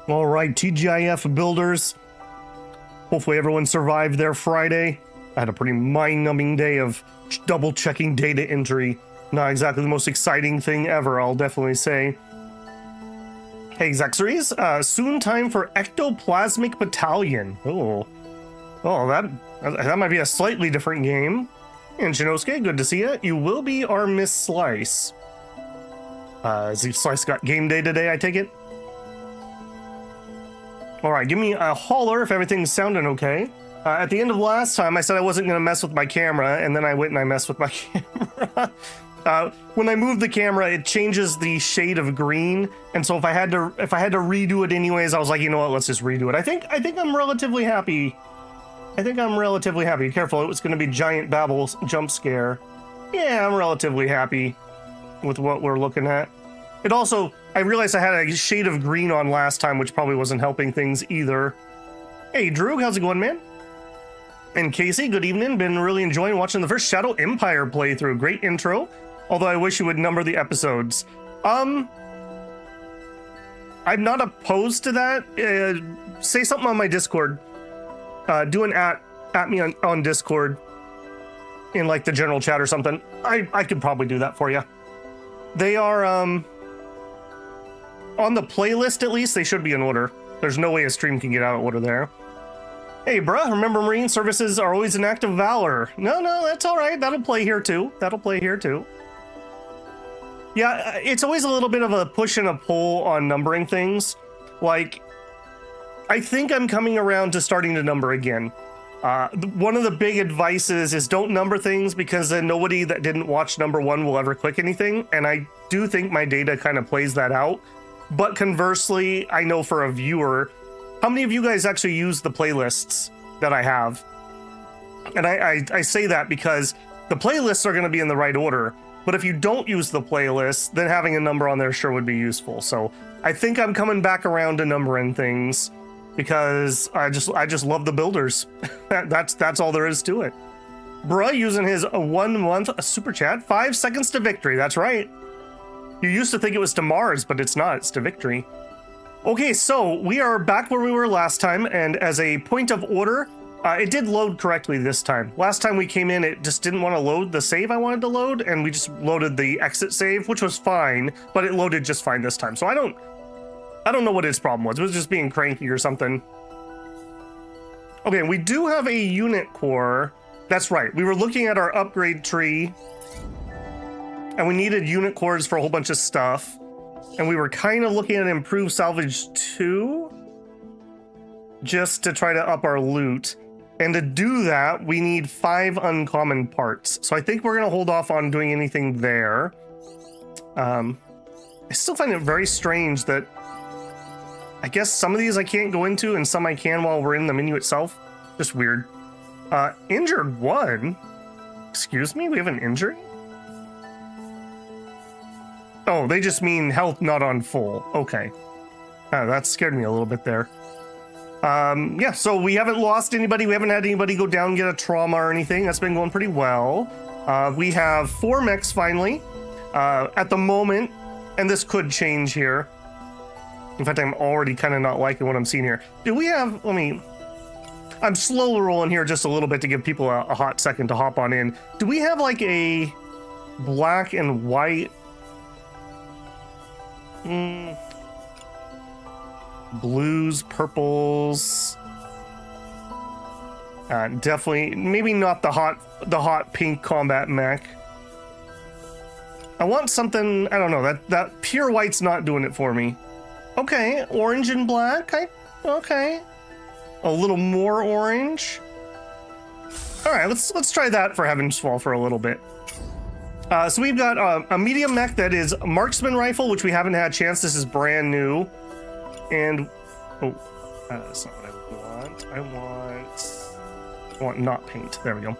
All right, TGIF builders. Hopefully everyone survived their Friday. I had a pretty mind-numbing day of double-checking data entry. Not exactly the most exciting thing ever, I'll definitely say. Hey, Xexeries, soon time for Ectoplasmic Battalion. Oh, that might be a slightly different game. And Shinosuke, good to see you. You will be our Miss Slice. Slice got game day today, I take it? All right, give me a holler if everything's sounding okay. At the end of last time, I said I wasn't going to mess with my camera, and then I went and I messed with my camera. When I move the camera, it changes the shade of green, and so if I had to redo it anyways, I was like, you know what, let's just redo it. I think I'm relatively happy. Careful, it was going to be giant Babel jump scare. Yeah, I'm relatively happy with what we're looking at. It also, I realized I had a shade of green on last time, which probably wasn't helping things either. Hey, Drew, how's it going, man? And Casey, good evening. Been really enjoying watching the first Shadow Empire playthrough. Great intro. Although I wish you would number the episodes. I'm not opposed to that. Say something on my Discord. Do an at me on Discord in like the general chat or something. I could probably do that for you. They are on the playlist, at least. They should be in order. There's no way a stream can get out of order there. Hey, bruh, remember Marine services are always an act of valor. No, that's all right. That'll play here too. Yeah, it's always a little bit of a push and a pull on numbering things. Like, I think I'm coming around to starting to number again. One of the big advices is don't number things because then nobody that didn't watch number one will ever click anything. And I do think my data kind of plays that out. But conversely, I know for a viewer, how many of you guys actually use the playlists that I have? And I say that because the playlists are going to be in the right order. But if you don't use the playlist, then having a number on there sure would be useful. So I think I'm coming back around to numbering things because I just love the builders. That's all there is to it. Bruh using his 1 month super chat. 5 seconds to victory. That's right. You used to think it was to Mars, but it's not. It's to victory. Okay, so we are back where we were last time, and as a point of order, it did load correctly this time. Last time we came in, it just didn't want to load the save I wanted to load, and we just loaded the exit save, which was fine, but it loaded just fine this time. So I don't know what its problem was. It was just being cranky or something. Okay, we do have a unit core. That's right. We were looking at our upgrade tree, and we needed unit cores for a whole bunch of stuff. And we were kind of looking at improved salvage 2 just to try to up our loot. And to do that, we need 5 uncommon parts. So I think we're going to hold off on doing anything there. I still find it very strange that I guess some of these I can't go into and some I can while we're in the menu itself. Just weird. Injured 1? Excuse me? We have an injury? Oh, they just mean health not on full. Okay. That scared me a little bit there. Yeah, so we haven't lost anybody. We haven't had anybody go down and get a trauma or anything. That's been going pretty well. We have 4 mechs finally. At the moment, and this could change here. In fact, I'm already kind of not liking what I'm seeing here. Do we have, I'm slow rolling here just a little bit to give people a hot second to hop on in. Do we have like a black and white blues, purples, definitely maybe not the hot pink combat mech. I want something, I don't know, that pure white's not doing it for me. Okay, orange and black. Okay, a little more orange. All right, let's try that for Heaven's Fall for a little bit. So we've got a medium mech that is marksman rifle, which we haven't had a chance. This is brand new. And, that's not what I want. I want not paint. There we go.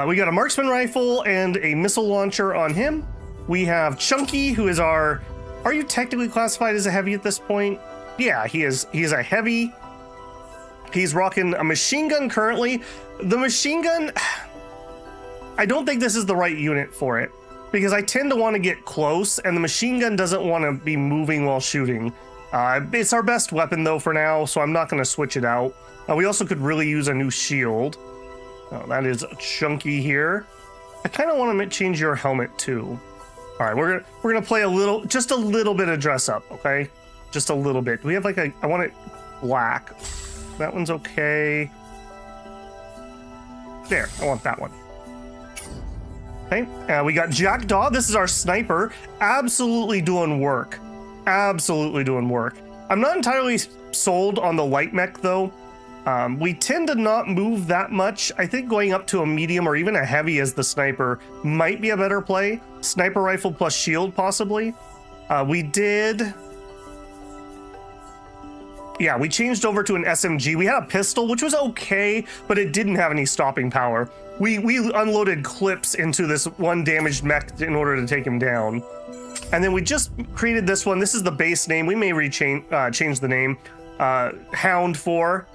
We got a marksman rifle and a missile launcher on him. We have Chunky, who is are you technically classified as a heavy at this point? Yeah, he is a heavy. He's rocking a machine gun currently. The machine gun, I don't think this is the right unit for it, because I tend to want to get close, and the machine gun doesn't want to be moving while shooting. It's our best weapon though for now, so I'm not going to switch it out. We also could really use a new shield. Oh, that is chunky here. I kind of want to change your helmet too. All right, we're gonna play just a little bit of dress up, okay? Just a little bit. We have like I want it black. That one's okay. There, I want that one. Okay, we got Jackdaw. This is our sniper. Absolutely doing work. Absolutely doing work. I'm not entirely sold on the light mech though. We tend to not move that much. I think going up to a medium or even a heavy as the sniper might be a better play. Sniper rifle plus shield possibly. We changed over to an SMG. We had a pistol, which was okay, but it didn't have any stopping power. We unloaded clips into this one damaged mech in order to take him down. And then we just created this one. This is the base name. We may change the name. Hound 4.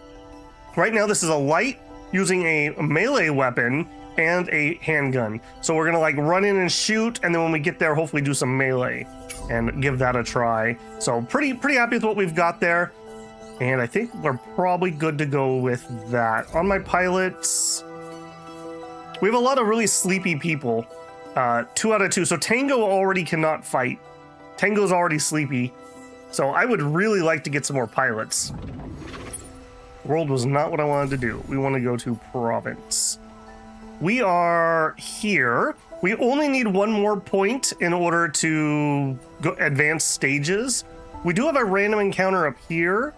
Right now, this is a light using a melee weapon and a handgun. So we're gonna like run in and shoot, and then when we get there, hopefully do some melee and give that a try. So pretty happy with what we've got there. And I think we're probably good to go with that. On my pilots, we have a lot of really sleepy people. 2 out of 2. So Tango already cannot fight. Tango's already sleepy. So I would really like to get some more pilots. World was not what I wanted to do. We want to go to Providence. We are here. We only need 1 more point in order to go advance stages. We do have a random encounter up here.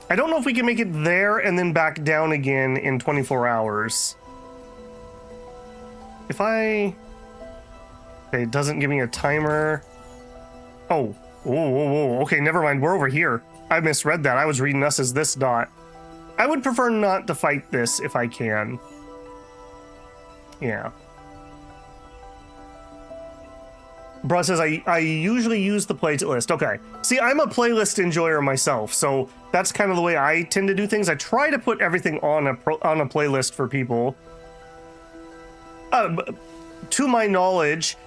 I don't know if we can make it there and then back down again in 24 hours. Okay, it doesn't give me a timer. Oh, whoa. Okay, never mind. We're over here. I misread that. I was reading us as this dot. I would prefer not to fight this if I can. Yeah. Bruh says, I usually use the playlist. Okay. See, I'm a playlist enjoyer myself, so that's kind of the way I tend to do things. I try to put everything on a playlist for people. To my knowledge,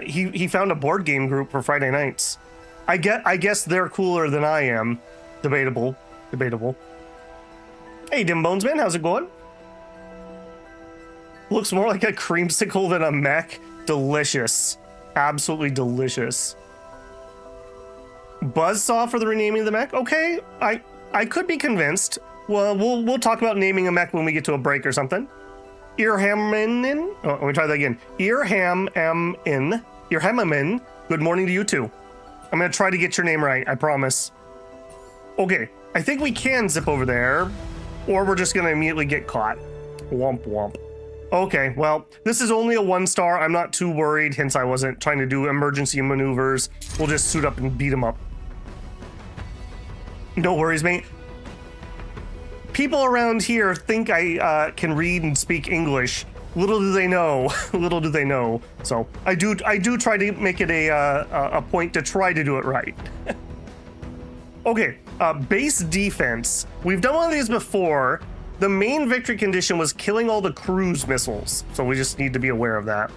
he found a board game group for Friday nights. I guess they're cooler than I am. Debatable. Hey, Dim Bones Man, how's it going? Looks more like a creamsicle than a mech. Delicious. Absolutely delicious. Buzzsaw for the renaming of the mech? Okay, I could be convinced. Well, we'll talk about naming a mech when we get to a break or something. Earhammin. Oh, let me try that again. Earhammin. Good morning to you too. I'm gonna try to get your name right, I promise. Okay, I think we can zip over there, or we're just gonna immediately get caught. Womp womp. Okay, well, this is only a 1-star. I'm not too worried, hence I wasn't trying to do emergency maneuvers. We'll just suit up and beat him up. No worries, mate. People around here think I can read and speak English. Little do they know. Little do they know. So I do try to make it a point to try to do it right. Okay, base defense. We've done one of these before. The main victory condition was killing all the cruise missiles, so we just need to be aware of that.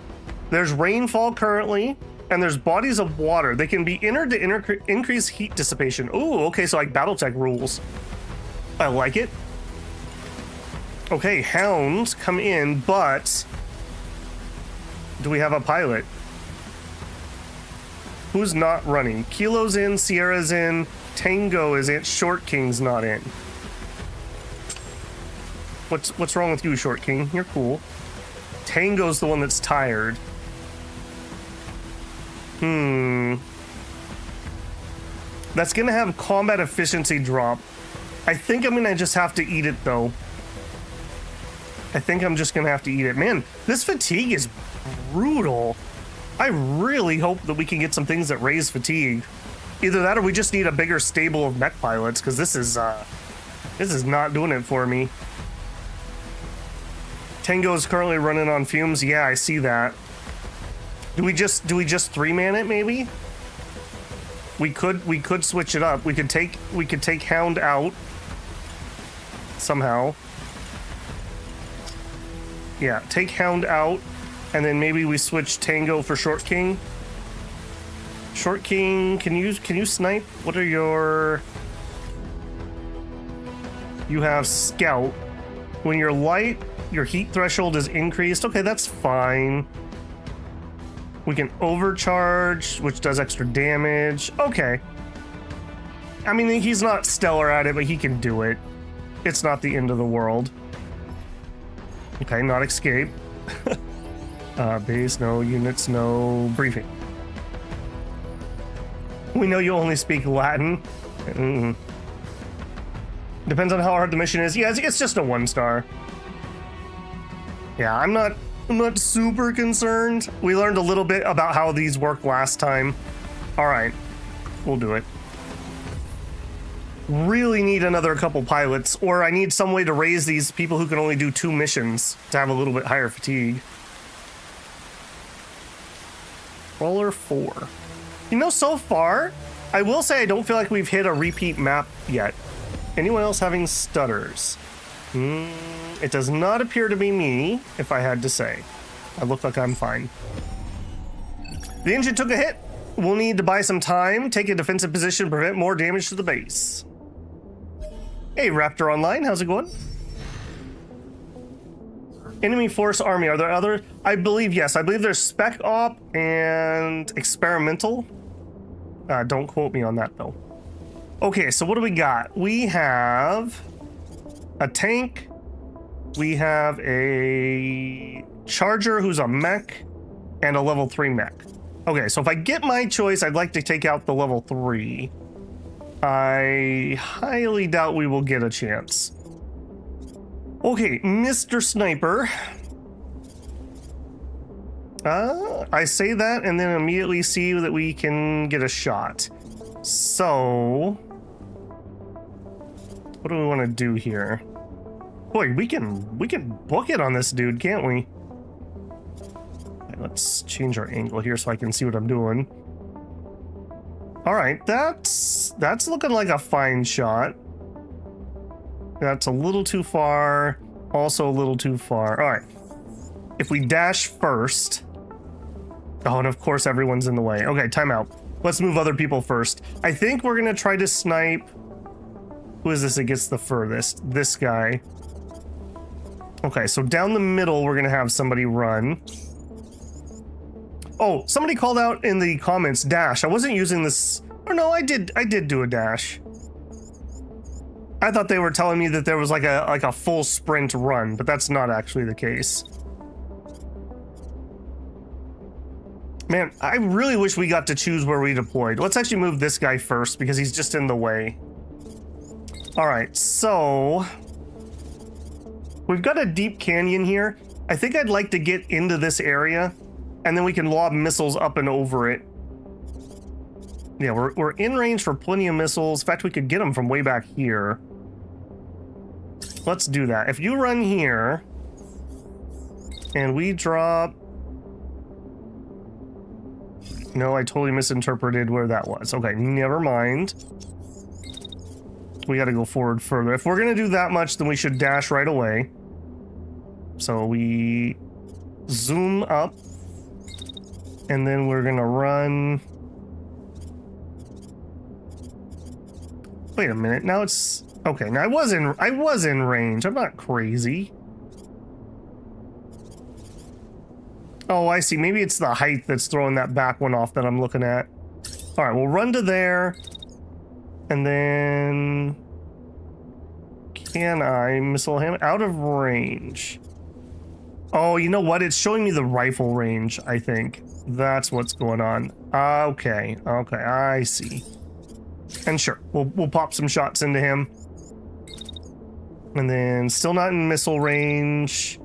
There's rainfall currently, and there's bodies of water. They can be entered to increase heat dissipation. Ooh, okay, so like Battletech rules. I like it. Okay, hounds come in, but do we have a pilot? Who's not running? Kilo's in, Sierra's in, Tango is in, Short King's not in. What's wrong with you, Short King? You're cool. Tango's the one that's tired. That's gonna have combat efficiency drop. I think I'm gonna just have to eat it though. I think I'm just gonna have to eat it. Man, this fatigue is brutal. I really hope that we can get some things that raise fatigue. Either that or we just need a bigger stable of mech pilots, because this is not doing it for me. Tango is currently running on fumes. Yeah, I see that. Do we just 3-man it maybe? We could switch it up. We could take Hound out somehow. Yeah, take Hound out, and then maybe we switch Tango for Short King. Short King, can you snipe? What are your... You have Scout. When you're light, your heat threshold is increased. Okay, that's fine. We can overcharge, which does extra damage. Okay. I mean, he's not stellar at it, but he can do it. It's not the end of the world. Okay, not escape. Base, no. Units, no. Briefing. We know you only speak Latin. Depends on how hard the mission is. Yeah, it's just a 1-star. Yeah, I'm not super concerned. We learned a little bit about how these work last time. All right, we'll do it. Really need another couple pilots, or I need some way to raise these people who can only do 2 missions to have a little bit higher fatigue. Roller 4. You know, so far, I will say I don't feel like we've hit a repeat map yet. Anyone else having stutters? It does not appear to be me, if I had to say. I look like I'm fine. The engine took a hit. We'll need to buy some time, take a defensive position, prevent more damage to the base. Hey, Raptor Online, how's it going? Enemy force army, are there other? I believe, yes. I believe there's Spec Op and Experimental. Don't quote me on that, though. Okay, so what do we got? We have a tank. We have a Charger who's a mech and a level 3 mech. Okay, so if I get my choice, I'd like to take out the level 3. I highly doubt we will get a chance. Okay, Mr. Sniper. I say that and then immediately see that we can get a shot. So, what do we want to do here? Boy, we can book it on this dude, can't we? Okay, let's change our angle here so I can see what I'm doing. All right, that's looking like a fine shot. That's a little too far, also a little too far. All right, if we dash first. Oh, and of course everyone's in the way. Okay, timeout. Let's move other people first. I think we're gonna try to snipe. Who is this that gets the furthest? This guy. Okay, so down the middle, we're gonna have somebody run. Oh, somebody called out in the comments, dash. I wasn't using this. Oh no, I did do a dash. I thought they were telling me that there was like a full sprint run, but that's not actually the case. Man, I really wish we got to choose where we deployed. Let's actually move this guy first because he's just in the way. All right, so we've got a deep canyon here. I think I'd like to get into this area and then we can lob missiles up and over it. Yeah, we're in range for plenty of missiles. In fact, we could get them from way back here. Let's do that. If you run here and we drop... No, I totally misinterpreted where that was. Okay, never mind. We got to go forward further. If we're going to do that much, then we should dash right away. So we zoom up. And then we're going to run... Wait a minute. Now it's... Okay, now I was in range. I'm not crazy. Oh, I see. Maybe it's the height that's throwing that back one off that I'm looking at. All right, we'll run to there. And then... Can I missile him? Out of range. Oh, you know what? It's showing me the rifle range, I think. That's what's going on. Okay, I see. And sure, we'll pop some shots into him. And then still not in missile range.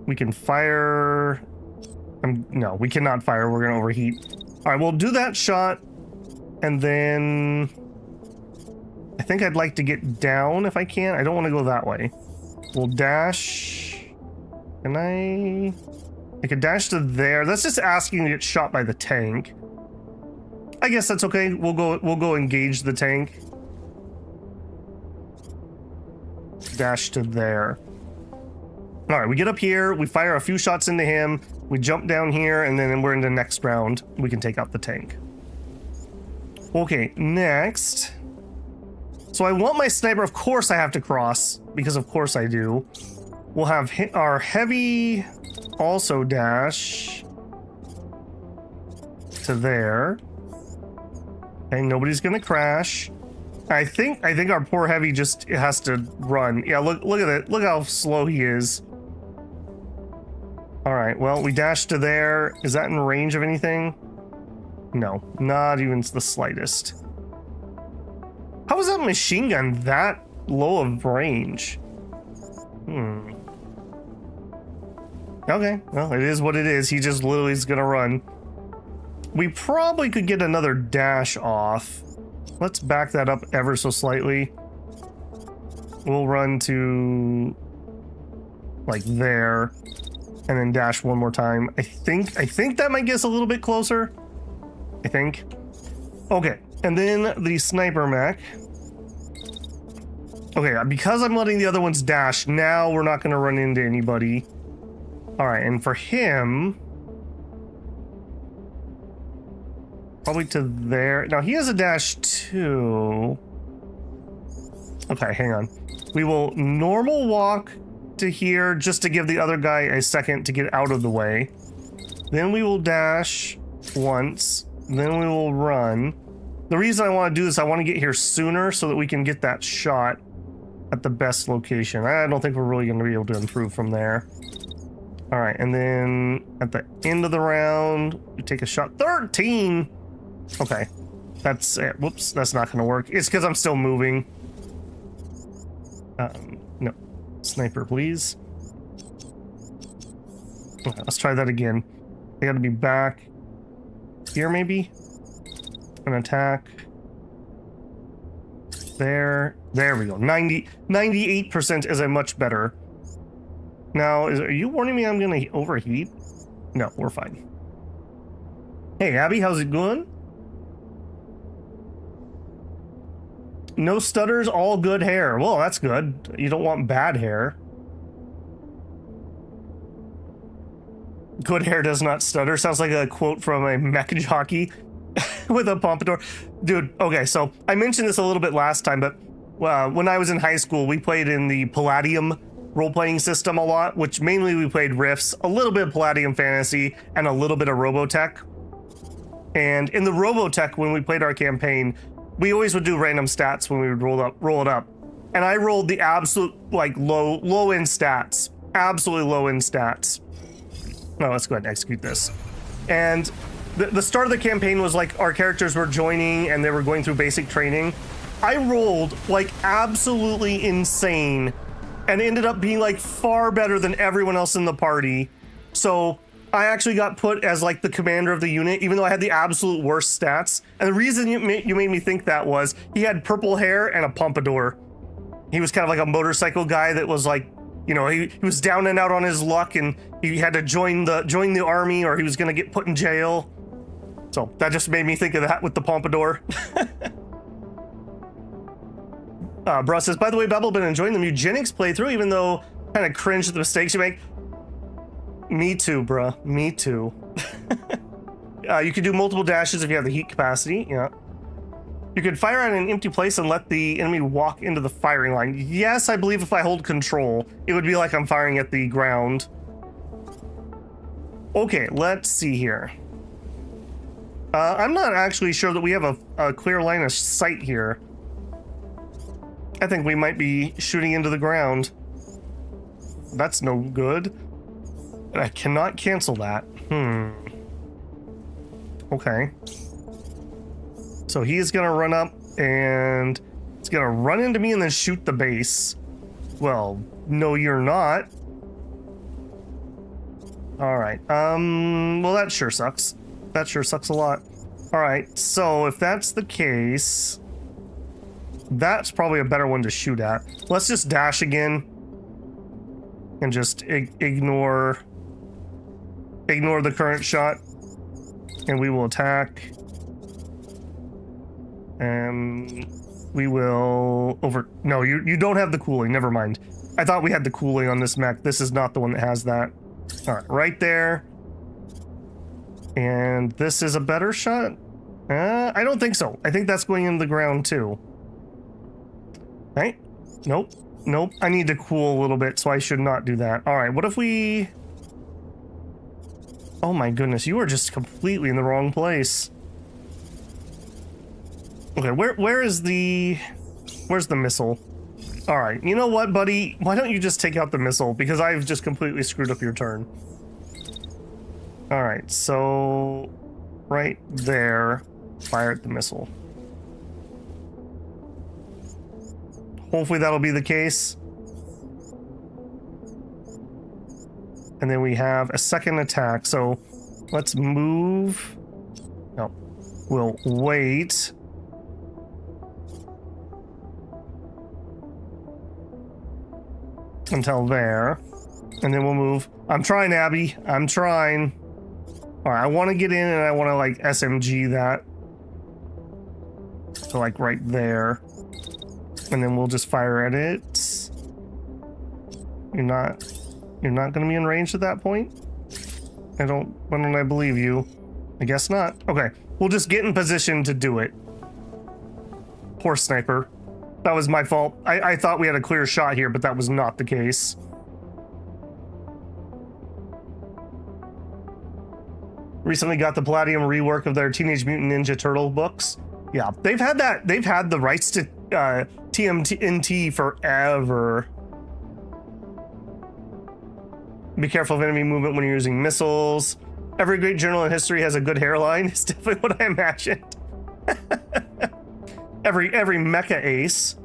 We can fire. No, we cannot fire. We're gonna overheat. All right, we'll do that shot. And then I think I'd like to get down if I can. I don't want to go that way. We'll dash. Can I could dash to there. That's just asking to get shot by the tank. I guess that's okay. We'll go engage the tank. Dash to there. All right, we get up here, we fire a few shots into him, we jump down here, and then we're in the next round. We can take out the tank. Okay, next. So I want my sniper, of course I have to cross, because of course I do. We'll have our heavy also dash to there. Okay, nobody's gonna crash. I think our poor heavy just has to run. Yeah, look at it. Look how slow he is. All right, well, we dashed to there. Is that in range of anything? No, not even the slightest. How is that machine gun that low of range? Okay, well, it is what it is. He just literally is gonna run. We probably could get another dash off. Let's back that up ever so slightly. We'll run to like there and then dash one more time. I think that might get us a little bit closer. I think. Okay, and then the sniper mech. Okay, because I'm letting the other ones dash, now we're not gonna run into anybody. All right, and for him, probably to there. Now he has a dash too. Okay, hang on. We will normal walk to here just to give the other guy a second to get out of the way. Then we will dash once. Then we will run. The reason I want to do this, I want to get here sooner so that we can get that shot at the best location. I don't think we're really going to be able to improve from there. All right, and then at the end of the round, we take a shot. 13! Okay, that's it. Whoops, that's not going to work. It's because I'm still moving. No. Sniper, please. Okay, let's try that again. They got to be back here, maybe? An attack. There we go. 98% is a much better. Now, are you warning me I'm gonna overheat? No, we're fine. Hey, Abby, how's it going? No stutters, all good hair. Well, that's good. You don't want bad hair. Good hair does not stutter. Sounds like a quote from a mech jockey with a pompadour. Dude, okay, so I mentioned this a little bit last time, but when I was in high school, we played in the Palladium role-playing system a lot, which mainly we played Rifts, a little bit of Palladium Fantasy, and a little bit of Robotech. And in the Robotech, when we played our campaign, we always would do random stats when we would roll it up. And I rolled the absolute, like, low-end stats. Absolutely low-end stats. No, let's go ahead and execute this. And the start of the campaign was like our characters were joining and they were going through basic training. I rolled like absolutely insane and ended up being like far better than everyone else in the party. So I actually got put as like the commander of the unit, even though I had the absolute worst stats. And the reason you made me think that was he had purple hair and a pompadour. He was kind of like a motorcycle guy that was like, you know, he was down and out on his luck and he had to join the army or he was going to get put in jail. So that just made me think of that with the pompadour. Bruh says, by the way, Babel, been enjoying the Eugenics playthrough, even though kind of cringe at the mistakes you make. Me too, bruh. Me too. You can do multiple dashes if you have the heat capacity. Yeah. You can fire at an empty place and let the enemy walk into the firing line. Yes, I believe if I hold control, it would be like I'm firing at the ground. Okay, let's see here. I'm not actually sure that we have a clear line of sight here. I think we might be shooting into the ground. That's no good. I cannot cancel that. Okay. So he is gonna run up and he's gonna run into me and then shoot the base. Well, no, you're not. All right. Well, that sure sucks. That sure sucks a lot. All right. So if that's the case, that's probably a better one to shoot at. Let's just dash again and just ignore the current shot, and we will attack. And we will no, you don't have the cooling. Never mind. I thought we had the cooling on this mech. This is not the one that has that. All right, right there. And this is a better shot? I don't think so. I think that's going in the ground too. Right? Nope. Nope. I need to cool a little bit, so I should not do that. All right, what if we... Oh my goodness, you are just completely in the wrong place. Okay, where's the missile? All right, you know what, buddy? Why don't you just take out the missile? Because I've just completely screwed up your turn. All right, so right there, fire at the missile. Hopefully that'll be the case. And then we have a second attack, so let's move. No, we'll wait. Until there, and then we'll move. I'm trying, Abby. I'm trying. All right, I want to get in and I want to like SMG that. So like right there. And then we'll just fire at it. You're not going to be in range at that point? Why don't I believe you? I guess not. Okay, we'll just get in position to do it. Poor sniper. That was my fault. I thought we had a clear shot here, but that was not the case. Recently got the Palladium rework of their Teenage Mutant Ninja Turtle books. Yeah, they've had that. They've had the rights to TMNT forever. Be careful of enemy movement when you're using missiles. Every great journal in history has a good hairline. It's definitely what I imagined. Every mecha ace.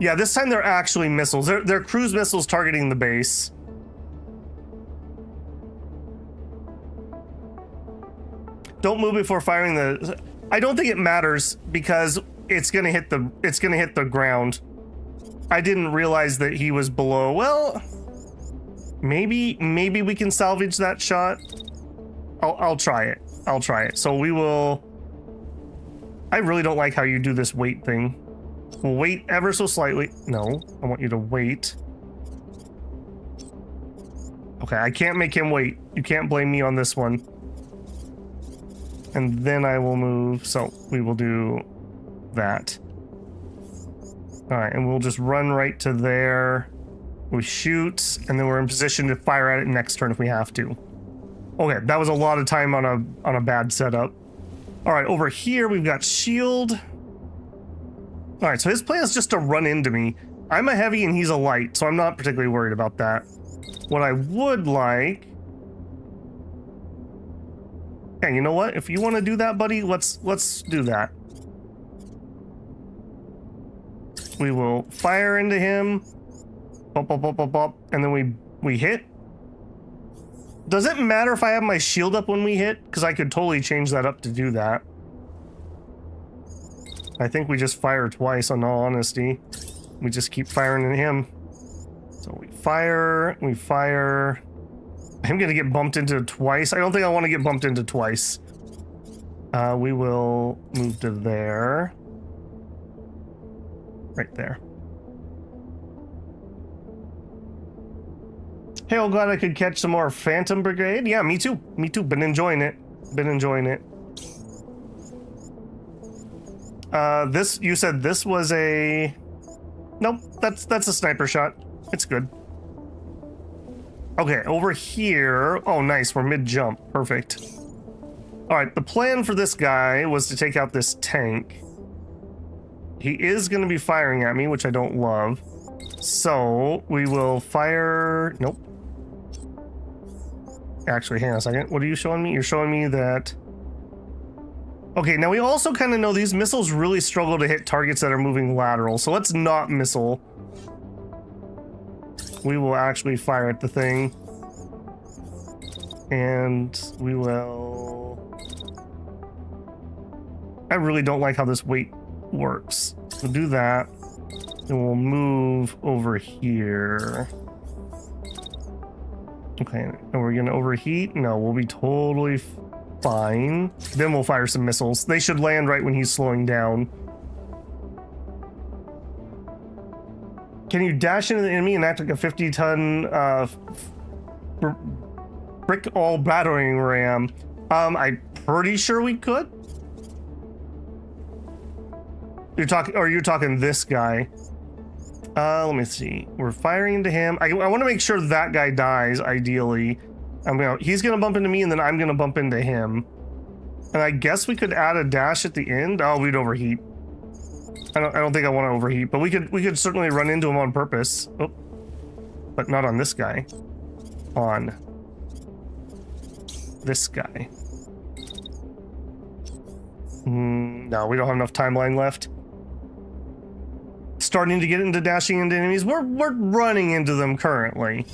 Yeah, this time they're actually missiles. They're cruise missiles targeting the base. Don't move before firing the... I don't think it matters because it's gonna hit the ground. I didn't realize that he was below. Well, maybe we can salvage that shot. I'll try it. I'll try it. So we will... I really don't like how you do this wait thing. We'll wait ever so slightly. No, I want you to wait. Okay, I can't make him wait. You can't blame me on this one. And then I will move. So we will do that. All right, and we'll just run right to there. We shoot, and then we're in position to fire at it next turn if we have to. Okay, that was a lot of time on a bad setup. All right, over here we've got shield. All right, so his plan is just to run into me. I'm a heavy and he's a light, so I'm not particularly worried about that. What I would like... Yeah, you know what? If you want to do that, buddy, let's do that. We will fire into him. Bop, bop, bop, bop, bop, and then we hit. Does it matter if I have my shield up when we hit? Because I could totally change that up to do that. I think we just fire twice, in all honesty. We just keep firing at him. So we fire. I'm gonna get bumped into twice. I don't think I want to get bumped into twice. We will move to there. Right there. Hey, I'm glad I could catch some more Phantom Brigade. Yeah, me too. Me too. Been enjoying it. You said this was a... Nope, that's a sniper shot. It's good. Okay, over here... Oh, nice, we're mid-jump. Perfect. Alright, the plan for this guy was to take out this tank. He is going to be firing at me, which I don't love. So, we will fire... Nope. Actually, hang on a second. What are you showing me? You're showing me that... Okay, now we also kind of know these missiles really struggle to hit targets that are moving lateral, so let's not missile. We will actually fire at the thing. And we will... I really don't like how this weight works. We'll do that. And we'll move over here. Okay, and we're gonna overheat? No, we'll be totally fine. Then we'll fire some missiles. They should land right when he's slowing down. Can you dash into the enemy and act like a 50-ton brick all battering ram? I'm pretty sure we could. You're talking this guy. Let me see. We're firing into him. I want to make sure that guy dies, ideally. He's gonna bump into me, and then I'm gonna bump into him. And I guess we could add a dash at the end. Oh, we'd overheat. I don't think I want to overheat, but we could certainly run into him on purpose. Oh, but not on this guy. On this guy. No, we don't have enough timeline left. Starting to get into dashing into enemies. We're running into them currently.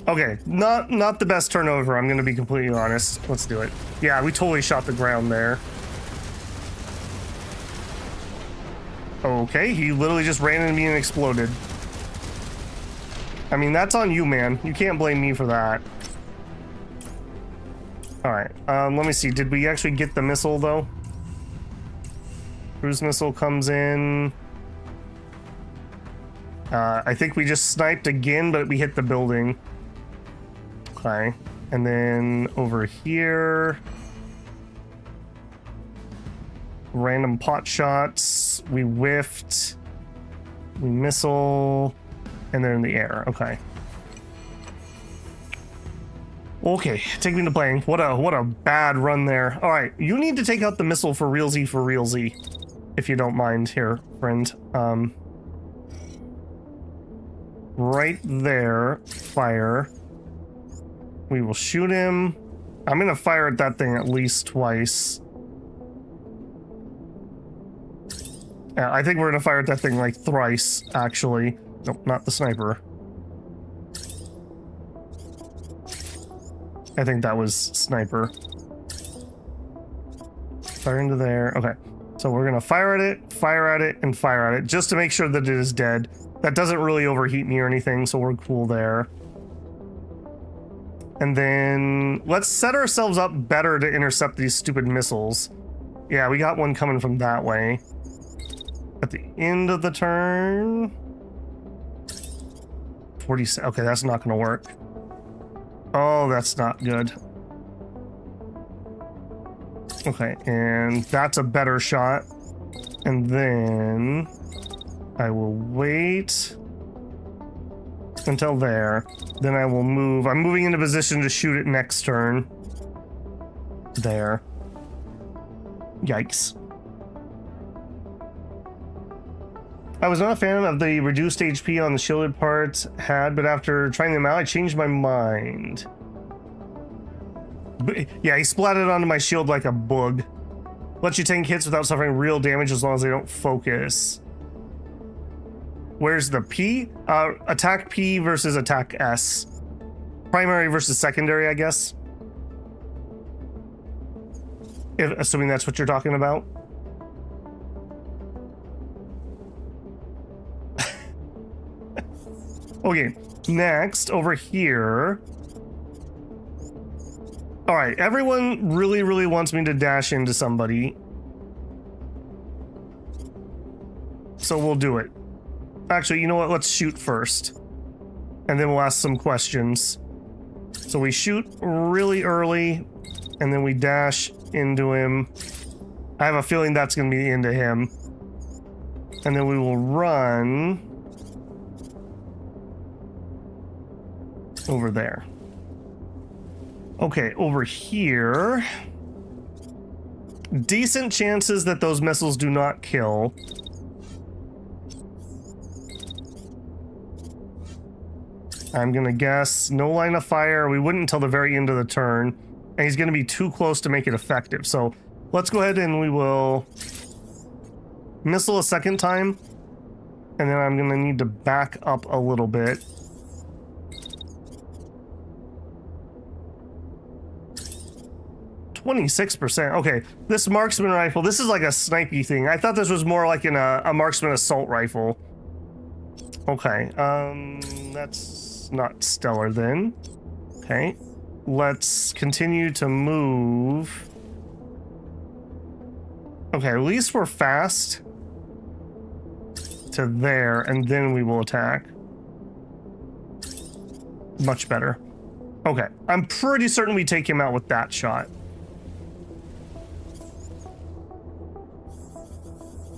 Okay, not the best turnover, I'm gonna be completely honest. Let's do it. Yeah, we totally shot the ground there. Okay, he literally just ran into me and exploded. I mean, that's on you, man. You can't blame me for that. Alright, let me see. Did we actually get the missile, though? Cruise missile comes in. I think we just sniped again, but we hit the building. Okay, and then over here, random pot shots, we whiffed, we missile, and they're in the air. Okay. Okay, take me to playing. What a bad run there. All right, you need to take out the missile for realsy, if you don't mind here, friend. Right there, fire. We will shoot him. I'm gonna fire at that thing at least twice. Yeah, I think we're gonna fire at that thing like thrice, actually. Nope, not the sniper. I think that was sniper. Fire into there. Okay. So we're gonna fire at it, and fire at it, just to make sure that it is dead. That doesn't really overheat me or anything, so we're cool there. And then let's set ourselves up better to intercept these stupid missiles. Yeah, we got one coming from that way. At the end of the turn. 47. Okay, that's not gonna work. Oh, that's not good. Okay, and that's a better shot. And then I will wait until there. Then I will move. I'm moving into position to shoot it next turn. There. Yikes. I was not a fan of the reduced HP on the shielded parts but after trying them out, I changed my mind. But, yeah, he splatted onto my shield like a bug. Lets you tank hits without suffering real damage as long as they don't focus. Where's the P? Attack P versus attack S. Primary versus secondary, I guess. Assuming that's what you're talking about. Okay, next, over here. Alright, everyone really wants me to dash into somebody. So we'll do it. Actually, you know what? Let's shoot first. And then we'll ask some questions. So we shoot really early, and then we dash into him. I have a feeling that's going to be into him. And then we will run over there. Okay, over here. Decent chances that those missiles do not kill. I'm gonna guess no line of fire. We wouldn't until the very end of the turn. And he's gonna be too close to make it effective. So let's go ahead and we will missile a second time. And then I'm gonna need to back up a little bit. %. Okay, this marksman rifle, this is like a snipey thing. I thought this was more like in a marksman assault rifle. Okay, that's not stellar then. Okay, let's continue to move. Okay, at least we're fast to there, and then we will attack. Much better. Okay, I'm pretty certain we take him out with that shot.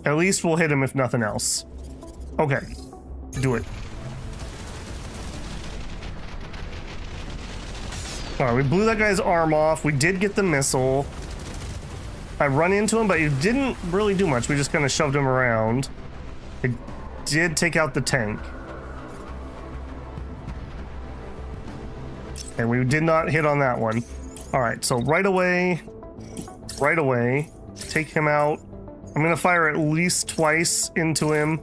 At least we'll hit him if nothing else. Okay, do it. All right, we blew that guy's arm off. We did get the missile. I run into him, but it didn't really do much. We just kind of shoved him around. It did take out the tank. And we did not hit on that one. All right, so right away, take him out. I'm gonna fire at least twice into him.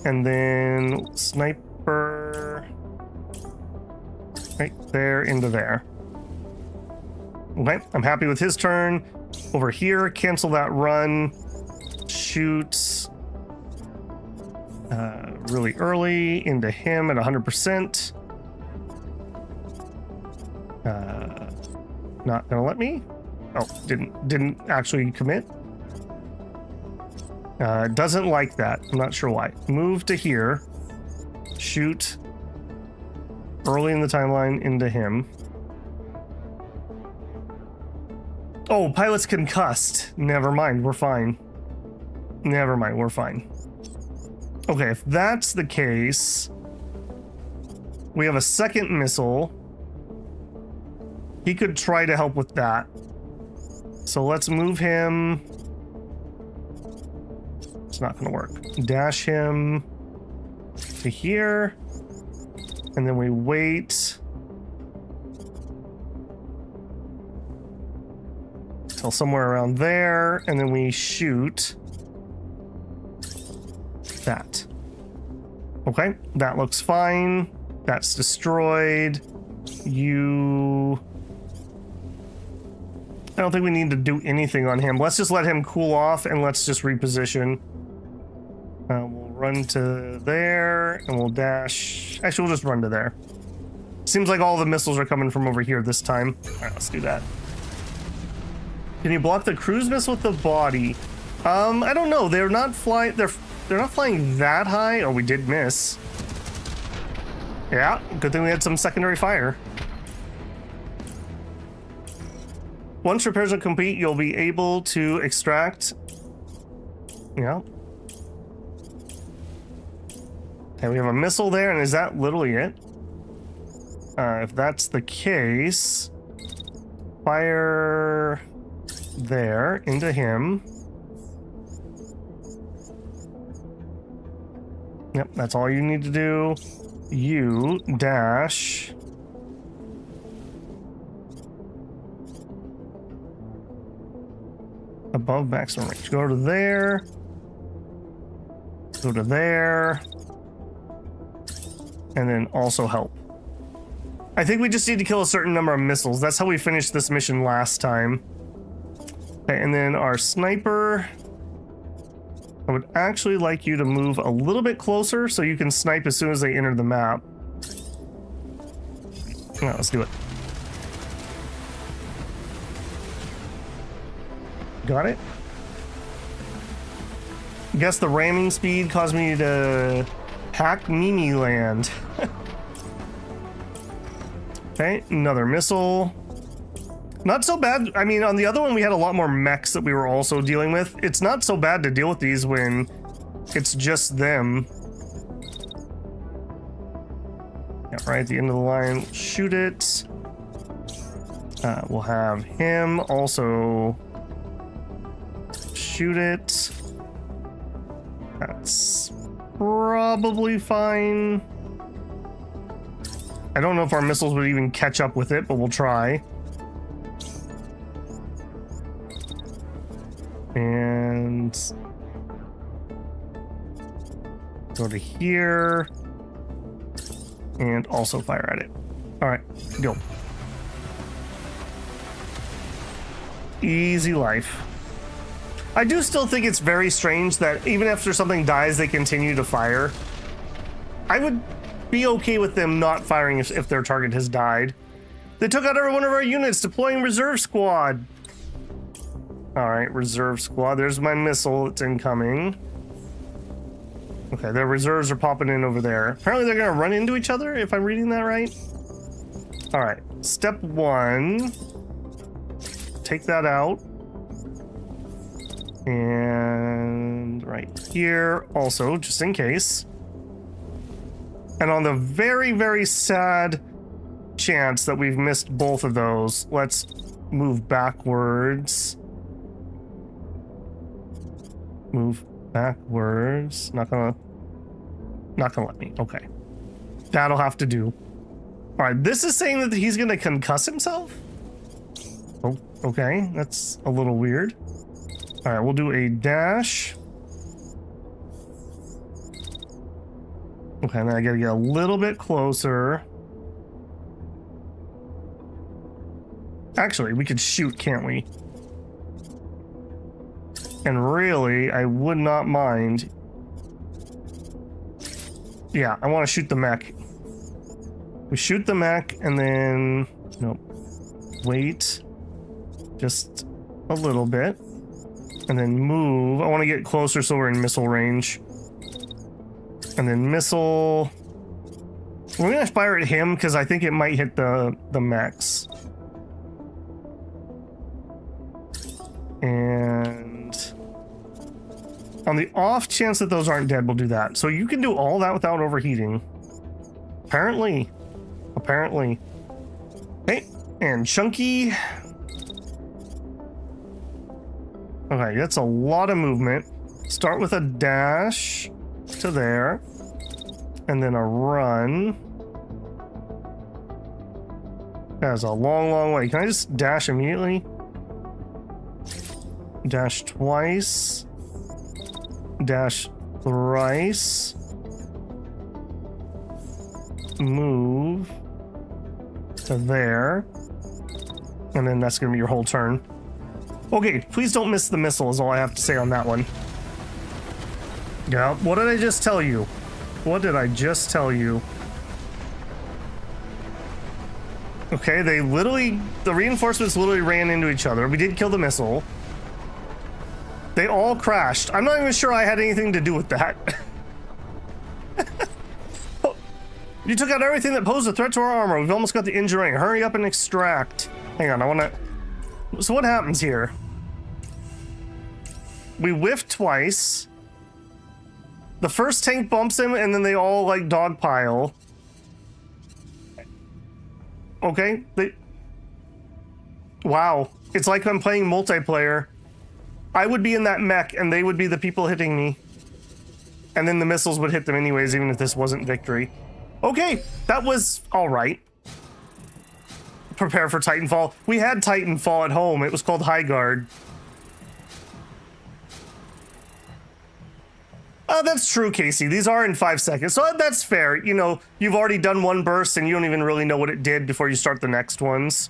And then sniper right there into there. Okay, I'm happy with his turn. Over here, cancel that run. Shoot really early into him at 100%. Not gonna let me. Oh, didn't actually commit. Doesn't like that. I'm not sure why. Move to here. Shoot early in the timeline into him. Oh, pilot's concussed. Never mind, we're fine. Never mind, we're fine. Okay, if that's the case, we have a second missile. He could try to help with that. So let's move him. It's not gonna work. Dash him to here. And then we wait till somewhere around there, and then we shoot that. Okay, that looks fine. That's destroyed. I don't think we need to do anything on him. Let's just let him cool off and let's just reposition. We'll run to there and we'll dash. Actually, we'll just run to there. Seems like all the missiles are coming from over here this time. All right, let's do that. Can you block the cruise missile with the body? I don't know. They're not flying. They're not flying that high. Oh, we did miss. Yeah, good thing we had some secondary fire. Once repairs are complete, you'll be able to extract. Yeah. Okay, we have a missile there, and is that literally it? If that's the case, fire there into him. Yep, that's all you need to do. You dash. Above maximum range. Go to there. Go to there. And then also help. I think we just need to kill a certain number of missiles. That's how we finished this mission last time. Okay, and then our sniper. I would actually like you to move a little bit closer so you can snipe as soon as they enter the map. Now, let's do it. Got it? Guess the ramming speed caused me to hack Mimi land. Okay, another missile. Not so bad. I mean, on the other one, we had a lot more mechs that we were also dealing with. It's not so bad to deal with these when it's just them. Yeah, right at the end of the line, shoot it. We'll have him also shoot it. That's probably fine. I don't know if our missiles would even catch up with it, but we'll try. And go to here and also fire at it. All right, go. Easy life. I do still think it's very strange that even after something dies, they continue to fire. I would be okay with them not firing if their target has died. They took out every one of our units, deploying reserve squad. All right, reserve squad. There's my missile. It's incoming. Okay, their reserves are popping in over there. Apparently they're gonna run into each other, if I'm reading that right. All right, step 1. Take that out. And right here also, just in case. And on the very, very sad chance that we've missed both of those, let's move backwards. Move backwards. Not gonna let me. Okay. That'll have to do. All right, this is saying that he's gonna concuss himself? Oh, okay, that's a little weird. All right, we'll do a dash. Okay, then I gotta get a little bit closer. Actually, we could shoot, can't we? And really, I would not mind. Yeah, I want to shoot the mech. We shoot the mech and then... Nope. Wait. Just a little bit. And then move. I want to get closer so we're in missile range. And then missile... We're going to fire at him because I think it might hit the mechs. And... on the off chance that those aren't dead, we'll do that. So you can do all that without overheating. Apparently. Okay, and chunky. Okay, that's a lot of movement. Start with a dash to there. And then a run. That's a long, long way. Can I just dash immediately? Dash twice. Dash thrice. Move to there. And then that's gonna be your whole turn. Okay, please don't miss the missile is all I have to say on that one. Yeah, what did I just tell you? What did I just tell you? Okay, they literally, the reinforcements literally ran into each other. We did kill the missile. They all crashed. I'm not even sure I had anything to do with that. You took out everything that posed a threat to our armor. We've almost got the engineering. Hurry up and extract. Hang on, I want to... So what happens here? We whiff twice. The first tank bumps him, and then they all, like, dogpile. Okay. Wow. It's like I'm playing multiplayer. I would be in that mech, and they would be the people hitting me. And then the missiles would hit them anyways, even if this wasn't victory. Okay, that was all right. Prepare for Titanfall. We had Titanfall at home. It was called High Guard. That's true, Casey. These are in 5 seconds, so that's fair. You know, you've already done one burst, and you don't even really know what it did before you start the next ones.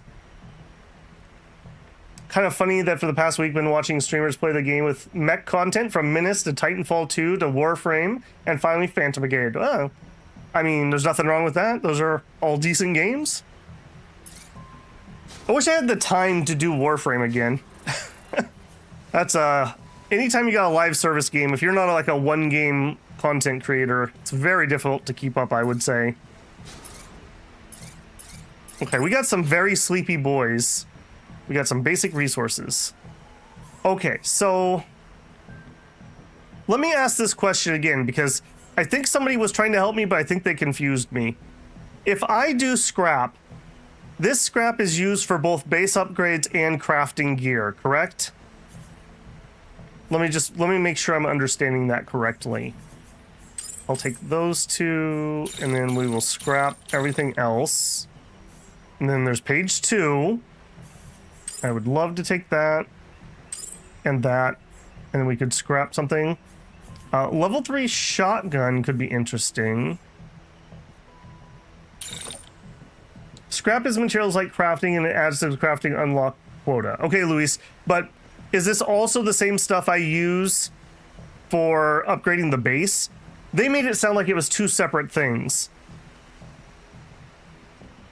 Kind of funny that for the past week, been watching streamers play the game with mech content from Menace to Titanfall 2 to Warframe, and finally Phantom Brigade. Oh, I mean, there's nothing wrong with that. Those are all decent games. I wish I had the time to do Warframe again. That's anytime you got a live service game, if you're not like a one-game content creator, it's very difficult to keep up, I would say. Okay, we got some very sleepy boys. We got some basic resources. Okay, so let me ask this question again, because I think somebody was trying to help me, but I think they confused me. If I do scrap, this scrap is used for both base upgrades and crafting gear, correct? Let me make sure I'm understanding that correctly. I'll take those two, and then we will scrap everything else. And then there's page 2. I would love to take that and that, and then we could scrap something. Level 3 shotgun could be interesting. Scrap is materials like crafting, and it adds to the crafting unlock quota. Okay, Luis, but is this also the same stuff I use for upgrading the base? They made it sound like it was 2 separate things.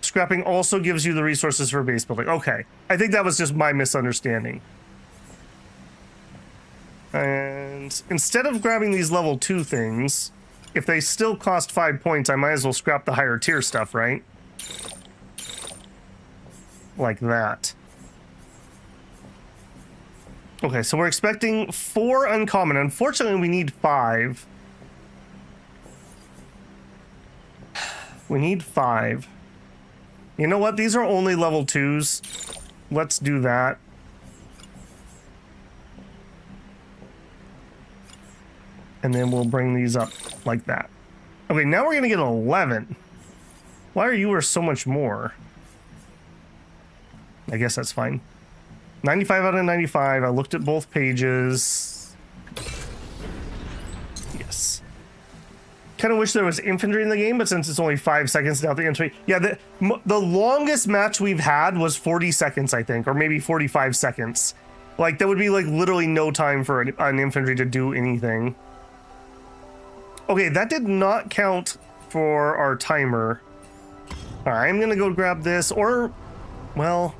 Scrapping also gives you the resources for base building. Okay, I think that was just my misunderstanding. And instead of grabbing these level 2 things, if they still cost 5 points, I might as well scrap the higher tier stuff, right? Like that. Okay, so we're expecting 4 uncommon. Unfortunately, we need 5. We need 5. You know what? These are only level 2s. Let's do that. And then we'll bring these up like that. Okay, now we're gonna get 11. Why are you so much more? I guess that's fine. 95 out of 95. I looked at both pages. Yes. Kind of wish there was infantry in the game, but since it's only 5 seconds without the infantry. Yeah, the longest match we've had was 40 seconds, I think, or maybe 45 seconds. Like, that would be like literally no time for an infantry to do anything. Okay, that did not count for our timer. All right, I'm gonna go grab this, or, well,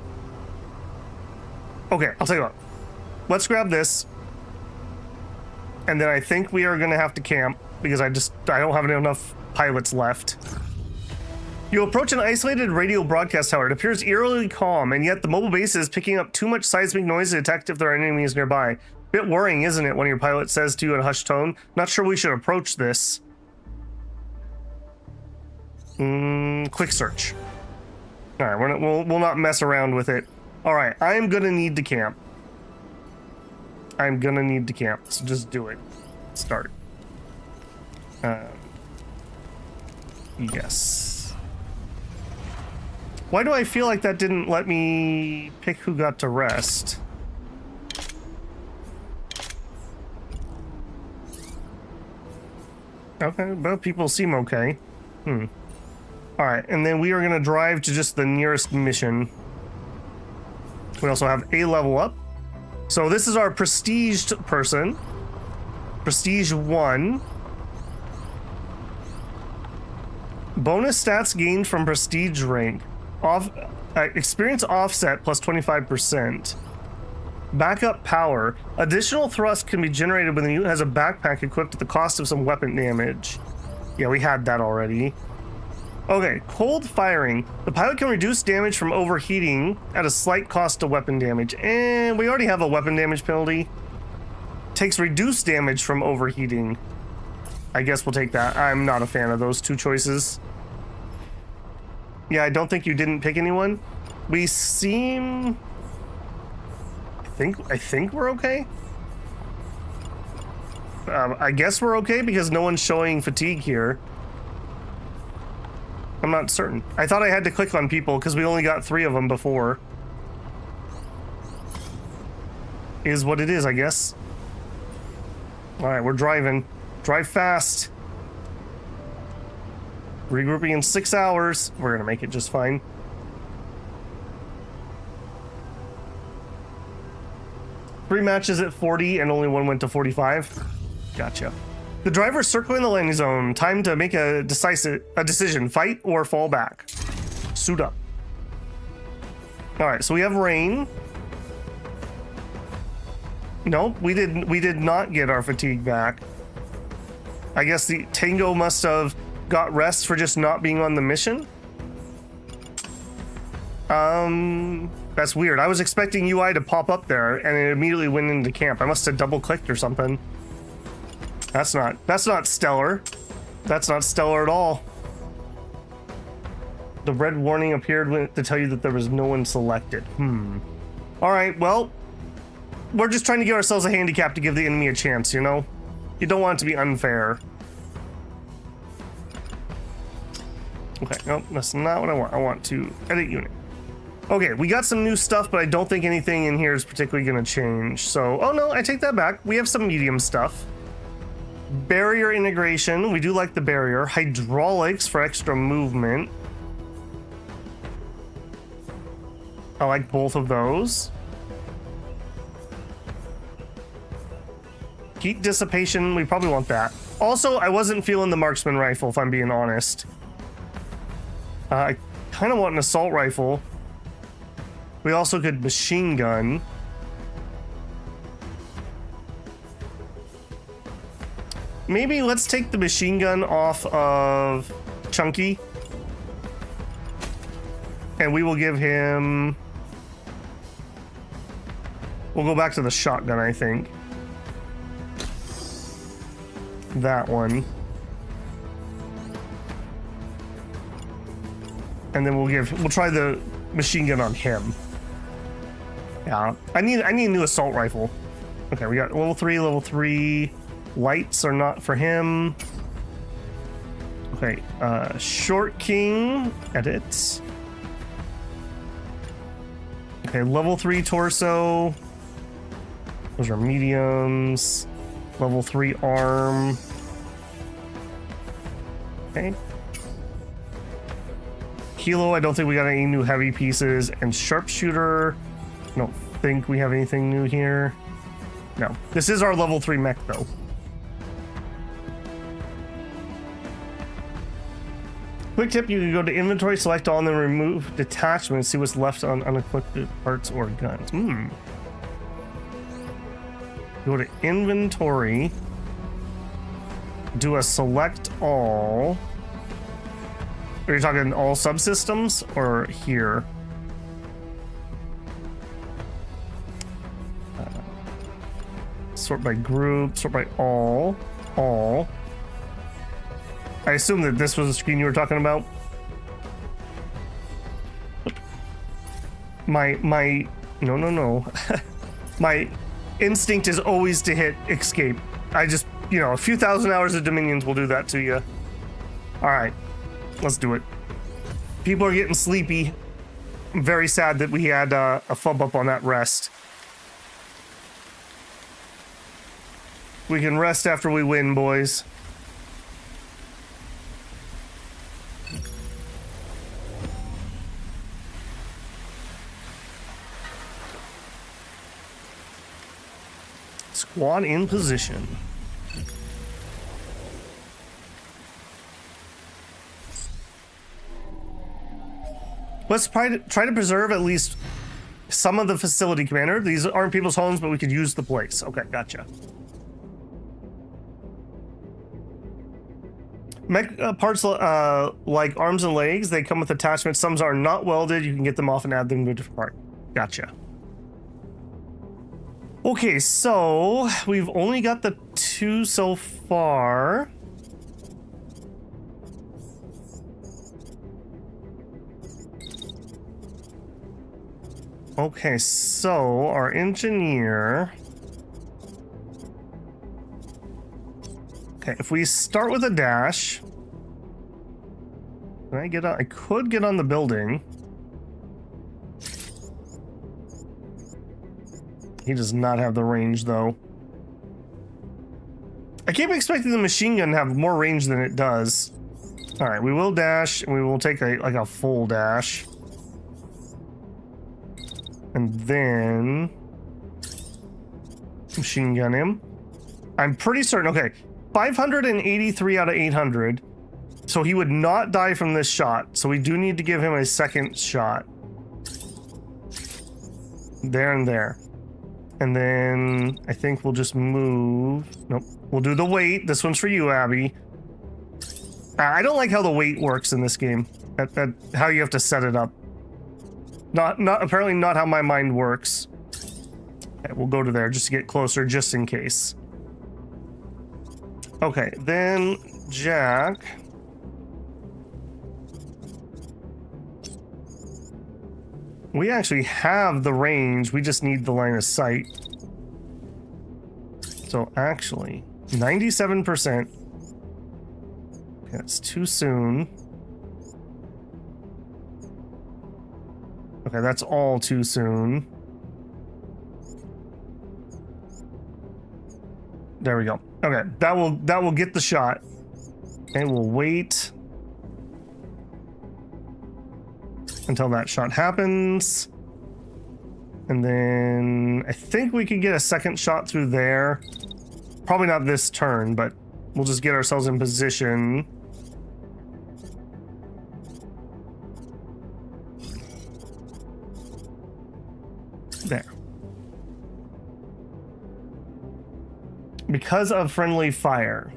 okay, I'll tell you what. Let's grab this, and then I think we are gonna have to camp because I don't have enough pilots left. You approach an isolated radio broadcast tower. It appears eerily calm, and yet the mobile base is picking up too much seismic noise to detect if there are enemies nearby. Bit worrying, isn't it, when your pilot says to you in a hushed tone, "Not sure we should approach this." Quick search. All right, we'll not mess around with it. All right, I'm gonna need to camp. I'm gonna need to camp, so just do it. Start. Yes. Why do I feel like that didn't let me pick who got to rest? Okay, but people seem okay. Alright, and then we are going to drive to just the nearest mission. We also have a level up. So this is our prestiged person. Prestige 1. Bonus stats gained from prestige rank. Experience offset plus 25%. Backup power. Additional thrust can be generated when the unit has a backpack equipped at the cost of some weapon damage. Yeah, we had that already. Okay, cold firing. The pilot can reduce damage from overheating at a slight cost to weapon damage. And we already have a weapon damage penalty. Takes reduced damage from overheating. I guess we'll take that. I'm not a fan of those two choices. Yeah, I don't think you didn't pick anyone. We seem... I think we're okay. I guess we're okay because no one's showing fatigue here. I'm not certain. I thought I had to click on people because we only got 3 of them before. Is what it is, I guess. Alright, we're driving. Drive fast. Regrouping in 6 hours. We're gonna make it just fine. Three matches at 40 and only 1 went to 45. Gotcha. The driver circling the landing zone. Time to make a decision. Fight or fall back. Suit up. Alright, so we have rain. Nope, we did not get our fatigue back. I guess the Tango must have got rest for just not being on the mission. That's weird. I was expecting UI to pop up there and it immediately went into camp. I must have double clicked or something. That's not stellar. That's not stellar at all. The red warning appeared to tell you that there was no one selected. All right, well, we're just trying to give ourselves a handicap to give the enemy a chance, you know? You don't want it to be unfair. Okay, nope, that's not what I want. I want to edit unit. Okay, we got some new stuff, but I don't think anything in here is particularly going to change. So, oh no, I take that back. We have some medium stuff. Barrier integration. We do like the barrier. Hydraulics for extra movement. I like both of those. Heat dissipation. We probably want that. Also, I wasn't feeling the marksman rifle, if I'm being honest. I kind of want an assault rifle. We also could machine gun. maybe let's take the machine gun off of Chunky. And we will give him... We'll go back to the shotgun, I think. That one. And then we'll try the machine gun on him. Yeah, I need a new assault rifle. Okay, we got level 3. Lights are not for him. Okay, Short King, edit. Okay, level 3 torso. Those are mediums. Level 3 arm. Okay. Kilo, I don't think we got any new heavy pieces. And sharpshooter, I don't think we have anything new here. No, this is our level 3 mech though. Quick tip, you can go to inventory, select all, and then remove detachment, see what's left on unequipped parts or guns. Go to inventory, do a select all. Are you talking all subsystems or here? Sort by group, sort by all. I assume that this was the screen you were talking about. No. My instinct is always to hit escape. I just, a few thousand hours of Dominions will do that to you. All right, let's do it. People are getting sleepy. I'm very sad that we had a fub up on that rest. We can rest after we win, boys. Squad in position. Let's try to preserve at least some of the facility, Commander. These aren't people's homes, but we could use the place. Okay, gotcha. Mech parts like arms and legs, they come with attachments. Some are not welded. You can get them off and add them to a different part. Gotcha. Okay, so we've only got the 2 so far. Okay, so our engineer... Okay, if we start with a dash... Can I get on? I could get on the building. He does not have the range, though. I keep expecting the machine gun to have more range than it does. All right, we will dash, and we will take a full dash. And then... machine gun him. I'm pretty certain... Okay, 583 out of 800. So he would not die from this shot. So we do need to give him a second shot. There and there. And then I think we'll just move. Nope. We'll do the weight. This one's for you, Abby. I don't like how the weight works in this game. That how you have to set it up. Not apparently not how my mind works. Okay, we'll go to there just to get closer, just in case. Okay, then Jack. We actually have the range, we just need the line of sight. So actually, 97%. Okay, that's too soon. Okay, that's all too soon. There we go. Okay, that will get the shot. And we'll wait until that shot happens. And then I think we could get a second shot through there. Probably not this turn, but we'll just get ourselves in position. There. Because of friendly fire.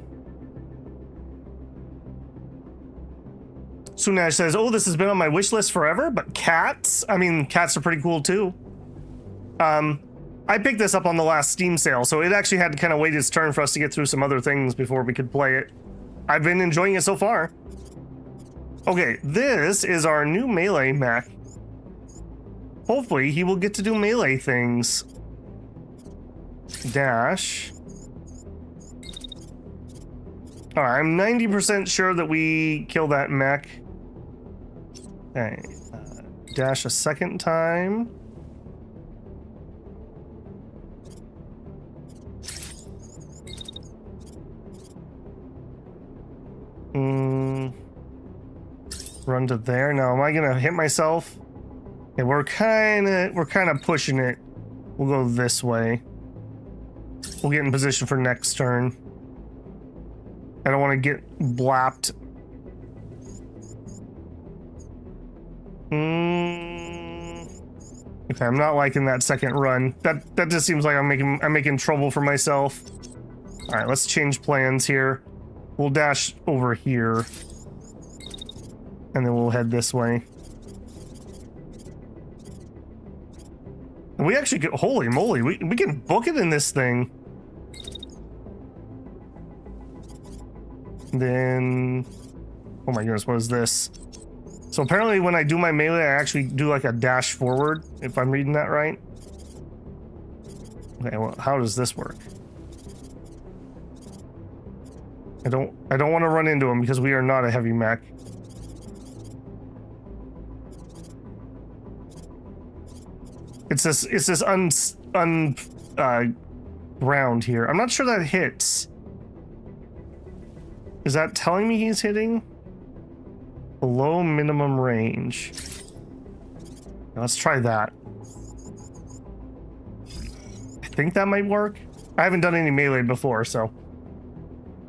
Sunash says, oh, this has been on my wish list forever, but cats? I mean, cats are pretty cool too. I picked this up on the last Steam sale, so it actually had to kind of wait its turn for us to get through some other things before we could play it. I've been enjoying it so far. Okay, this is our new melee mech. Hopefully he will get to do melee things. Dash. Alright, I'm 90% sure that we kill that mech. Okay, dash a second time. Run to there. Now, am I gonna hit myself? Okay, we're kind of pushing it. We'll go this way. We'll get in position for next turn. I don't want to get blapped. Okay, I'm not liking that second run. That just seems like I'm making trouble for myself. All right, let's change plans here. We'll dash over here, and then we'll head this way. And we actually get, holy moly, we can book it in this thing. Then, oh my goodness, what is this? So apparently when I do my melee, I actually do like a dash forward, if I'm reading that right. Okay, well, how does this work? I don't want to run into him because we are not a heavy mech. It's this ground here. I'm not sure that hits. Is that telling me he's hitting? Below minimum range. Now let's try that. I think that might work. I haven't done any melee before, so.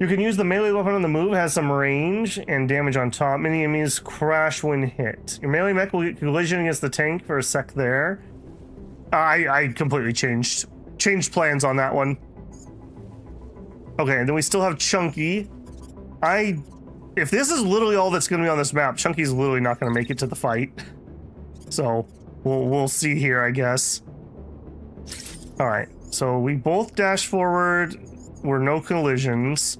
You can use the melee weapon on the move, has some range and damage on top. Many enemies crash when hit. Your melee mech will get collision against the tank for a sec there. I completely changed plans on that one. Okay, and then we still have Chunky. If this is literally all that's going to be on this map, Chunky's literally not going to make it to the fight. So we'll see here, I guess. All right, so we both dash forward. We're no collisions.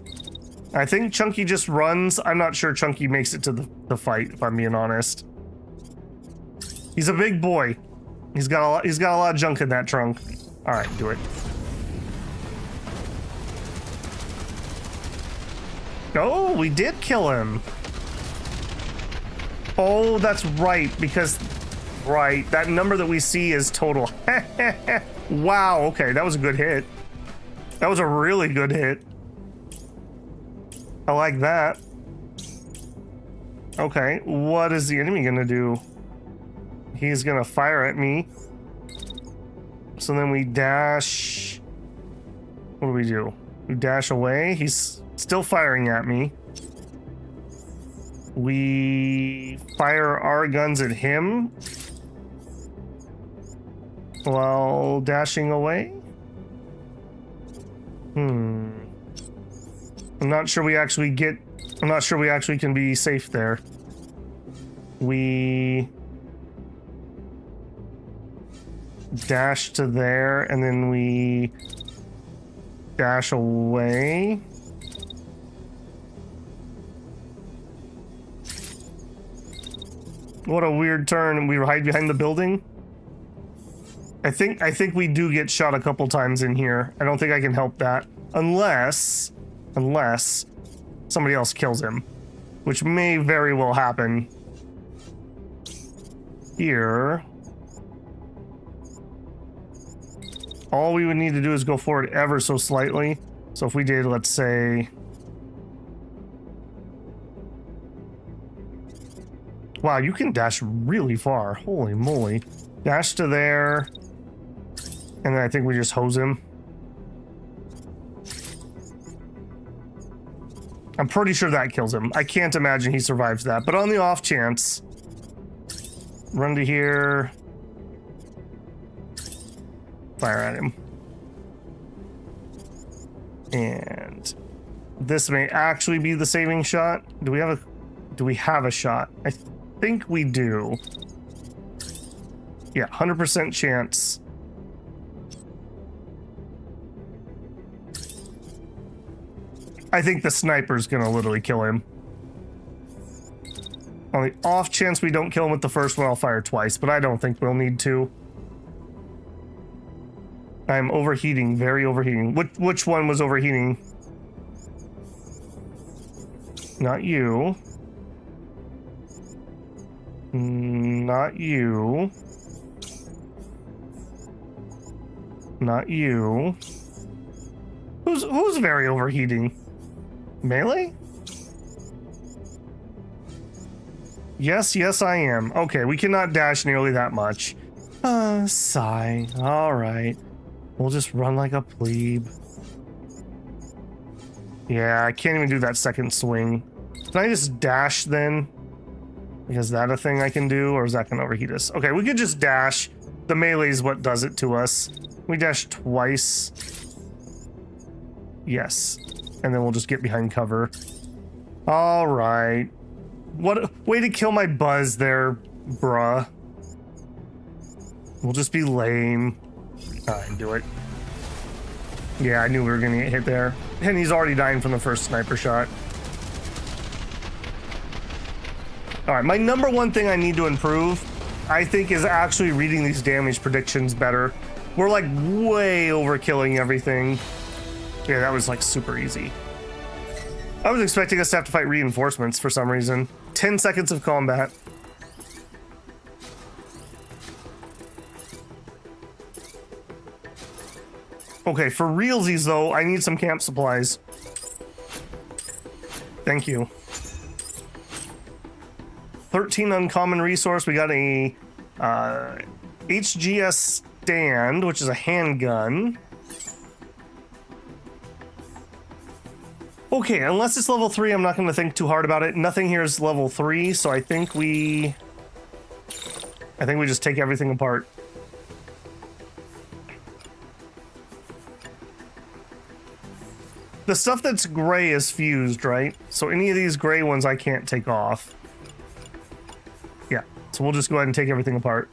I think Chunky just runs. I'm not sure Chunky makes it to the fight, if I'm being honest. He's a big boy. He's got a lot of junk in that trunk. All right, do it. Oh, we did kill him. Oh, that's right, because that number that we see is total. Wow, okay, that was a good hit. That was a really good hit. I like that. Okay, what is the enemy gonna do? He's gonna fire at me. So then we dash. What do we do? We dash away. He's still firing at me. We fire our guns at him while dashing away. I'm not sure we actually can be safe there. We dash to there and then we dash away. What a weird turn, and we hide behind the building. I think we do get shot a couple times in here. I don't think I can help that. Unless somebody else kills him. Which may very well happen. Here. All we would need to do is go forward ever so slightly. So if we did, let's say... Wow, you can dash really far. Holy moly. Dash to there. And then I think we just hose him. I'm pretty sure that kills him. I can't imagine he survives that. But on the off chance, run to here. Fire at him. And this may actually be the saving shot. Do we have a... Do we have a shot? I think we do. Yeah, 100% chance. I think the sniper's gonna literally kill him. On the off chance we don't kill him with the first one, I'll fire twice, but I don't think we'll need to. I'm overheating, very overheating. Which one was overheating? Not you. Not you. Not you. Who's very overheating? Melee? Yes, yes, I am. Okay, we cannot dash nearly that much. Sigh. All right. We'll just run like a plebe. Yeah, I can't even do that second swing. Can I just dash then? Is that a thing I can do, or is that gonna overheat us? Okay, we could just dash. The melee is what does it to us. We dash twice. Yes. And then we'll just get behind cover. All right. What a way to kill my buzz there, bruh. We'll just be lame. Alright, do it. Yeah, I knew we were gonna get hit there. And he's already dying from the first sniper shot. Alright, my number one thing I need to improve, I think, is actually reading these damage predictions better. We're like way overkilling everything. Yeah, that was like super easy. I was expecting us to have to fight reinforcements for some reason. 10 seconds of combat. Okay, for realsies though, I need some camp supplies. Thank you. 13 uncommon resource. We got a HGS stand, which is a handgun. Okay, unless it's level 3, I'm not going to think too hard about it. Nothing here is level 3, so I think we just take everything apart. The stuff that's gray is fused, right? So any of these gray ones I can't take off. Yeah, so we'll just go ahead and take everything apart.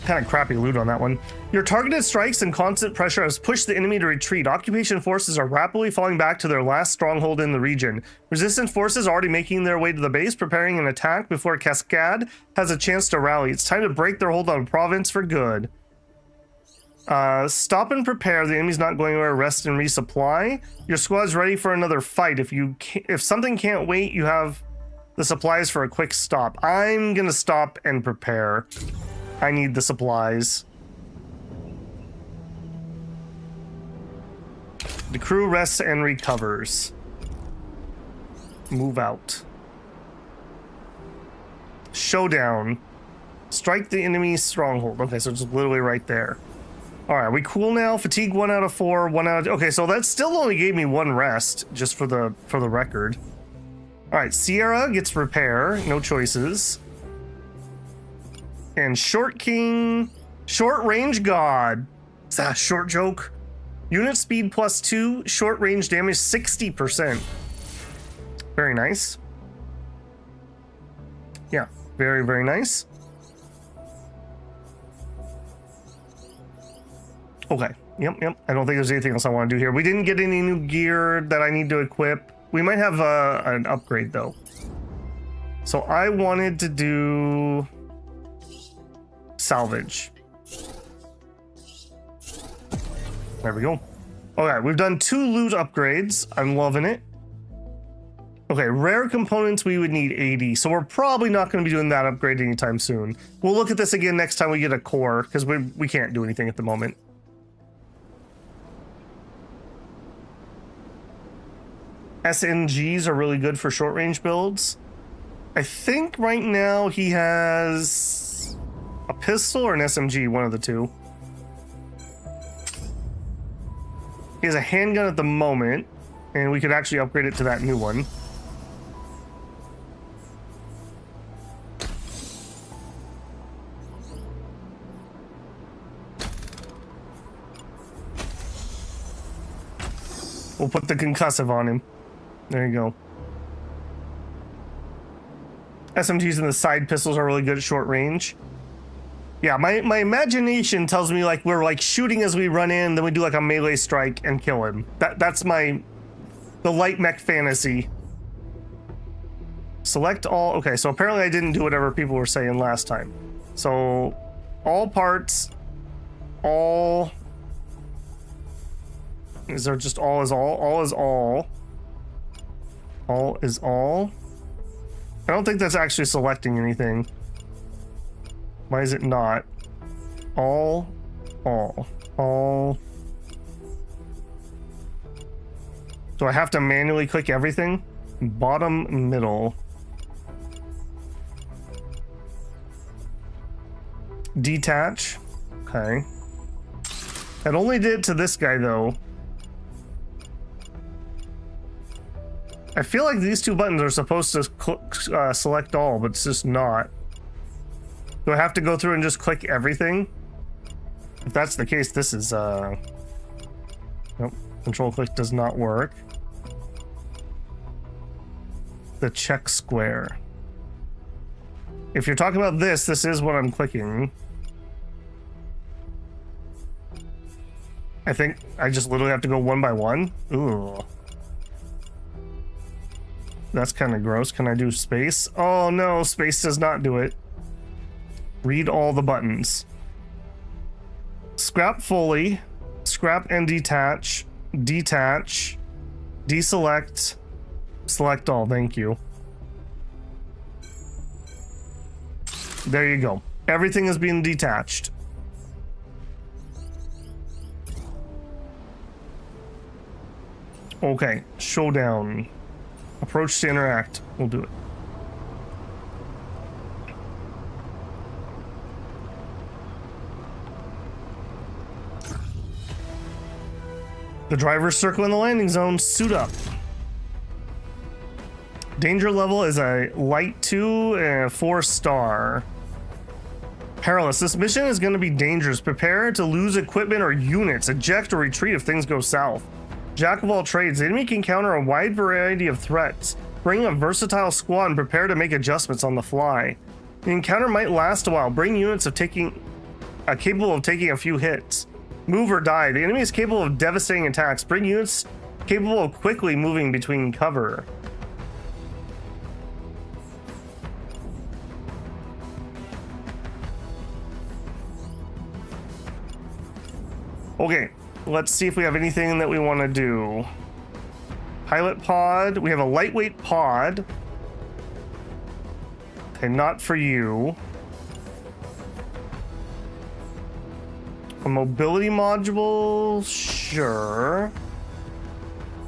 Kind of crappy loot on that one. Your targeted strikes and constant pressure has pushed the enemy to retreat. Occupation forces are rapidly falling back to their last stronghold in the region. Resistance forces are already making their way to the base, preparing an attack before Cascade has a chance to rally. It's time to break their hold on Providence for good. Stop and prepare. The enemy's not going anywhere. Rest and resupply. Your squad's ready for another fight. If something can't wait, you have the supplies for a quick stop. I'm gonna stop and prepare. I need the supplies. The crew rests and recovers. Move out. Showdown. Strike the enemy's stronghold. Okay, so it's literally right there. All right, we cool now. Fatigue 1 out of 4. 1 out of... Okay, so that still only gave me 1 rest, just for the record. All right, Sierra gets repair. No choices. And Short King, Short Range God. Is that a short joke? Unit speed +2, short range damage 60%. Very nice. Yeah, very, very nice. Okay, yep. I don't think there's anything else I want to do here. We didn't get any new gear that I need to equip. We might have an upgrade though. So I wanted to do... salvage. There we go. Okay, we've done 2 loot upgrades. I'm loving it. Okay, rare components, we would need 80, so we're probably not going to be doing that upgrade anytime soon. We'll look at this again next time we get a core, because we can't do anything at the moment. SNGs are really good for short range builds. I think right now he has a pistol or an SMG, one of the two. He has a handgun at the moment, and we could actually upgrade it to that new one. We'll put the concussive on him. There you go. SMGs and the side pistols are really good at short range. Yeah, my imagination tells me like we're like shooting as we run in, then we do like a melee strike and kill him. That's the light mech fantasy. Select all. Okay, so apparently I didn't do whatever people were saying last time. So all parts, all. Is there just all is all? All is all. All is all. I don't think that's actually selecting anything. Why is it not? All. Do I have to manually click everything? Bottom, middle. Detach. Okay. It only did to this guy though. I feel like these two buttons are supposed to select all, but it's just not. Do I have to go through and just click everything? If that's the case, this is nope. Control click does not work. The check square. If you're talking about this is what I'm clicking. I think I just literally have to go one by one. Ooh. That's kind of gross. Can I do space? Oh no, space does not do it. Read all the buttons. Scrap fully. Scrap and detach. Detach. Deselect. Select all. Thank you. There you go. Everything is being detached. Okay. Showdown. Approach to interact. We'll do it. The driver's circle in the landing zone. Suit up. Danger level is a light 2 and a 4-star. Perilous. This mission is going to be dangerous. Prepare to lose equipment or units. Eject or retreat if things go south. Jack of all trades. The enemy can counter a wide variety of threats. Bring a versatile squad and prepare to make adjustments on the fly. The encounter might last a while. Bring units capable of taking a few hits. Move or die. The enemy is capable of devastating attacks. Bring units capable of quickly moving between cover. Okay, let's see if we have anything that we want to do. Pilot pod. We have a lightweight pod. Okay, not for you. A mobility module, sure.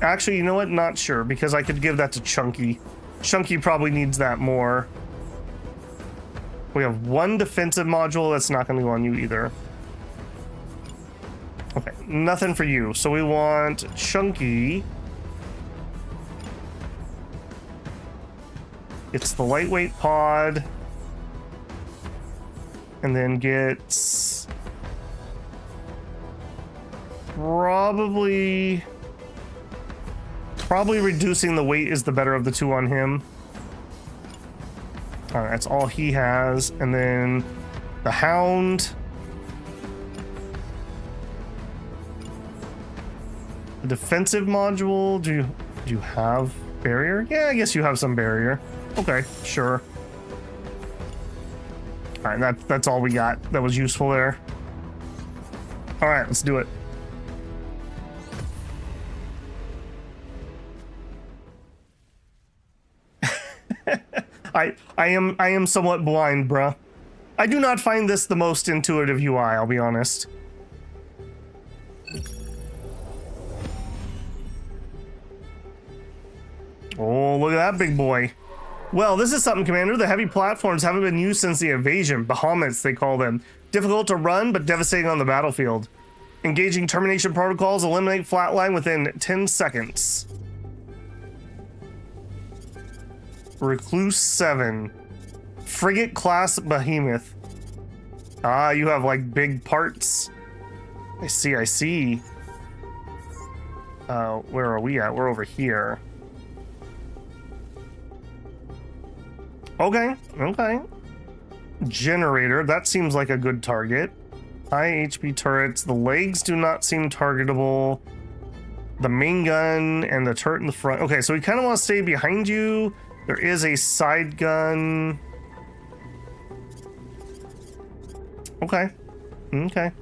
Actually, you know what? Not sure, because I could give that to Chunky. Chunky probably needs that more. We have one defensive module. That's not going to go on you either. Okay, nothing for you. So we want Chunky. It's the lightweight pod. And then gets... Probably reducing the weight is the better of the two on him. All right, that's all he has. And then the Hound. The defensive module. Do you have barrier? Yeah, I guess you have some barrier. Okay, sure. All right, that's all we got. That was useful there. All right, let's do it. I am somewhat blind, bruh. I do not find this the most intuitive UI, I'll be honest. Oh, look at that big boy. Well, this is something, Commander. The heavy platforms haven't been used since the invasion. Behemoths, they call them. Difficult to run, but devastating on the battlefield. Engaging termination protocols, eliminate flatline within 10 seconds. Recluse 7. Frigate class behemoth. Ah, you have like big parts. I see. Where are we at? We're over here. Okay, okay. Generator, that seems like a good target. High HP turrets, the legs do not seem targetable. The main gun and the turret in the front. Okay, so we kind of want to stay behind you. There is a side gun. Okay, okay.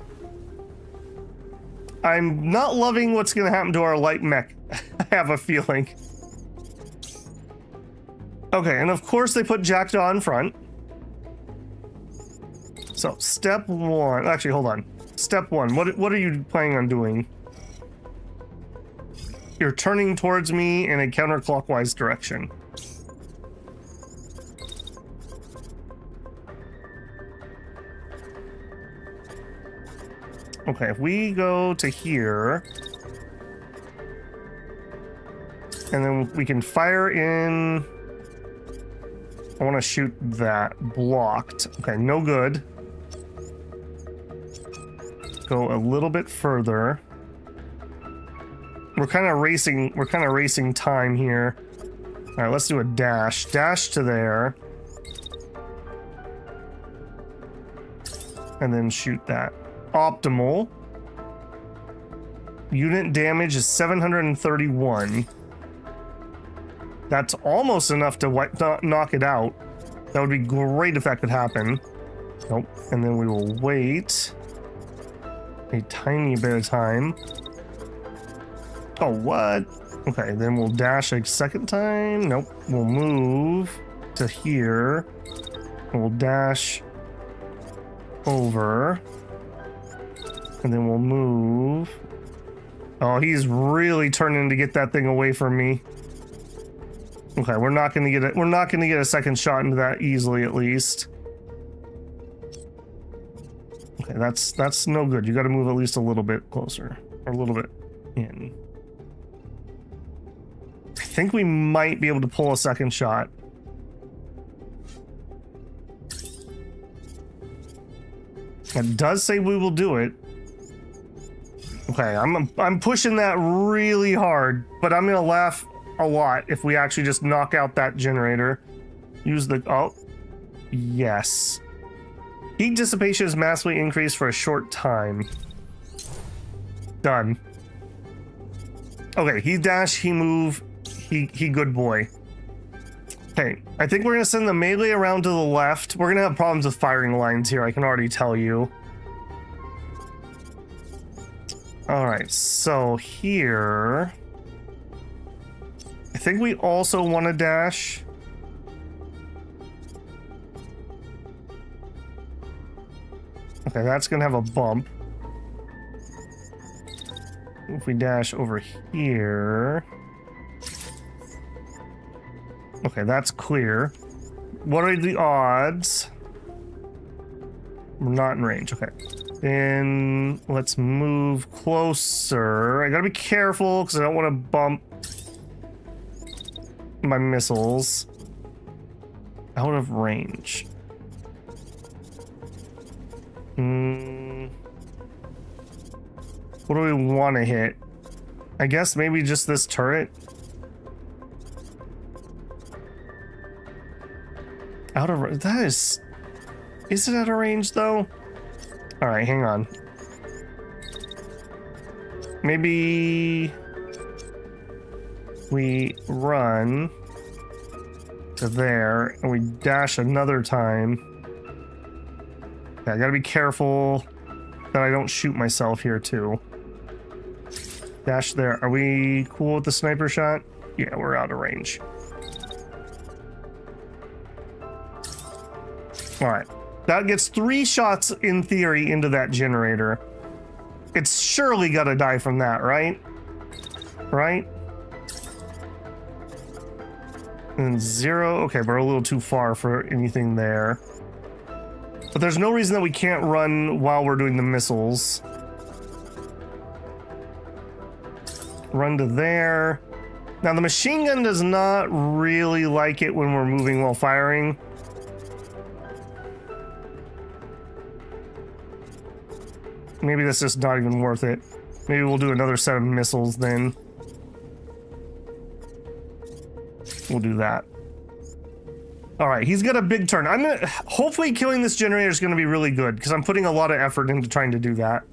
I'm not loving what's going to happen to our light mech. I have a feeling. Okay, and of course they put Jackdaw in front. So, step one. Actually, hold on. Step one. What are you planning on doing? You're turning towards me in a counterclockwise direction. Okay, if we go to here, and then we can fire in. I want to shoot that. Blocked. Okay, no good. Go a little bit further. We're kind of racing time here. All right, let's do a dash. Dash to there. And then shoot that. Optimal. Unit damage is 731. That's almost enough to knock it out. That would be great if that could happen. Nope. And then we will wait a tiny bit of time. Oh, what? Okay, then we'll dash a second time. Nope. We'll move to here. We'll dash over. And then we'll move. Oh, he's really turning to get that thing away from me. Okay, we're not gonna get it. We're not gonna get a second shot into that easily, at least. Okay, that's no good. You got to move at least a little bit closer, or a little bit in. I think we might be able to pull a second shot. It does say we will do it. Okay, I'm pushing that really hard, but I'm gonna laugh a lot if we actually just knock out that generator. Use the... Oh. Yes. Heat dissipation is massively increased for a short time. Done. Okay, he dash, he move, he good boy. Okay, I think we're gonna send the melee around to the left. We're gonna have problems with firing lines here, I can already tell you. Alright, so here... I think we also want to dash. Okay, that's gonna have a bump. If we dash over here... Okay, that's clear. What are the odds? We're not in range, okay. Then let's move closer. I gotta be careful because I don't want to bump my missiles out of range. What do we want to hit? I guess maybe just this turret. Out of... That is... Is it out of range, though? Alright, hang on. Maybe... we run to there, and we dash another time. Okay, I gotta be careful that I don't shoot myself here, too. Dash there. Are we cool with the sniper shot? Yeah, we're out of range. Alright. That gets 3 shots, in theory, into that generator. It's surely gotta die from that, right? Right? And 0. Okay, we're a little too far for anything there. But there's no reason that we can't run while we're doing the missiles. Run to there. Now, the machine gun does not really like it when we're moving while firing. Maybe that's just not even worth it. Maybe we'll do another set of missiles then. We'll do that. All right, he's got a big turn. I'm gonna hopefully killing this generator is gonna be really good because I'm putting a lot of effort into trying to do that.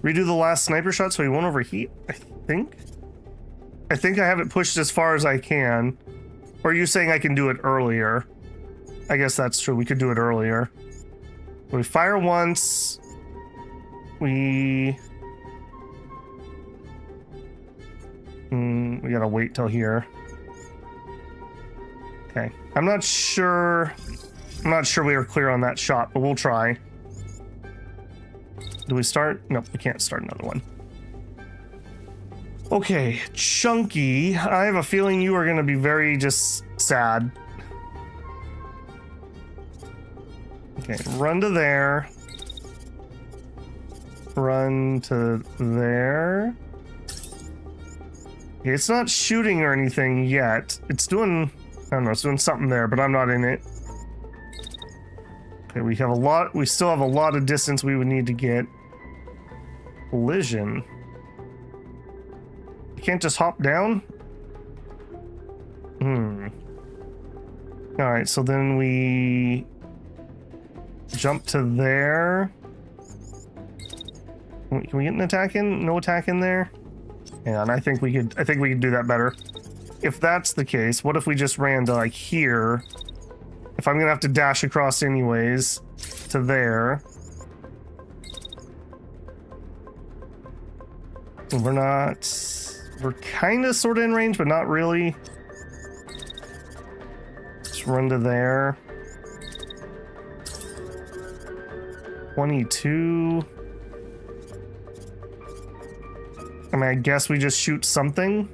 Redo the last sniper shot so he won't overheat. I think I have it pushed as far as I can. Or are you saying I can do it earlier? I guess that's true. We could do it earlier. We fire once. We gotta wait till here. Okay. I'm not sure we are clear on that shot, but we'll try. Do we start? Nope, we can't start another one. Okay, Chunky, I have a feeling you are gonna be very just sad. Okay, run to there. Run to there. Okay, it's not shooting or anything yet. It's doing, I don't know, it's doing something there, but I'm not in it. Okay, we still have a lot of distance we would need to get. Collision. You can't just hop down? Alright, so then we jump to there. Can we get an attack in? No attack in there? And I think we could do that better. If that's the case, what if we just ran to like here? If I'm gonna have to dash across anyways, to there. We're kind of sort of in range, but not really. Just run to there. 22. I mean, I guess we just shoot something.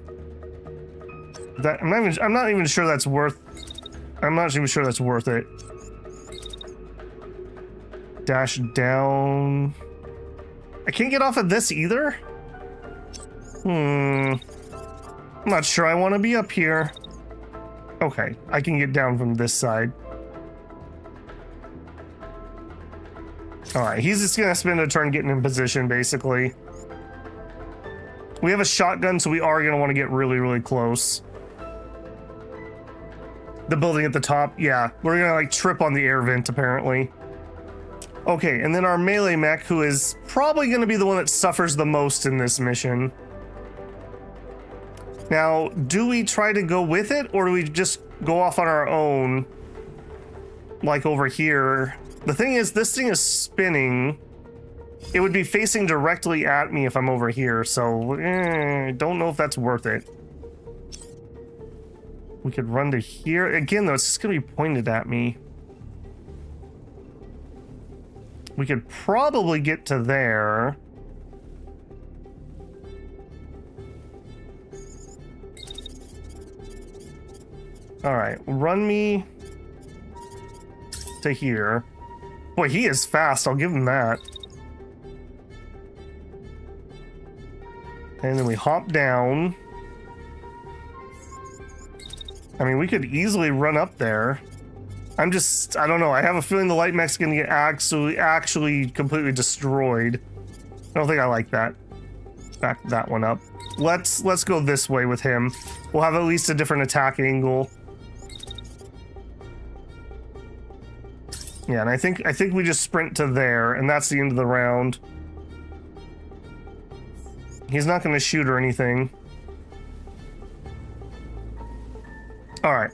That I'm not even sure that's worth. I'm not even sure that's worth it. Dash down. I can't get off of this either. I'm not sure I want to be up here. Okay, I can get down from this side. Alright, he's just gonna spend a turn getting in position, basically. We have a shotgun, so we are gonna want to get really, really close. The building at the top, yeah. We're gonna like trip on the air vent, apparently. Okay, and then our melee mech, who is probably gonna be the one that suffers the most in this mission. Now, do we try to go with it, or do we just go off on our own? Like over here. The thing is, this thing is spinning. It would be facing directly at me if I'm over here, so don't know if that's worth it. We could run to here. Again, though, it's just gonna be pointed at me. We could probably get to there. Alright, run me to here. Boy, he is fast, I'll give him that. And then we hop down. I mean, we could easily run up there. I don't know, I have a feeling the light mech's gonna get actually completely destroyed. I don't think I like that. Back that one up. Let's go this way with him. We'll have at least a different attack angle. Yeah, and I think we just sprint to there, and that's the end of the round. He's not going to shoot or anything. All right,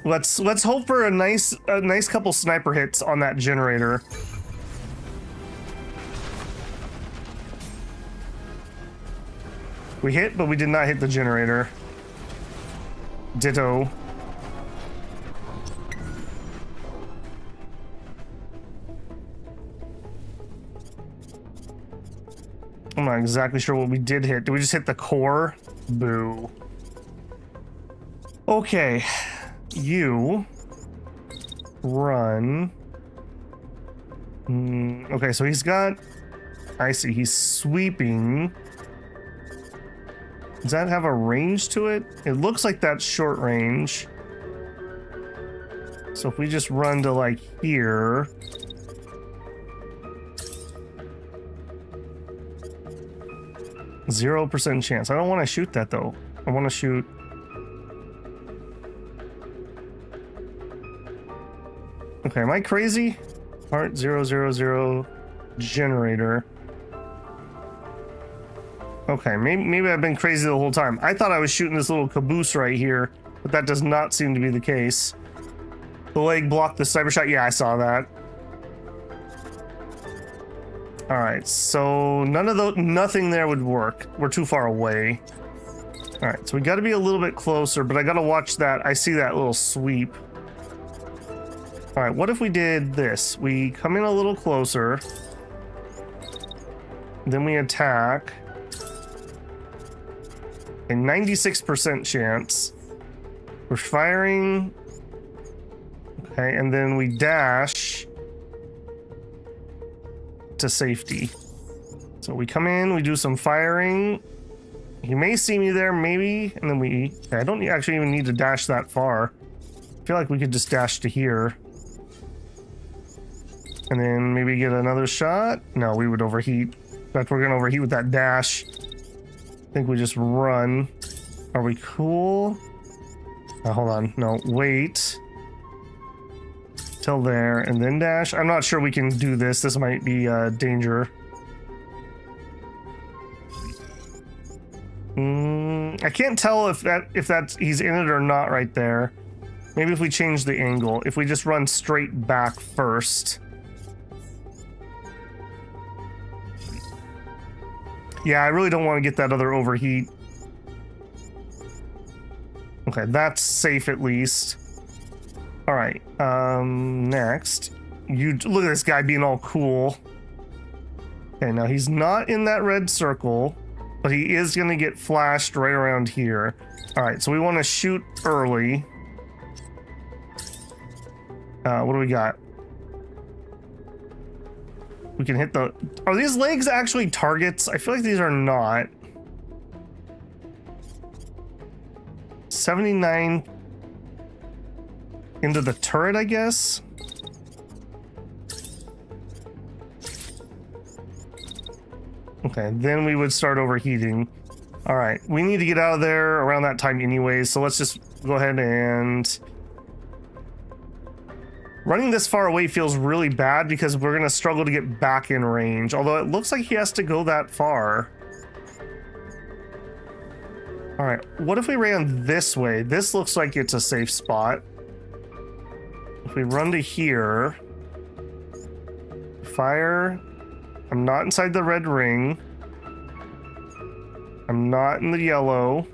let's hope for a nice couple sniper hits on that generator. We hit, but we did not hit the generator. Ditto. I'm not exactly sure what we did hit. Did we just hit the core? Boo. Okay. You run. Okay, so he's got... I see, he's sweeping. Does that have a range to it? It looks like that's short range. So if we just run to like here... 0% chance. I don't want to shoot that though. I want to shoot Okay, am I crazy? Part 000 generator. Okay, maybe I've been crazy the whole time. I thought I was shooting this little caboose right here, but that does not seem to be the case. The leg blocked the cyber shot. Yeah, I saw that. All right, so nothing there would work. We're too far away. All right, so we got to be a little bit closer, but I got to watch that. I see that little sweep. All right, what if we did this? We come in a little closer, then we attack. A 96% chance. We're firing. Okay, and then we dash to safety. So we come in, we do some firing. He may see me there, maybe, and then we... I don't actually even need to dash that far. I feel like we could just dash to here. And then maybe get another shot. No, we would overheat. In fact, we're gonna overheat with that dash. I think we just run. Are we cool? Hold on. No, wait. Till there, and then dash. I'm not sure we can do this. This might be danger. I can't tell if that's he's in it or not right there. Maybe if we change the angle. If we just run straight back first. Yeah, I really don't want to get that other overheat. Okay, that's safe at least. All right, next. You look at this guy being all cool. Okay, now he's not in that red circle, but he is gonna get flashed right around here. All right, so we want to shoot early. What do we got? We can hit the... Are these legs actually targets? I feel like these are not. 79 into the turret, I guess. Okay, then we would start overheating. All right, we need to get out of there around that time anyways, so let's just go ahead and... Running this far away feels really bad because we're gonna struggle to get back in range, although it looks like he has to go that far. All right, what if we ran this way? This looks like it's a safe spot. If we run to here, fire. I'm not inside the red ring. I'm not in the yellow.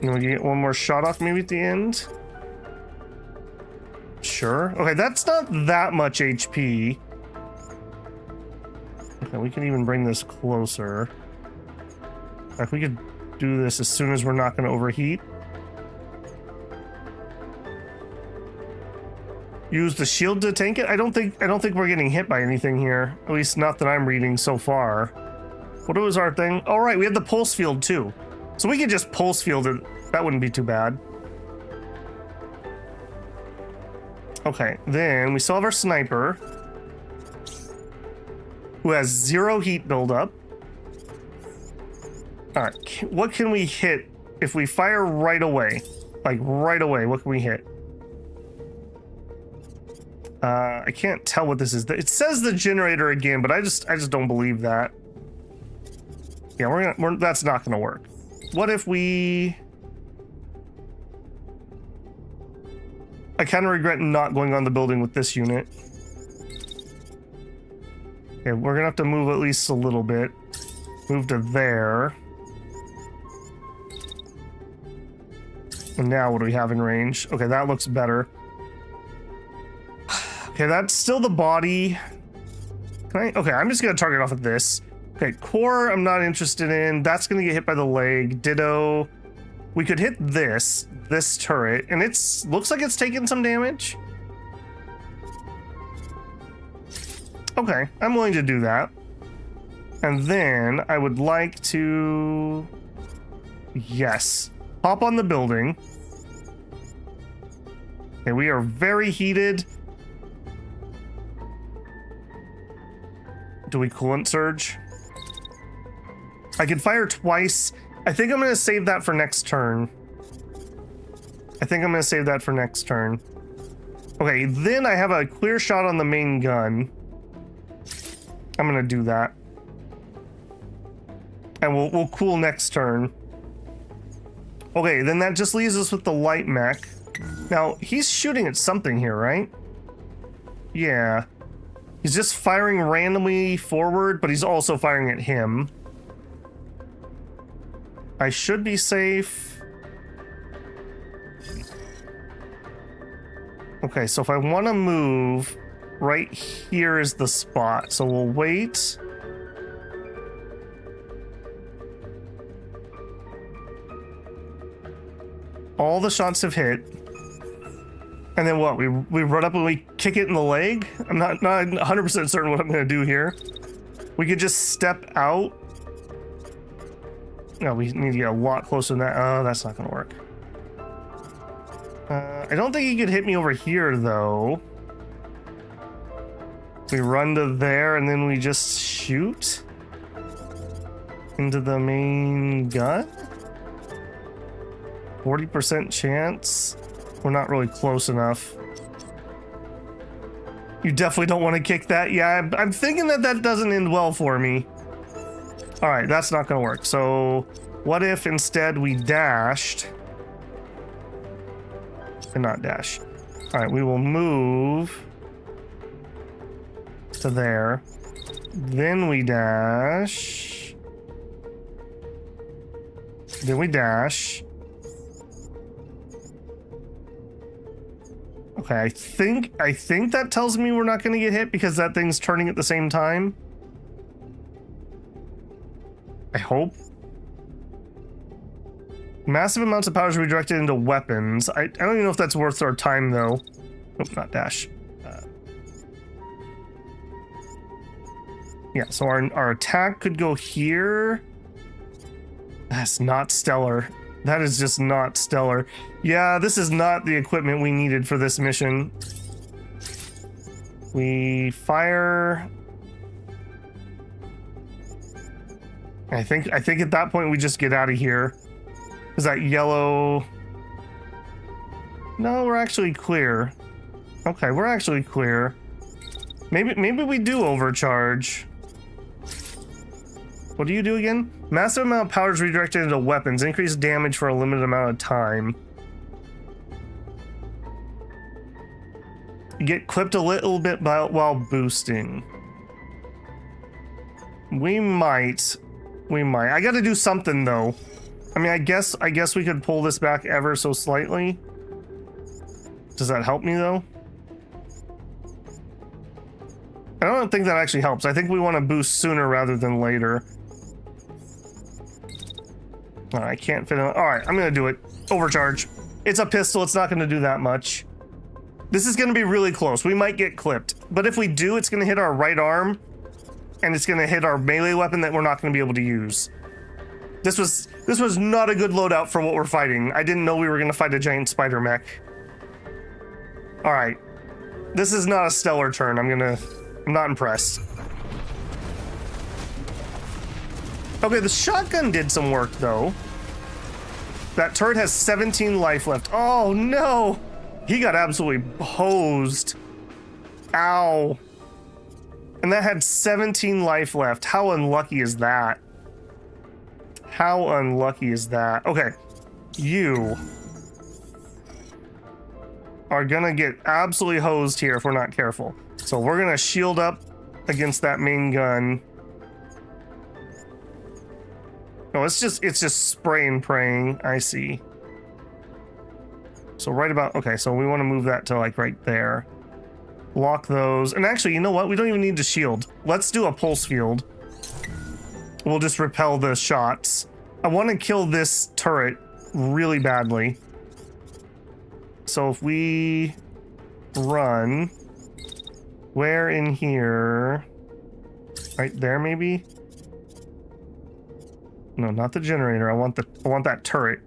And we get one more shot off maybe at the end. Sure. Okay, that's not that much HP. Okay, we can even bring this closer. Like, we could do this as soon as we're not going to overheat. Use the shield to tank it? I don't think we're getting hit by anything here. At least not that I'm reading so far. What was our thing? Oh, right, we had the pulse field too. So we could just pulse field it. That wouldn't be too bad. Okay, then we still have our sniper, who has 0 heat buildup. All right, what can we hit if we fire right away? Like right away, what can we hit? I can't tell what this is. It says the generator again, but I just don't believe that. Yeah, that's not gonna work. What if we... I kind of regret not going on the building with this unit. Okay, we're gonna have to move at least a little bit. Move to there. And now what do we have in range? Okay, that looks better. Okay, that's still the body. Okay, I'm just gonna target off of this. Okay, core I'm not interested in. That's gonna get hit by the leg. Ditto. We could hit this turret, and looks like it's taking some damage. Okay, I'm willing to do that. And then I would like to... Yes. Hop on the building. Okay, we are very heated. Do we coolant surge? I can fire twice. I think I'm going to save that for next turn. Okay, then I have a clear shot on the main gun. I'm gonna do that. And we'll cool next turn. Okay, then that just leaves us with the light mech. Now, he's shooting at something here, right? Yeah. He's just firing randomly forward, but he's also firing at him. I should be safe. Okay, so if I want to move, right here is the spot. So we'll wait. All the shots have hit. And then what? We run up and we kick it in the leg? I'm not 100% certain what I'm going to do here. We could just step out. No, we need to get a lot closer than that. Oh, that's not going to work. I don't think he could hit me over here, though. We run to there and then we just shoot into the main gun. 40% chance. We're not really close enough. You definitely don't want to kick that. Yeah, I'm thinking that doesn't end well for me. All right, that's not going to work. So what if instead we dashed? And not dash. All right, we will move to there. Then we dash. Then we dash. Okay, I think that tells me we're not going to get hit because that thing's turning at the same time. I hope. Massive amounts of power is redirected into weapons. I don't even know if that's worth our time, though. Nope, not dash. Yeah, so our attack could go here. That's not stellar. That is just not stellar. Yeah, this is not the equipment we needed for this mission. We fire. I think at that point we just get out of here. Is that yellow? No, we're actually clear. Okay, we're actually clear. Maybe we do overcharge. What do you do again? Massive amount of power is redirected into weapons. Increase damage for a limited amount of time. You get clipped a little bit while boosting. We might. I gotta do something though. I mean, I guess we could pull this back ever so slightly. Does that help me though? I don't think that actually helps. I think we want to boost sooner rather than later. I can't fit in. All right, I'm gonna do it. Overcharge. It's a pistol. It's not gonna do that much. This is gonna be really close. We might get clipped, but if we do, it's gonna hit our right arm, and it's gonna hit our melee weapon that we're not gonna be able to use. This was not a good loadout for what we're fighting. I didn't know we were gonna fight a giant spider mech. All right, this is not a stellar turn. I'm not impressed. Okay, the shotgun did some work, though. That turret has 17 life left. Oh, no! He got absolutely hosed. Ow. And that had 17 life left. How unlucky is that? How unlucky is that? Okay, you are gonna get absolutely hosed here if we're not careful. So we're gonna shield up against that main gun. No, it's just spray and praying. I see. So right about, okay, so we want to move that to like right there. Lock those. And actually, you know what? We don't even need to shield. Let's do a pulse field. We'll just repel the shots. I want to kill this turret really badly. So if we run, where in here? Right there, maybe? No, not the generator. I want that turret.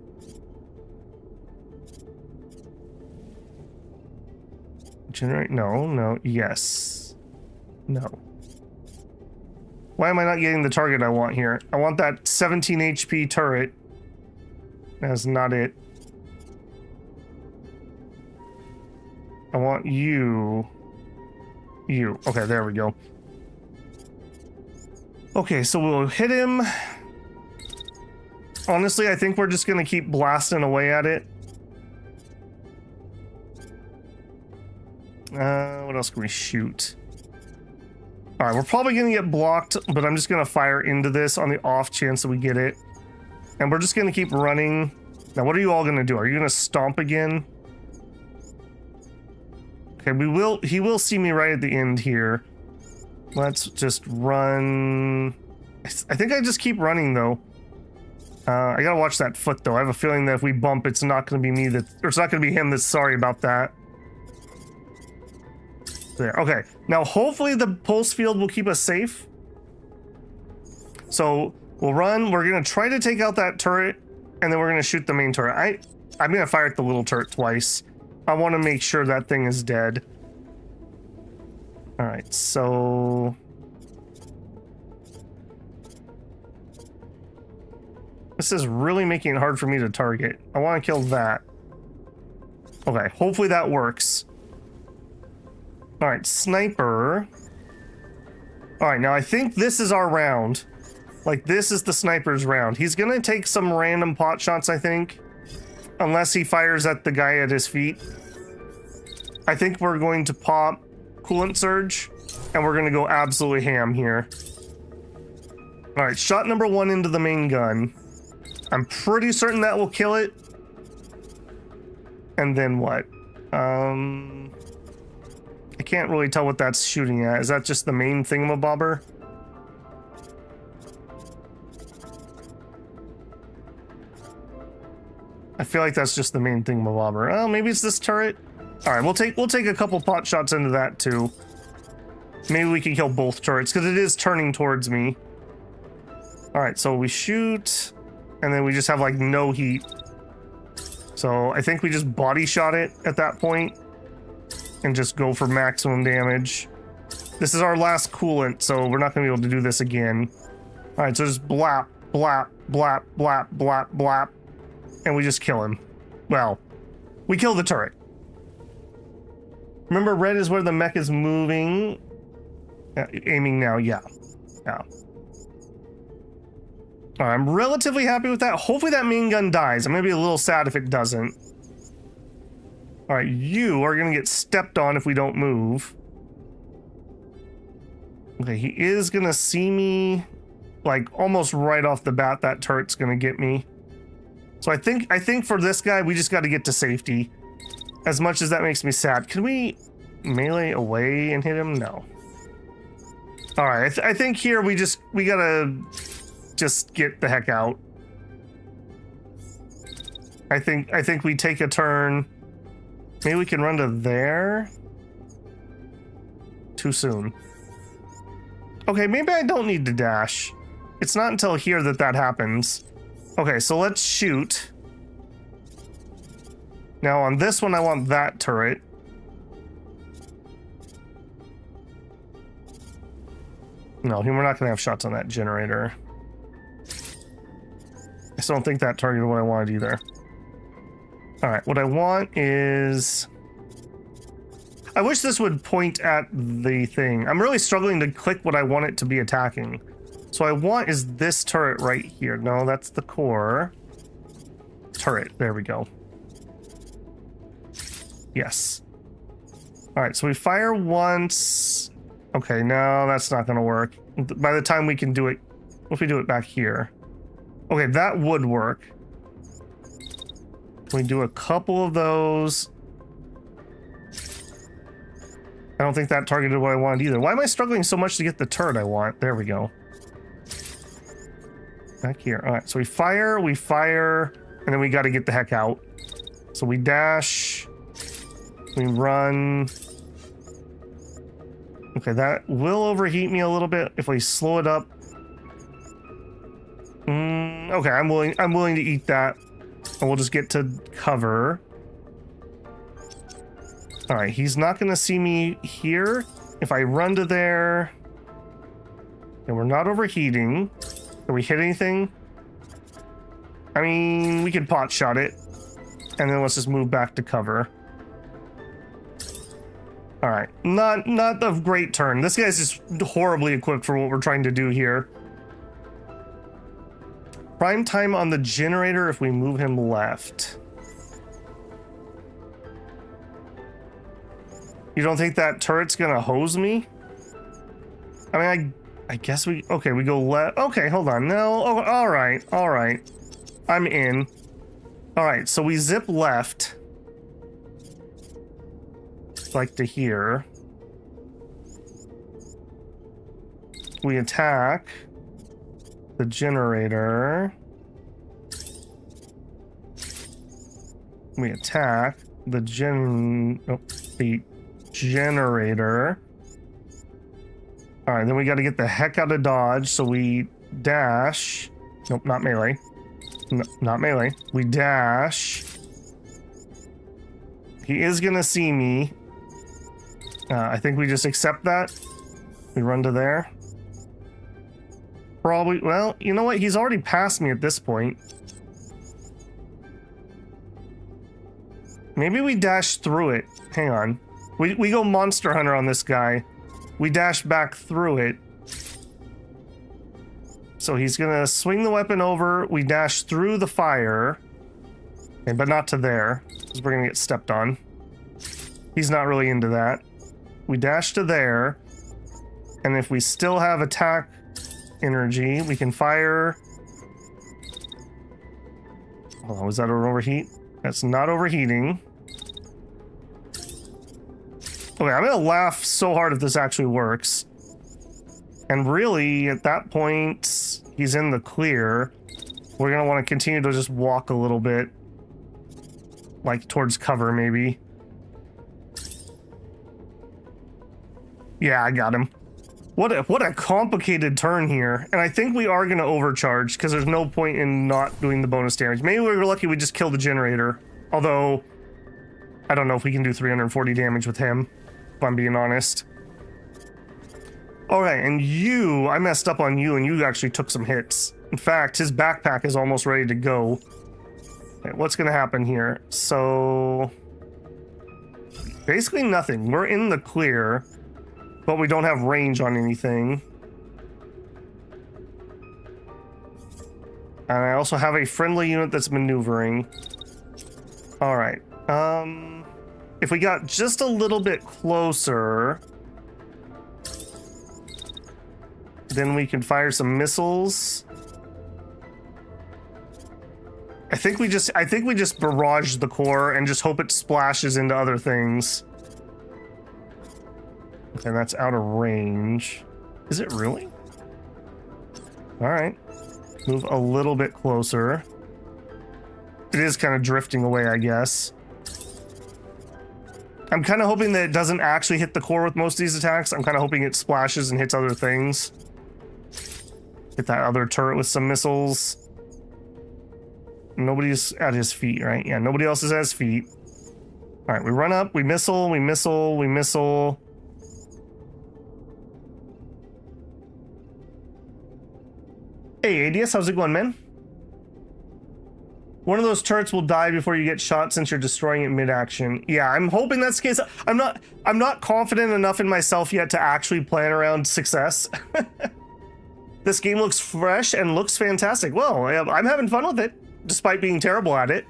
Generate? No. Yes. No. Why am I not getting the target I want here? I want that 17 HP turret. That's not it. I want you. You. Okay, there we go. Okay, so we'll hit him. Honestly, I think we're just gonna keep blasting away at it. What else can we shoot? All right, we're probably gonna get blocked, but I'm just gonna fire into this on the off chance that we get it. And we're just gonna keep running. Now, what are you all gonna do? Are you gonna stomp again? Okay, he will see me right at the end here. Let's just run. I think I just keep running though. I gotta watch that foot though. I have a feeling that if we bump, it's not gonna be me that, or it's not gonna be him that's sorry about that. There, okay. Now hopefully the pulse field will keep us safe. So we'll run, we're gonna try to take out that turret, and then we're gonna shoot the main turret. I'm gonna fire at the little turret twice. I wanna make sure that thing is dead. All right, so... this is really making it hard for me to target. I wanna kill that. Okay, hopefully that works. All right, sniper. All right, now I think this is our round. Like, this is the sniper's round. He's gonna take some random pot shots, I think. Unless he fires at the guy at his feet. I think we're going to pop coolant surge, and we're gonna go absolutely ham here. All right, shot number 1 into the main gun. I'm pretty certain that will kill it. And then what? I can't really tell what that's shooting at. Is that just the main thingamabobber? I feel like that's just the main thingamabobber. Oh, maybe it's this turret. All right, we'll take a couple pot shots into that too. Maybe we can kill both turrets because it is turning towards me. All right, so we shoot, and then we just have like no heat. So I think we just body shot it at that point and just go for maximum damage. This is our last coolant, so we're not gonna be able to do this again. All right, so just blap, blap, blap, blap, blap, blap, and we just kill him. Well, we kill the turret. Remember, red is where the mech is moving. Aiming now, yeah. Yeah. All right, I'm relatively happy with that. Hopefully that main gun dies. I'm gonna be a little sad if it doesn't. All right, you are gonna get stepped on if we don't move. Okay, he is gonna see me, like almost right off the bat. That turret's gonna get me. So I think for this guy, we just got to get to safety. As much as that makes me sad, can we melee away and hit him? No. All right, I think here we gotta just get the heck out. I think we take a turn. Maybe we can run to there. Too soon. Okay, maybe I don't need to dash. It's not until here that happens. Okay, so let's shoot. Now on this one, I want that turret. No, we're not gonna have shots on that generator. I still don't think that targeted what I wanted either. All right, what I want is... I wish this would point at the thing. I'm really struggling to click what I want it to be attacking. So I want is this turret right here. No, that's the core. Turret, there we go. Yes. All right, so we fire once. Okay, no, that's not gonna work. By the time we can do it, what if we do it back here? Okay, that would work. Can we do a couple of those? I don't think that targeted what I wanted either. Why am I struggling so much to get the turret I want? There we go. Back here. All right, so we fire, and then we got to get the heck out. So we dash, we run. Okay, that will overheat me a little bit if we slow it up. Okay, I'm willing to eat that, and we'll just get to cover. All right, he's not gonna see me here. If I run to there, and we're not overheating. Can we hit anything? I mean, we could pot shot it, and then let's just move back to cover. All right, not a great turn. This guy's just horribly equipped for what we're trying to do here. Prime time on the generator if we move him left. You don't think that turret's gonna hose me? I mean, I guess we go left. Okay, hold on. No, oh, all right. I'm in. All right, so we zip left. Like to here. We attack the generator. We attack the generator. All right, then we got to get the heck out of dodge. So we dash. Nope, not melee. No, not melee. We dash. He is gonna see me. I think we just accept that. We run to there. Probably, well, you know what? He's already passed me at this point. Maybe we dash through it. Hang on. We go Monster Hunter on this guy. We dash back through it. So he's gonna swing the weapon over. We dash through the fire. Okay, but not to there, because we're gonna get stepped on. He's not really into that. We dash to there. And if we still have attack energy, we can fire. Hold on, was that an overheat? That's not overheating. Okay, I'm gonna laugh so hard if this actually works. And really, at that point, he's in the clear. We're gonna want to continue to just walk a little bit. Like towards cover, maybe. Yeah, I got him. What a complicated turn here. And I think we are gonna overcharge, because there's no point in not doing the bonus damage. Maybe we were lucky we just killed the generator. Although, I don't know if we can do 340 damage with him, if I'm being honest. Alright, and you, I messed up on you, and you actually took some hits. In fact, his backpack is almost ready to go. Okay, what's gonna happen here? So, basically nothing. We're in the clear, but we don't have range on anything. And I also have a friendly unit that's maneuvering. Alright, if we got just a little bit closer, then we can fire some missiles. I think we just barrage the core and just hope it splashes into other things. Okay, that's out of range. Is it really? All right. Move a little bit closer. It is kind of drifting away, I guess. I'm kind of hoping that it doesn't actually hit the core with most of these attacks. I'm kind of hoping it splashes and hits other things. Hit that other turret with some missiles. Nobody's at his feet, right? Yeah, nobody else is at his feet. All right, we run up, we missile, we missile, we missile. Hey, ADS, how's it going, man? One of those turrets will die before you get shot since you're destroying it mid-action. Yeah, I'm hoping that's the case. I'm not confident enough in myself yet to actually plan around success. This game looks fresh and looks fantastic. Well, I'm having fun with it, despite being terrible at it.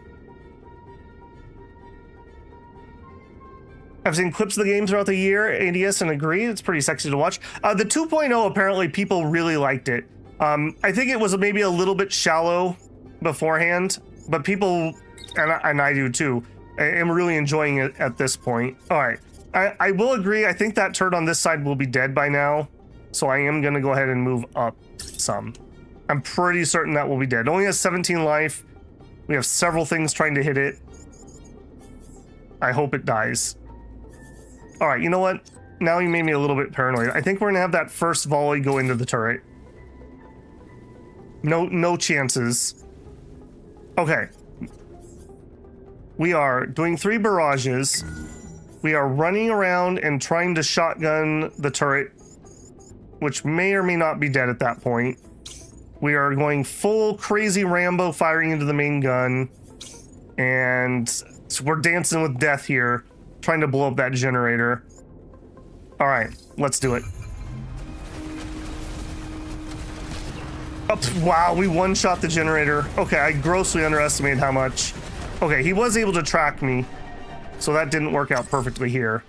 I've seen clips of the game throughout the year, ADS, and agree, it's pretty sexy to watch. The 2.0, apparently people really liked it. I think it was maybe a little bit shallow beforehand, but people, and I do too, am really enjoying it at this point. All right, I will agree, I think that turret on this side will be dead by now, so I am gonna go ahead and move up some. I'm pretty certain that will be dead. It only has 17 life. We have several things trying to hit it. I hope it dies. All right, you know what? Now you made me a little bit paranoid. I think we're gonna have that first volley go into the turret. No chances. Okay. We are doing 3 barrages. We are running around and trying to shotgun the turret, which may or may not be dead at that point. We are going full crazy Rambo firing into the main gun. And we're dancing with death here, trying to blow up that generator. All right, let's do it. Oh, wow, we one-shot the generator. Okay, I grossly underestimated how much. Okay, he was able to track me, so that didn't work out perfectly here.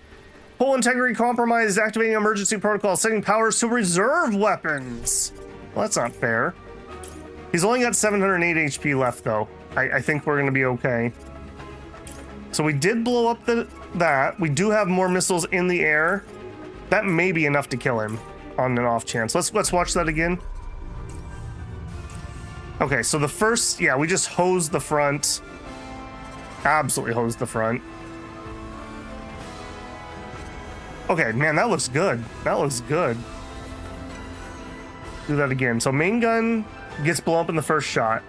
Pole integrity compromised, activating emergency protocol, setting powers to reserve weapons. Well, that's not fair. He's only got 708 HP left, though. I think we're going to be okay. So we did blow up that. We do have more missiles in the air. That may be enough to kill him on an off chance. Let's watch that again. Okay, so the first, yeah, we just hosed the front. Absolutely hosed the front. Okay, man, that looks good. That looks good. Do that again. So main gun gets blown up in the first shot.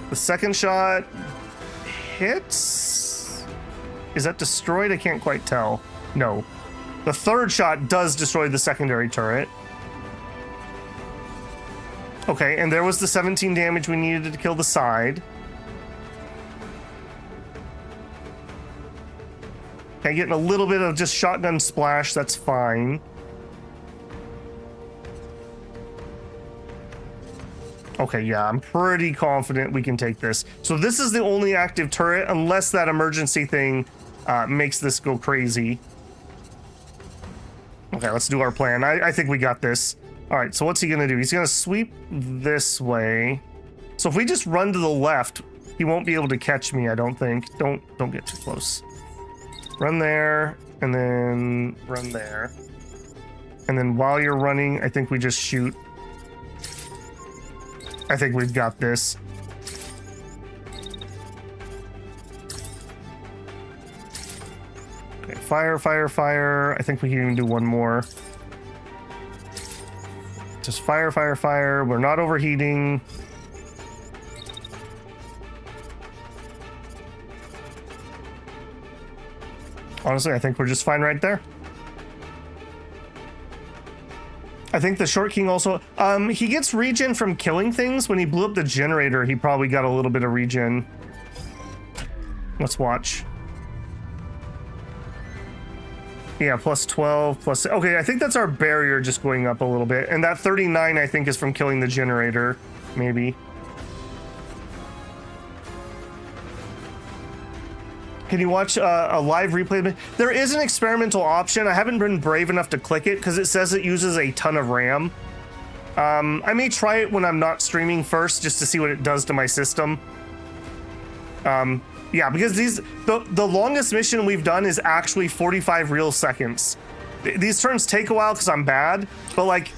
The second shot hits. Is that destroyed? I can't quite tell. No. The third shot does destroy the secondary turret. Okay, and there was the 17 damage we needed to kill the side. Okay, getting a little bit of just shotgun splash, that's fine. Okay, yeah, I'm pretty confident we can take this. So this is the only active turret, unless that emergency thing makes this go crazy. Okay, let's do our plan. I think we got this. All right, so what's he gonna do? He's gonna sweep this way. So if we just run to the left, he won't be able to catch me, I don't think. Don't get too close. Run there, and then run there. And then while you're running, I think we just shoot. I think we've got this. Okay, fire, fire, fire. I think we can even do one more. Just fire, fire, fire. We're not overheating. Honestly, I think we're just fine right there. I think the Short King also, he gets regen from killing things. When he blew up the generator, he probably got a little bit of regen. Let's watch. Yeah, plus 12, plus... Okay, I think that's our barrier just going up a little bit. And that 39, I think, is from killing the generator, maybe. Can you watch a live replay? There is an experimental option. I haven't been brave enough to click it because it says it uses a ton of RAM. I may try it when I'm not streaming first just to see what it does to my system. Yeah, because the longest mission we've done is actually 45 real seconds. These turns take a while because I'm bad, but like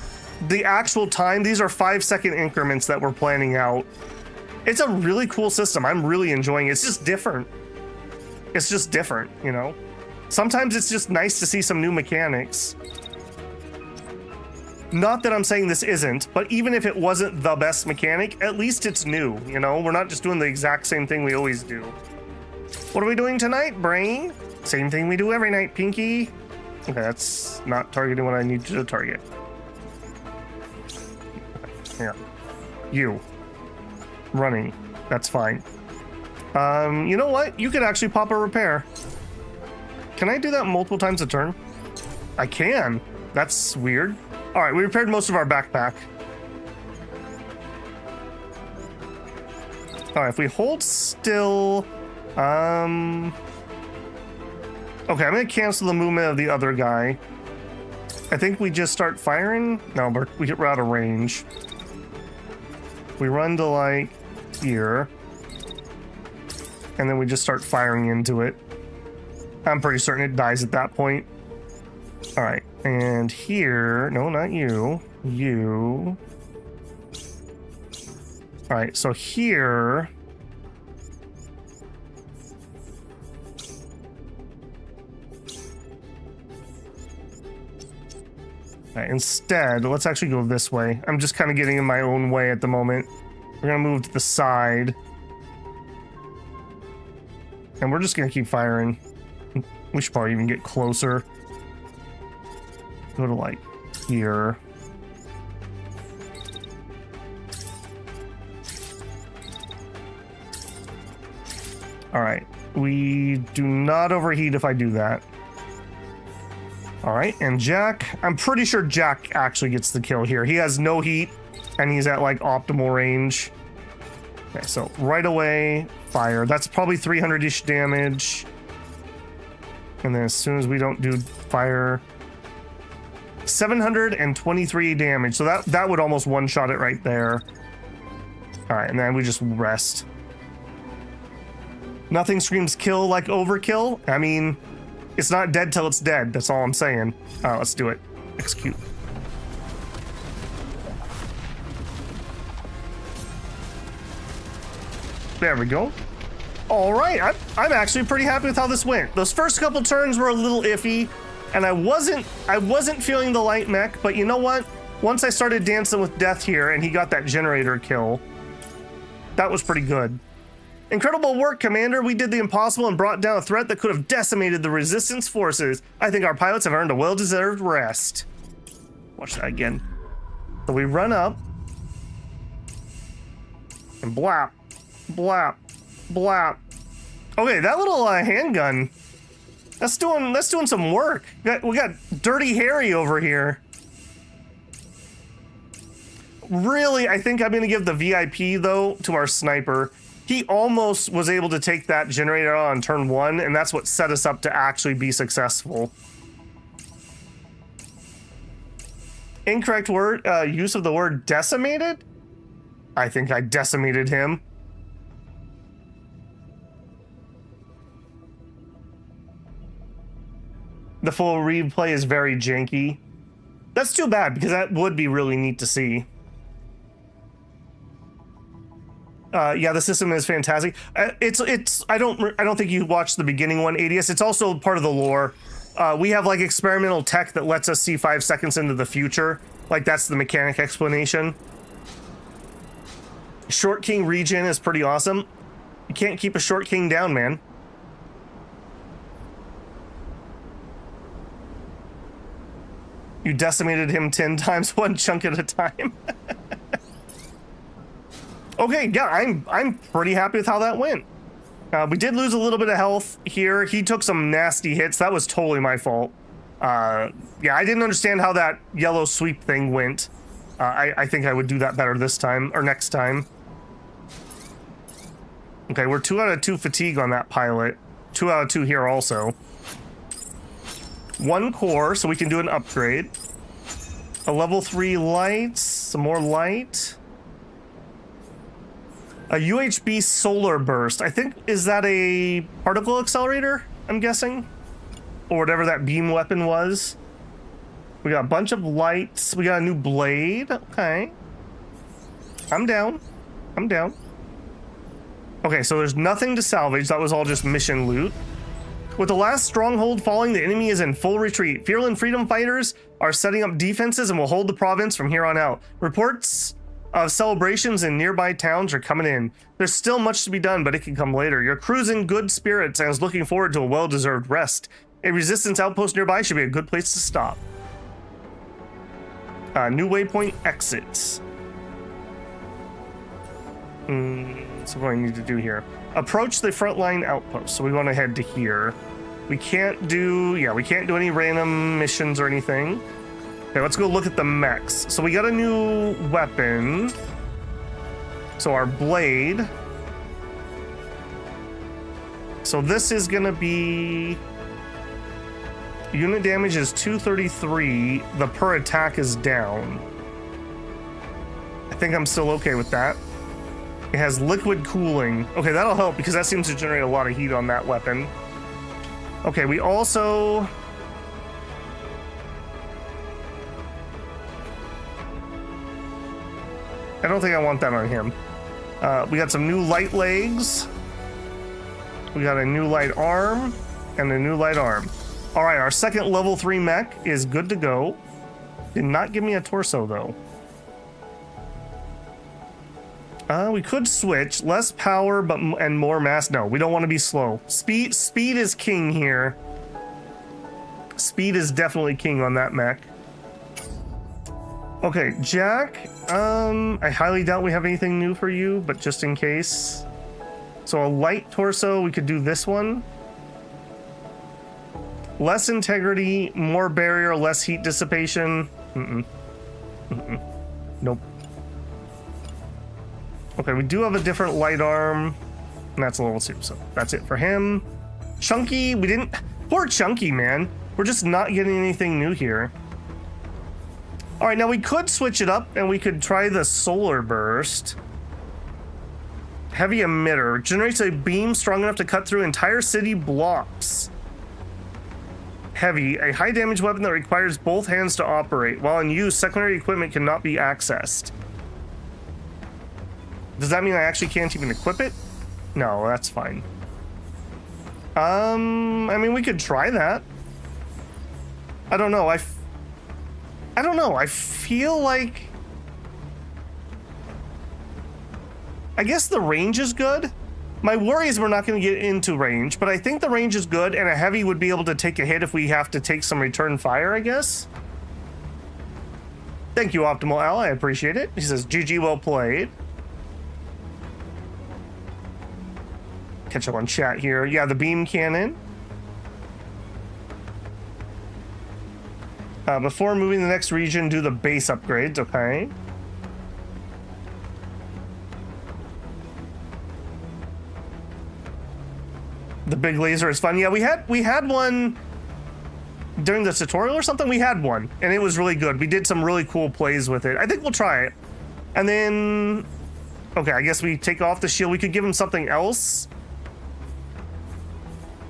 the actual time, these are 5-second increments that we're planning out. It's a really cool system. I'm really enjoying it. It's just different. It's just different, you know? Sometimes it's just nice to see some new mechanics. Not that I'm saying this isn't, but even if it wasn't the best mechanic, at least it's new, you know? We're not just doing the exact same thing we always do. What are we doing tonight, Brain? Same thing we do every night, Pinky. Okay, that's not targeting what I need to target. Yeah. You. Running. That's fine. You know what? You could actually pop a repair. Can I do that multiple times a turn? I can. That's weird. All right, we repaired most of our backpack. All right, if we hold still, okay, I'm gonna cancel the movement of the other guy. I think we just start firing. No, we get out of range. We run to like here. And then we just start firing into it. I'm pretty certain it dies at that point. All right, and here, no, not you, you. All right, so here. All right, instead, let's actually go this way. I'm just kind of getting in my own way at the moment. We're gonna move to the side. And we're just gonna keep firing. We should probably even get closer. Go to like here. All right, We do not overheat if I do that. All right, and Jack, I'm pretty sure Jack actually gets the kill here. He has no heat, and he's at like optimal range. Okay, so right away, fire. That's probably 300-ish damage. And then as soon as we don't do fire, 723 damage. So that would almost one-shot it right there. All right, and then we just rest. Nothing screams kill like overkill. I mean, it's not dead till it's dead. That's all I'm saying. Let's do it. Execute. There we go. All right, I'm actually pretty happy with how this went. Those first couple turns were a little iffy, and I wasn't feeling the light mech, but you know what? Once I started dancing with death here and he got that generator kill, that was pretty good. Incredible work, Commander. We did the impossible and brought down a threat that could have decimated the resistance forces. I think our pilots have earned a well-deserved rest. Watch that again. So we run up and blap, blap, blap. Okay, that little handgun, that's doing some work. We got Dirty Harry over here. Really, I think I'm gonna give the VIP though to our sniper. He almost was able to take that generator on turn 1, and that's what set us up to actually be successful. Incorrect word, use of the word decimated? I think I decimated him. The full replay is very janky. That's too bad, because that would be really neat to see. Yeah, the system is fantastic. I don't think you watched the beginning one, ADS. It's also part of the lore. We have like experimental tech that lets us see 5 seconds into the future. Like that's the mechanic explanation. Short King regen is pretty awesome. You can't keep a Short King down, man. You decimated him 10 times, one chunk at a time. Okay, yeah, I'm pretty happy with how that went. We did lose a little bit of health here. He took some nasty hits. That was totally my fault. Yeah, I didn't understand how that yellow sweep thing went. I think I would do that better this time, or next time. Okay, we're 2 out of 2 fatigue on that pilot. 2 out of 2 here also. 1 core, so we can do an upgrade. A level 3 light, some more light. A UHB solar burst. I think, is that a particle accelerator, I'm guessing? Or whatever that beam weapon was. We got a bunch of lights. We got a new blade. Okay. I'm down. I'm down. Okay, so there's nothing to salvage. That was all just mission loot. With the last stronghold falling, the enemy is in full retreat. Fyrland freedom fighters are setting up defenses and will hold the province from here on out. Reports of celebrations in nearby towns are coming in. There's still much to be done, but it can come later. Your crew's in good spirits and is looking forward to a well-deserved rest. A resistance outpost nearby should be a good place to stop. New waypoint exits. So what do I need to do here? Approach the frontline outpost. So we want to head to here. We can't do any random missions or anything. Okay, let's go look at the mechs. So we got a new weapon. So our blade. So this is gonna be... Unit damage is 233. The per attack is down. I think I'm still okay with that. It has liquid cooling. Okay, that'll help because that seems to generate a lot of heat on that weapon. Okay, we also... I don't think I want that on him. We got some new light legs. We got a new light arm and a new light arm. All right, our second level 3 mech is good to go. Did not give me a torso though. We could switch less power, and more mass. No, we don't want to be slow. Speed is king here. Speed is definitely king on that mech. Okay, Jack. I highly doubt we have anything new for you, but just in case. So a light torso, we could do this one. Less integrity, more barrier, less heat dissipation. Nope. Okay, we do have a different light arm, and that's a level 2, so that's it for him. Chunky, we didn't... Poor Chunky, man. We're just not getting anything new here. All right, now we could switch it up, and we could try the solar burst. Heavy emitter. Generates a beam strong enough to cut through entire city blocks. Heavy. A high damage weapon that requires both hands to operate. While in use, secondary equipment cannot be accessed. Does that mean I actually can't even equip it? No, that's fine. I mean, we could try that. I don't know. I don't know. I feel like... I guess the range is good. My worry is we're not going to get into range, but I think the range is good, and a heavy would be able to take a hit if we have to take some return fire, I guess. Thank you, Optimal Al. I appreciate it. He says, GG, well played. Catch up on chat here. Yeah, the beam cannon. Before moving to the next region, do the base upgrades, okay. The big laser is fun. Yeah, we had one during the tutorial or something. We had one, and it was really good. We did some really cool plays with it. I think we'll try it. And then, okay, I guess we take off the shield. We could give him something else.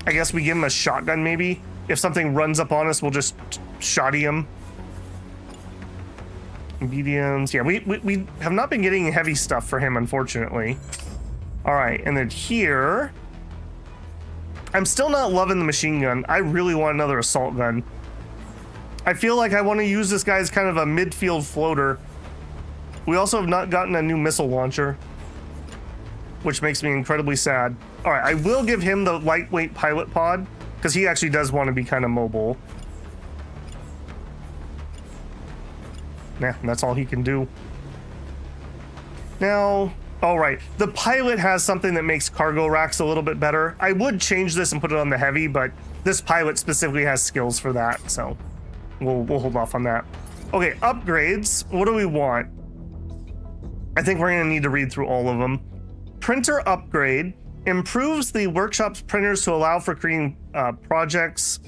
I guess we give him a shotgun, maybe. If something runs up on us, we'll just shotty him. Mediums. Yeah, we have not been getting heavy stuff for him, unfortunately. All right, and then here... I'm still not loving the machine gun. I really want another assault gun. I feel like I want to use this guy as kind of a midfield floater. We also have not gotten a new missile launcher, which makes me incredibly sad. All right, I will give him the lightweight pilot pod because he actually does want to be kind of mobile. Yeah, that's all he can do. Now... All right, the pilot has something that makes cargo racks a little bit better. I would change this and put it on the heavy, but this pilot specifically has skills for that, so we'll hold off on that. Okay, upgrades. What do we want? I think we're gonna need to read through all of them. Printer upgrade improves the workshop's printers to allow for creating projects.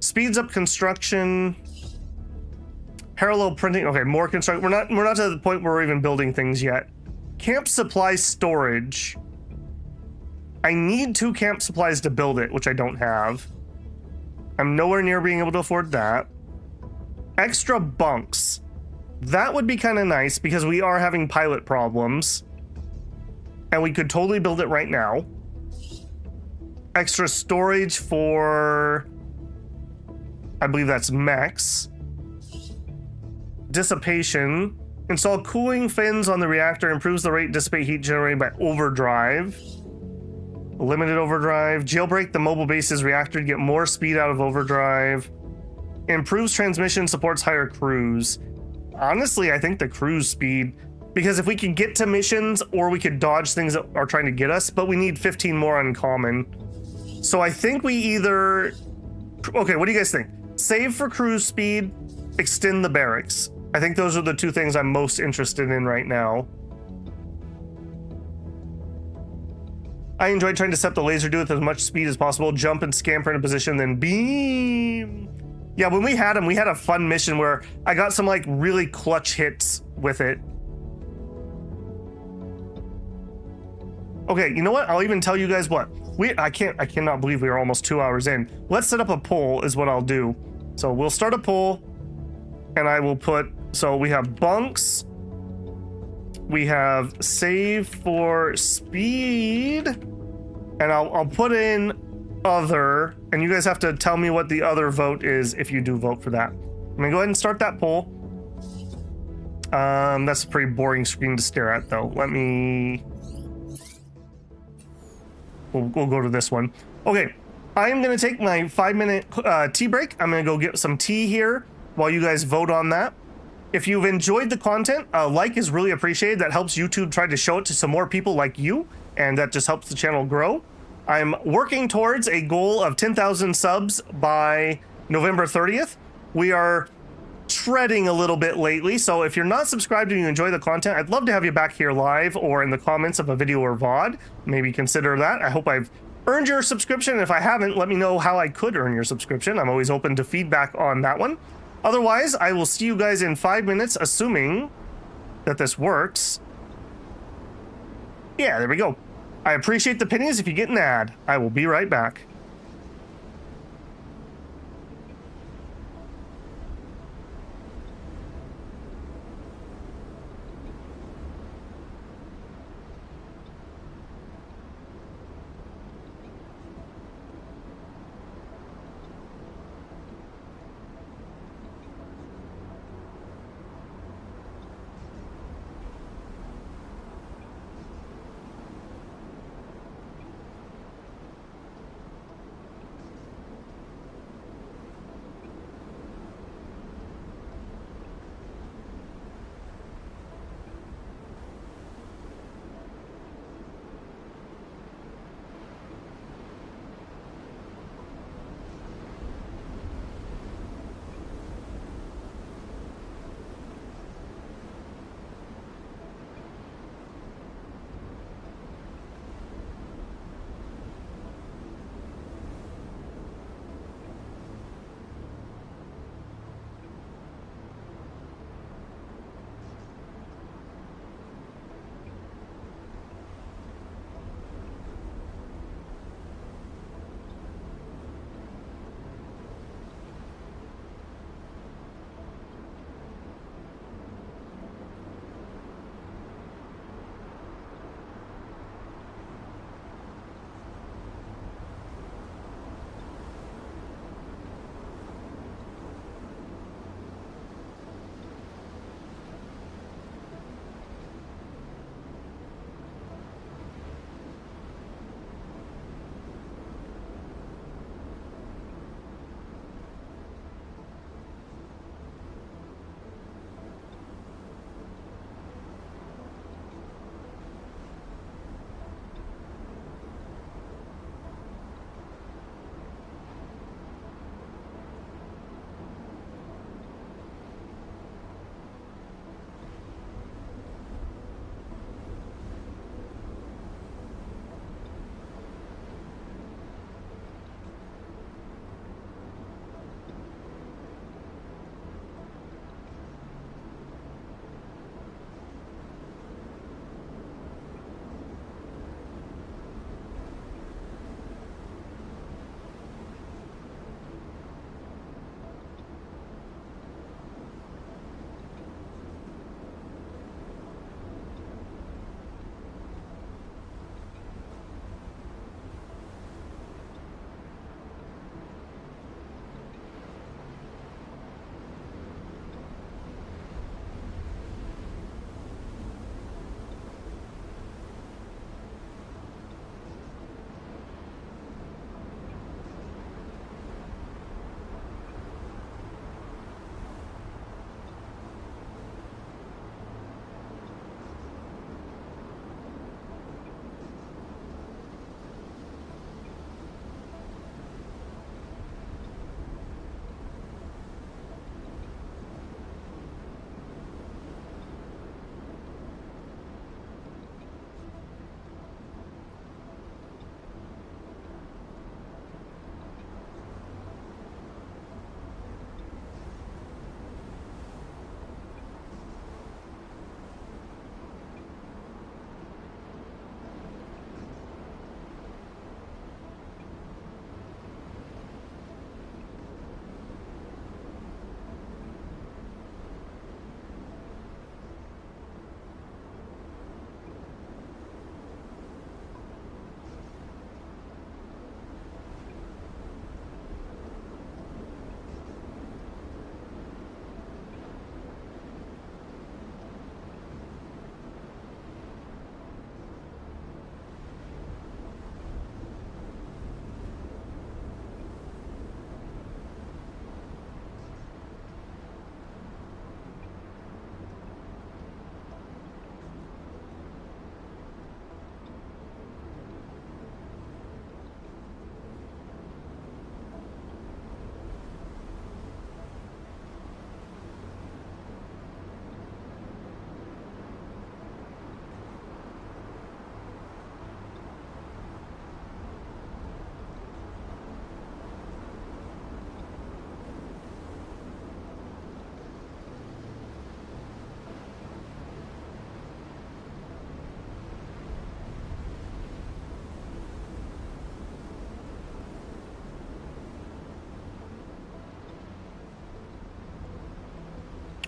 Speeds up construction. Parallel printing. Okay, more construction. We're not to the point where we're even building things yet. Camp supply storage. I need 2 camp supplies to build it, which I don't have. I'm nowhere near being able to afford that. Extra bunks. That would be kind of nice because we are having pilot problems. And we could totally build it right now. Extra storage for... I believe that's mechs. Dissipation. Install cooling fins on the reactor, improves the rate to dissipate heat generated by overdrive. Limited overdrive. Jailbreak the mobile base's reactor to get more speed out of overdrive. Improves transmission, supports higher cruise. Honestly, I think the cruise speed, because if we could get to missions or we could dodge things that are trying to get us, but we need 15 more uncommon. So I think we either... Okay, what do you guys think? Save for cruise speed, extend the barracks. I think those are the 2 things I'm most interested in right now. I enjoy trying to set the laser, do it with as much speed as possible, jump and scamper in a position, then beam. Yeah, when we had him, we had a fun mission where I got some like really clutch hits with it. Okay, you know what? I'll even tell you guys what. I cannot believe we are almost 2 hours in. Let's set up a poll is what I'll do. So we'll start a poll and I will put, so we have bunks. We have save for speed, and I'll put in other, and you guys have to tell me what the other vote is if you do vote for that. I'm gonna go ahead and start that poll. That's a pretty boring screen to stare at though. We'll go to this one. Okay, I am gonna take my 5-minute tea break. I'm gonna go get some tea here while you guys vote on that. If you've enjoyed the content, a like is really appreciated. That helps YouTube try to show it to some more people like you. and that just helps the channel grow. I'm working towards a goal of 10,000 subs by November 30th. We are treading a little bit lately, so if you're not subscribed and you enjoy the content, I'd love to have you back here live or in the comments of a video or VOD. Maybe consider that. I hope I've earned your subscription. If I haven't, let me know how I could earn your subscription. I'm always open to feedback on that one. Otherwise, I will see you guys in 5 minutes, assuming that this works. Yeah, there we go. I appreciate the pennies if you get an ad. I will be right back.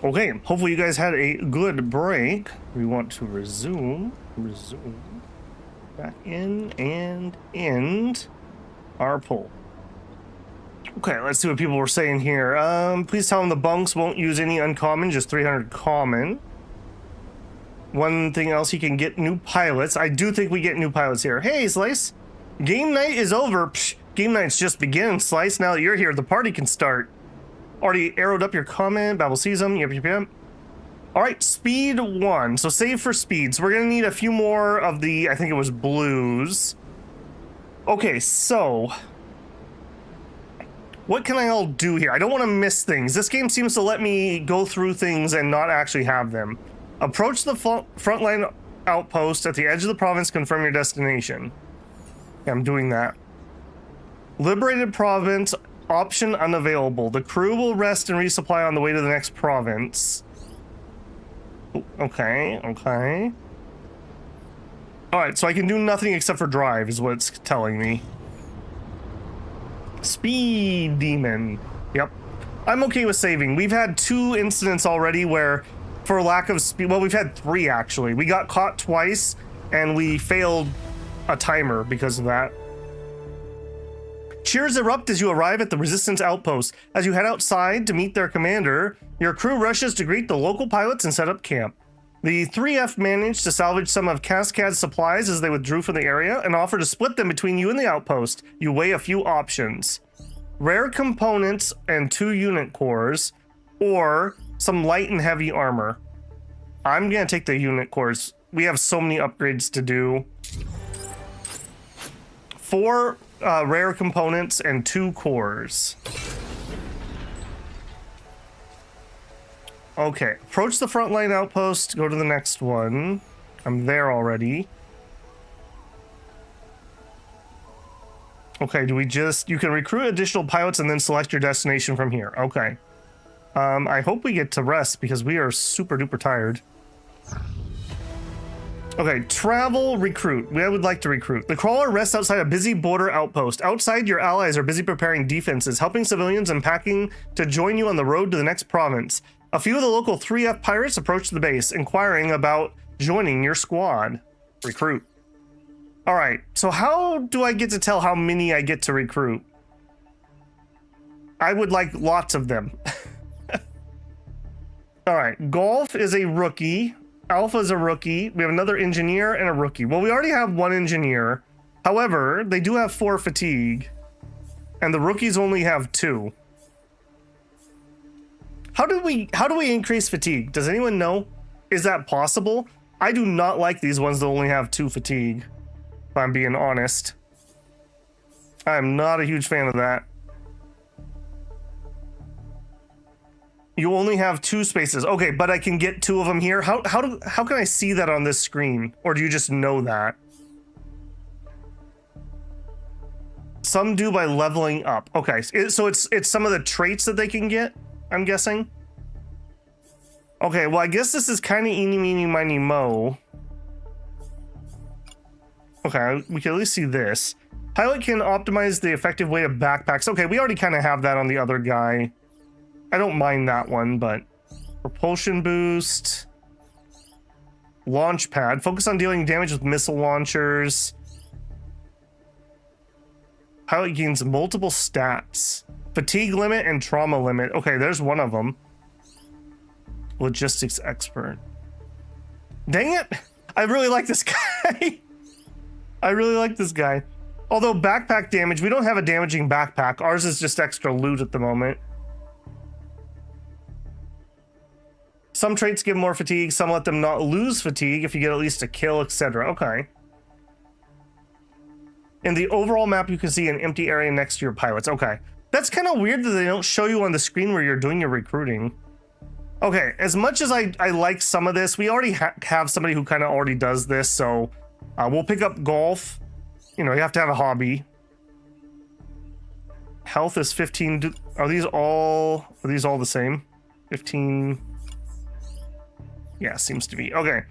Okay, hopefully you guys had a good break. We want to resume back in and end our poll. Okay, let's see what people were saying here. Please tell them the bunks won't use any uncommon, just 300 common. One thing else, you can get new pilots. I do think we get new pilots here. Hey, Slice, game night is over. Psh, game night's just beginning, Slice. Now that you're here, the party can start. Already arrowed up your comment. Babel sees them. Yep. All right, speed 1. So save for speed. So we're gonna need a few more of the, I think it was blues. Okay, so what can I all do here? I don't want to miss things. This game seems to let me go through things and not actually have them. Approach the frontline outpost at the edge of the province. Confirm your destination. Yeah, I'm doing that. Liberated province. Option unavailable. The crew will rest and resupply on the way to the next province. Okay. Alright, so I can do nothing except for drive, is what it's telling me. Speed demon. Yep. I'm okay with saving. We've had 2 incidents already where, for lack of speed, well, we've had 3 actually. We got caught twice, and we failed a timer because of that. Cheers erupt as you arrive at the resistance outpost. As you head outside to meet their commander, your crew rushes to greet the local pilots and set up camp. The 3F managed to salvage some of Cascade's supplies as they withdrew from the area and offer to split them between you and the outpost. You weigh a few options. Rare components and 2 unit cores, or some light and heavy armor. I'm gonna take the unit cores. We have so many upgrades to do. 4 rare components and 2 cores. Okay, approach the frontline outpost, go to the next one. I'm there already. Okay, do we just... You can recruit additional pilots and then select your destination from here. Okay. I hope we get to rest because we are super duper tired. Okay, travel, recruit. I would like to recruit. The crawler rests outside a busy border outpost. Outside, your allies are busy preparing defenses, helping civilians and packing to join you on the road to the next province. A few of the local 3F pirates approach the base, inquiring about joining your squad. Recruit. All right, so how do I get to tell how many I get to recruit? I would like lots of them. All right, Golf is a rookie. Alpha is a rookie. We have another engineer and a rookie. Well, we already have 1 engineer. However, they do have 4 fatigue. And the rookies only have 2. How do we increase fatigue? Does anyone know? Is that possible? I do not like these ones that only have 2 fatigue, if I'm being honest. I'm not a huge fan of that. You only have 2 spaces. Okay, but I can get 2 of them here. How can I see that on this screen? Or do you just know that? Some do by leveling up. Okay, so it's some of the traits that they can get, I'm guessing. Okay, well, I guess this is kind of eeny, meeny, miny, mo. Okay, we can at least see this. Pilot can optimize the effective weight of backpacks. Okay, we already kind of have that on the other guy. I don't mind that one, but propulsion boost, launch pad, focus on dealing damage with missile launchers. Pilot gains multiple stats, fatigue limit and trauma limit. Okay, there's one of them. Logistics expert. Dang it! I really like this guy. I really like this guy. Although backpack damage, we don't have a damaging backpack. Ours is just extra loot at the moment. Some traits give more fatigue, some let them not lose fatigue if you get at least a kill, etc. Okay. In the overall map, you can see an empty area next to your pilots. Okay. That's kind of weird that they don't show you on the screen where you're doing your recruiting. Okay, as much as I like some of this, we already have somebody who kind of already does this, so we'll pick up golf. You know, you have to have a hobby. Health is 15. Are these all the same? 15. Yeah, seems to be. Okay.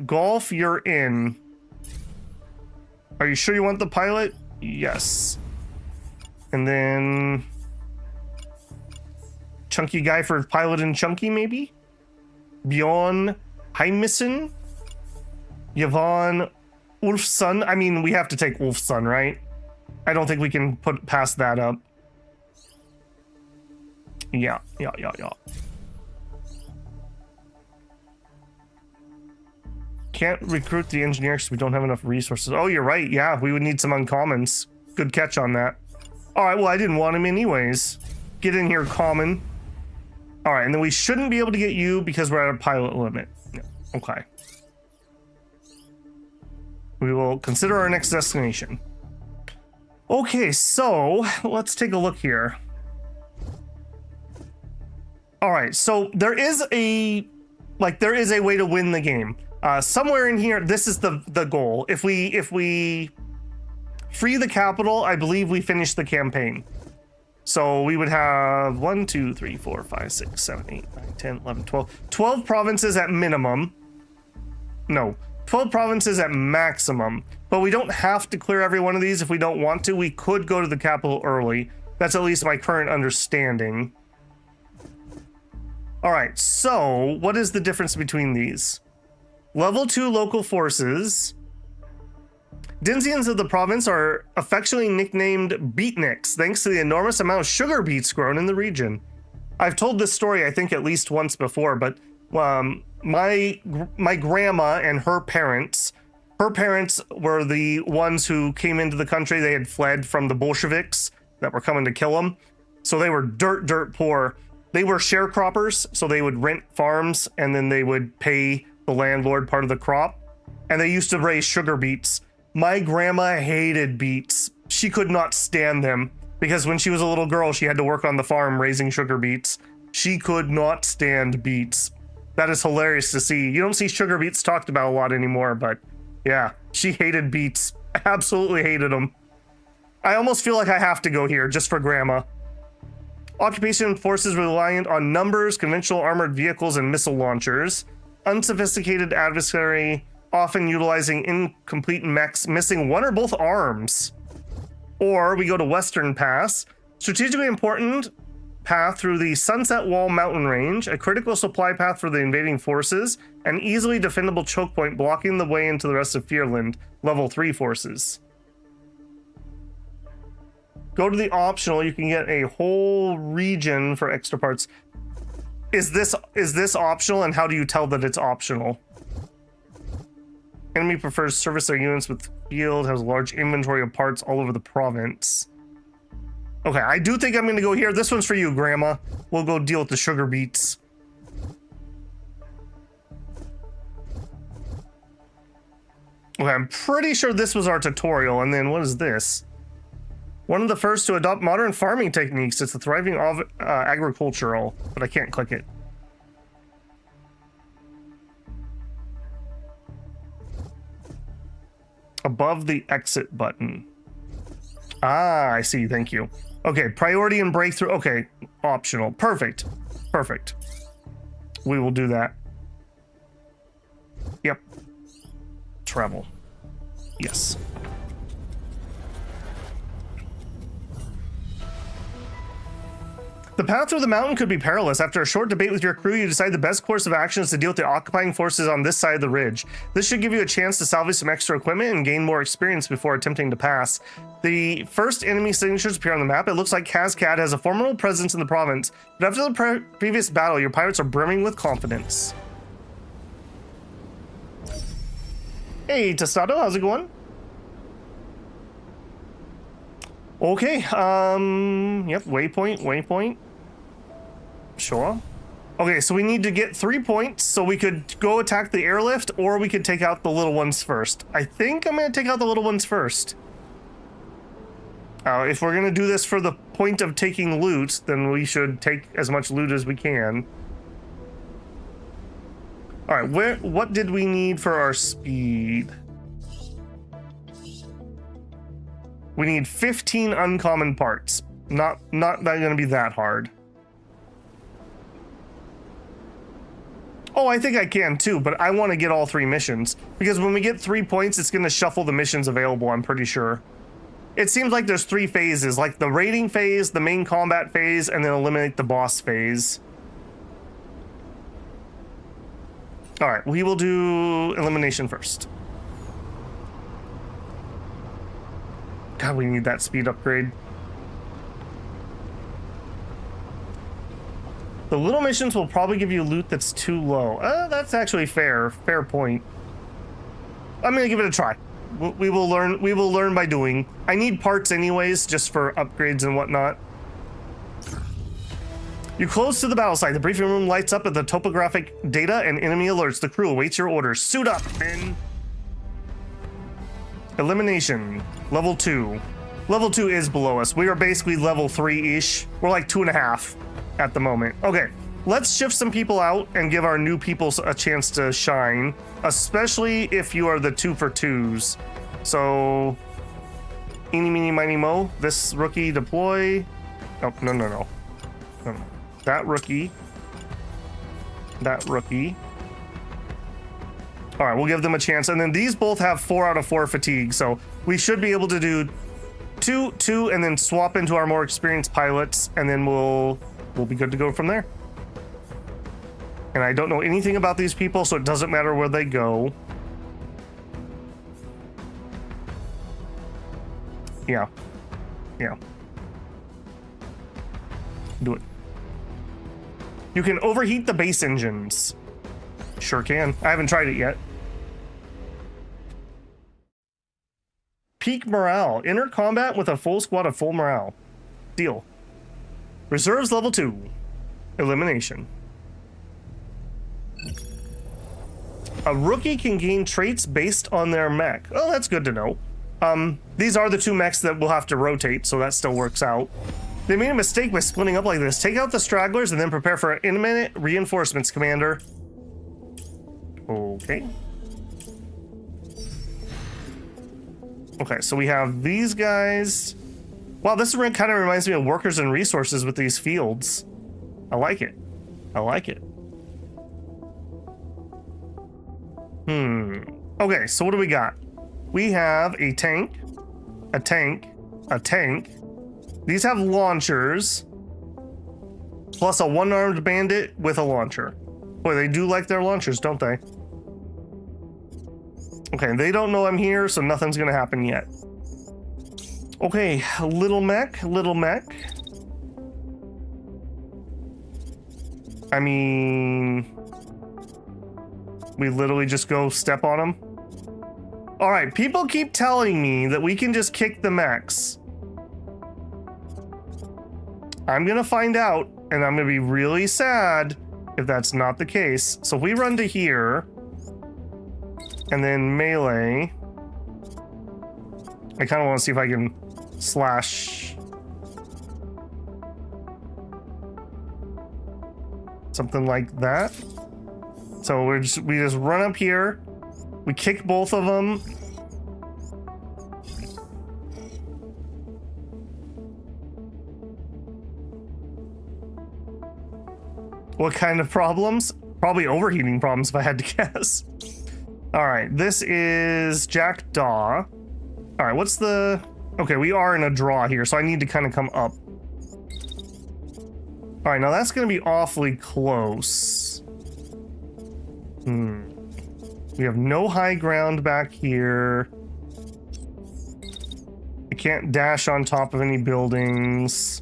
Golf, you're in. Are you sure you want the pilot? Yes. And then chunky guy for Pilot and Chunky, maybe? Bjorn Heimissen? Yvonne Ulfson? I mean, we have to take Ulfson, right? I don't think we can put pass that up. Yeah. Can't recruit the engineer because we don't have enough resources. Oh, you're right. Yeah, we would need some uncommons. Good catch on that. All right, well, I didn't want him anyways. Get in here, common. All right, and then we shouldn't be able to get you because we're at a pilot limit. Yeah, okay. We will consider our next destination. Okay, so let's take a look here. All right, so there is a way to win the game. Somewhere in here, this is the goal. If we free the capital, I believe we finish the campaign. So we would have 1, 2, 3, 4, 5, 6, 7, 8, 9, 10, 11, 12. 12 provinces at minimum. No, 12 provinces at maximum. But we don't have to clear every one of these if we don't want to. We could go to the capital early. That's at least my current understanding. All right, so what is the difference between these? Level 2 local forces. Dinsians of the province are affectionately nicknamed beatniks, thanks to the enormous amount of sugar beets grown in the region. I've told this story, I think, at least once before, but my grandma and her parents were the ones who came into the country. They had fled from the Bolsheviks that were coming to kill them. So they were dirt poor. They were sharecroppers, so they would rent farms and then they would pay the landlord part of the crop. And they used to raise sugar beets. My grandma hated beets. She could not stand them because when she was a little girl, she had to work on the farm raising sugar beets. She could not stand beets. That is hilarious to see. You don't see sugar beets talked about a lot anymore, but yeah, she hated beets. Absolutely hated them. I almost feel like I have to go here just for grandma. Occupation forces reliant on numbers, conventional armored vehicles, and missile launchers. Unsophisticated adversary, often utilizing incomplete mechs, missing one or both arms. Or we go to Western Pass, strategically important path through the Sunset Wall mountain range, a critical supply path for the invading forces, an easily defendable choke point blocking the way into the rest of Fyrland, level 3 forces. Go to the optional, you can get a whole region for extra parts. Is this optional, and how do you tell that it's optional? Enemy prefers service their units with field, has a large inventory of parts all over the province. Okay, I do think I'm gonna go here. This one's for you, Grandma. We'll go deal with the sugar beets. Okay, I'm pretty sure this was our tutorial, and then what is this? One of the first to adopt modern farming techniques. It's a thriving agricultural, but I can't click it. Above the exit button. Ah, I see. Thank you. Okay, priority and breakthrough. Okay, optional. Perfect. Perfect. We will do that. Yep. Travel. Yes. The path through the mountain could be perilous. After a short debate with your crew, you decide the best course of action is to deal with the occupying forces on this side of the ridge. This should give you a chance to salvage some extra equipment and gain more experience before attempting to pass. The first enemy signatures appear on the map. It looks like Kazcad has a formidable presence in the province, but after the previous battle, your pirates are brimming with confidence. Hey, Tostado, how's it going? Okay, yep, waypoint. Sure. Okay, so we need to get 3 points, so we could go attack the airlift, or we could take out the little ones first. I think I'm gonna take out the little ones first. If we're gonna do this for the point of taking loot, then we should take as much loot as we can. All right, what did we need for our speed? We need 15 uncommon parts. Not gonna be that hard. Oh, I think I can too, but I want to get all 3 missions. Because when we get 3 points, it's gonna shuffle the missions available, I'm pretty sure. it seems like there's 3 phases, like the raiding phase, the main combat phase, and then eliminate the boss phase. All right, we will do elimination first. God, we need that speed upgrade. The little missions will probably give you loot that's too low. That's actually fair. Fair point. I'm gonna give it a try. We will learn. We will learn by doing. I need parts anyways, just for upgrades and whatnot. You close to the battle site. The briefing room lights up at the topographic data and enemy alerts. The crew awaits your orders. Suit up, men. Elimination. Level 2. Level 2 is below us. We are basically level 3-ish. We're like 2.5 at the moment. Okay, let's shift some people out and give our new people a chance to shine, especially if you are the 2 for 2s. So, eeny, meeny, miny, mo. This rookie deploy. Oh, no. That rookie. That rookie. All right, we'll give them a chance. And then these both have 4 out of 4 fatigue. So we should be able to do 2, and then swap into our more experienced pilots. And then we'll be good to go from there. And I don't know anything about these people, so it doesn't matter where they go. Yeah. Do it. You can overheat the base engines. Sure can. I haven't tried it yet. Peak morale. Enter combat with a full squad of full morale. Deal. Reserves level 2. Elimination. A rookie can gain traits based on their mech. Oh, that's good to know. These are the 2 mechs that we'll have to rotate, so that still works out. They made a mistake by splitting up like this. Take out the stragglers and then prepare for imminent reinforcements, Commander. Okay. Okay, so we have these guys. Wow, this kind of reminds me of workers and resources with these fields. I like it. I like it. Okay, so what do we got? We have a tank, a tank, a tank. These have launchers, plus a 1-armed bandit with a launcher. Boy, they do like their launchers, don't they? Okay, they don't know I'm here, so nothing's gonna happen yet. Okay, little mech, little mech. I mean, we literally just go step on them. All right, people keep telling me that we can just kick the mechs. I'm gonna find out, and I'm gonna be really sad if that's not the case. So if we run to here, and then melee, I kind of want to see if I can slash something like that. So we just run up here, we kick both of them. What kind of problems? Probably overheating problems if I had to guess. All right, this is Jackdaw. All right, what's the... Okay, we are in a draw here, so I need to kind of come up. All right, now that's going to be awfully close. We have no high ground back here. I can't dash on top of any buildings.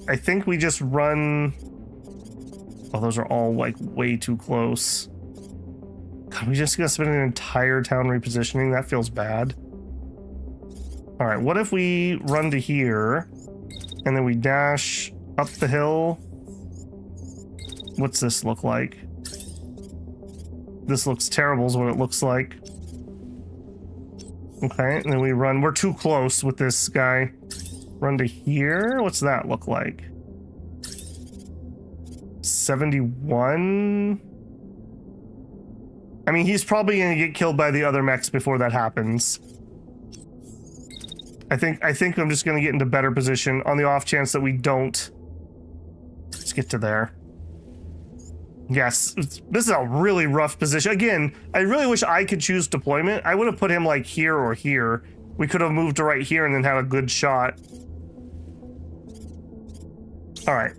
I think we just run... Oh, those are all like way too close. God, we just gonna spend an entire town repositioning? That feels bad. All right, what if we run to here and then we dash up the hill? What's this look like? This looks terrible is what it looks like. Okay, and then we run. We're too close with this guy. Run to here. What's that look like? 71. I mean, he's probably gonna get killed by the other mechs before that happens. I think I'm just gonna get into better position on the off chance that we don't. Let's get to there. Yes, this is a really rough position. Again, I really wish I could choose deployment. I would have put him like here or here. We could have moved to right here and then had a good shot. All right,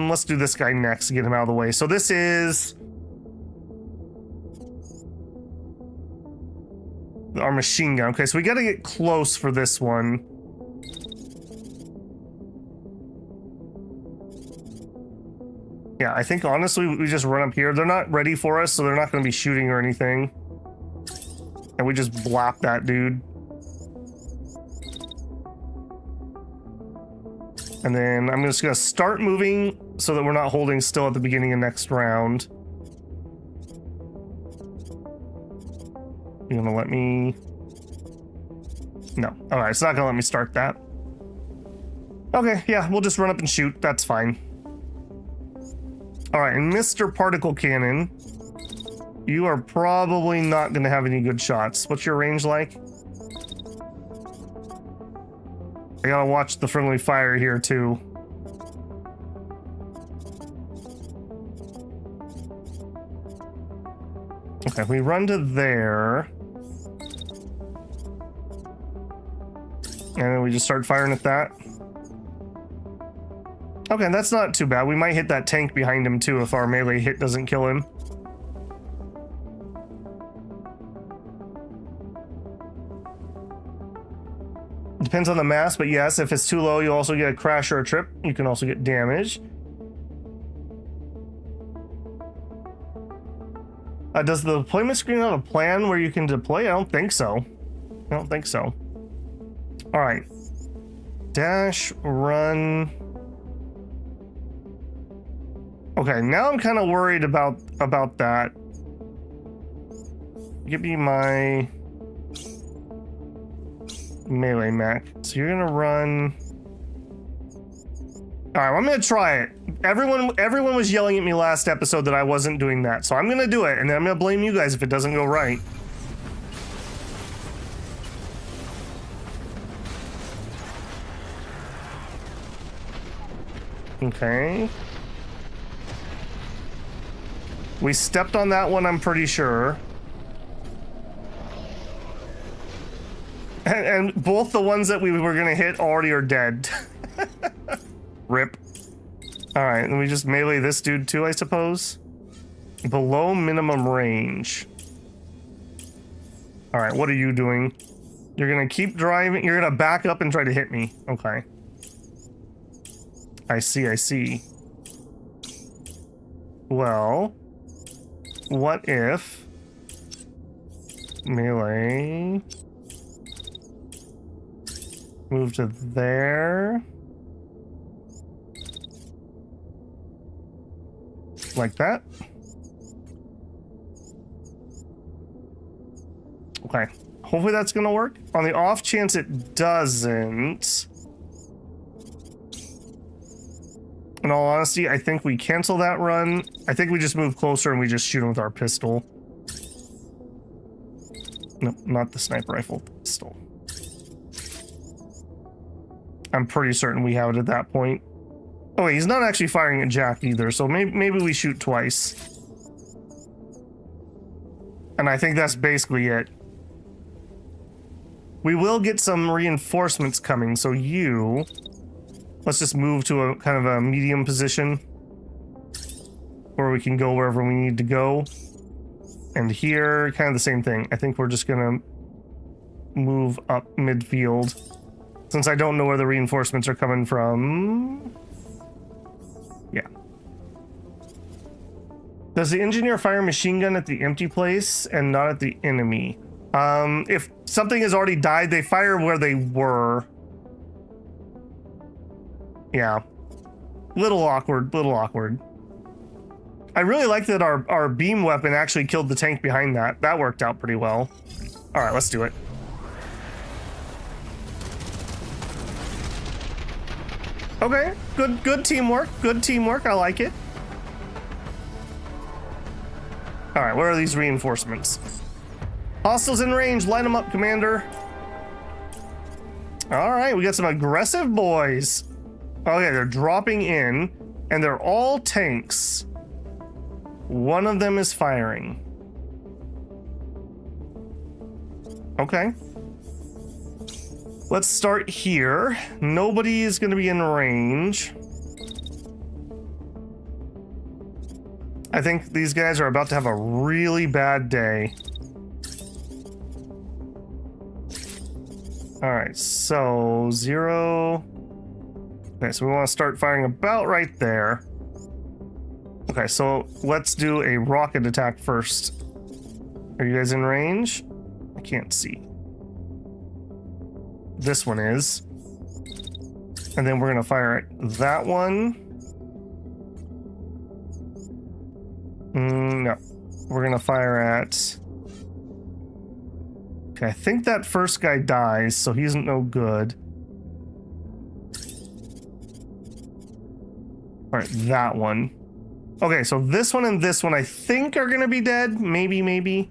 let's do this guy next to get him out of the way. So this is our machine gun. Okay, so we got to get close for this one. Yeah, I think honestly we just run up here. They're not ready for us, so they're not going to be shooting or anything. And we just blap that dude. And then I'm just going to start moving so that we're not holding still at the beginning of next round. You gonna let me? No. All right, it's not gonna let me start that. Okay, yeah, we'll just run up and shoot. That's fine. All right, and Mr. Particle Cannon, you are probably not gonna have any good shots. What's your range like? I gotta watch the friendly fire here too. Okay, we run to there. And then we just start firing at that. Okay, that's not too bad. We might hit that tank behind him too if our melee hit doesn't kill him. Depends on the mass, but yes, if it's too low, you also get a crash or a trip. You can also get damage. Does the deployment screen have a plan where you can deploy? I don't think so. I don't think so. All right. Dash, run. Okay, now I'm kind of worried about that. Give me my melee mech. So you're gonna run. All right, I'm gonna try it. Everyone was yelling at me last episode that I wasn't doing that, so I'm gonna do it, and then I'm gonna blame you guys if it doesn't go right. Okay. We stepped on that one, I'm pretty sure. And both the ones that we were gonna hit already are dead. Rip. All right, and we just melee this dude too, I suppose. Below minimum range. All right, what are you doing? You're gonna keep driving. You're gonna back up and try to hit me. Okay. I see, I see. Well, what if melee move to there? Like that. Okay. Hopefully that's gonna work. On the off chance it doesn't, in all honesty, I think we cancel that run. I think we just move closer and we just shoot him with our pistol. Nope, not the sniper rifle, pistol. I'm pretty certain we have it at that point. Oh wait, he's not actually firing at Jack either, so maybe we shoot twice. And I think that's basically it. We will get some reinforcements coming, so let's just move to a kind of a medium position where we can go wherever we need to go. And here, kind of the same thing. I think we're just gonna move up midfield since I don't know where the reinforcements are coming from. Yeah. Does the engineer fire machine gun at the empty place and not at the enemy? If something has already died, they fire where they were. Yeah. Little awkward, little awkward. I really like that our beam weapon actually killed the tank behind that. That worked out pretty well. All right, let's do it. Okay, good teamwork. Good teamwork. I like it. All right, where are these reinforcements? Hostiles in range. Line them up, Commander. All right, we got some aggressive boys. Okay, they're dropping in, and they're all tanks. one of them is firing. Okay. Let's start here. Nobody is going to be in range. I think these guys are about to have a really bad day. All right, so 0. Okay, so we want to start firing about right there. Okay, so let's do a rocket attack first. Are you guys in range? I can't see. This one is. And then we're going to fire at that one. No. We're going to fire at... Okay, I think that first guy dies, so he's no good. Alright, that one. Okay, so this one and this one I think are going to be dead. Maybe.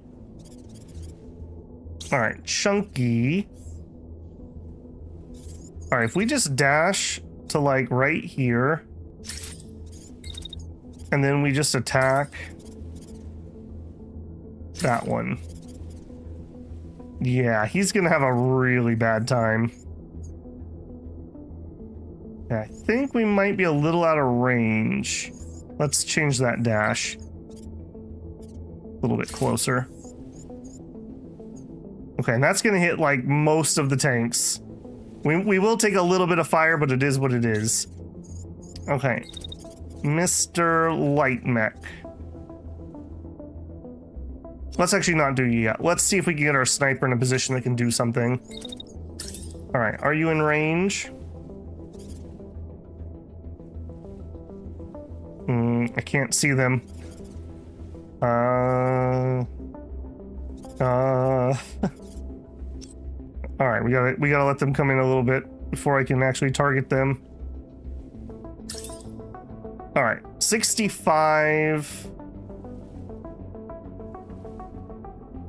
Alright, Chunky. Alright, if we just dash to like right here, and then we just attack that one. Yeah, he's gonna have a really bad time. Yeah, I think we might be a little out of range. Let's change that dash. A little bit closer. Okay, and that's gonna hit like most of the tanks. We will take a little bit of fire, but it is what it is. Okay. Mr. Light Mech. Let's actually not do you yet. Let's see if we can get our sniper in a position that can do something. Alright, are you in range? I can't see them. Alright, we gotta let them come in a little bit before I can actually target them. Alright, 65.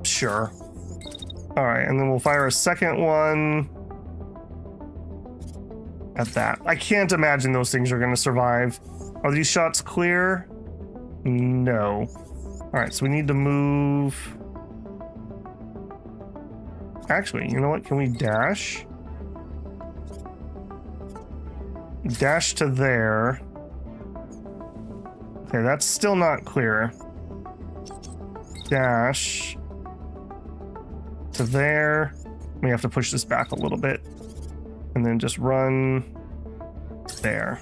Sure. Alright, and then we'll fire a second one at that. I can't imagine those things are gonna survive. Are these shots clear? No. Alright, so we need to move... Actually, you know what? Can we dash? Dash to there. Okay, that's still not clear. Dash to there. We have to push this back a little bit. And then just run there.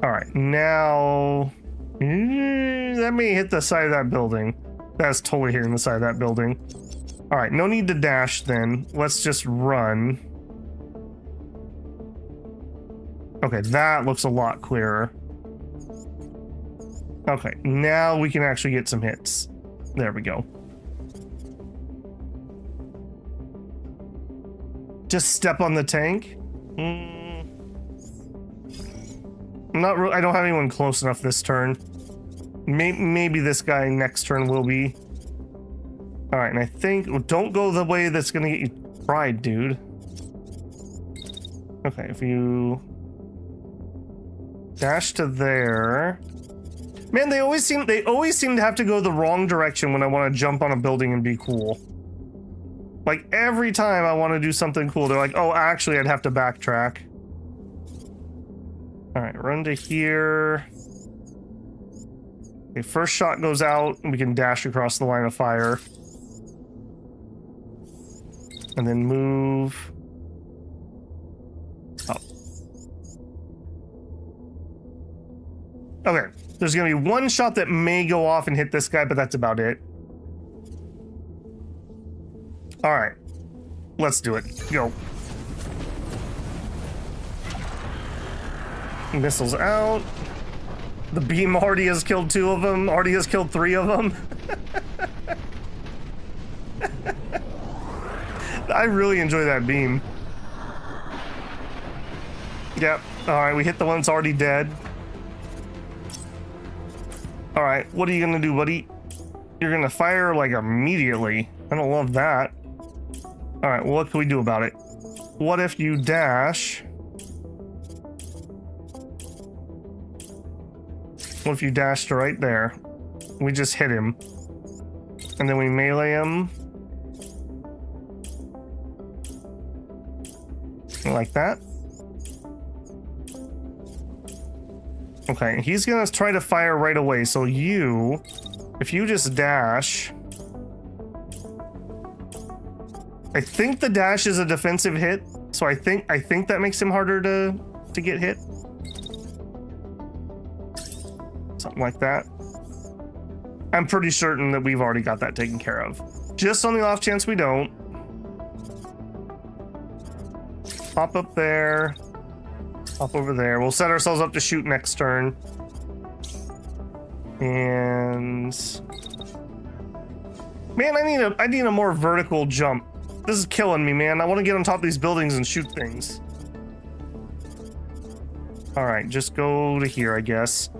Alright, now... that may hit the side of that building. That's totally hitting the side of that building. Alright, no need to dash then. Let's just run. Okay, that looks a lot clearer. Okay, now we can actually get some hits. There we go. Just step on the tank? I don't have anyone close enough this turn. Maybe this guy next turn will be. Alright, and I think... Don't go the way that's gonna get you fried, dude. Okay, if you... dash to there... Man, they always seem to have to go the wrong direction when I want to jump on a building and be cool. Like, every time I want to do something cool, they're like, oh, actually, I'd have to backtrack. Alright, run to here... Okay, first shot goes out, and we can dash across the line of fire. And then move up. Okay, there's gonna be one shot that may go off and hit this guy, but that's about it. Alright, let's do it. Go. Missiles out. The beam already has killed 2 of them, already has killed 3 of them. I really enjoy that beam. Yep, alright, we hit the one that's already dead. Alright, what are you gonna do, buddy? You're gonna fire, like, immediately. I don't love that. Alright, well, what can we do about it? What if you dash... What if you dashed right there? We just hit him. And then we melee him. Like that. Okay, he's gonna try to fire right away. So you, if you just dash. I think the dash is a defensive hit. So I think that makes him harder to get hit. Something like that. I'm pretty certain that we've already got that taken care of. Just on the off chance we don't. Pop up there. Pop over there. We'll set ourselves up to shoot next turn. And... man, I need a more vertical jump. This is killing me, man. I want to get on top of these buildings and shoot things. Alright, just go to here, I guess.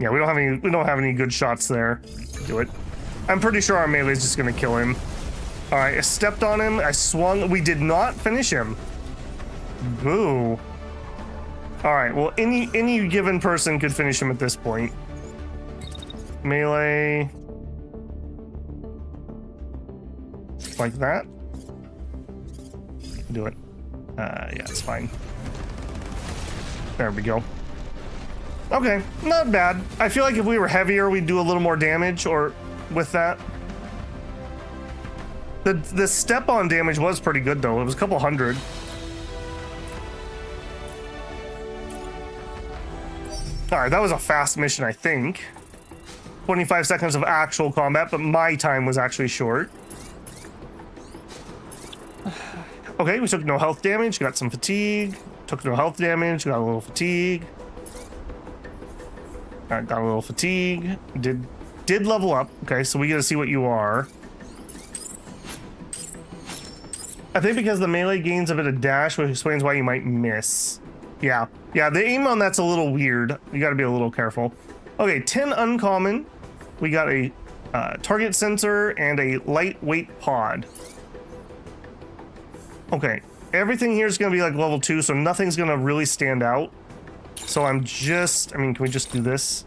Yeah, we don't have any good shots there. Do it. I'm pretty sure our melee is just gonna kill him. Alright, I stepped on him, I swung. We did not finish him. Boo. Alright, well, any given person could finish him at this point. Melee. Like that. Do it. Yeah, it's fine. There we go. Okay, not bad. I feel like if we were heavier, we'd do a little more damage, or with that. The step-on damage was pretty good, though. It was a couple hundred. Alright, that was a fast mission, I think. 25 seconds of actual combat, but my time was actually short. Okay, we took no health damage, got some fatigue. Took no health damage, got a little fatigue. Alright, got a little fatigue. Did level up. Okay, so we get to see what you are. I think because the melee gains a bit of dash, which explains why you might miss. Yeah, the aim on that's a little weird. You gotta be a little careful. Okay, 10 uncommon. We got a target sensor and a lightweight pod. Okay, everything here is gonna be like level 2, so nothing's gonna really stand out. So I'm just, I mean, can we just do this?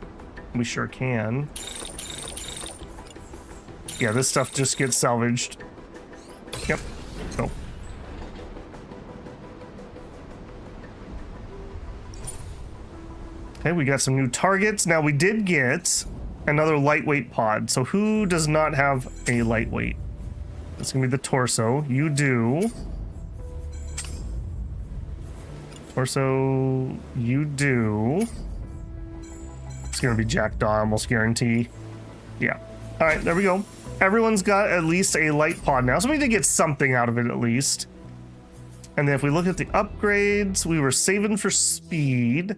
We sure can. Yeah, this stuff just gets salvaged. Yep, go. Okay, we got some new targets. Now we did get another lightweight pod. So who does not have a lightweight? It's gonna be the torso. You do. Torso, you do. It's gonna be Jackdaw, I almost guarantee. Yeah. All right, there we go. Everyone's got at least a light pod now, so we did get something out of it at least. And then if we look at the upgrades, we were saving for speed,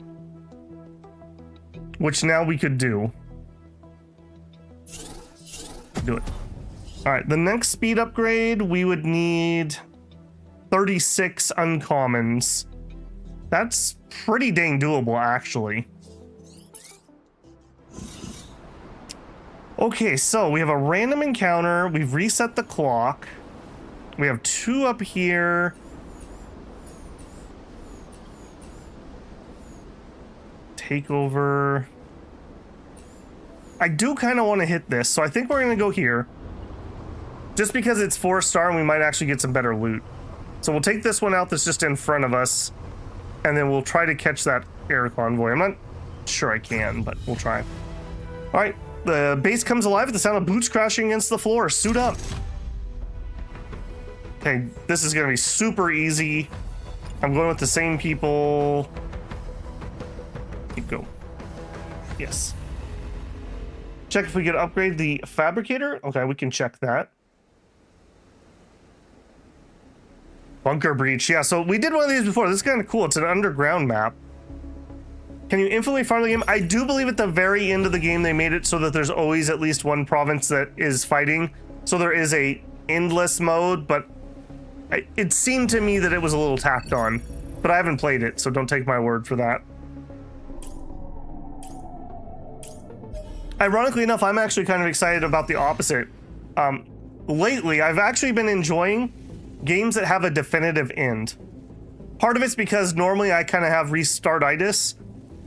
which now we could do. Do it. All right, the next speed upgrade, we would need 36 uncommons. That's pretty dang doable, actually. Okay, so we have a random encounter. We've reset the clock. We have 2 up here. Takeover. I do kind of want to hit this, so I think we're going to go here. Just because it's 4-star and we might actually get some better loot. So we'll take this one out that's just in front of us. And then we'll try to catch that air convoy. I'm not sure I can, but we'll try. All right, the base comes alive at the sound of boots crashing against the floor. Suit up. Okay, this is gonna be super easy. I'm going with the same people. Go. Yes. Check if we could upgrade the fabricator. Okay, we can check that. Bunker breach. Yeah, so we did one of these before. This is kind of cool. It's an underground map. Can you infinitely farm the game? I do believe at the very end of the game they made it so that there's always at least one province that is fighting. So there is a endless mode, but it seemed to me that it was a little tacked on. But I haven't played it, so don't take my word for that. Ironically enough, I'm actually kind of excited about the opposite. Lately, I've actually been enjoying games that have a definitive end. Part of it's because normally I kind of have restart-itis,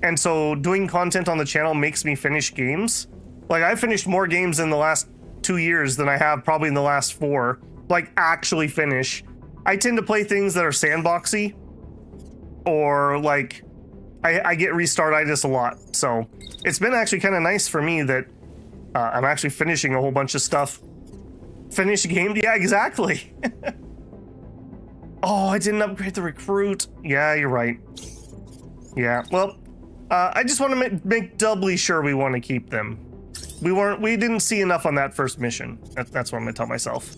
And so doing content on the channel makes me finish games. Like, I finished more games in the last 2 years than I have probably in the last 4. Like, actually finish. I tend to play things that are sandboxy. Or, like, I get restart-itis a lot. So, it's been actually kind of nice for me that I'm actually finishing a whole bunch of stuff. Finish a game? Yeah, exactly. Oh, I didn't upgrade the recruit. Yeah, you're right. Yeah, well, I just want to make doubly sure we want to keep them. We didn't see enough on that first mission. That's what I'm gonna tell myself.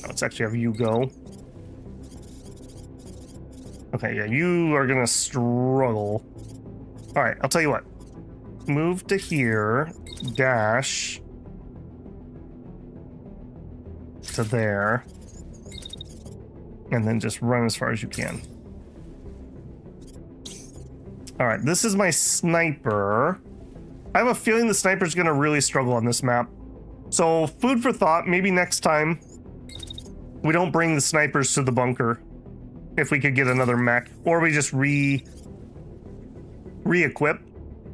Let's actually have you go. Okay, yeah, you are gonna struggle. All right, I'll tell you what. Move to here, dash to there, and then just run as far as you can. All right, this is my sniper. I have a feeling the sniper's gonna really struggle on this map. So, food for thought, maybe next time we don't bring the snipers to the bunker. If we could get another mech, or we just re-equip.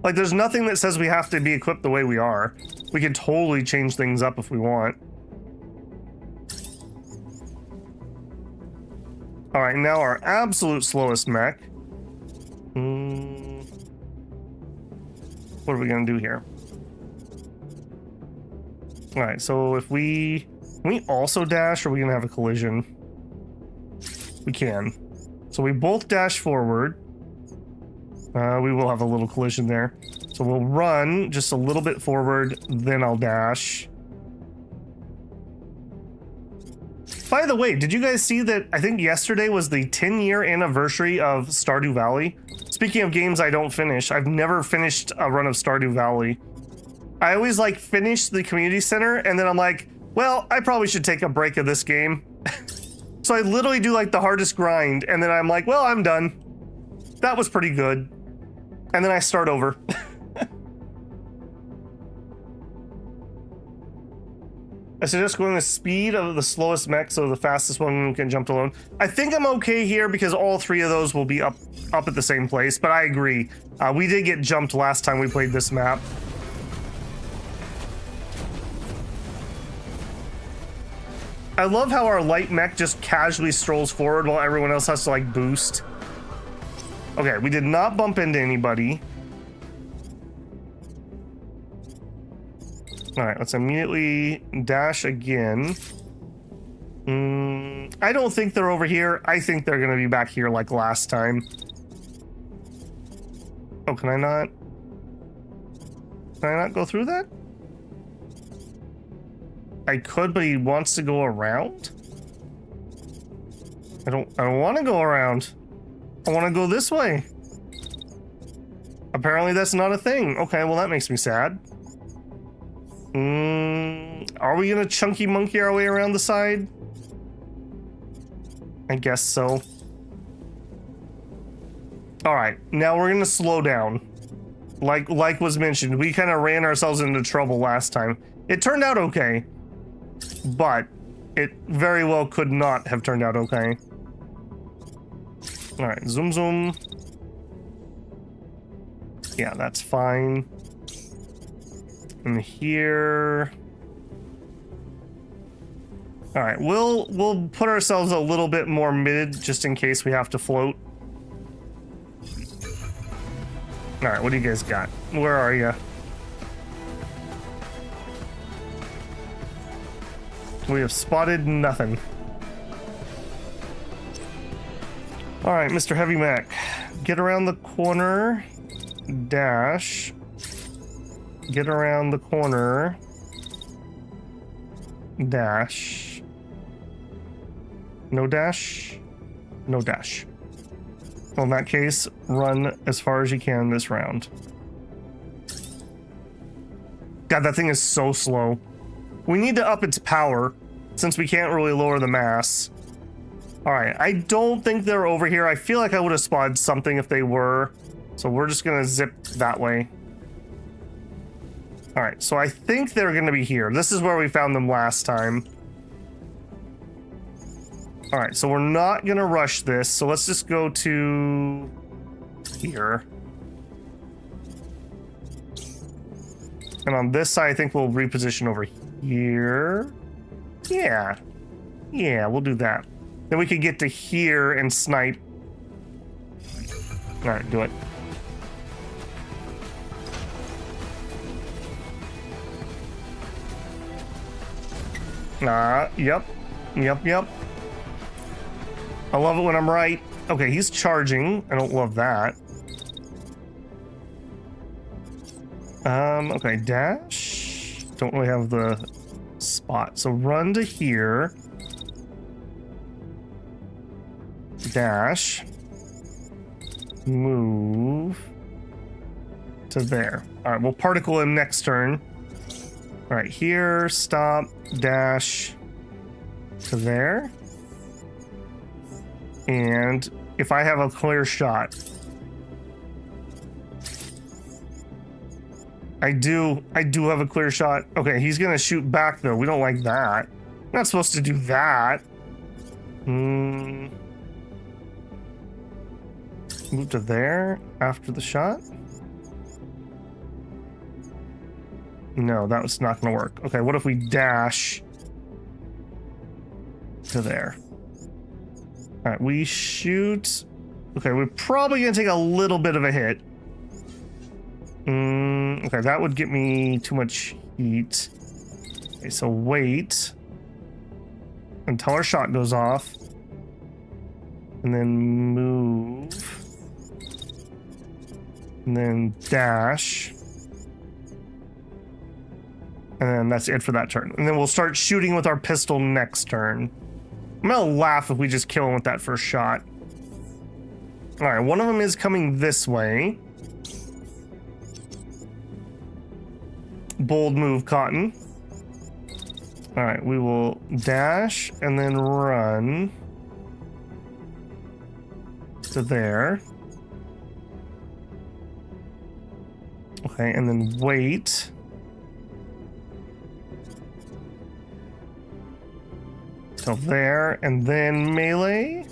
Like, there's nothing that says we have to be equipped the way we are. We can totally change things up if we want. All right, now our absolute slowest mech. What are we gonna do here? All right, so if can we also dash, or are we gonna have a collision? We can. So we both dash forward. We will have a little collision there. So we'll run just a little bit forward, then I'll dash. By the way, did you guys see that I think yesterday was the 10-year anniversary of Stardew Valley? Speaking of games I don't finish, I've never finished a run of Stardew Valley. I always like finish the community center and then I'm like, well, I probably should take a break of this game. So I literally do like the hardest grind and then I'm like, well, I'm done. That was pretty good. And then I start over. I suggest going the speed of the slowest mech so the fastest one can jump alone. I think I'm okay here because all 3 of those will be up at the same place, but I agree. We did get jumped last time we played this map. I love how our light mech just casually strolls forward while everyone else has to like boost. Okay, we did not bump into anybody. All right, let's immediately dash again. I don't think they're over here. I think they're gonna be back here like last time. Oh, can I not? Can I not go through that? I could, but he wants to go around. I don't want to go around. I want to go this way. Apparently that's not a thing. Okay, well that makes me sad. Are we gonna chunky monkey our way around the side? I guess so. All right, now we're gonna slow down. Like was mentioned, we kind of ran ourselves into trouble last time. It turned out okay, but it very well could not have turned out okay. All right, zoom zoom. Yeah, that's fine. And here. All right, we'll put ourselves a little bit more mid just in case we have to float. All right, what do you guys got? Where are you? We have spotted nothing. All right, Mr. Heavy Mech, get around the corner, dash, get around the corner, dash, no dash, no dash. Well, in that case, run as far as you can this round. God, that thing is so slow. We need to up its power since we can't really lower the mass. All right, I don't think they're over here. I feel like I would have spotted something if they were. So we're just gonna zip that way. All right, so I think they're gonna be here. This is where we found them last time. All right, so we're not gonna rush this. So let's just go to here. And on this side, I think we'll reposition over here. Yeah. Yeah, we'll do that. Then we could get to here and snipe. All right, do it. Yep. Yep. I love it when I'm right. Okay, he's charging. I don't love that. Okay, dash. Don't really have the spot. So run to here. Dash. Move to there. All right, we'll particle him next turn. All right, here, stop, dash to there. And if I have a clear shot, I do have a clear shot. Okay, he's gonna shoot back though. We don't like that. We're not supposed to do that. Move to there after the shot. No, that was not gonna work. Okay, what if we dash to there? All right, we shoot. Okay, we're probably gonna take a little bit of a hit. Okay, that would get me too much heat. Okay, so wait until our shot goes off, and then move, and then dash, and then that's it for that turn. And then we'll start shooting with our pistol next turn. I'm gonna laugh if we just kill him with that first shot. All right, one of them is coming this way. Bold move, Cotton. All right, we will dash and then run to there. Okay, and then wait. Till there, and then melee.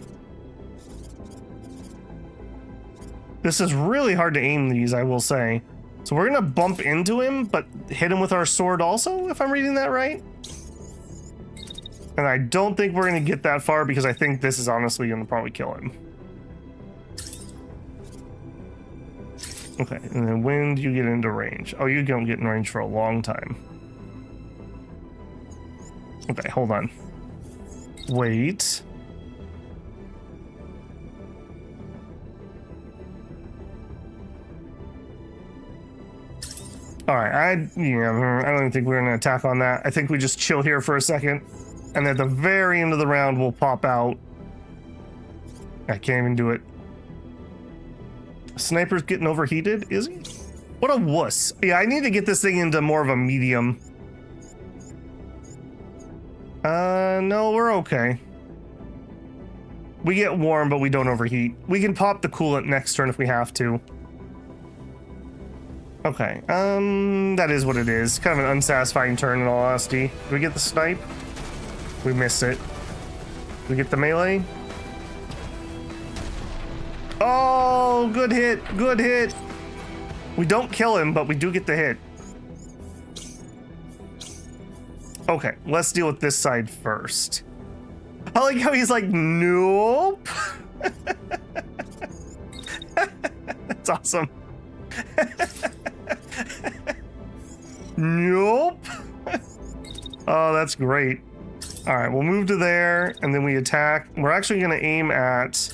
This is really hard to aim these, I will say. So we're gonna bump into him, but hit him with our sword also, if I'm reading that right. And I don't think we're gonna get that far because I think this is honestly gonna probably kill him. Okay, and then when do you get into range? Oh, you don't get in range for a long time. Okay, hold on. Wait. All right, I don't even think we're gonna attack on that. I think we just chill here for a second, and at the very end of the round, we'll pop out. I can't even do it. Sniper's getting overheated, is he? What a wuss. Yeah, I need to get this thing into more of a medium. No, we're okay. We get warm, but we don't overheat. We can pop the coolant next turn if we have to. Okay, that is what it is. Kind of an unsatisfying turn in all honesty. Do we get the snipe? We missed it. We get the melee? Oh, good hit, good hit. We don't kill him, but we do get the hit. Okay, let's deal with this side first. I like how he's like, nope. That's awesome. Nope. Oh, that's great. All right, we'll move to there, and then we attack. We're actually going to aim at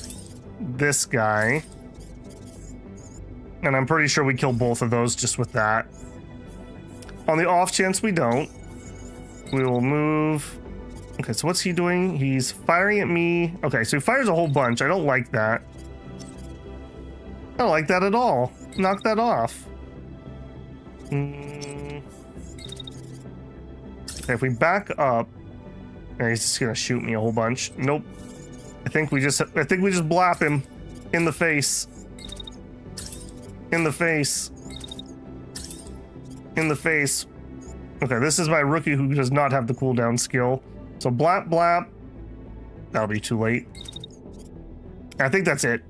this guy. And I'm pretty sure we kill both of those just with that. On the off chance we don't, we will move. Okay, so what's he doing? He's firing at me. Okay, so he fires a whole bunch. I don't like that. I don't like that at all. Knock that off. Okay, if we back up, he's just gonna shoot me a whole bunch. Nope. I think we just blap him in the face. In the face. In the face. Okay, this is my rookie who does not have the cooldown skill. So blap blap. That'll be too late. I think that's it.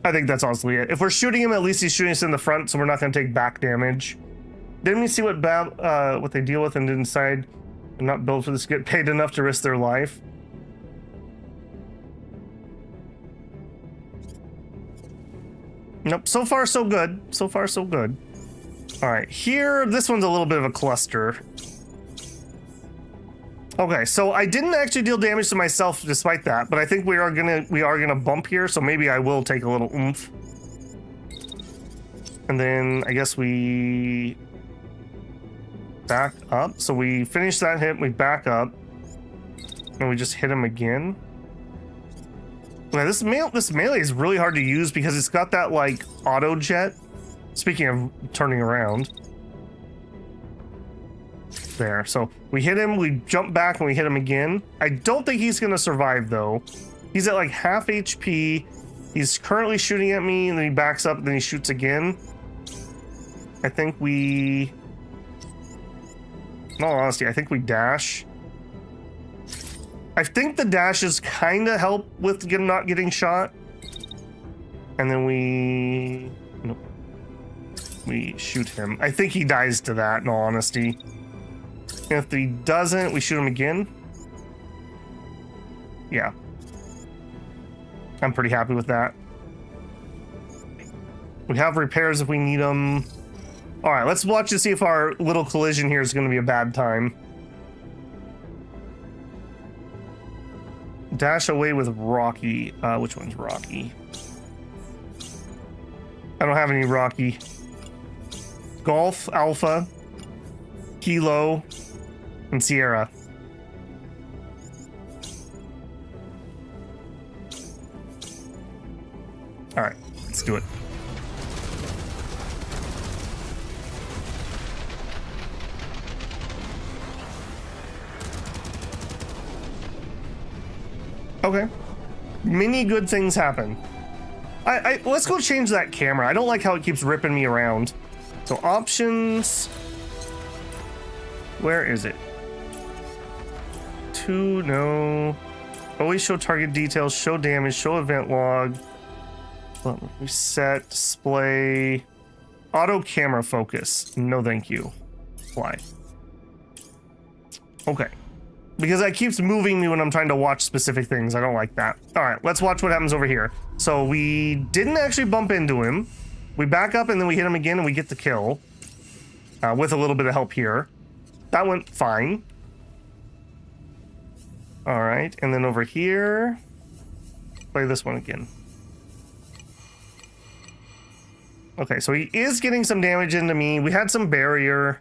I think that's honestly it. If we're shooting him, at least he's shooting us in the front, so we're not gonna take back damage. Didn't we see what what they deal with and didn't decide they're not built for this, get paid enough to risk their life? Nope, so far so good. So far so good. All right, here, this one's a little bit of a cluster. Okay, so I didn't actually deal damage to myself despite that, but I think we are gonna bump here, so maybe I will take a little oomph. And then I guess we back up. So we finish that hit, we back up, and we just hit him again. Yeah, this melee is really hard to use because it's got that like auto jet. Speaking of turning around. There, so we hit him, we jump back, and we hit him again. I don't think he's gonna survive though. He's at like half HP. He's currently shooting at me, and then he backs up, and then he shoots again. I think we... In all honesty, I think we dash. I think the dashes kind of help with not getting shot. And then we... Nope. We shoot him. I think he dies to that, in all honesty. If he doesn't, we shoot him again. Yeah. I'm pretty happy with that. We have repairs if we need them. All right, let's watch to see if our little collision here is going to be a bad time. Dash away with Rocky. Which one's Rocky? I don't have any Rocky. Golf, Alpha, Kilo, and Sierra. All right, let's do it. Okay. Many good things happen. Let's go change that camera. I don't like how it keeps ripping me around. So options. Where is it? No. Always show target details, show damage, show event log. Reset, display. Auto camera focus. No thank you. Apply. Okay. Because that keeps moving me when I'm trying to watch specific things. I don't like that. All right, let's watch what happens over here. So we didn't actually bump into him. We back up and then we hit him again and we get the kill. With a little bit of help here. That went fine. All right, and then over here, play this one again. Okay, so he is getting some damage into me. We had some barrier.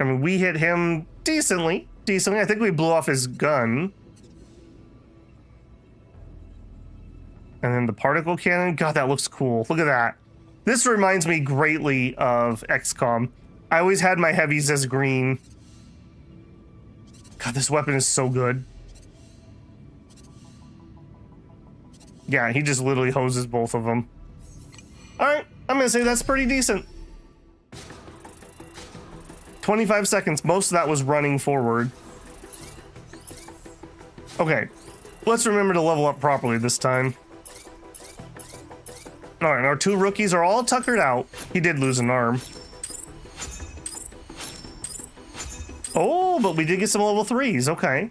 I mean, we hit him decently. I think we blew off his gun. And then the particle cannon. God, that looks cool. Look at that. This reminds me greatly of XCOM. I always had my heavies as green. God, this weapon is so good. Yeah, he just literally hoses both of them. All right, I'm gonna say that's pretty decent. 25 seconds, most of that was running forward. Okay, let's remember to level up properly this time. All right, our two rookies are all tuckered out. He did lose an arm. Oh, but we did get some level 3s, okay.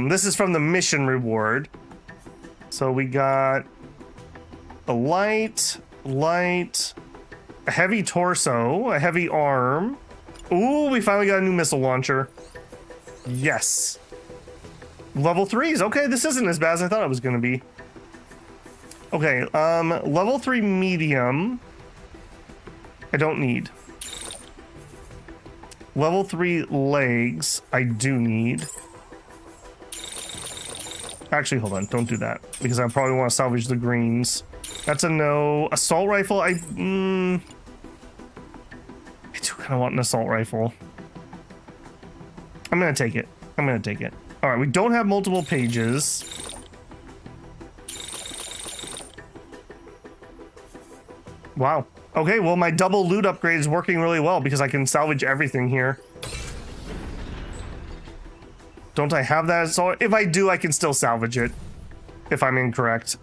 This is from the mission reward. So we got a light, a heavy torso, a heavy arm. Ooh, we finally got a new missile launcher. Yes. Level 3s. Okay, this isn't as bad as I thought it was going to be. Okay, level 3 medium. I don't need. Level 3 legs. I do need. Actually, hold on. Don't do that because I probably want to salvage the greens. That's a no. Assault rifle. I do kind of want an assault rifle. I'm gonna take it. All right, we don't have multiple pages. Wow. Okay, well, my double loot upgrade is working really well because I can salvage everything here. Don't I have that? So if I do, I can still salvage it if I'm incorrect.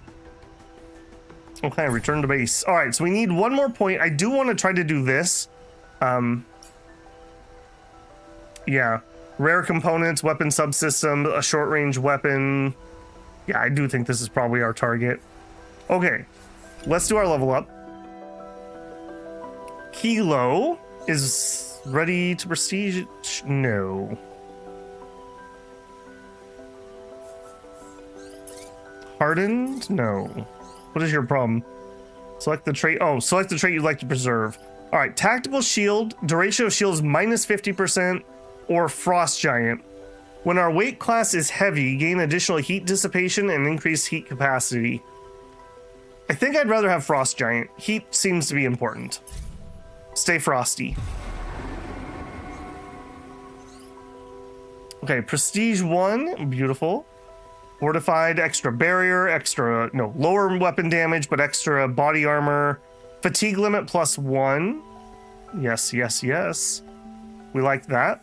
Okay, return to base. All right, so we need one more point. I do want to try to do this. Yeah, rare components, weapon subsystem, a short-range weapon. Yeah, I do think this is probably our target. Okay, let's do our level up. Kilo is ready to prestige. No. Hardened? No. What is your problem? Select the trait. Oh, select the trait you'd like to preserve. All right, tactical shield. Duration of shield is minus 50%, or frost giant. When our weight class is heavy, gain additional heat dissipation and increased heat capacity. I think I'd rather have frost giant. Heat seems to be important. Stay frosty. Okay, prestige 1, beautiful. Fortified, extra barrier, extra, no, lower weapon damage, but extra body armor. Fatigue limit +1. Yes, yes, yes. We like that.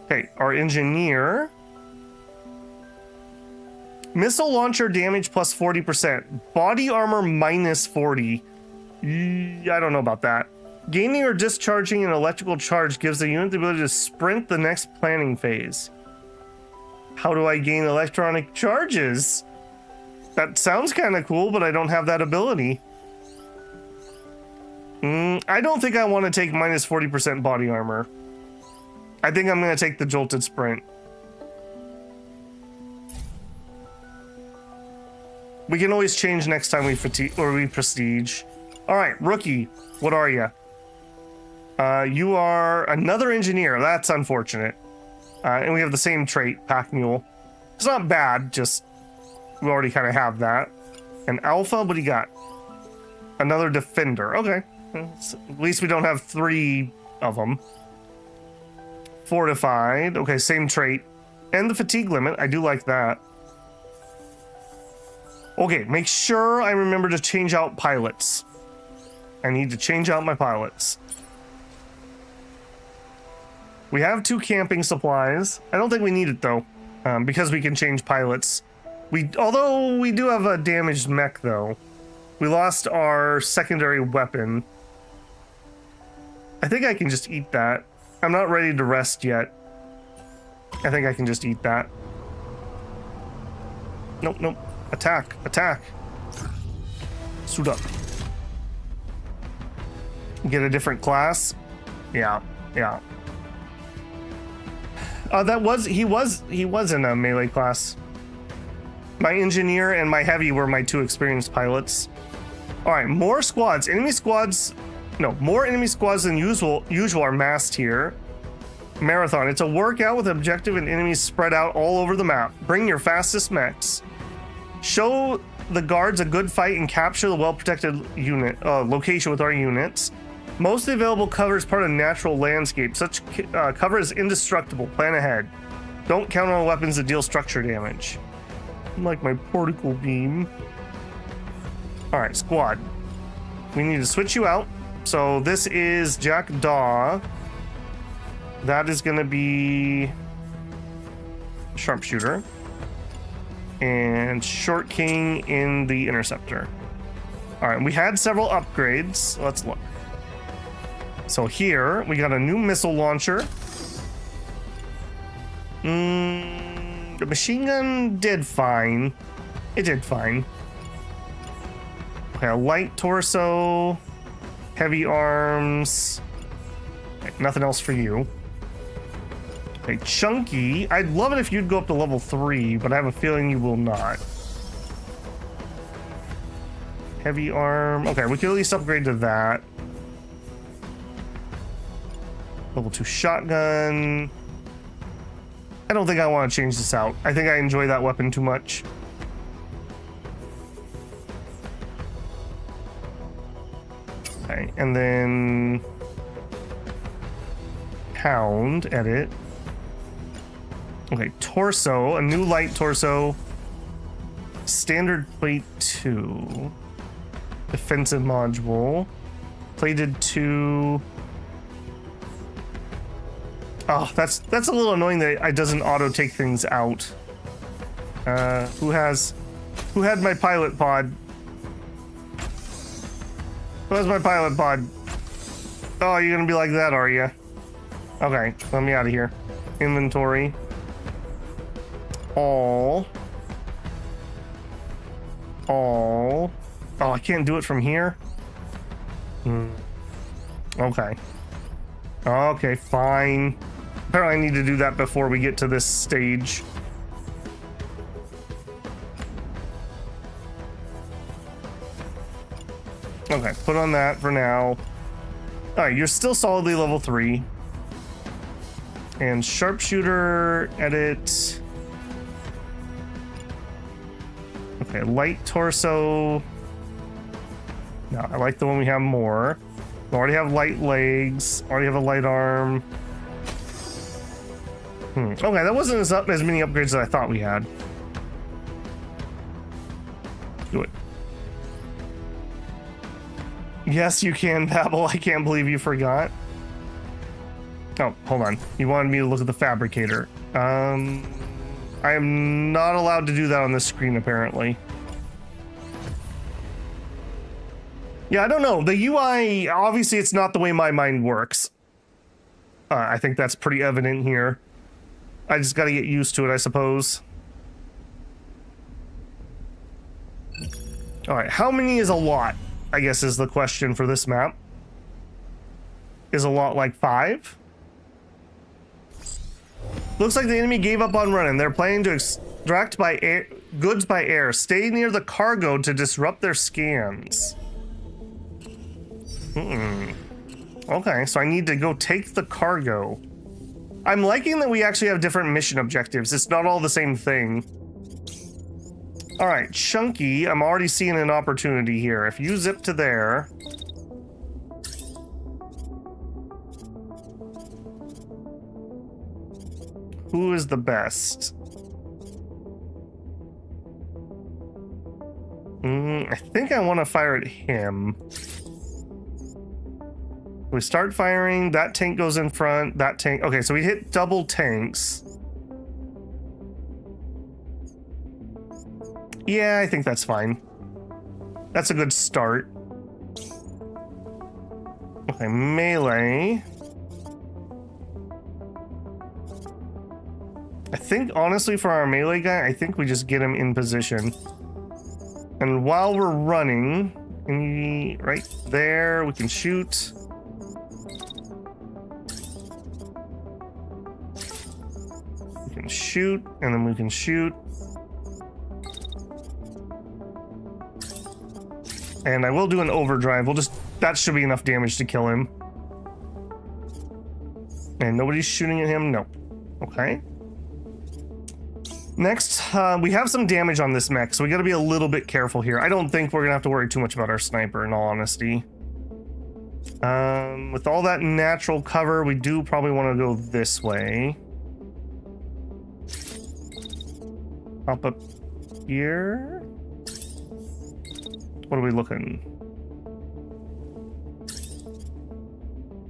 Okay, our engineer. Missile launcher damage +40%. Body armor -40. I don't know about that. Gaining or discharging an electrical charge gives the unit the ability to sprint the next planning phase. How do I gain electronic charges? That sounds kind of cool, but I don't have that ability. I don't think I want to take -40% body armor. I think I'm going to take the jolted sprint. We can always change next time we fatigue or we prestige. All right, rookie, what are you? You are another engineer. That's unfortunate. And we have the same trait, pack mule. It's not bad, just we already kind of have that. And alpha, what do you got? Another defender. Okay. At least we don't have 3 of them. Fortified. Okay, same trait. And the fatigue limit. I do like that. Okay, make sure I remember to change out pilots. I need to change out my pilots. We have 2 camping supplies. I don't think we need it though, because we can change pilots. Although we do have a damaged mech though. We lost our secondary weapon. I think I can just eat that. I'm not ready to rest yet. I think I can just eat that. Nope, nope. Attack, attack. Suit up. Get a different class. Yeah, yeah. He was in a melee class. My engineer and my heavy were my 2 experienced pilots. All right, more squads. More enemy squads than usual are massed here. Marathon. It's a workout with objective and enemies spread out all over the map. Bring your fastest mechs. Show the guards a good fight and capture the well-protected unit location with our units. Most of the available cover is part of natural landscape. Such cover is indestructible. Plan ahead. Don't count on weapons that deal structure damage. Like my particle beam. Alright, squad. We need to switch you out. So this is Jackdaw. That is going to be Sharpshooter. And Short King in the Interceptor. Alright, we had several upgrades. Let's look. So here, we got a new missile launcher. The machine gun did fine. It did fine. Okay, a light torso. Heavy arms. Okay, nothing else for you. Okay, chunky. I'd love it if you'd go up to level 3, but I have a feeling you will not. Heavy arm. Okay, we can at least upgrade to that. Level 2 shotgun. I don't think I want to change this out. I think I enjoy that weapon too much. Okay, and then Hound, edit. Okay, torso, a new light torso. Standard plate 2. Defensive module. Plated 2. Oh, that's a little annoying that it doesn't auto take things out. Who had my pilot pod? Where's my pilot pod? Oh, you're gonna be like that, are you? Okay, let me out of here. Inventory. All. Oh, I can't do it from here? Okay. Okay, fine. Apparently I need to do that before we get to this stage. Okay, put on that for now. Alright, you're still solidly level 3. And sharpshooter, edit. Okay, light torso. No, I like the one we have more. We already have light legs. Already have a light arm. Okay, that wasn't as many upgrades as I thought we had. Do it. Yes, you can, Babel. I can't believe you forgot. Oh, hold on. You wanted me to look at the fabricator. I am not allowed to do that on this screen, apparently. Yeah, I don't know. The UI, obviously, it's not the way my mind works. I think that's pretty evident here. I just got to get used to it, I suppose. All right, how many is a lot, I guess is the question for this map. Is a lot like 5? Looks like the enemy gave up on running. They're planning to extract goods by air. Stay near the cargo to disrupt their scans. Okay, so I need to go take the cargo. I'm liking that we actually have different mission objectives. It's not all the same thing. All right, Chunky, I'm already seeing an opportunity here. If you zip to there... Who is the best? I think I want to fire at him. We start firing, that tank goes in front, that tank... Okay, so we hit double tanks. Yeah, I think that's fine. That's a good start. Okay, melee. I think, honestly, for our melee guy, I think we just get him in position. And while we're running, right there, we can shoot. We can shoot, and then we can shoot. And I will do an overdrive. That should be enough damage to kill him. And nobody's shooting at him? No. Okay. Next, we have some damage on this mech, so we gotta be a little bit careful here. I don't think we're gonna have to worry too much about our sniper, in all honesty. With all that natural cover, we do probably want to go this way. Up here. What are we looking?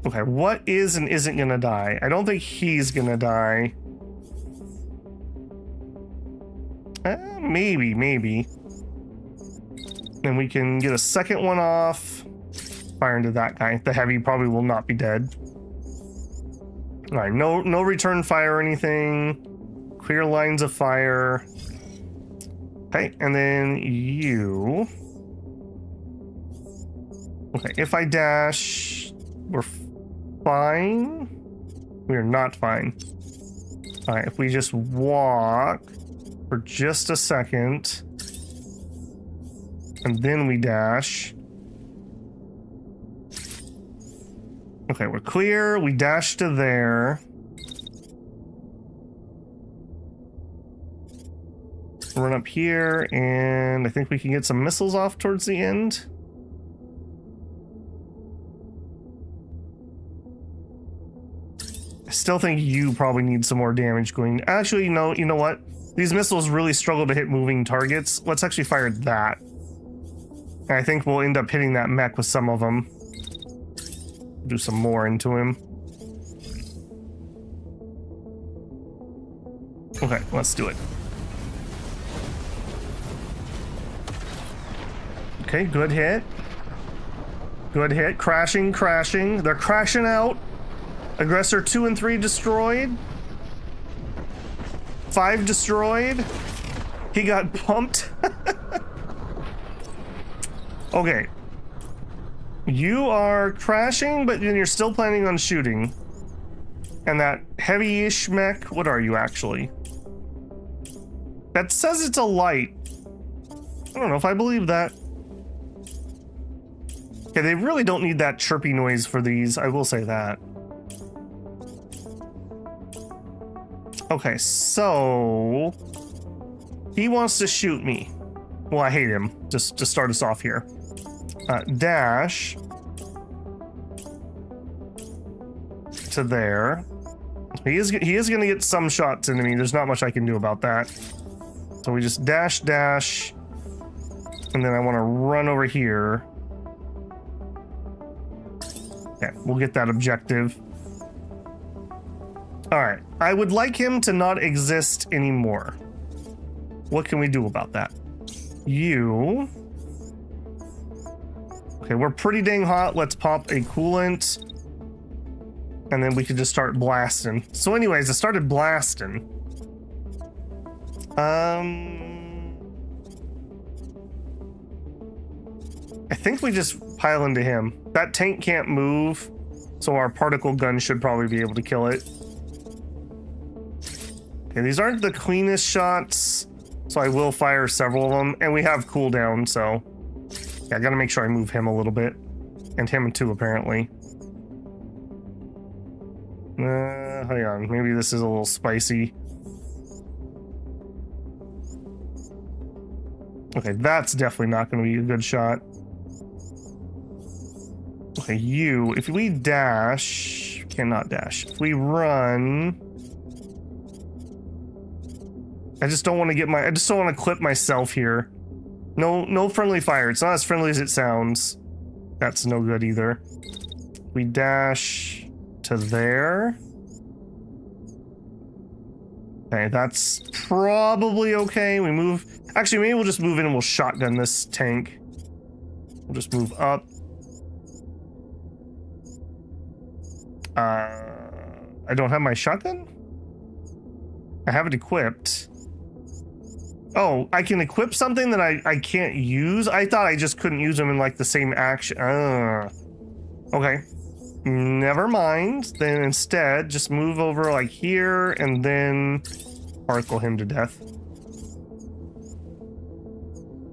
Okay, what is and isn't gonna die? I don't think he's gonna die. Maybe. Then we can get a second one off. Fire into that guy. The heavy probably will not be dead. All right, no return fire or anything. Clear lines of fire. Okay, and then you. Okay, if I dash, we're fine. We are not fine. All right, if we just walk for just a second, and then we dash. Okay, we're clear. We dash to there. Run up here, and I think we can get some missiles off towards the end. I still think you probably need some more damage going. Actually, no, you know what? These missiles really struggle to hit moving targets. Let's actually fire that. And I think we'll end up hitting that mech with some of them. Do some more into him. Okay, let's do it. Okay, good hit. Good hit. Crashing, crashing. They're crashing out. Aggressor 2 and 3 destroyed. 5 destroyed. He got pumped. Okay. You are crashing, but then you're still planning on shooting. And that heavy-ish mech, what are you actually? That says it's a light. I don't know if I believe that. Okay, they really don't need that chirpy noise for these, I will say that. Okay, so he wants to shoot me. Well, I hate him. Just to start us off here. Dash to there. He is going to get some shots into me. There's not much I can do about that. So we just dash, dash, and then I want to run over here. Okay, we'll get that objective. All right, I would like him to not exist anymore. What can we do about that? You. Okay, we're pretty dang hot. Let's pop a coolant. And then we could just start blasting. So anyways, I started blasting. I think we just pile into him. That tank can't move, so our particle gun should probably be able to kill it. Okay, these aren't the cleanest shots, so I will fire several of them. And we have cooldown, so yeah, I gotta make sure I move him a little bit. And him too, apparently. Hang on, maybe this is a little spicy. Okay, that's definitely not going to be a good shot. Okay, you, if we dash, cannot dash. If we run, I just don't want to get I just don't want to clip myself here. No friendly fire. It's not as friendly as it sounds. That's no good either. We dash to there. Okay, that's probably okay. We move. Actually, maybe we'll just move in and we'll shotgun this tank. We'll just move up. I don't have my shotgun? I have it equipped. Oh, I can equip something that I can't use? I thought I just couldn't use them in like the same action. Okay. Never mind. Then instead, just move over like here and then particle him to death.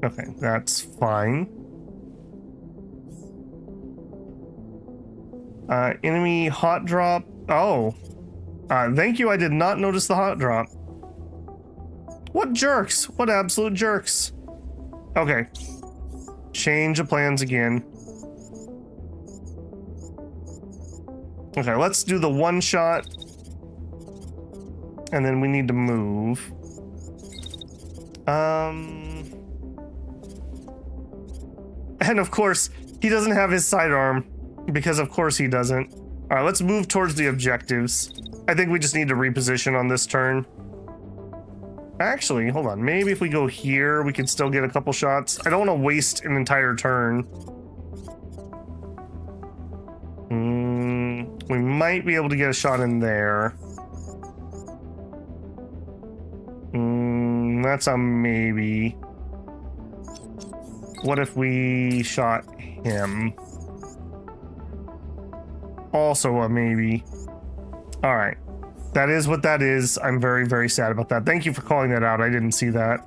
Okay, that's fine. Enemy hot drop. Oh. Thank you, I did not notice the hot drop. What jerks? What absolute jerks? Okay. Change of plans again. Okay, let's do the one shot. And then we need to move. And of course, he doesn't have his sidearm. Because of course he doesn't. Alright, let's move towards the objectives. I think we just need to reposition on this turn. Actually, hold on. Maybe if we go here, we can still get a couple shots. I don't want to waste an entire turn. We might be able to get a shot in there. That's a maybe. What if we shot him? Also a maybe. All right. That is what that is. I'm very, very sad about that. Thank you for calling that out. I didn't see that.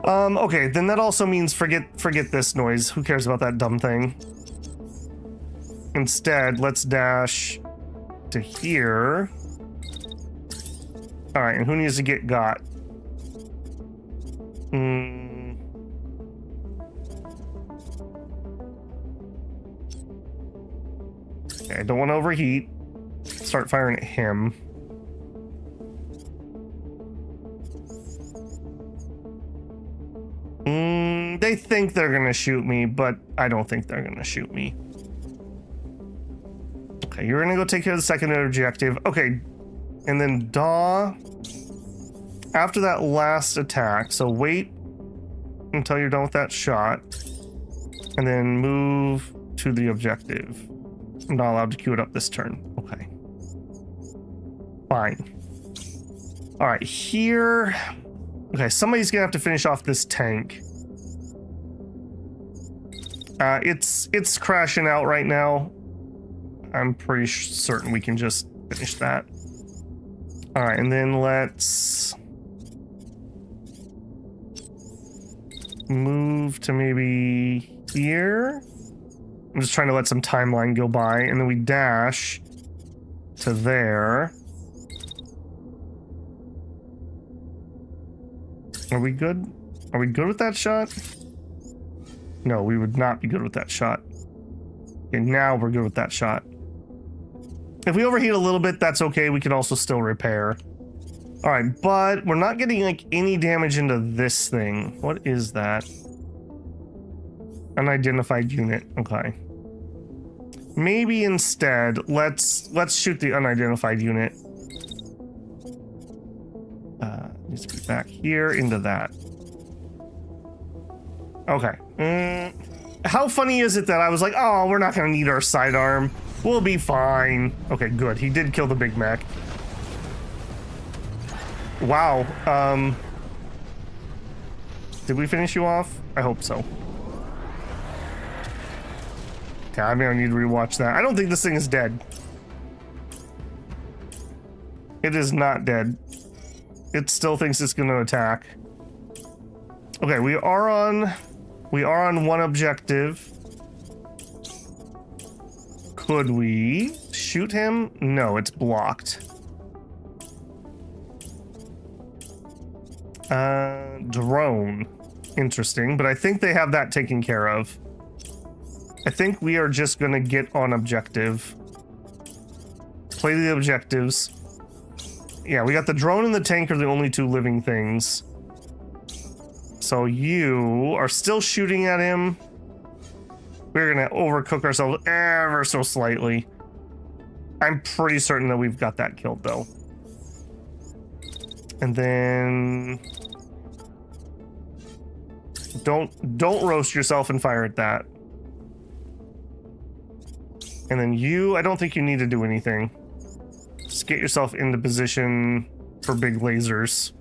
Okay, then that also means forget this noise. Who cares about that dumb thing? Instead, let's dash to here. All right, and who needs to get got? Okay, I don't want to overheat. Start firing at him. They think they're gonna shoot me, but I don't think they're gonna shoot me. Okay, you're gonna go take care of the secondary objective. Okay, and then Daw after that last attack. So wait until you're done with that shot, and then move to the objective. I'm not allowed to queue it up this turn. Okay. Fine. All right, here. Okay, somebody's gonna have to finish off this tank. It's crashing out right now. I'm pretty certain we can just finish that. All right, and then let's move to maybe here. I'm just trying to let some timeline go by, and then we dash to there. Are we good? Are we good with that shot? No, we would not be good with that shot. And now we're good with that shot. If we overheat a little bit, that's okay. We can also still repair. All right, but we're not getting like any damage into this thing. What is that? Unidentified unit. Okay. Maybe instead, let's shoot the unidentified unit. Needs to be back here into that. Okay. How funny is it that I was like, oh, we're not gonna need our sidearm. We'll be fine. Okay, good. He did kill the big mech. Wow. Did we finish you off? I hope so. Okay, I'm gonna need to rewatch that. I don't think this thing is dead. It is not dead. It still thinks it's gonna attack. Okay, we are on one objective. Could we shoot him? No, it's blocked. Drone. Interesting, but I think they have that taken care of. I think we are just gonna get on objective. Play the objectives. Yeah, we got the drone and the tank are the only two living things. So you are still shooting at him. We're gonna overcook ourselves ever so slightly. I'm pretty certain that we've got that killed though. And then don't roast yourself and fire at that. And then you, I don't think you need to do anything. Just get yourself into position for big lasers.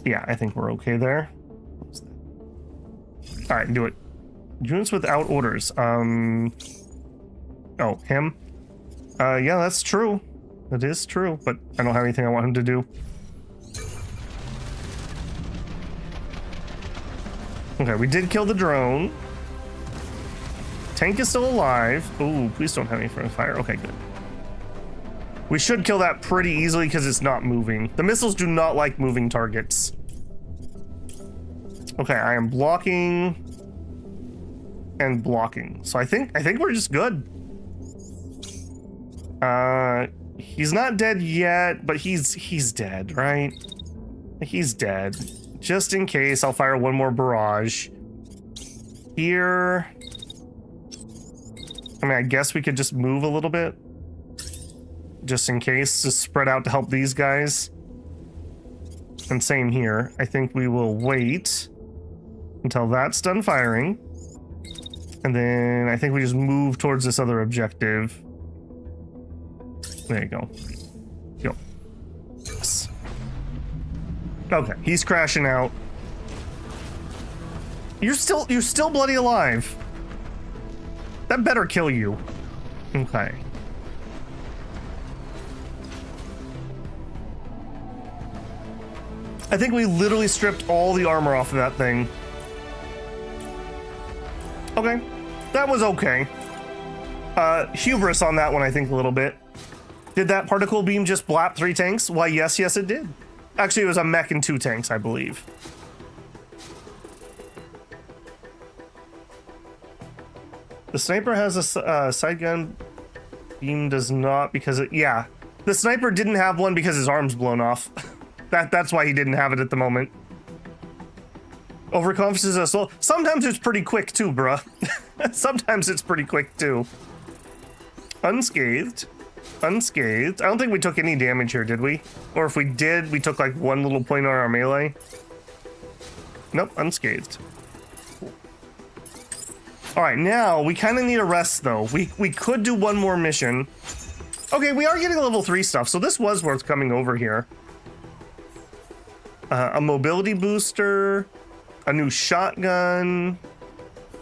Yeah, I think we're okay there. All right, do it. Units without orders. Oh, him? Yeah, that's true. That is true, but I don't have anything I want him to do. Okay, we did kill the drone. Tank is still alive. Ooh, please don't have any friendly fire. Okay, good. We should kill that pretty easily because it's not moving. The missiles do not like moving targets. Okay, I am blocking and blocking. So I think we're just good. He's not dead yet, but he's dead, right? He's dead. Just in case, I'll fire one more barrage. Here. I mean, I guess we could just move a little bit. Just in case, just spread out to help these guys. And same here. I think we will wait until that's done firing. And then I think we just move towards this other objective. There you go. Go. Yes. Okay, he's crashing out. You're still bloody alive. That better kill you. Okay. I think we literally stripped all the armor off of that thing. Okay. That was okay. Hubris on that one, I think, a little bit. Did that particle beam just blap 3 tanks? Why, yes, it did. Actually, it was a mech and 2 tanks, I believe. The sniper has a side gun. Beam does not because it, yeah. The sniper didn't have one because his arm's blown off. That's why he didn't have it at the moment. Overconfidence is a soul. Sometimes it's pretty quick too, bruh. Sometimes it's pretty quick too. Unscathed. Unscathed. I don't think we took any damage here, did we? Or if we did, we took like 1 little point on our melee. Nope, unscathed. Cool. All right, now we kind of need a rest though. We could do one more mission. Okay, we are getting level 3 stuff, so this was worth coming over here. A mobility booster, a new shotgun,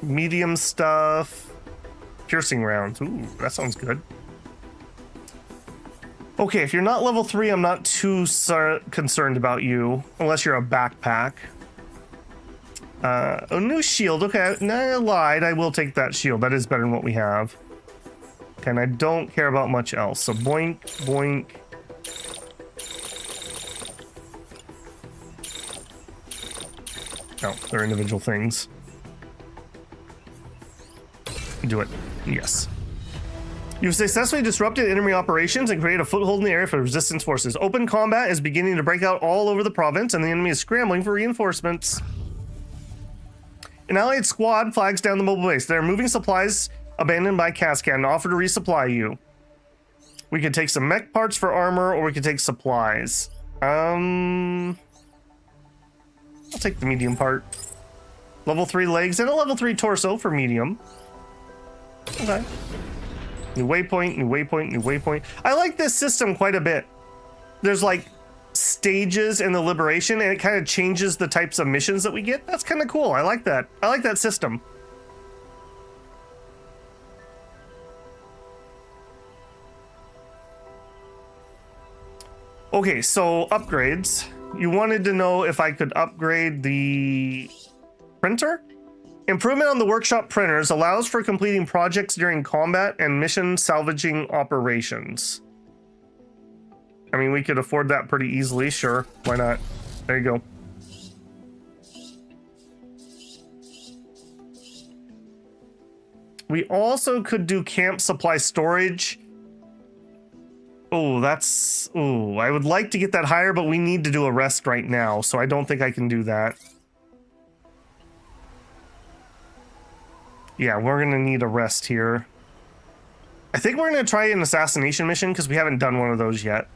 medium stuff, piercing rounds. Ooh, that sounds good. Okay, if you're not level 3, I'm not too concerned about you, unless you're a backpack. A new shield. Okay, no, I lied. I will take that shield. That is better than what we have. Okay, and I don't care about much else. So boink, boink. Oh, they're individual things. Do it. Yes. You've successfully disrupted enemy operations and created a foothold in the area for resistance forces. Open combat is beginning to break out all over the province, and the enemy is scrambling for reinforcements. An allied squad flags down the mobile base. They're moving supplies abandoned by Cascad and offer to resupply you. We could take some mech parts for armor, or we could take supplies. I'll take the medium part. Level 3 legs and a level 3 torso for medium. Okay. New waypoint, new waypoint, new waypoint. I like this system quite a bit. There's like stages in the Liberation, and it kind of changes the types of missions that we get. That's kind of cool. I like that. I like that system. Okay, so upgrades. You wanted to know if I could upgrade the printer? Improvement on the workshop printers allows for completing projects during combat and mission salvaging operations. I mean, we could afford that pretty easily. Sure, why not? There you go. We also could do camp supply storage. Oh, that's... Oh, I would like to get that higher, but we need to do a rest right now, so I don't think I can do that. Yeah, we're gonna need a rest here. I think we're gonna try an assassination mission because we haven't done one of those yet.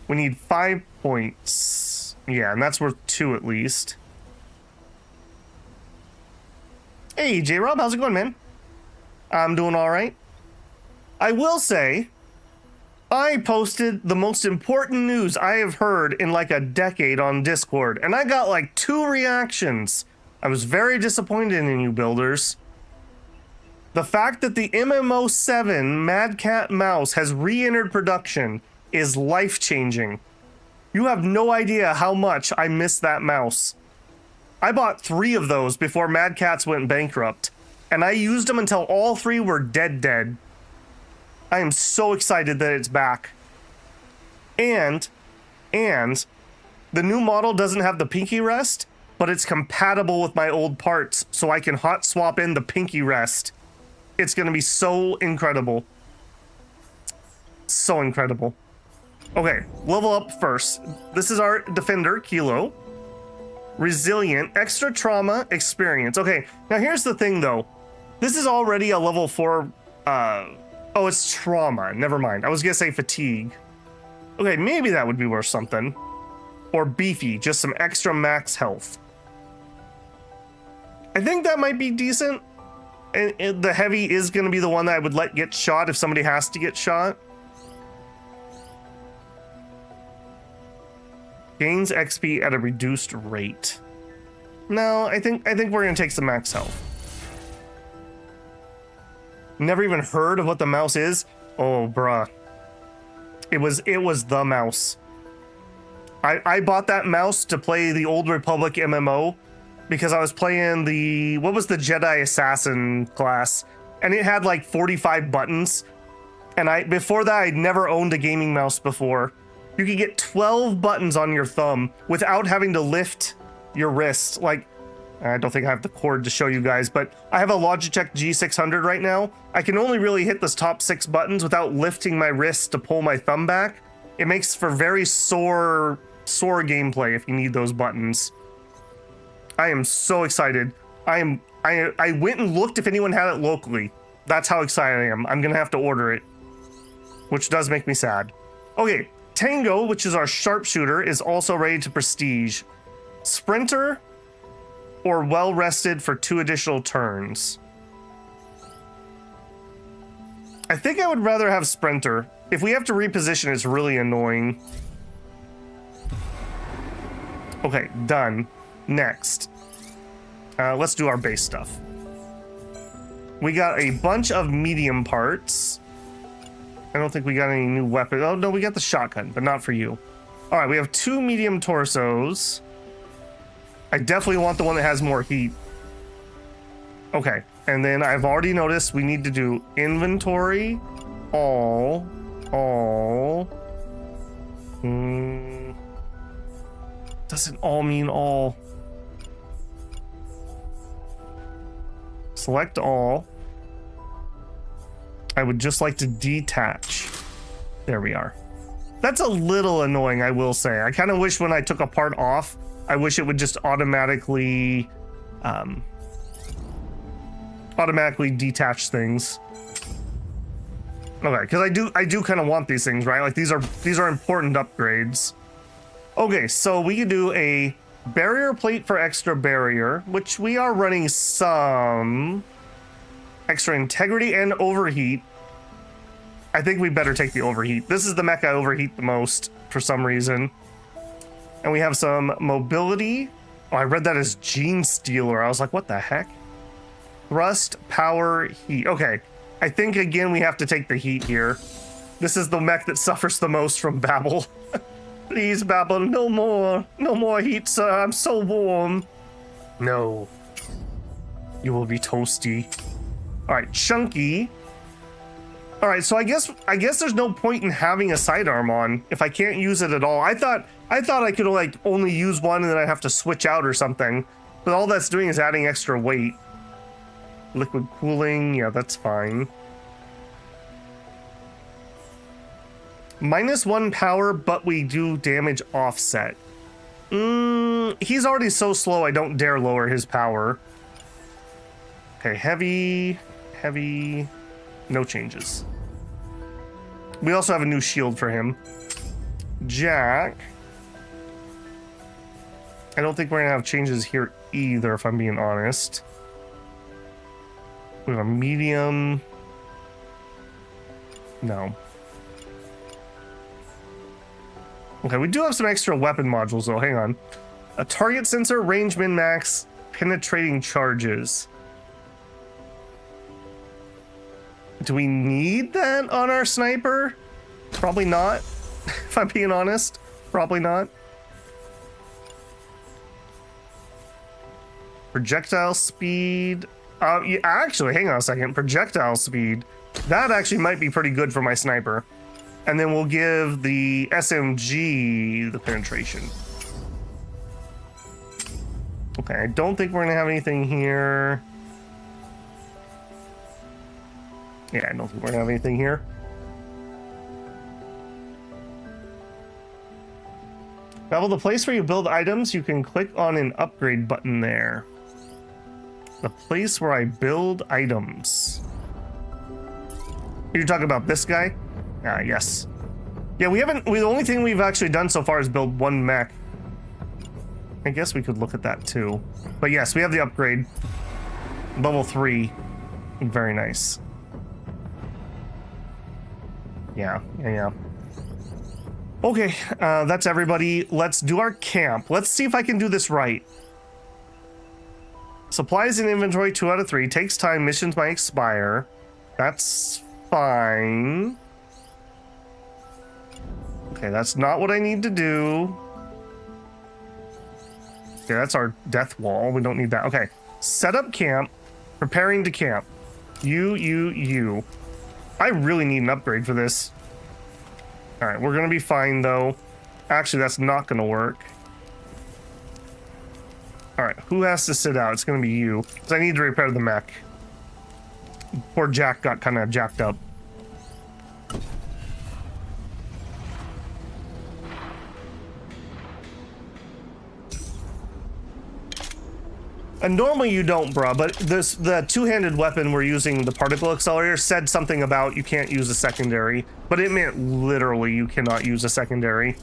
We need 5 points. Yeah, and that's worth 2 at least. Hey, J-Rob, how's it going, man? I'm doing all right. I will say, I posted the most important news I have heard in like a decade on Discord, and I got like 2 reactions. I was very disappointed in you, builders. The fact that the MMO7 Mad Cat mouse has re-entered production is life-changing. You have no idea how much I miss that mouse. I bought 3 of those before Mad Cats went bankrupt, and I used them until all 3 were dead. I am so excited that it's back. And the new model doesn't have the pinky rest, but it's compatible with my old parts, so I can hot swap in the pinky rest. It's gonna be so incredible. So incredible. Okay, level up first. This is our defender, Kilo. Resilient, extra trauma, experience. Okay, now here's the thing though. This is already a level 4, oh, it's trauma. Never mind. I was gonna say fatigue. Okay, maybe that would be worth something. Or beefy, just some extra max health. I think that might be decent. And the heavy is gonna be the one that I would let get shot if somebody has to get shot. Gains XP at a reduced rate. No, I think we're gonna take some max health. Never even heard of what the mouse is? Oh, bruh. It was the mouse. I bought that mouse to play the Old Republic MMO because I was playing the... What was the Jedi Assassin class? And it had like 45 buttons. And before that, I'd never owned a gaming mouse before. You could get 12 buttons on your thumb without having to lift your wrist. Like, I don't think I have the cord to show you guys, but I have a Logitech G600 right now. I can only really hit the top 6 buttons without lifting my wrist to pull my thumb back. It makes for very sore gameplay if you need those buttons. I am so excited. I went and looked if anyone had it locally. That's how excited I am. I'm gonna have to order it, which does make me sad. Okay, Tango, which is our sharpshooter, is also ready to prestige. Sprinter or well rested for 2 additional turns. I think I would rather have Sprinter. If we have to reposition, it's really annoying. Okay, done. Next. Let's do our base stuff. We got a bunch of medium parts. I don't think we got any new weapons. Oh, no, we got the shotgun, but not for you. All right, we have 2 medium torsos. I definitely want the one that has more heat. Okay, and then I've already noticed we need to do inventory, all. Doesn't all mean all. Select all. I would just like to detach. There we are. That's a little annoying, I will say. I kind of wish when I took a part off, I wish it would just automatically detach things. Okay, because I do kind of want these things, right? Like these are important upgrades. Okay, so we can do a barrier plate for extra barrier, which we are running some extra integrity and overheat. I think we better take the overheat. This is the mech I overheat the most for some reason. And we have some mobility. Oh, I read that as Gene Stealer. I was like, what the heck? Thrust, power, heat. Okay, I think again we have to take the heat here. This is the mech that suffers the most from Babel. Please, Babel, no more heat, sir. I'm so warm. No. You will be toasty. All right, Chunky. All right, so I guess there's no point in having a sidearm on if I can't use it at all. I thought I could like only use one and then I have to switch out or something. But all that's doing is adding extra weight. Liquid cooling, yeah, that's fine. -1 power, but we do damage offset. He's already so slow, I don't dare lower his power. Okay, heavy, no changes. We also have a new shield for him. Jack. I don't think we're gonna have changes here either, if I'm being honest. We have a medium. No. Okay, we do have some extra weapon modules though, hang on. A target sensor, range min-max, penetrating charges. Do we need that on our sniper? Probably not, if I'm being honest. Probably not. Projectile speed. Yeah, actually, hang on a second. Projectile speed. That actually might be pretty good for my sniper. And then we'll give the SMG the penetration. Okay, I don't think we're gonna have anything here. Yeah, I don't think we're gonna have anything here. Babel, the place where you build items, you can click on an upgrade button there. The place where I build items. You're talking about this guy? Yes. Yeah, the only thing we've actually done so far is build 1 mech. I guess we could look at that too. But yes, we have the upgrade. Level 3. Very nice. Yeah. Okay, that's everybody. Let's do our camp. Let's see if I can do this right. Supplies in inventory 2 out of 3. Takes time. Missions might expire. That's fine. Okay, that's not what I need to do. Okay, that's our death wall. We don't need that. Okay, set up camp. Preparing to camp. You. I really need an upgrade for this. All right, we're gonna be fine though. Actually, that's not gonna work. All right, who has to sit out? It's gonna be you, because I need to repair the mech. Poor Jack got kind of jacked up. And normally you don't, bruh, but the two-handed weapon we're using, the particle accelerator, said something about you can't use a secondary, but it meant literally you cannot use a secondary.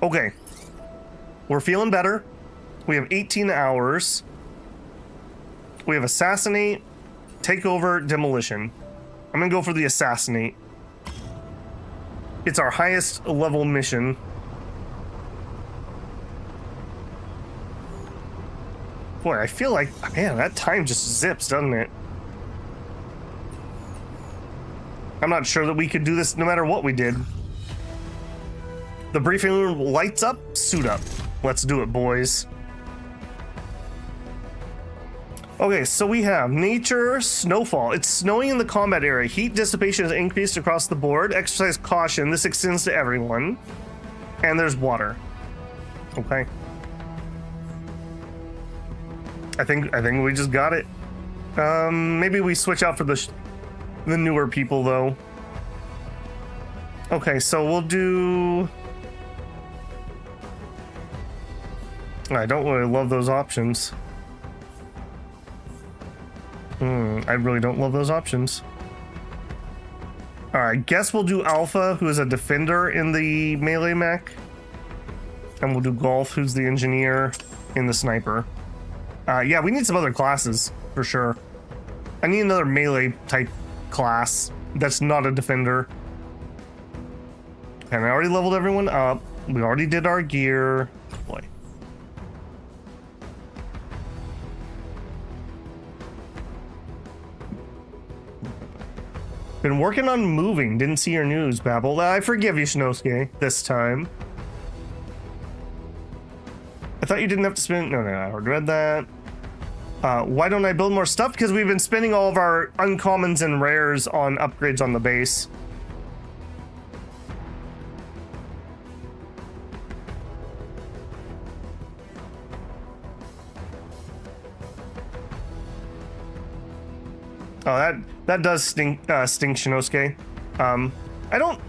Okay. We're feeling better. We have 18 hours. We have assassinate, takeover, demolition. I'm gonna go for the assassinate. It's our highest level mission. Boy, I feel like, man, that time just zips, doesn't it? I'm not sure that we could do this no matter what we did. The briefing room lights up, suit up. Let's do it, boys. Okay, so we have nature, snowfall. It's snowing in the combat area. Heat dissipation is increased across the board. Exercise caution. This extends to everyone. And there's water. Okay. I think we just got it. Maybe we switch out for the newer people though. Okay, so we'll do. I don't really love those options. I really don't love those options. All right, guess we'll do Alpha, who is a defender in the melee mech, and we'll do Golf, who's the engineer in the sniper. Yeah, we need some other classes for sure. I need another melee type class that's not a defender. And I already leveled everyone up. We already did our gear. Boy. Been working on moving. Didn't see your news, Babel. I forgive you, Shinosuke, this time. I thought you didn't have to spend. No, I already read that. Why don't I build more stuff? Because we've been spending all of our uncommons and rares on upgrades on the base. Oh, that does stink, Shinosuke. I don't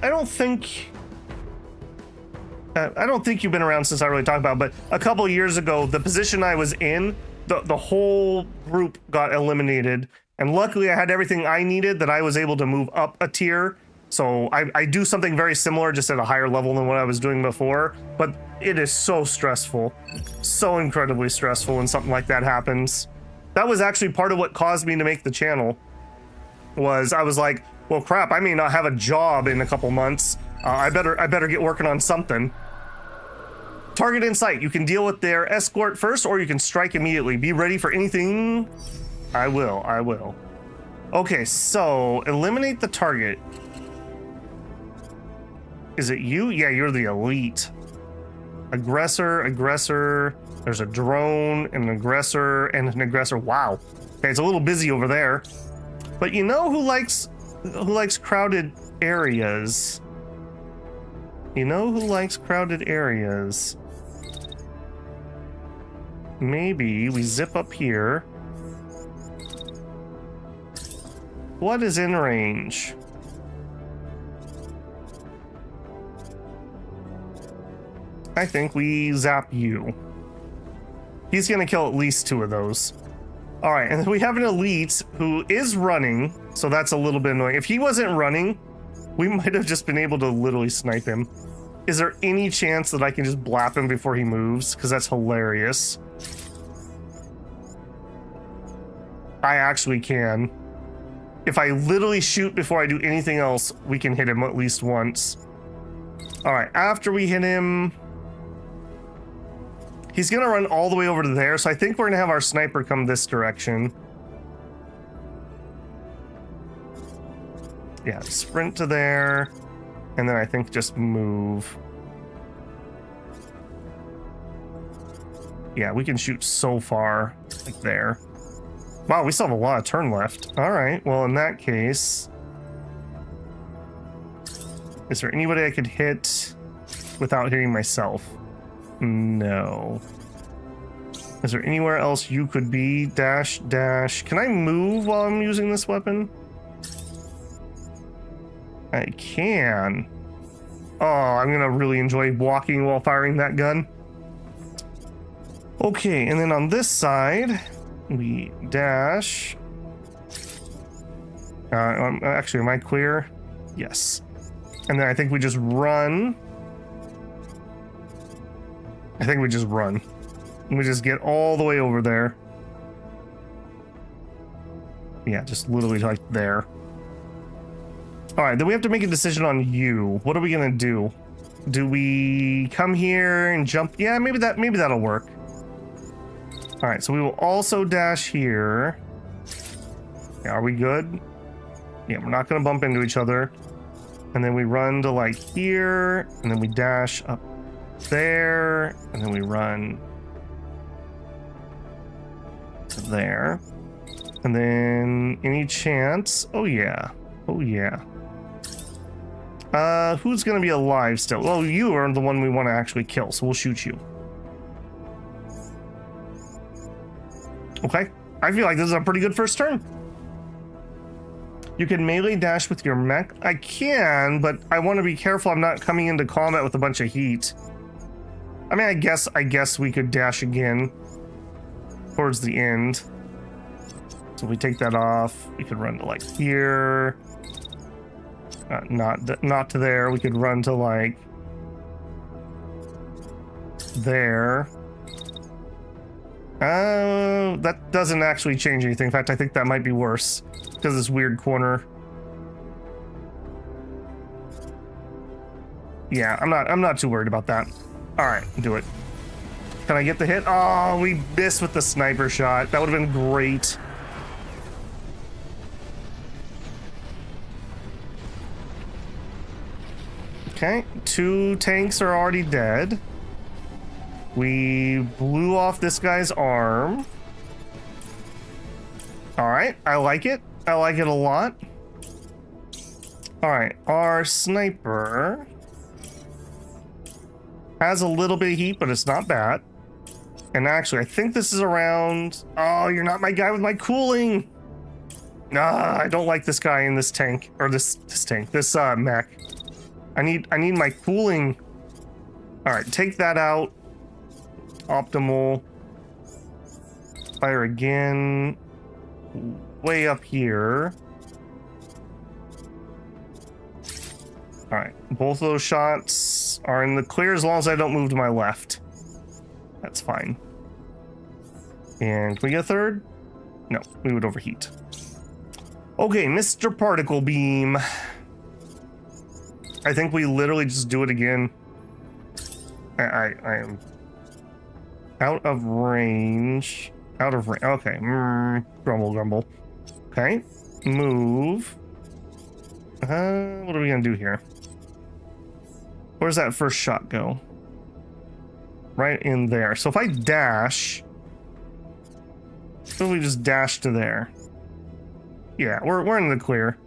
think you've been around since I really talked about, but a couple years ago, the position I was in, the whole group got eliminated, and luckily I had everything I needed that I was able to move up a tier. So I do something very similar, just at a higher level than what I was doing before, but it is so stressful, so incredibly stressful when something like that happens. That was actually part of what caused me to make the channel. I was like, well, crap, I may not have a job in a couple months. I better get working on something. Target in sight. You can deal with their escort first, or you can strike immediately. Be ready for anything. I will. Okay, so eliminate the target. Is it you? Yeah, you're the elite. Aggressor. There's a drone, an aggressor, and an aggressor. Wow. Okay, it's a little busy over there. But you know who likes crowded areas? You know who likes crowded areas? Maybe we zip up here. What is in range? I think we zap you. He's gonna kill at least 2 of those. All right, and then we have an elite who is running, so that's a little bit annoying. If he wasn't running, we might have just been able to literally snipe him. Is there any chance that I can just blap him before he moves? Because that's hilarious. I actually can. If I literally shoot before I do anything else, we can hit him at least once. All right, after we hit him, he's gonna run all the way over to there, so I think we're gonna have our sniper come this direction. Yeah, sprint to there, and then I think just move. Yeah, we can shoot so far, like there. Wow, we still have a lot of turn left. All right, well, in that case, is there anybody I could hit without hitting myself? No. Is there anywhere else you could be? Dash. Can I move while I'm using this weapon? I can. Oh, I'm gonna really enjoy walking while firing that gun. Okay, and then on this side, we dash. Actually, am I clear? Yes. And then I think we just run. I think we just run. We just get all the way over there. Yeah, just literally like there. All right, then we have to make a decision on you. What are we gonna do? Do we come here and jump? Yeah, maybe that'll work. All right, so we will also dash here. Yeah, are we good? Yeah, we're not gonna bump into each other. And then we run to like here, and then we dash up there, and then we run to there. And then any chance? Oh yeah. Oh yeah. Who's gonna be alive still? Well, you are the one we want to actually kill, so we'll shoot you. Okay. I feel like this is a pretty good first turn. You can melee dash with your mech. I can, but I want to be careful I'm not coming into combat with a bunch of heat. I mean, I guess we could dash again towards the end. So if we take that off, we could run to like here. Not to there. We could run to like there. That doesn't actually change anything. In fact, I think that might be worse because this weird corner. Yeah, I'm not too worried about that. All right, do it. Can I get the hit? Oh, we missed with the sniper shot. That would have been great. Okay, 2 tanks are already dead. We blew off this guy's arm. All right, I like it. I like it a lot. All right, our sniper has a little bit of heat, but it's not bad. And actually, I think this is around... Oh, you're not my guy with my cooling. Nah, I don't like this guy in this tank. Or this mech. I need my cooling. All right, take that out. Optimal. Fire again. Way up here. All right, both of those shots are in the clear as long as I don't move to my left. That's fine. And can we get a third? No, we would overheat. Okay, Mr. Particle Beam. I think we literally just do it again. I am out of range. Out of range. Okay. Grumble, grumble. Okay. Move. What are we gonna do here? Where's that first shot go? Right in there. So if I dash, so we just dash to there. Yeah, we're in the clear.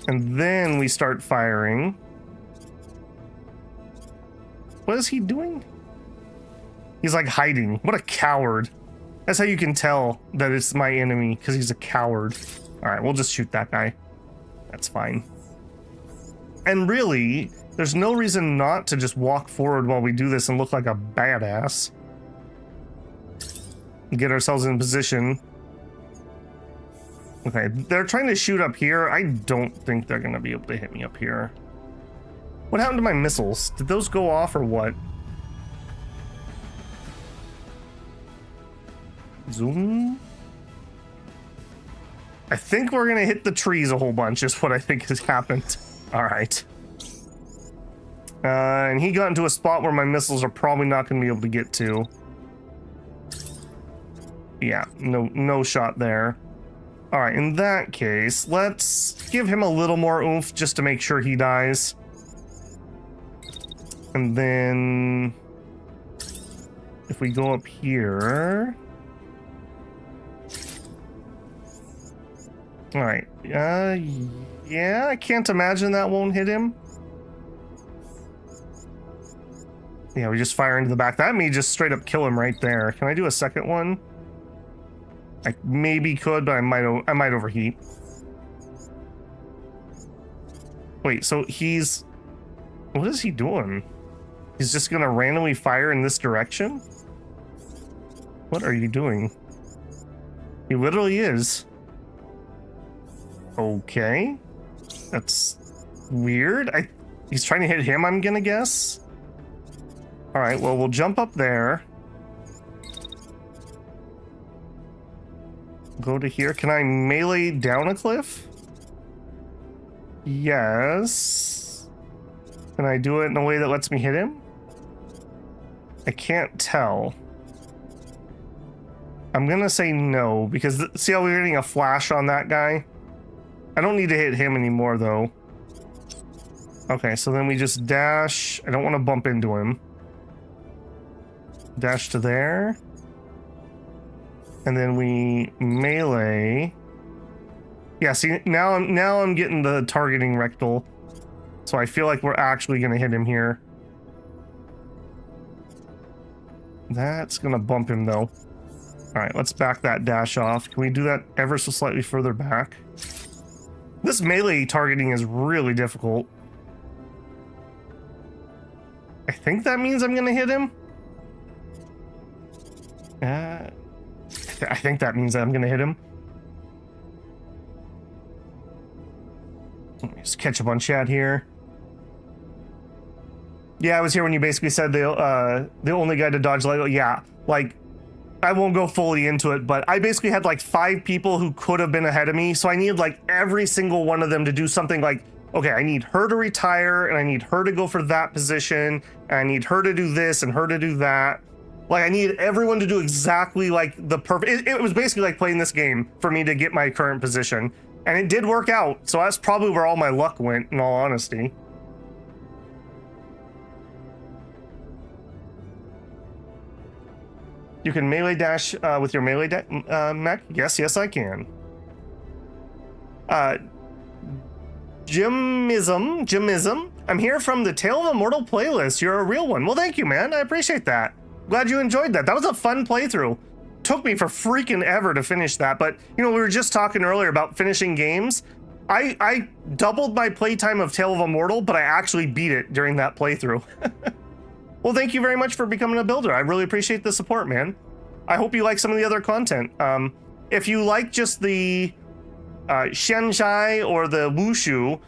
And then we start firing. What is he doing? He's like hiding. What a coward. That's how you can tell that it's my enemy, because he's a coward. All right, we'll just shoot that guy. That's fine. And really, there's no reason not to just walk forward while we do this and look like a badass. Get ourselves in position. Okay, they're trying to shoot up here. I don't think they're going to be able to hit me up here. What happened to my missiles? Did those go off or what? Zoom. I think we're going to hit the trees a whole bunch is what I think has happened. All right. And he got into a spot where my missiles are probably not going to be able to get to. Yeah, no shot there. All right, in that case, let's give him a little more oomph just to make sure he dies. And then if we go up here. All right, yeah, I can't imagine that won't hit him. Yeah, we just fire into the back. That may just straight up kill him right there. Can I do a second one? I maybe could, but I might overheat. Wait, so he's... What is he doing? He's just gonna randomly fire in this direction? What are you doing? He literally is. Okay. That's weird. He's trying to hit him, I'm gonna guess. All right, well, we'll jump up there. Go to here. Can I melee down a cliff? Yes. Can I do it in a way that lets me hit him? I can't tell. I'm gonna say no, because see how we're getting a flash on that guy? I don't need to hit him anymore, though. Okay, so then we just dash. I don't want to bump into him. Dash to there. And then we melee. Yeah, see, now I'm getting the targeting rectal. So I feel like we're actually gonna hit him here. That's gonna bump him, though. All right, let's back that dash off. Can we do that ever so slightly further back? This melee targeting is really difficult. I think that means I'm gonna hit him. I think that means I'm gonna hit him. Let me just catch up on chat here. Yeah, I was here when you basically said the only guy to dodge light. Yeah, like, I won't go fully into it, but I basically had like 5 people who could have been ahead of me, so I needed like every single one of them to do something like, okay, I need her to retire, and I need her to go for that position, and I need her to do this, and her to do that. Like, I need everyone to do exactly like the perfect... It was basically like playing this game for me to get my current position, and it did work out, so that's probably where all my luck went, in all honesty. You can melee dash with your melee mech? Yes, I can. Jimism. I'm here from the Tale of Immortal playlist. You're a real one. Well, thank you, man. I appreciate that. Glad you enjoyed that. That was a fun playthrough. Took me for freaking ever to finish that, but you know, we were just talking earlier about finishing games. I doubled my playtime of Tale of Immortal, but I actually beat it during that playthrough. Well, thank you very much for becoming a builder. I really appreciate the support, man. I hope you like some of the other content. If you like just the Shenshai or the Wushu,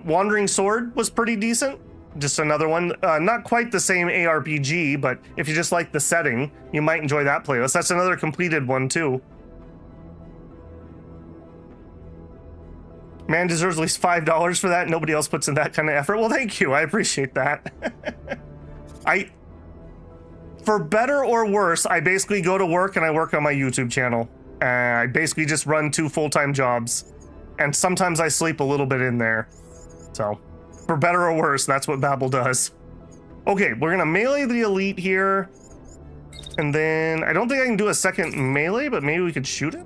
Wandering Sword was pretty decent. Just another one. Not quite the same ARPG, but if you just like the setting, you might enjoy that playlist. That's another completed one, too. Man deserves at least $5 for that. Nobody else puts in that kind of effort. Well, thank you. I appreciate that. For better or worse, I basically go to work and I work on my YouTube channel. I basically just run 2 full-time jobs. And sometimes I sleep a little bit in there. So, for better or worse, that's what Babel does. Okay, we're gonna melee the elite here. And then, I don't think I can do a second melee, but maybe we could shoot it?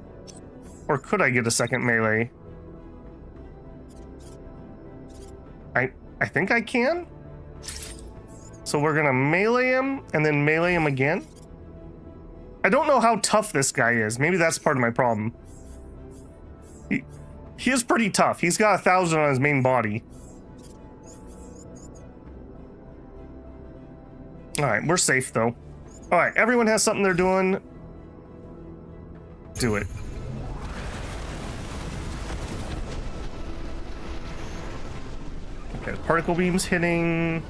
Or could I get a second melee? I think I can? So we're gonna melee him, and then melee him again. I don't know how tough this guy is. Maybe that's part of my problem. He is pretty tough. He's got 1,000 on his main body. Alright, we're safe though. Alright, everyone has something they're doing. Do it. Okay, particle beam's hitting.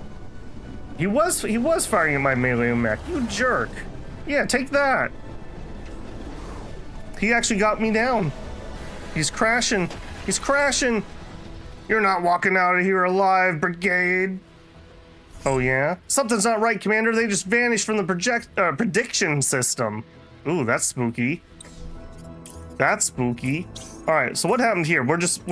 He was firing at my melee mech. You jerk. Yeah, take that. He actually got me down. He's crashing. He's crashing. You're not walking out of here alive, Brigade. Oh yeah? Something's not right, Commander. They just vanished from the prediction system. Ooh, that's spooky. That's spooky. All right, so what happened here? We're just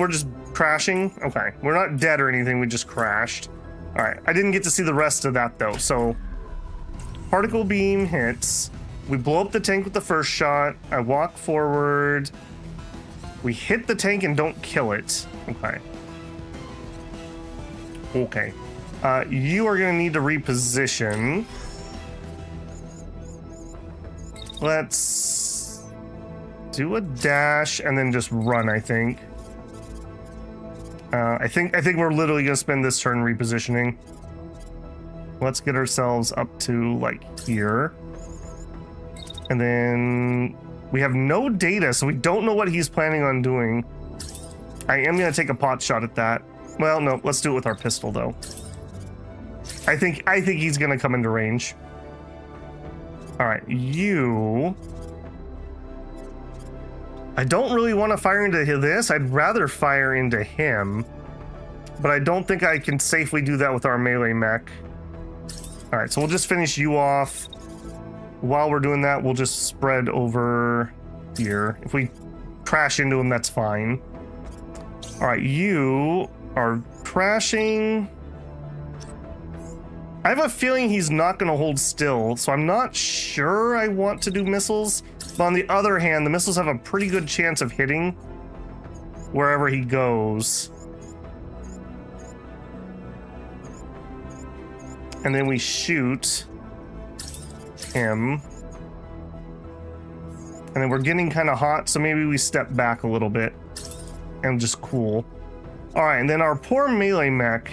crashing. Okay, we're not dead or anything. We just crashed. All right, I didn't get to see the rest of that though. So, particle beam hits. We blow up the tank with the first shot. I walk forward. We hit the tank and don't kill it. Okay. Okay. You are gonna need to reposition. Let's do a dash and then just run, I think. I think we're literally gonna spend this turn repositioning. Let's get ourselves up to like here. And then we have no data, so we don't know what he's planning on doing. I am gonna take a pot shot at that. Well, no, let's do it with our pistol though. I think he's gonna come into range. All right, you. I don't really want to fire into this. I'd rather fire into him, but I don't think I can safely do that with our melee mech. All right, so we'll just finish you off. While we're doing that, we'll just spread over here. If we crash into him, that's fine. All right, you are crashing. I have a feeling he's not going to hold still, so I'm not sure I want to do missiles. But on the other hand, the missiles have a pretty good chance of hitting wherever he goes. And then we shoot him. And then we're getting kind of hot, so maybe we step back a little bit and just cool. All right, and then our poor melee mech.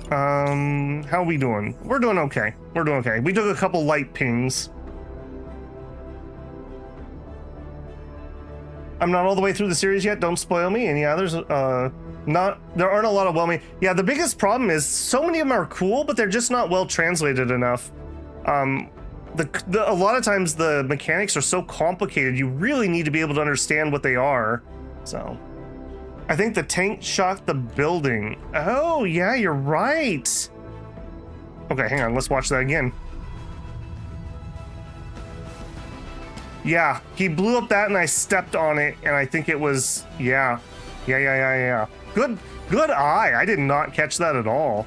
How are we doing? We're doing okay. We're doing okay. We took a couple light pings. I'm not all the way through the series yet. Don't spoil me. And yeah, there aren't a lot of well-made. Yeah, the biggest problem is so many of them are cool, but they're just not well translated enough. A lot of times the mechanics are so complicated, you really need to be able to understand what they are. So I think the tank shot the building. Oh, yeah, you're right. Okay, hang on. Let's watch that again. Yeah, he blew up that and I stepped on it and I think it was, yeah. Good eye. I did not catch that at all.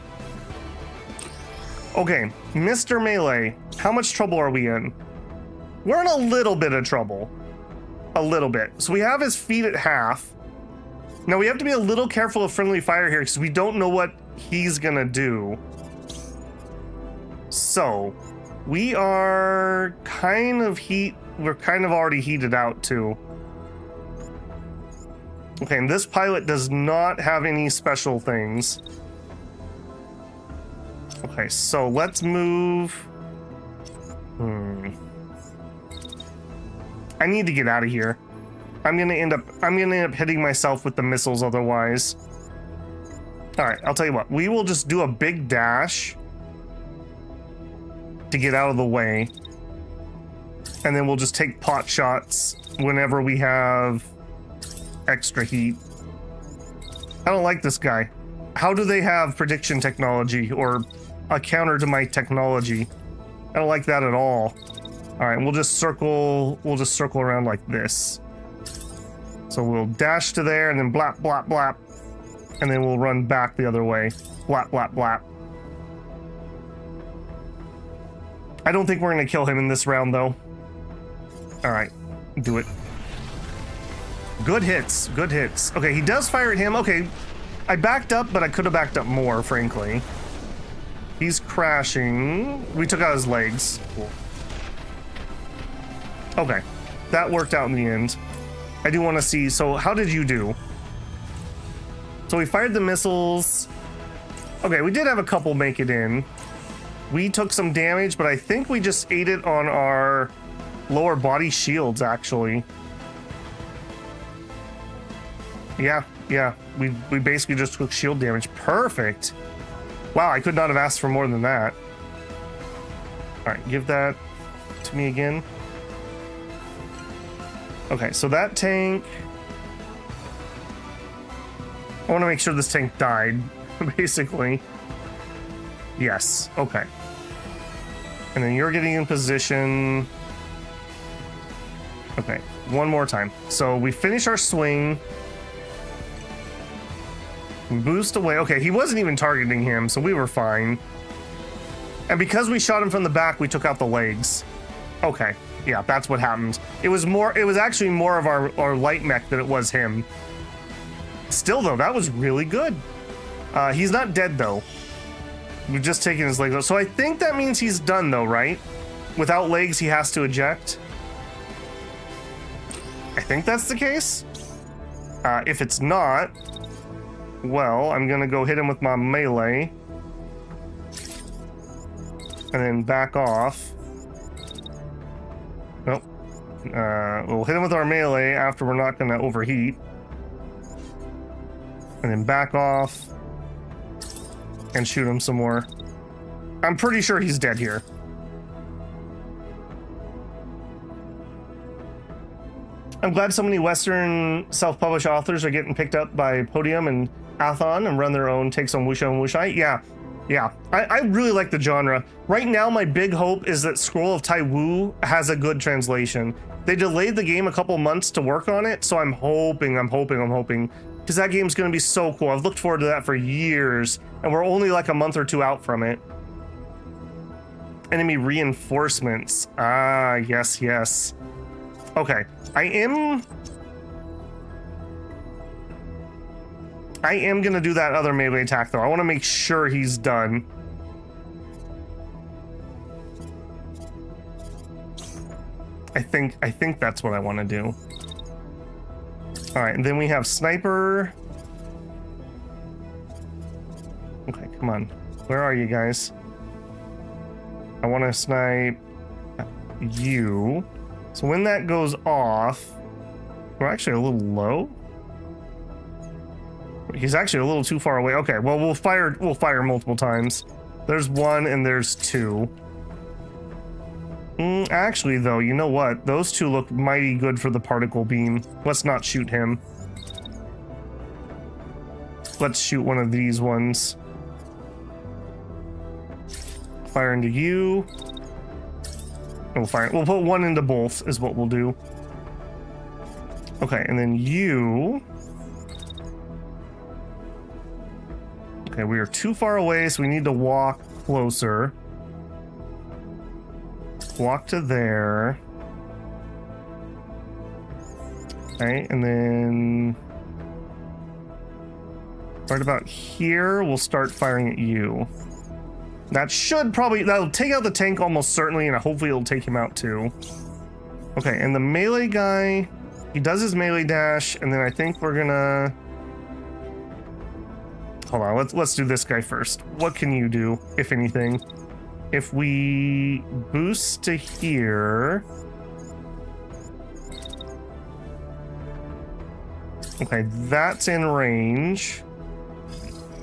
Okay, Mr. Melee, how much trouble are we in? We're in a little bit of trouble. A little bit. So we have his feet at half. Now we have to be a little careful of friendly fire here because we don't know what he's gonna do. So we are kind of we're kind of already heated out too. Okay, and this pilot does not have any special things. Okay, so let's move. I need to get out of here. I'm gonna end up hitting myself with the missiles otherwise. All right, I'll tell you what. We will just do a big dash to get out of the way. And then we'll just take pot shots whenever we have extra heat. I don't like this guy. How do they have prediction technology or a counter to my technology? I don't like that at all. All right, we'll just circle around like this. So we'll dash to there and then blap, blap, blap. And then we'll run back the other way. Blap, blap, blap. I don't think we're gonna kill him in this round though. All right, do it. Good hits, good hits. Okay, he does fire at him. Okay, I backed up, but I could have backed up more, frankly. He's crashing. We took out his legs. Cool. Okay, that worked out in the end. I do want to see, so how did you do? So we fired the missiles. Okay, we did have a couple make it in. We took some damage, but I think we just ate it on our lower body shields, actually. Yeah, we basically just took shield damage. Perfect. Wow, I could not have asked for more than that. All right, give that to me again. Okay, so that tank... I want to make sure this tank died, basically. Yes, okay. And then you're getting in position. Okay, one more time. So we finish our swing. We boost away. Okay, he wasn't even targeting him, so we were fine. And because we shot him from the back, we took out the legs. Okay, yeah, that's what happened. It was actually more of our light mech than it was him. Still though, that was really good. He's not dead though. We've just taken his legs. So I think that means he's done though, right? Without legs, he has to eject. I think that's the case. If it's not, well, I'm gonna go hit him with my melee. And then back off. Nope. We'll hit him with our melee after we're not gonna overheat. And then back off. And shoot him some more. I'm pretty sure he's dead here. I'm glad so many Western self-published authors are getting picked up by Podium and Athon and run their own takes on Wushou and Wushai. Yeah. I really like the genre. Right now, my big hope is that Scroll of Taiwu has a good translation. They delayed the game a couple months to work on it, so I'm hoping, because that game's going to be so cool. I've looked forward to that for years, and we're only like a month or two out from it. Enemy reinforcements. Ah, yes. Okay, I am gonna do that other melee attack though. I want to make sure he's done. I think that's what I want to do. All right, and then we have sniper. Okay, come on. Where are you guys? I want to snipe you. So when that goes off, we're actually a little low. He's actually a little too far away. Okay, well we'll fire multiple times. There's one and there's two. Actually though, you know what? Those two look mighty good for the particle beam. Let's not shoot him. Let's shoot one of these ones. Fire into you. We'll put one into both is what we'll do. Okay, and then you. Okay, we are too far away, so we need to walk closer. Walk to there. Okay, and then right about here, we'll start firing at you. That should that'll take out the tank almost certainly, and hopefully it'll take him out too. Okay, and the melee guy, he does his melee dash, and then I think we're gonna... Hold on, let's do this guy first. What can you do, if anything? If we boost to here... Okay, that's in range.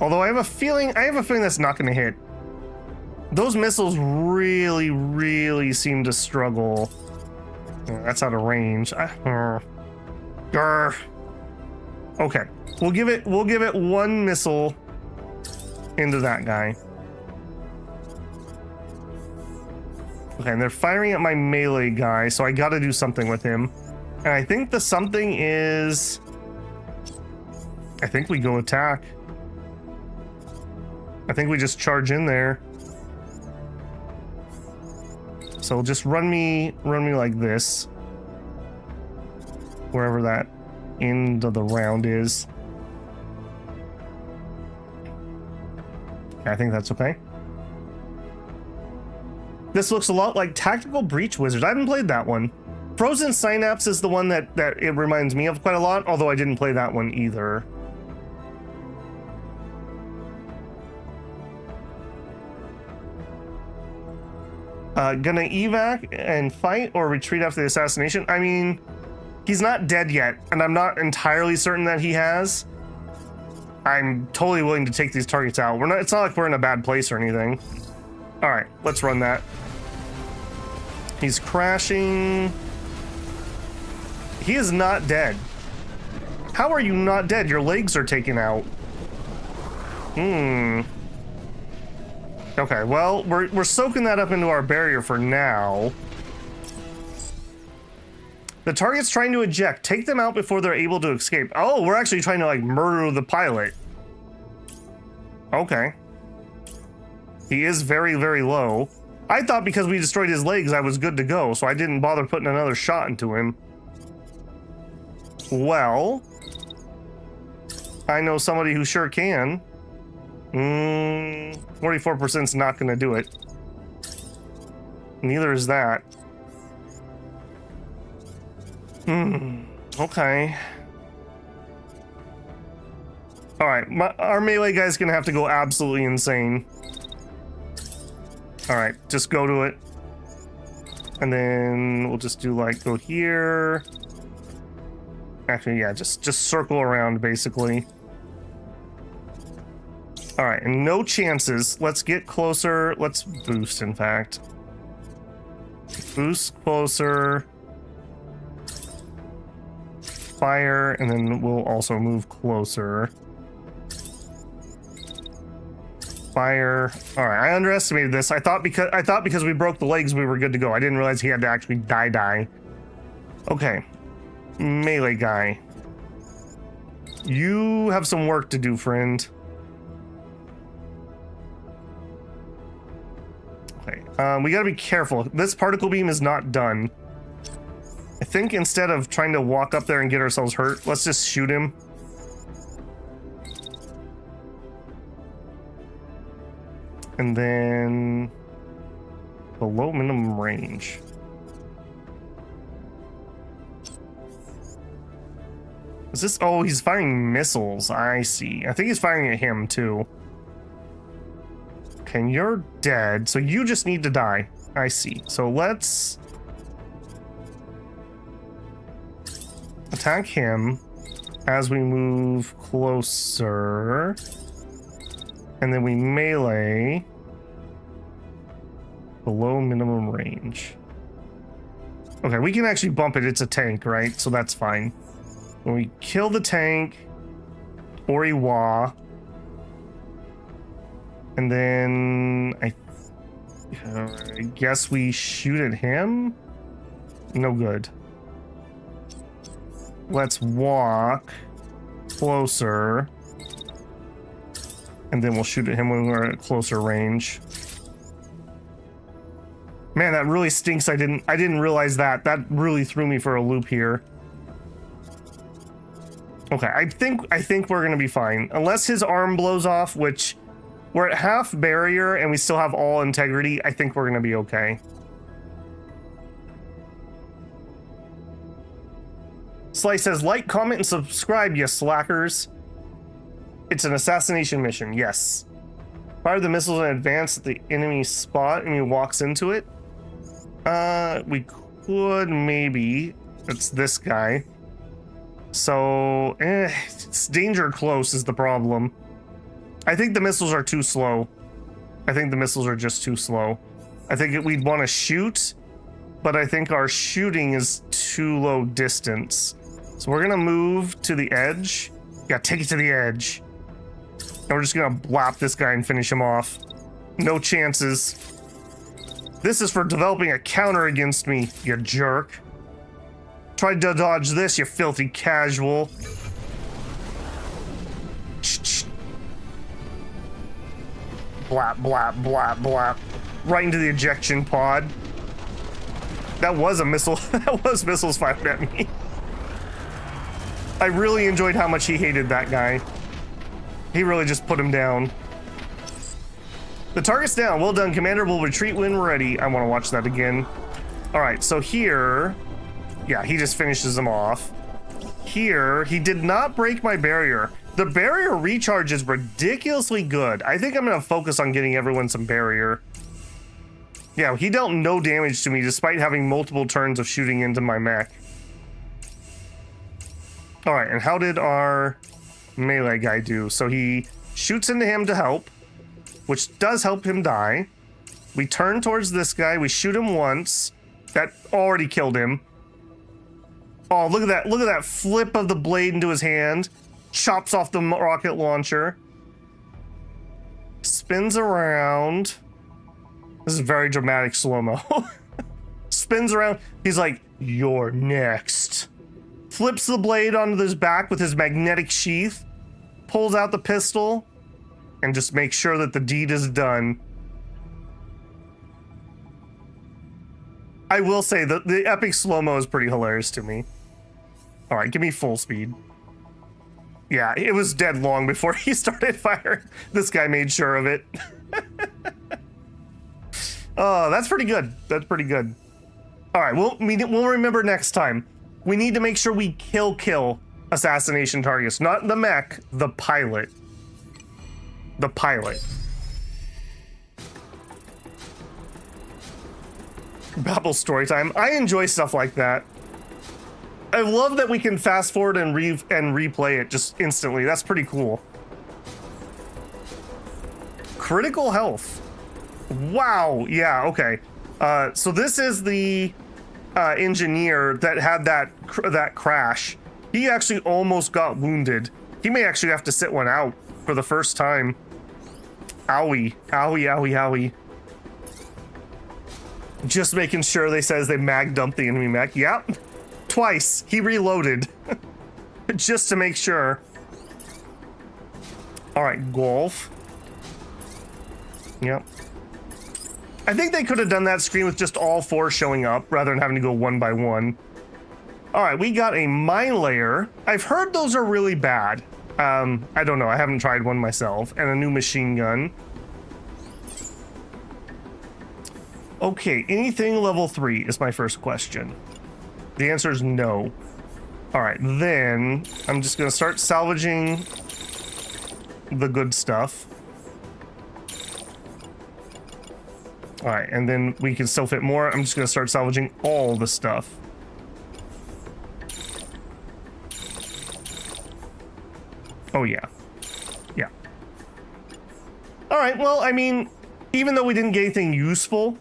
Although I have a feeling that's not gonna hit. Those missiles really seem to struggle. That's out of range. Okay, we'll give it one missile into that guy. Okay, and they're firing at my melee guy, so I gotta do something with him. And I think the something is... I think we go attack. I think we just charge in there. So just run me like this. Wherever that end of the round is. I think that's okay. This looks a lot like Tactical Breach Wizards. I haven't played that one. Frozen Synapse is the one that it reminds me of quite a lot, although I didn't play that one either. Gonna evac and fight or retreat after the assassination? I mean, he's not dead yet, and I'm not entirely certain that he has. I'm totally willing to take these targets out. It's not like we're in a bad place or anything. All right, let's run that. He's crashing. He is not dead. How are you not dead? Your legs are taken out. Okay, well, we're soaking that up into our barrier for now. The target's trying to eject. Take them out before they're able to escape. Oh, we're actually trying to, like, murder the pilot. Okay. He is very low. I thought because we destroyed his legs, I was good to go, so I didn't bother putting another shot into him. Well, I know somebody who sure can. 44% is not going to do it. Neither is that. Okay. All right, our melee guy's going to have to go absolutely insane. All right, just go to it. And then we'll just do like go here. Actually, yeah, just circle around basically. All right, and no chances. Let's get closer. Let's boost, in fact. Boost closer. Fire, and then we'll also move closer. Fire. All right, I underestimated this. I thought because we broke the legs we were good to go. I didn't realize he had to actually die. Okay, melee guy. You have some work to do, friend. Okay, we gotta be careful. This particle beam is not done. I think instead of trying to walk up there and get ourselves hurt, let's just shoot him. And then below minimum range. Is this? Oh, he's firing missiles. I see. I think he's firing at him too. Okay, you're dead, so you just need to die. I see. So let's attack him as we move closer. And then we melee below minimum range. Okay, we can actually bump it. It's a tank, right? So that's fine. When we kill the tank, Oriwa, and then I guess we shoot at him? No good. Let's walk closer. And then we'll shoot at him when we're at closer range. Man, that really stinks. I didn't realize that. That really threw me for a loop here. Okay, I think we're gonna be fine. Unless his arm blows off, which we're at half barrier and we still have all integrity, I think we're gonna be okay. Slice says, like, comment, and subscribe, you slackers. It's an assassination mission, yes. Fire the missiles in advance at the enemy spot and he walks into it. We could maybe. It's this guy. So, it's danger close is the problem. I think the missiles are too slow. I think the missiles are just too slow. I think we'd want to shoot, but I think our shooting is too low distance. So we're gonna move to the edge. Yeah, take it to the edge. And we're just gonna blap this guy and finish him off. No chances. This is for developing a counter against me, you jerk. Try to dodge this, you filthy casual. Blap, blap, blap, blap. Right into the ejection pod. That was a missile. That was missiles fired at me. I really enjoyed how much he hated that guy. He really just put him down. The target's down. Well done, Commander. We'll retreat when ready. I want to watch that again. All right, so here... Yeah, he just finishes him off. Here, he did not break my barrier. The barrier recharge is ridiculously good. I think I'm going to focus on getting everyone some barrier. Yeah, he dealt no damage to me despite having multiple turns of shooting into my mech. All right, and how did our melee guy do? So he shoots into him to help, which does help him die. We turn towards this guy. We shoot him once. That already killed him. Oh, look at that. Look at that flip of the blade into his hand. Chops off the rocket launcher. Spins around. This is very dramatic slow-mo. Spins around. He's like, you're next. Flips the blade onto his back with his magnetic sheath. Pulls out the pistol. And just makes sure that the deed is done. I will say that the epic slow-mo is pretty hilarious to me. All right, give me full speed. Yeah, it was dead long before he started firing. This guy made sure of it. Oh, that's pretty good. That's pretty good. All right, we'll remember next time. We need to make sure we kill assassination targets. Not the mech, the pilot. The pilot. Babel story time. I enjoy stuff like that. I love that we can fast forward and replay it just instantly. That's pretty cool. critical health. Wow. Yeah. Okay. So this is the engineer that had that crash. He actually almost got wounded. He may actually have to sit one out for the first time. Owie. Owie, owie, owie. Just making sure they says they mag dumped the enemy mech. Yep. Twice. He reloaded. Just to make sure. Alright, golf. Yep. I think they could have done that screen with just all 4 showing up rather than having to go one by one. Alright, we got a mine layer. I've heard those are really bad. I don't know. I haven't tried one myself. And a new machine gun. Okay, anything level 3 is my first question. The answer is no. Alright, then I'm just going to start salvaging the good stuff. Alright, and then we can still fit more. I'm just going to start salvaging all the stuff. Oh, yeah. Yeah. Alright, well, I mean, even though we didn't get anything useful,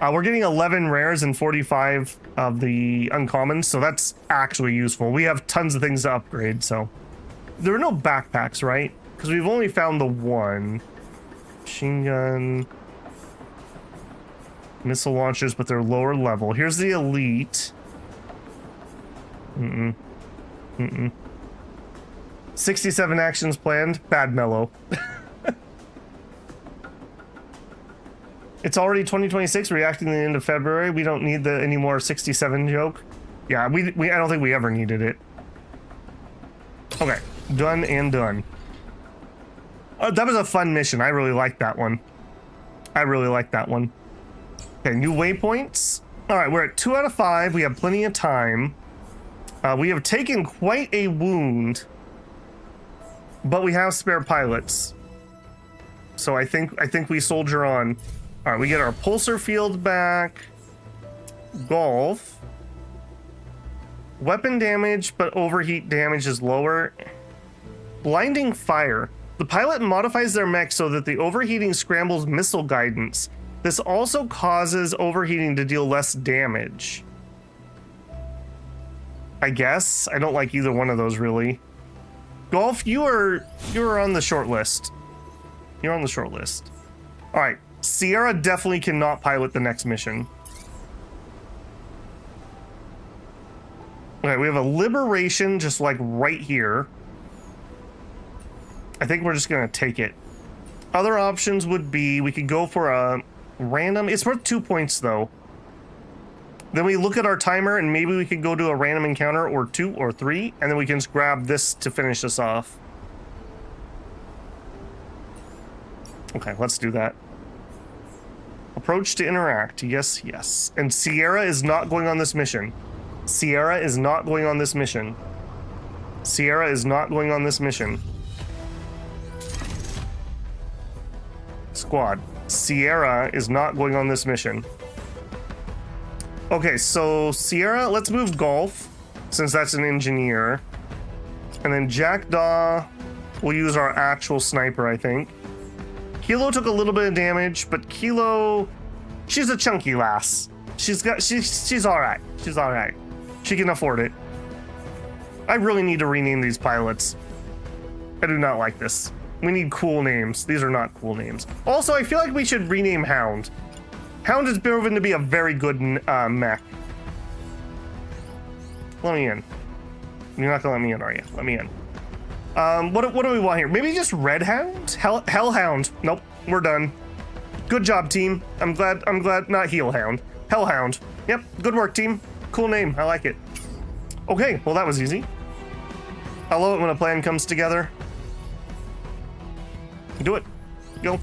we're getting 11 rares and 45 of the uncommons, so that's actually useful. We have tons of things to upgrade, so. There are no backpacks, right? Because we've only found the one. Machine gun. Missile launchers, but they're lower level. Here's the elite. 67 actions planned. Bad mellow. It's already 2026, reacting to the end of February. We don't need any more 67 joke. Yeah, I don't think we ever needed it. Okay, done and done. That was a fun mission. I really liked that one. Okay, new waypoints. All right, we're at 2 out of 5. We have plenty of time. We have taken quite a wound, but we have spare pilots. So I think we soldier on. All right, we get our pulsar field back. Golf. Weapon damage, but overheat damage is lower. Blinding fire. The pilot modifies their mech so that the overheating scrambles missile guidance. This also causes overheating to deal less damage. I guess. I don't like either one of those, really. Golf, you are on the short list. You're on the short list. All right. Sierra definitely cannot pilot the next mission. Okay, we have a Liberation just like right here. I think we're just gonna take it. Other options would be we could go for a random. It's worth 2 points though. Then we look at our timer and maybe we could go to a random encounter or 2 or 3, and then we can just grab this to finish us off. Okay, let's do that. Approach to interact. Yes, yes. And Sierra is not going on this mission. Sierra is not going on this mission. Sierra is not going on this mission. Squad. Sierra is not going on this mission. Okay, so Sierra, let's move Golf, since that's an engineer. And then Jackdaw, we'll use our actual sniper, I think. Kilo took a little bit of damage, but Kilo, she's a chunky lass. She's all right. She's all right. She can afford it. I really need to rename these pilots. I do not like this. We need cool names. These are not cool names. Also, I feel like we should rename Hound. Hound has proven to be a very good mech. Let me in. You're not gonna let me in, are you? Let me in. What do we want here? Maybe just Red Hound? Hellhound. Nope, we're done. Good job, team. I'm glad, not Heelhound. Hellhound. Yep, good work, team. Cool name, I like it. Okay, well that was easy. I love it when a plan comes together. Do it. Go.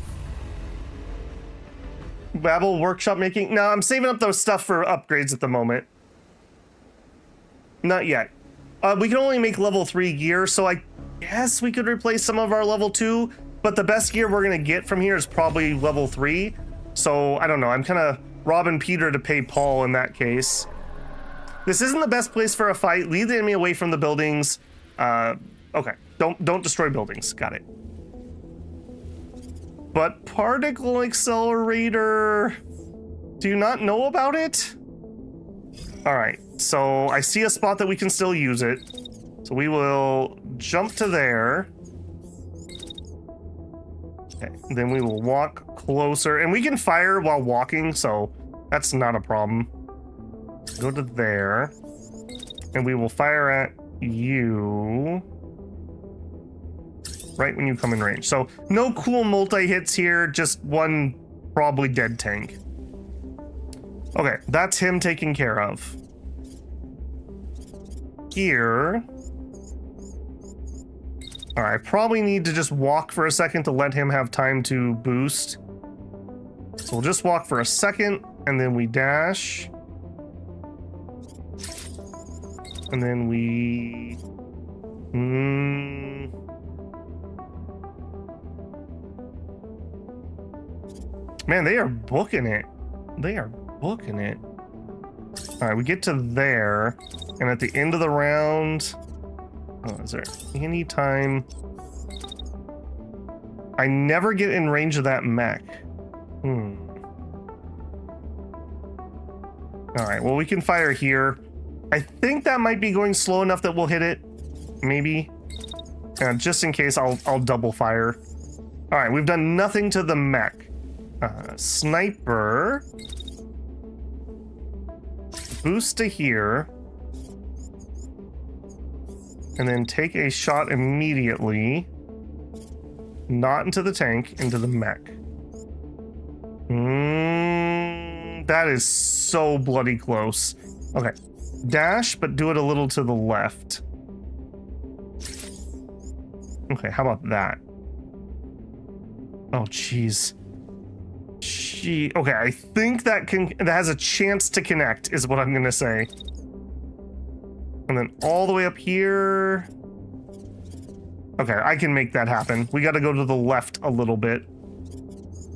Babel workshop making. No, I'm saving up those stuff for upgrades at the moment. Not yet. We can only make level 3 gear, so I guess we could replace some of our level 2, but the best gear we're gonna get from here is probably level 3. So I don't know, I'm kind of robbing Peter to pay Paul in that case. This isn't the best place for a fight. Lead the enemy away from the buildings. Okay, don't destroy buildings. Got it. But particle accelerator, do you not know about it? All right, so I see a spot that we can still use it. So we will jump to there. Okay, then we will walk closer, and we can fire while walking, so that's not a problem. Go to there, and we will fire at you right when you come in range. So no cool multi-hits here, just one probably dead tank. Okay, that's him taken care of. Here. All right, I probably need to just walk for a second to let him have time to boost. So we'll just walk for a second, and then we dash. And then we... Man, they are booking it. They are booking it. All right, we get to there, and at the end of the round... Oh, is there any time? I never get in range of that mech. All right, well, we can fire here. I think that might be going slow enough that we'll hit it. Maybe. Just in case, I'll double fire. All right, we've done nothing to the mech. Sniper. Boost to here. And then take a shot immediately. Not into the tank, into the mech. That is so bloody close. Okay. Dash, but do it a little to the left. Okay, how about that? Oh, jeez. Okay, I think that has a chance to connect, is what I'm gonna say. And then all the way up here. Okay, I can make that happen. We got to go to the left a little bit.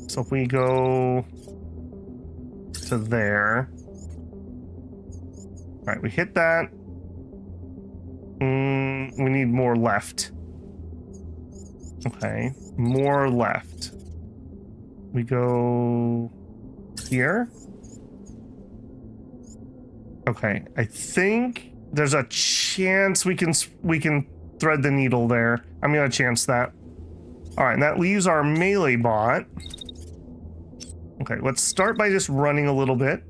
So if we go to there. All right, we hit that. We need more left. Okay, more left. We go here. Okay, I think there's a chance we can thread the needle there. I'm gonna chance that. All right, and that leaves our melee bot. Okay, let's start by just running a little bit,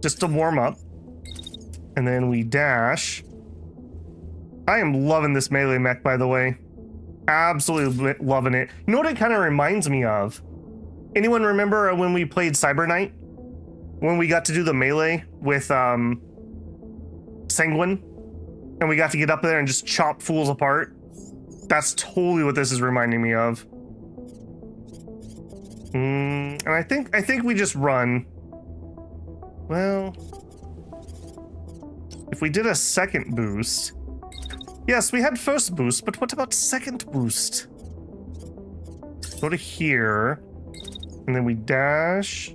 just to warm up. And then we dash. I am loving this melee mech, by the way. Absolutely loving it. You know what it kind of reminds me of? Anyone remember when we played Cyber Knight? When we got to do the melee with Sanguine? And we got to get up there and just chop fools apart? That's totally what this is reminding me of. And I think we just run. Well, if we did a second boost. Yes, we had first boost, but what about second boost? Go to here, and then we dash.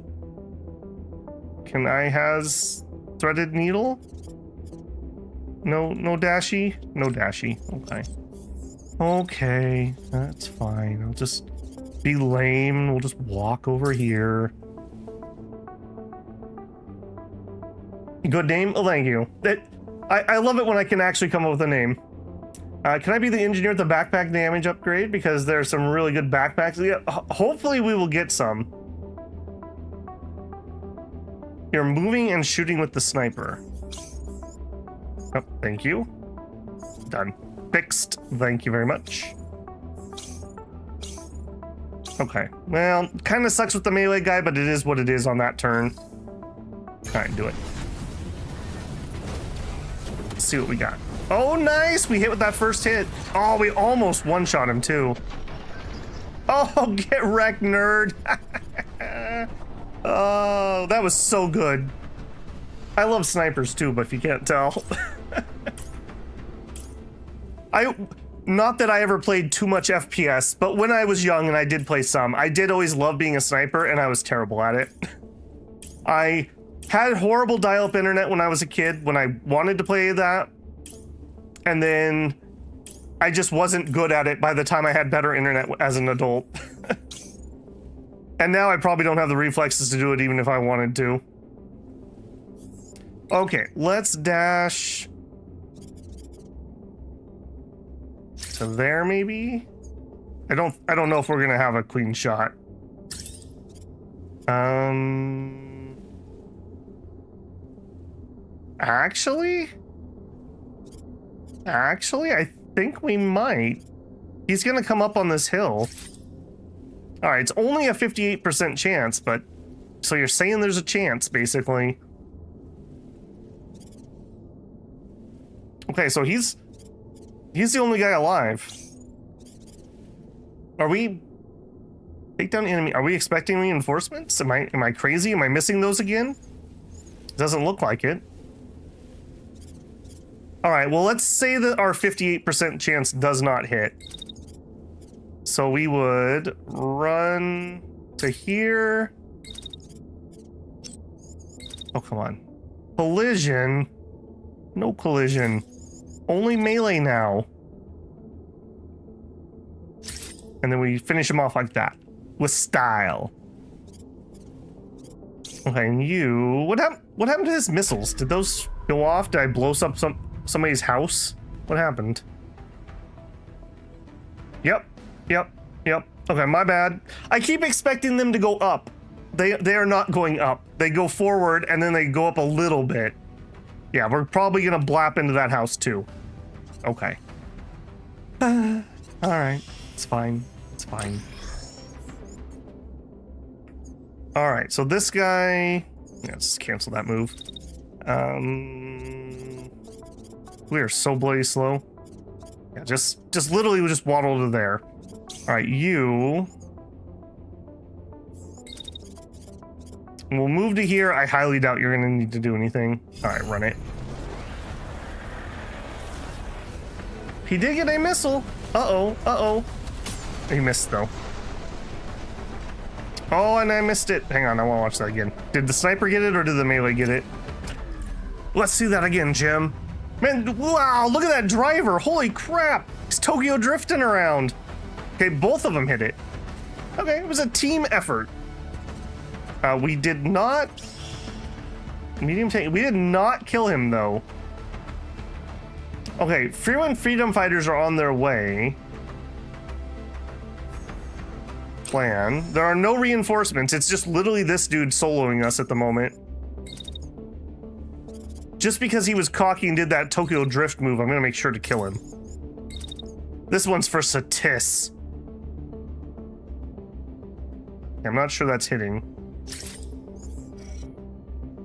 Can I has threaded needle? No dashy? No dashy. Okay. Okay, that's fine. I'll just be lame. We'll just walk over here. Good name? Oh, thank you. I love it when I can actually come up with a name. Can I be the engineer at the backpack damage upgrade? Because there's some really good backpacks. Yeah, hopefully we will get some. You're moving and shooting with the sniper. Oh, thank you. Done. Fixed. Thank you very much. Okay. Well, kind of sucks with the melee guy, but it is what it is on that turn. All right, do it. Let's see what we got. Oh, nice! We hit with that first hit. Oh, we almost one-shot him, too. Oh, get wrecked, nerd. Oh, that was so good. I love snipers, too, but if you can't tell. Not that I ever played too much FPS, but when I was young and I did play some, I did always love being a sniper, and I was terrible at it. I had horrible dial-up internet when I was a kid, when I wanted to play that. And then I just wasn't good at it by the time I had better internet as an adult. And now I probably don't have the reflexes to do it even if I wanted to. Okay, let's dash to there maybe? I don't know if we're gonna have a clean shot. Actually, I think we might. He's gonna come up on this hill. All right, it's only a 58% chance, but so you're saying there's a chance, basically. Okay, so he's the only guy alive. Are we take down enemy? Are we expecting reinforcements? Am I crazy? Am I missing those again? Doesn't look like it. All right, well, let's say that our 58% chance does not hit. So we would run to here. Oh, come on. Collision. No collision. Only melee now. And then we finish him off like that. With style. Okay, and you... What happened to his missiles? Did those go off? Did I blow up somebody's house? What happened? Yep. Okay, my bad. I keep expecting them to go up. They are not going up. They go forward and then they go up a little bit. Yeah, we're probably gonna blap into that house too. Okay. All right, it's fine. It's fine. All right, so this guy. Yeah, let's just cancel that move. We are so bloody slow. Yeah, just literally we just waddle to there. All right, you. We'll move to here. I highly doubt you're gonna need to do anything. All right, run it. He did get a missile. Uh-oh. He missed though. Oh, and I missed it. Hang on, I wanna watch that again. Did the sniper get it or did the melee get it? Let's see that again, Jim. Man, wow, look at that driver. Holy crap. He's Tokyo drifting around. Okay, both of them hit it. Okay, it was a team effort. We did not... Medium tank. We did not kill him, though. Okay, Fyrland Freedom Fighters are on their way. Plan. There are no reinforcements. It's just literally this dude soloing us at the moment. Just because he was cocky and did that Tokyo Drift move, I'm gonna make sure to kill him. This one's for Satis. I'm not sure that's hitting.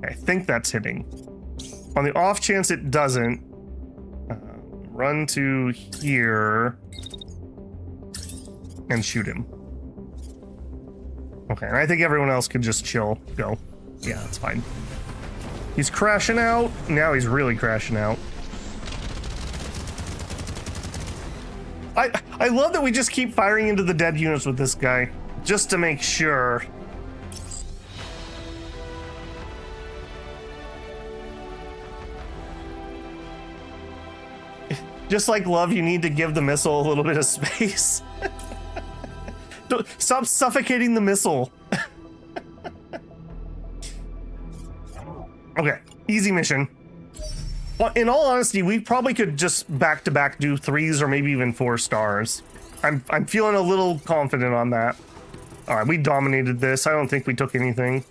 I think that's hitting. On the off chance it doesn't, run to here and shoot him. Okay, and I think everyone else can just chill. Go. Yeah, that's fine. He's crashing out. Now he's really crashing out. I love that we just keep firing into the dead units with this guy, just to make sure. Just like love, you need to give the missile a little bit of space. Stop suffocating the missile. Okay, easy mission. Well, in all honesty, we probably could just back-to-back do 3s or maybe even 4 stars. I'm feeling a little confident on that. All right, we dominated this. I don't think we took anything.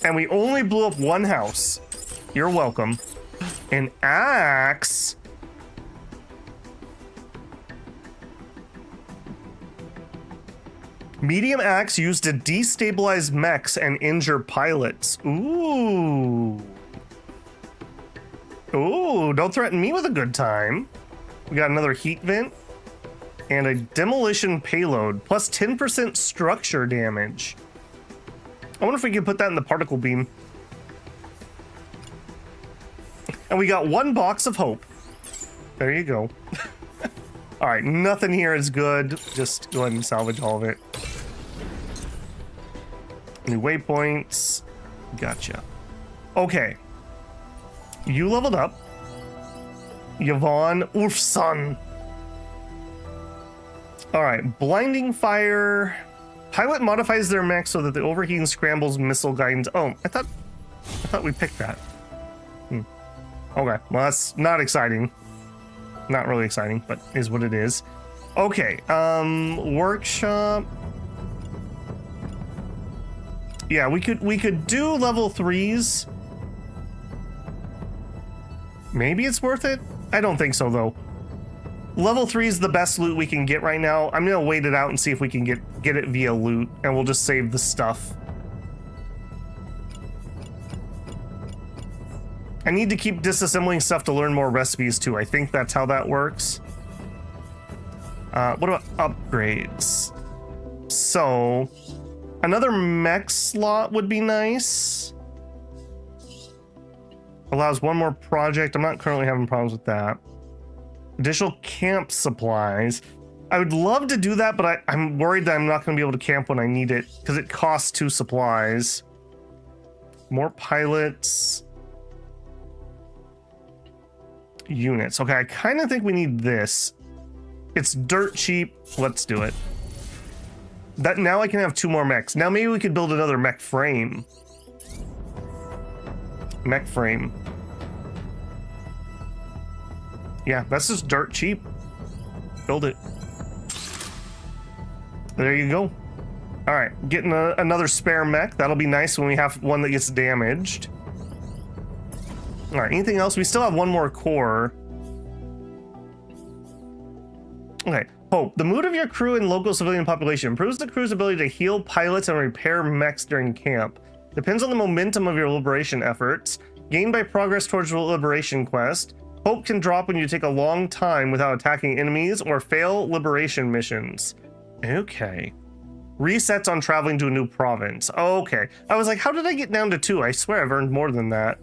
And we only blew up one house. You're welcome. An axe. Medium axe used to destabilize mechs and injure pilots. Ooh. Ooh, don't threaten me with a good time. We got another heat vent and a demolition payload plus 10% structure damage. I wonder if we can put that in the particle beam. And we got 1 box of hope. There you go. All right, nothing here is good. Just go ahead and salvage all of it. New waypoints. Gotcha. Okay. You leveled up. Yvonne Ulfson. All right, blinding fire. Pilot modifies their mech so that the overheating scrambles missile guidance. Oh, I thought we picked that. Okay, well that's not exciting. Not really exciting, but is what it is. Okay, workshop. Yeah, we could do level 3s. Maybe it's worth it? I don't think so though. Level 3 is the best loot we can get right now. I'm gonna wait it out and see if we can get it via loot, and we'll just save the stuff. I need to keep disassembling stuff to learn more recipes too. I think that's how that works. What about upgrades? So, another mech slot would be nice. Allows one more project. I'm not currently having problems with that. Additional camp supplies. I would love to do that, but I'm worried that I'm not going to be able to camp when I need it because it costs 2 supplies. More pilots. Units. Okay, I kind of think we need this. It's dirt cheap. Let's do it. That now I can have 2 more mechs. Now maybe we could build another mech frame. Mech frame. Yeah, that's just dirt cheap. Build it. There you go. All right, getting another spare mech. That'll be nice when we have one that gets damaged. All right, anything else? We still have 1 more core. Okay, hope. The mood of your crew and local civilian population improves the crew's ability to heal pilots and repair mechs during camp. Depends on the momentum of your liberation efforts. Gained by progress towards the liberation quest. Hope can drop when you take a long time without attacking enemies or fail liberation missions. Okay. Resets on traveling to a new province. Okay. I was like, how did I get down to 2? I swear I've earned more than that.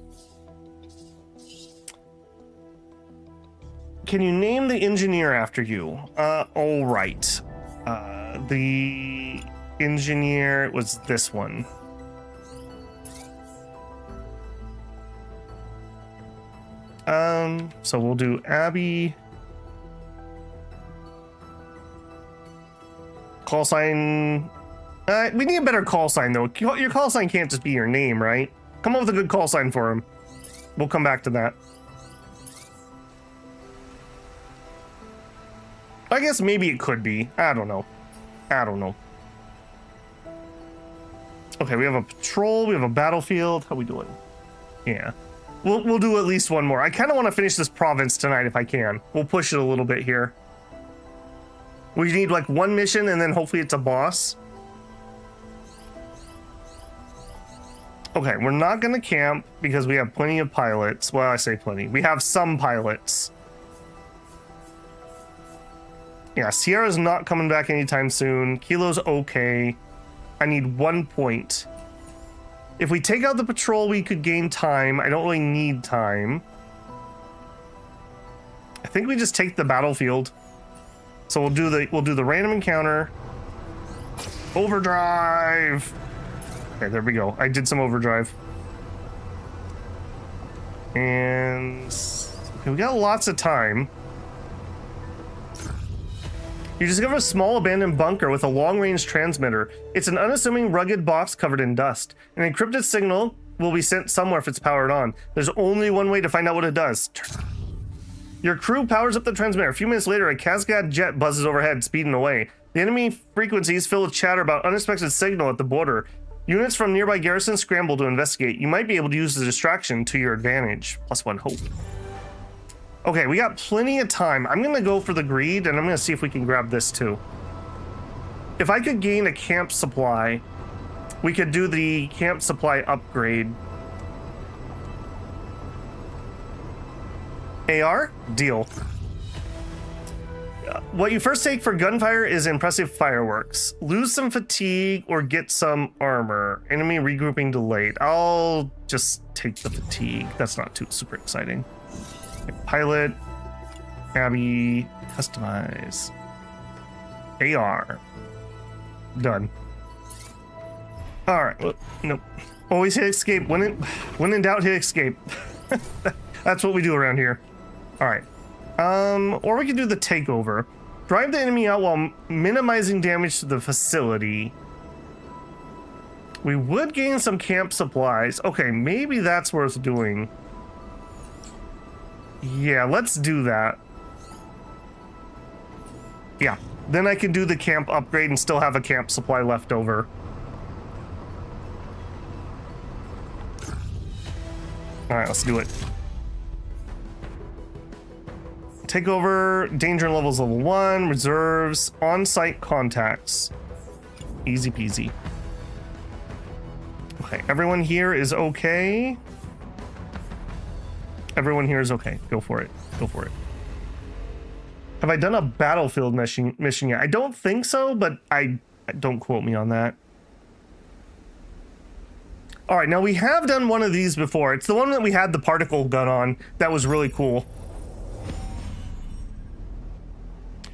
Can you name the engineer after you? All right. The engineer was this one. So we'll do Abby. Call sign. We need a better call sign though. Your call sign can't just be your name, right? Come up with a good call sign for him. We'll come back to that. I guess maybe it could be. I don't know. Okay, we have a patrol. We have a battlefield. How we doing? Yeah. We'll do at least 1 more. I kind of want to finish this province tonight if I can. We'll push it a little bit here. We need like 1 mission and then hopefully it's a boss. Okay, we're not going to camp because we have plenty of pilots. Well, I say plenty. We have some pilots. Yeah, Sierra's not coming back anytime soon. Kilo's okay. I need 1 point. If we take out the patrol, we could gain time. I don't really need time. I think we just take the battlefield. So we'll do the random encounter. Overdrive. Okay, there we go. I did some overdrive. And okay, we got lots of time. You discover a small abandoned bunker with a long-range transmitter. It's an unassuming rugged box covered in dust. An encrypted signal will be sent somewhere if it's powered on. There's only one way to find out what it does. Your crew powers up the transmitter. A few minutes later, a Cascade jet buzzes overhead, speeding away. The enemy frequencies fill with chatter about unexpected signal at the border. Units from nearby garrisons scramble to investigate. You might be able to use the distraction to your advantage. +1 hope. Okay, we got plenty of time. I'm going to go for the greed, and I'm going to see if we can grab this too. If I could gain a camp supply, we could do the camp supply upgrade. AR? Deal. What you first take for gunfire is impressive fireworks. Lose some fatigue or get some armor. Enemy regrouping delayed. I'll just take the fatigue. That's not too super exciting. Pilot, Abby, customize, AR, done. All right, well, nope. Always hit escape. When in doubt, hit escape. That's what we do around here. All right, or we can do the takeover. Drive the enemy out while minimizing damage to the facility. We would gain some camp supplies. Okay, maybe that's worth doing. Yeah, let's do that. Yeah, then I can do the camp upgrade and still have a camp supply left over. All right, let's do it. Take over, danger levels level 1, reserves, on-site contacts. Easy peasy. Okay, everyone here is okay. Everyone here is okay. Go for it. Go for it. Have I done a battlefield mission yet? I don't think so, but I don't quote me on that. All right, now we have done one of these before. It's the one that we had the particle gun on. That was really cool.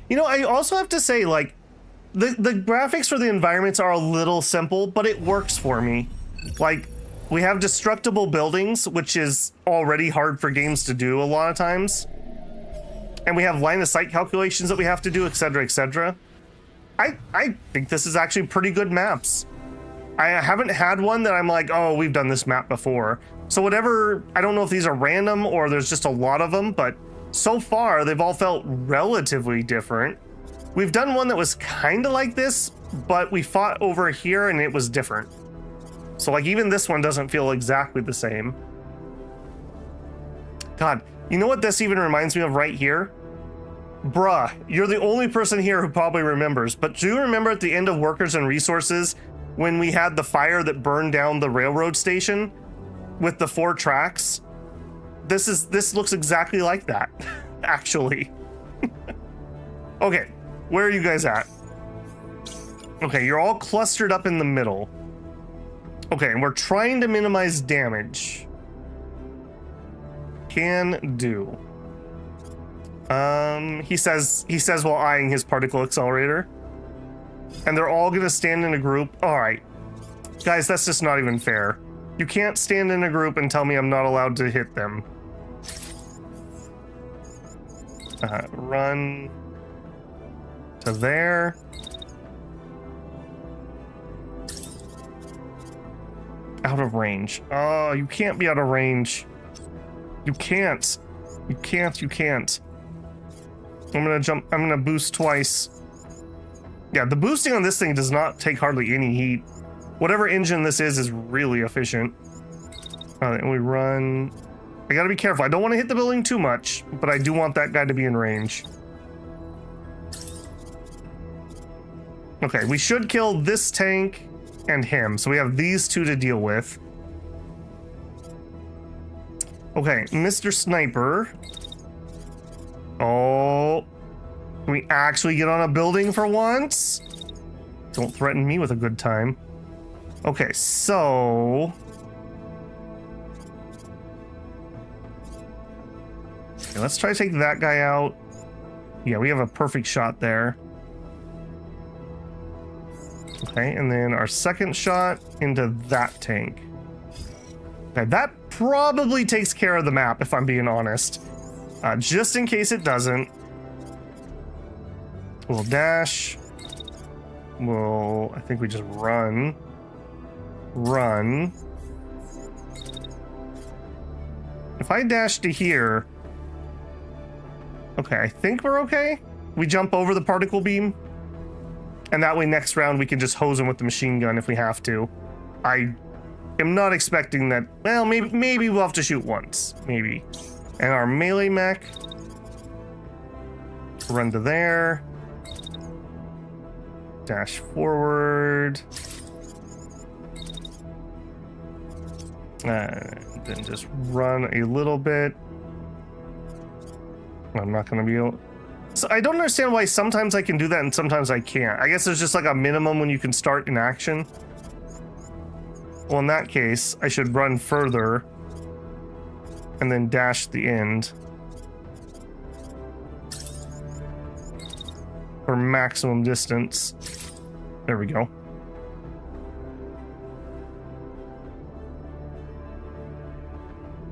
You know, I also have to say, like, the graphics for the environments are a little simple, but it works for me. Like, we have destructible buildings, which is already hard for games to do a lot of times. And we have line of sight calculations that we have to do, etc., etc. I think this is actually pretty good maps. I haven't had one that I'm like, oh, we've done this map before. So whatever, I don't know if these are random or there's just a lot of them, but so far they've all felt relatively different. We've done one that was kind of like this, but we fought over here and it was different. So like even this one doesn't feel exactly the same. God, you know what this even reminds me of right here? Bruh, you're the only person here who probably remembers, but do you remember at the end of Workers and Resources when we had the fire that burned down the railroad station with the 4 tracks? This looks exactly like that, actually. Okay, where are you guys at? Okay, you're all clustered up in the middle. Okay, and we're trying to minimize damage. Can do. He says while eyeing his particle accelerator. And they're all gonna stand in a group. All right, guys, that's just not even fair. You can't stand in a group and tell me I'm not allowed to hit them. Run to there. Out of range. Oh, you can't be out of range. You can't. You can't, you can't. I'm gonna boost twice. Yeah, the boosting on this thing does not take hardly any heat. Whatever engine this is really efficient. And we run. I gotta be careful. I don't want to hit the building too much, but I do want that guy to be in range. Okay, we should kill this tank and him. So we have these two to deal with. Okay, Mr. Sniper. Oh, can we actually get on a building for once? Don't threaten me with a good time. Okay, so... Okay, let's try to take that guy out. Yeah, we have a perfect shot there. Okay, and then our second shot into that tank. Okay, that probably takes care of the map, if I'm being honest. Just in case it doesn't. We'll dash. I think we just run. Run. If I dash to here... Okay, I think we're okay. We jump over the particle beam. And that way next round we can just hose him with the machine gun if we have to. I am not expecting that. Well, maybe we'll have to shoot once. Maybe. And our melee mech. Run to there. Dash forward. Then just run a little bit. I'm not going to be able... So I don't understand why sometimes I can do that and sometimes I can't. I guess there's just like a minimum when you can start in action. Well, in that case, I should run further and then dash the end for maximum distance. There we go.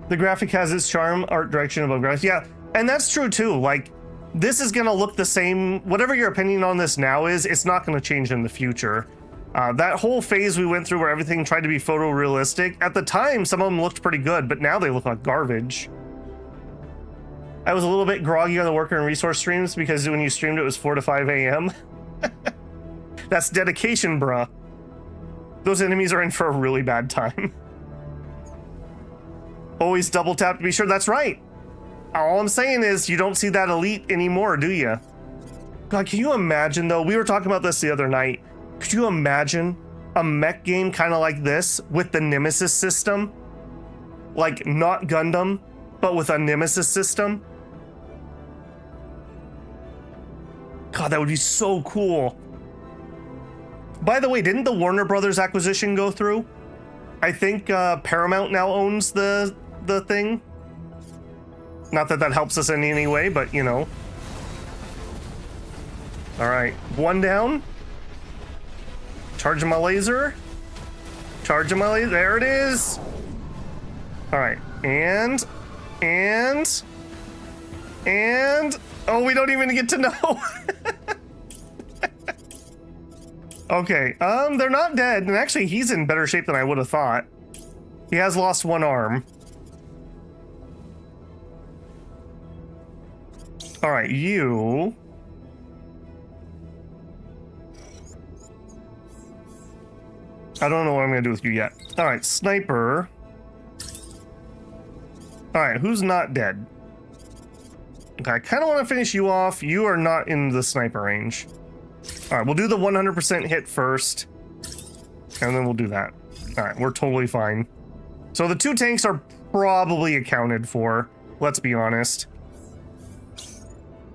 The graphic has its charm, art direction above graphics. Yeah, and that's true too. Like, this is gonna look the same. Whatever your opinion on this now is, it's not gonna change in the future. That whole phase we went through where everything tried to be photorealistic, at the time, some of them looked pretty good, but now they look like garbage. I was a little bit groggy on the worker and resource streams because when you streamed it was 4 to 5 a.m. That's dedication, bruh. Those enemies are in for a really bad time. Always double tap to be sure. That's right. All I'm saying is you don't see that elite anymore, do you? God, can you imagine though? We were talking about this the other night. Could you imagine a mech game kind of like this with the Nemesis system? Like not Gundam, but with a Nemesis system? God, that would be so cool. By the way, didn't the Warner Brothers acquisition go through? I think Paramount now owns the thing. Not that that helps us in any way, but you know. All right, one down. Charging my laser. Charging my laser. There it is. All right, and. Oh, we don't even get to know. Okay, they're not dead, and actually he's in better shape than I would have thought. He has lost one arm. All right, you. I don't know what I'm gonna do with you yet. All right, sniper. All right, who's not dead? Okay, I kind of want to finish you off. You are not in the sniper range. All right, we'll do the 100% hit first, and then we'll do that. All right, we're totally fine. So the 2 tanks are probably accounted for. Let's be honest.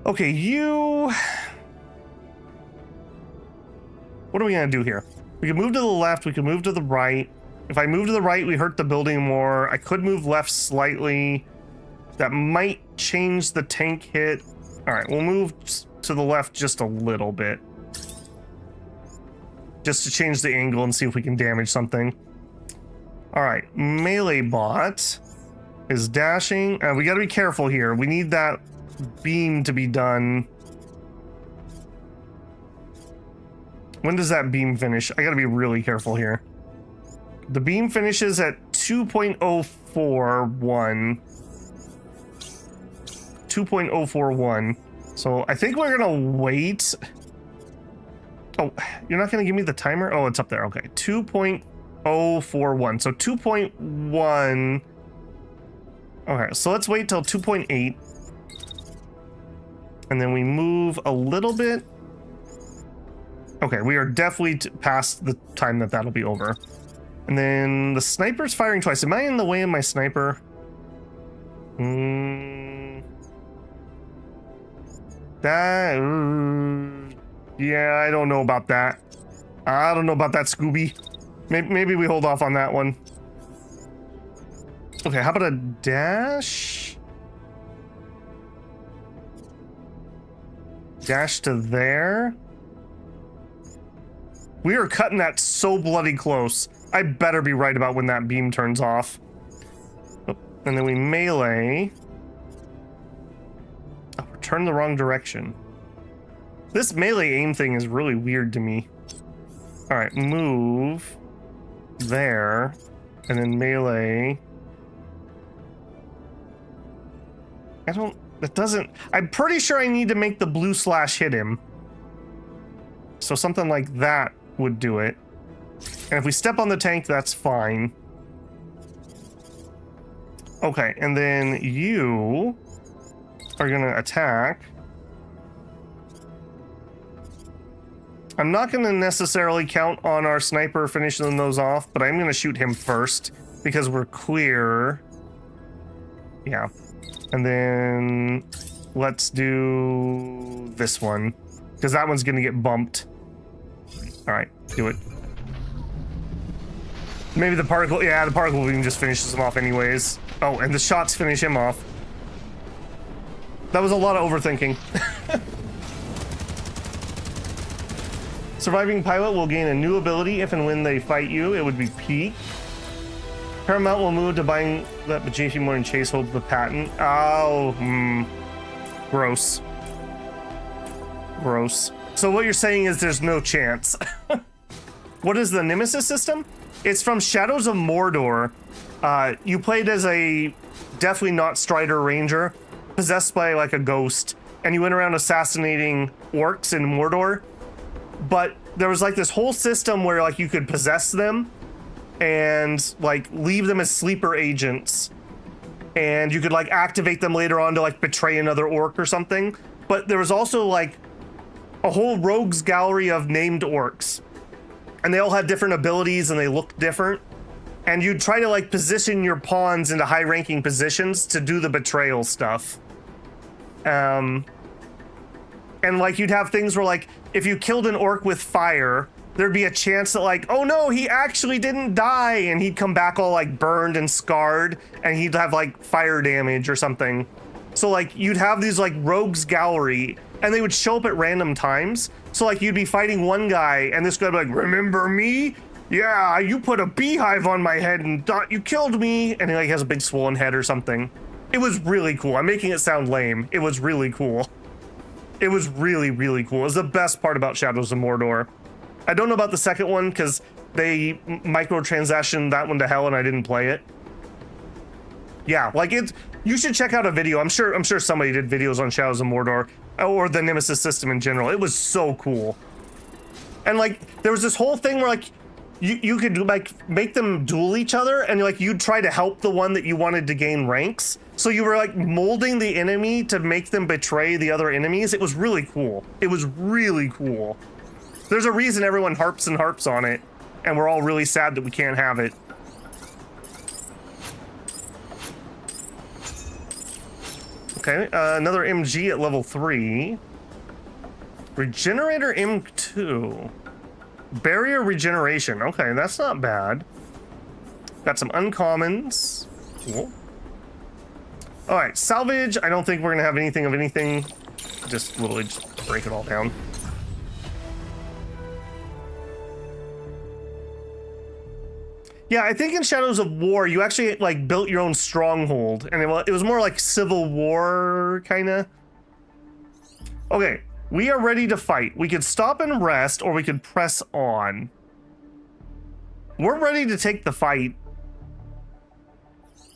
Okay, you... What are we gonna do here? We can move to the left, we can move to the right. If I move to the right, we hurt the building more. I could move left slightly. That might change the tank hit. All right, we'll move to the left just a little bit. Just to change the angle and see if we can damage something. All right, melee bot is dashing. We gotta be careful here. We need that beam to be done. When does that beam finish? I gotta be really careful here. The beam finishes at 2.041. 2.041. So I think we're gonna wait. Oh, you're not gonna give me the timer? Oh, it's up there. Okay, 2.041. So 2.1. Okay, so let's wait till 2.8. And then we move a little bit. Okay, we are definitely past the time that that'll be over. And then the sniper's firing twice. Am I in the way of my sniper? Yeah, I don't know about that. I don't know about that, Scooby. Maybe we hold off on that one. Okay, how about a dash? Dash to there. We are cutting that so bloody close. I better be right about when that beam turns off. Oh, and then we melee. Oh, we're turning the wrong direction. This melee aim thing is really weird to me. All right, move there, and then melee. It doesn't, I'm pretty sure I need to make the blue slash hit him. So something like that would do it. And if we step on the tank, that's fine. Okay, and then you are gonna attack. I'm not gonna necessarily count on our sniper finishing those off, but I'm gonna shoot him first because we're clear. Yeah. And then let's do this one because that one's gonna get bumped. All right, do it. Maybe the particle, yeah, the particle beam just finishes him off anyways. Oh, and the shots finish him off. That was a lot of overthinking. Surviving pilot will gain a new ability if and when they fight you. It would be P. Paramount will move to buying that, but JP Morgan Chase holds the patent. Oh, gross. Gross. So what you're saying is there's no chance. What is the Nemesis system? It's from Shadows of Mordor. You played as a definitely not Strider Ranger, possessed by like a ghost, and you went around assassinating orcs in Mordor. But there was like this whole system where like you could possess them and like leave them as sleeper agents, and you could like activate them later on to like betray another orc or something. But there was also like a whole rogues gallery of named orcs, and they all had different abilities and they looked different, and you'd try to like position your pawns into high ranking positions to do the betrayal stuff. And like you'd have things where like if you killed an orc with fire, there'd be a chance that like, oh no, he actually didn't die, and he'd come back all like burned and scarred, and he'd have like fire damage or something. So like you'd have these like rogues gallery, and they would show up at random times. So like you'd be fighting one guy, and this guy would be like, remember me? Yeah, you put a beehive on my head and thought you killed me. And he like has a big swollen head or something. It was really cool. I'm making it sound lame. It was really cool. It was really, really cool. It was the best part about Shadows of Mordor. I don't know about the second one because they microtransaction that one to hell and I didn't play it. Yeah, like it's, you should check out a video. I'm sure somebody did videos on Shadows of Mordor or the Nemesis system in general. It was so cool. And like there was this whole thing where like you could like make them duel each other, and like you'd try to help the one that you wanted to gain ranks. So you were like molding the enemy to make them betray the other enemies. It was really cool. It was really cool. There's a reason everyone harps and harps on it, and we're all really sad that we can't have it. Okay, another MG at level 3. Regenerator M2. Barrier regeneration. Okay, that's not bad. Got some uncommons. Cool. All right, salvage. I don't think we're gonna have anything of anything. Just literally just break it all down. Yeah, I think in Shadows of War, you actually like built your own stronghold, and it was more like Civil War kind of. Okay, we are ready to fight. We could stop and rest, or we could press on. We're ready to take the fight.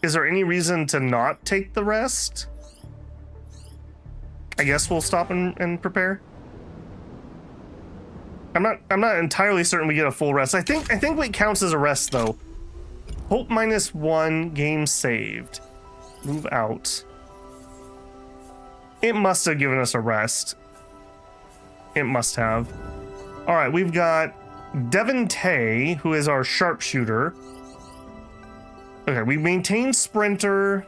Is there any reason to not take the rest? I guess we'll stop and prepare. I'm not entirely certain we get a full rest. I think it counts as a rest though. Hope -1, game saved. Move out. It must have given us a rest. It must have. All right, we've got Devon Tay, who is our sharpshooter. Okay, we maintain sprinter.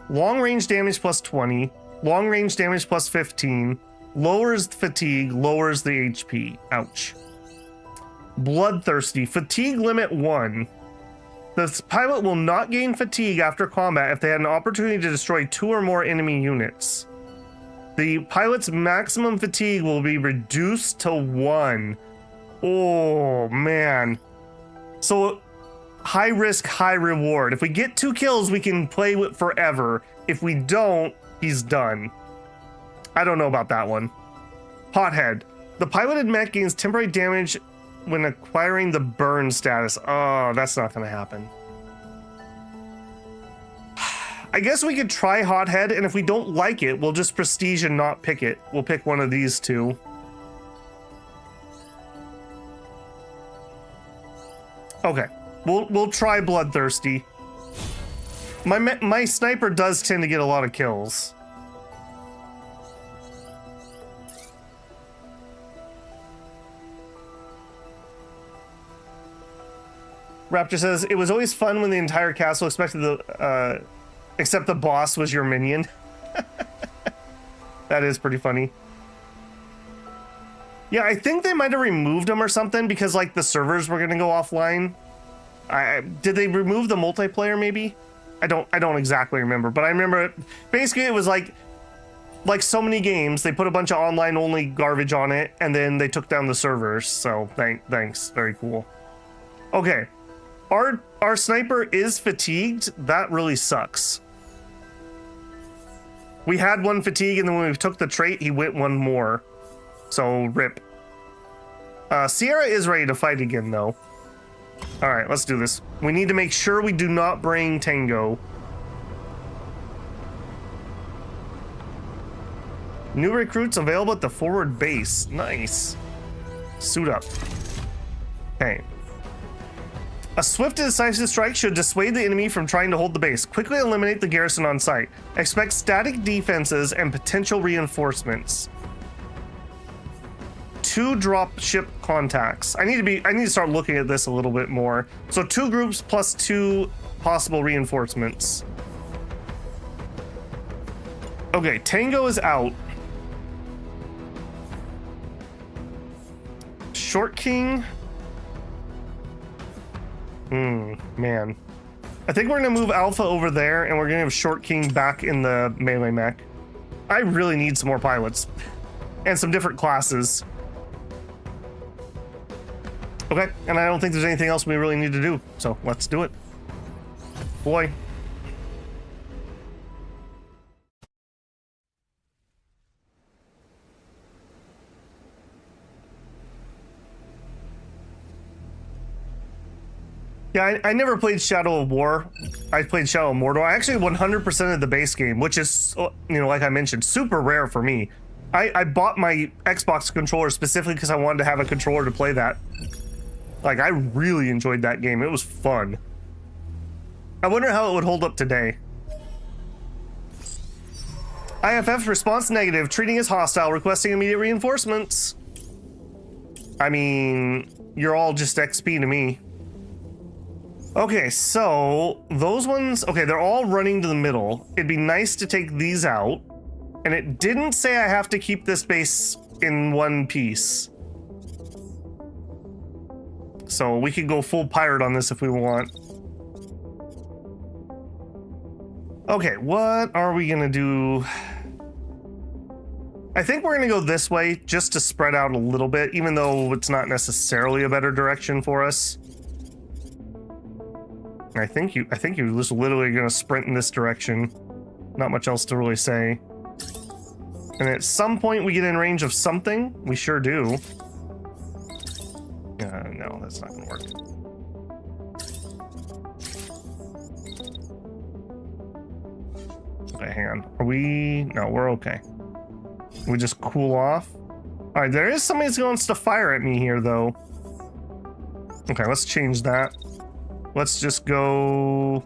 Long range damage plus 20. Long range damage plus 15. Lowers fatigue, lowers the HP. Ouch. Bloodthirsty. Fatigue limit 1. The pilot will not gain fatigue after combat if they had an opportunity to destroy 2 or more enemy units. The pilot's maximum fatigue will be reduced to 1. Oh, man. So, high risk, high reward. If we get 2 kills, we can play with forever. If we don't, he's done. I don't know about that one. Hothead. The piloted mech gains temporary damage when acquiring the burn status. Oh, that's not going to happen. I guess we could try Hothead, and if we don't like it, we'll just prestige and not pick it. We'll pick one of these two. Okay, we'll try Bloodthirsty. My sniper does tend to get a lot of kills. Raptor says, it was always fun when the entire castle expected the, except the boss was your minion. That is pretty funny. Yeah, I think they might have removed them or something because like the servers were gonna go offline. Did they remove the multiplayer maybe? I don't exactly remember, but I remember basically it was like so many games, they put a bunch of online only garbage on it and then they took down the servers. So thanks, very cool. Okay. Our sniper is fatigued. That really sucks. We had 1 fatigue, and then when we took the trait, he went 1 more. So, rip. Sierra is ready to fight again, though. All right, let's do this. We need to make sure we do not bring Tango. New recruits available at the forward base. Nice. Suit up. Okay. A swift and decisive strike should dissuade the enemy from trying to hold the base. Quickly eliminate the garrison on site. Expect static defenses and potential reinforcements. 2 drop ship contacts. I need to start looking at this a little bit more. So 2 groups plus 2 possible reinforcements. Okay, Tango is out. Short King. Man. I think we're gonna move Alpha over there and we're gonna have Short King back in the melee mech. I really need some more pilots. And some different classes. Okay, and I don't think there's anything else we really need to do, so let's do it. Boy. Yeah, I never played Shadow of War. I played Shadow of Mordor. I actually 100%ed the base game, which is, you know, like I mentioned, super rare for me. I bought my Xbox controller specifically because I wanted to have a controller to play that. Like, I really enjoyed that game. It was fun. I wonder how it would hold up today. IFF response negative, treating as hostile, requesting immediate reinforcements. I mean, you're all just XP to me. Okay, so those ones, okay, they're all running to the middle. It'd be nice to take these out. And it didn't say I have to keep this base in one piece. So we could go full pirate on this if we want. Okay, what are we gonna do? I think we're gonna go this way just to spread out a little bit, even though it's not necessarily a better direction for us. I think you're just literally gonna sprint in this direction. Not much else to really say. And at some point we get in range of something. We sure do. No, that's not gonna work. Okay, hang on. Are we? No, we're okay. We just cool off. All right, there is somebody that wants to fire at me here, though. Okay, let's change that. Let's just go.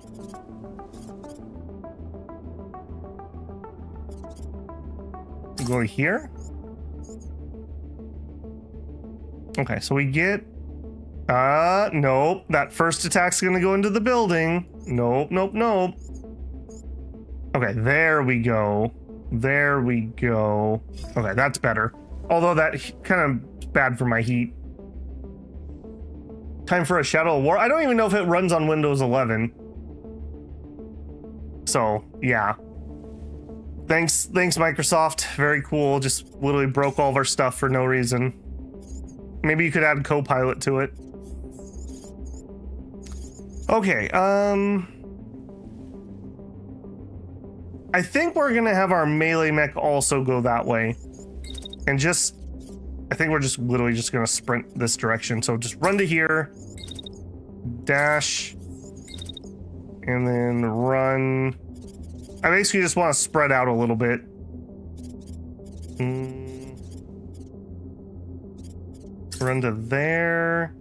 Go here. Okay, so we get. Nope. That first attack's gonna go into the building. Nope, nope, nope. Okay, there we go. There we go. Okay, that's better. Although that kind of bad for my heat. Time for a Shadow of War. I don't even know if it runs on Windows 11. So, yeah. Thanks, Microsoft. Very cool. Just literally broke all of our stuff for no reason. Maybe you could add Copilot to it. Okay, I think we're gonna have our melee mech also go that way. And just, I think we're just literally just gonna sprint this direction. So just run to here, dash, and then run. I basically just want to spread out a little bit. Run to there.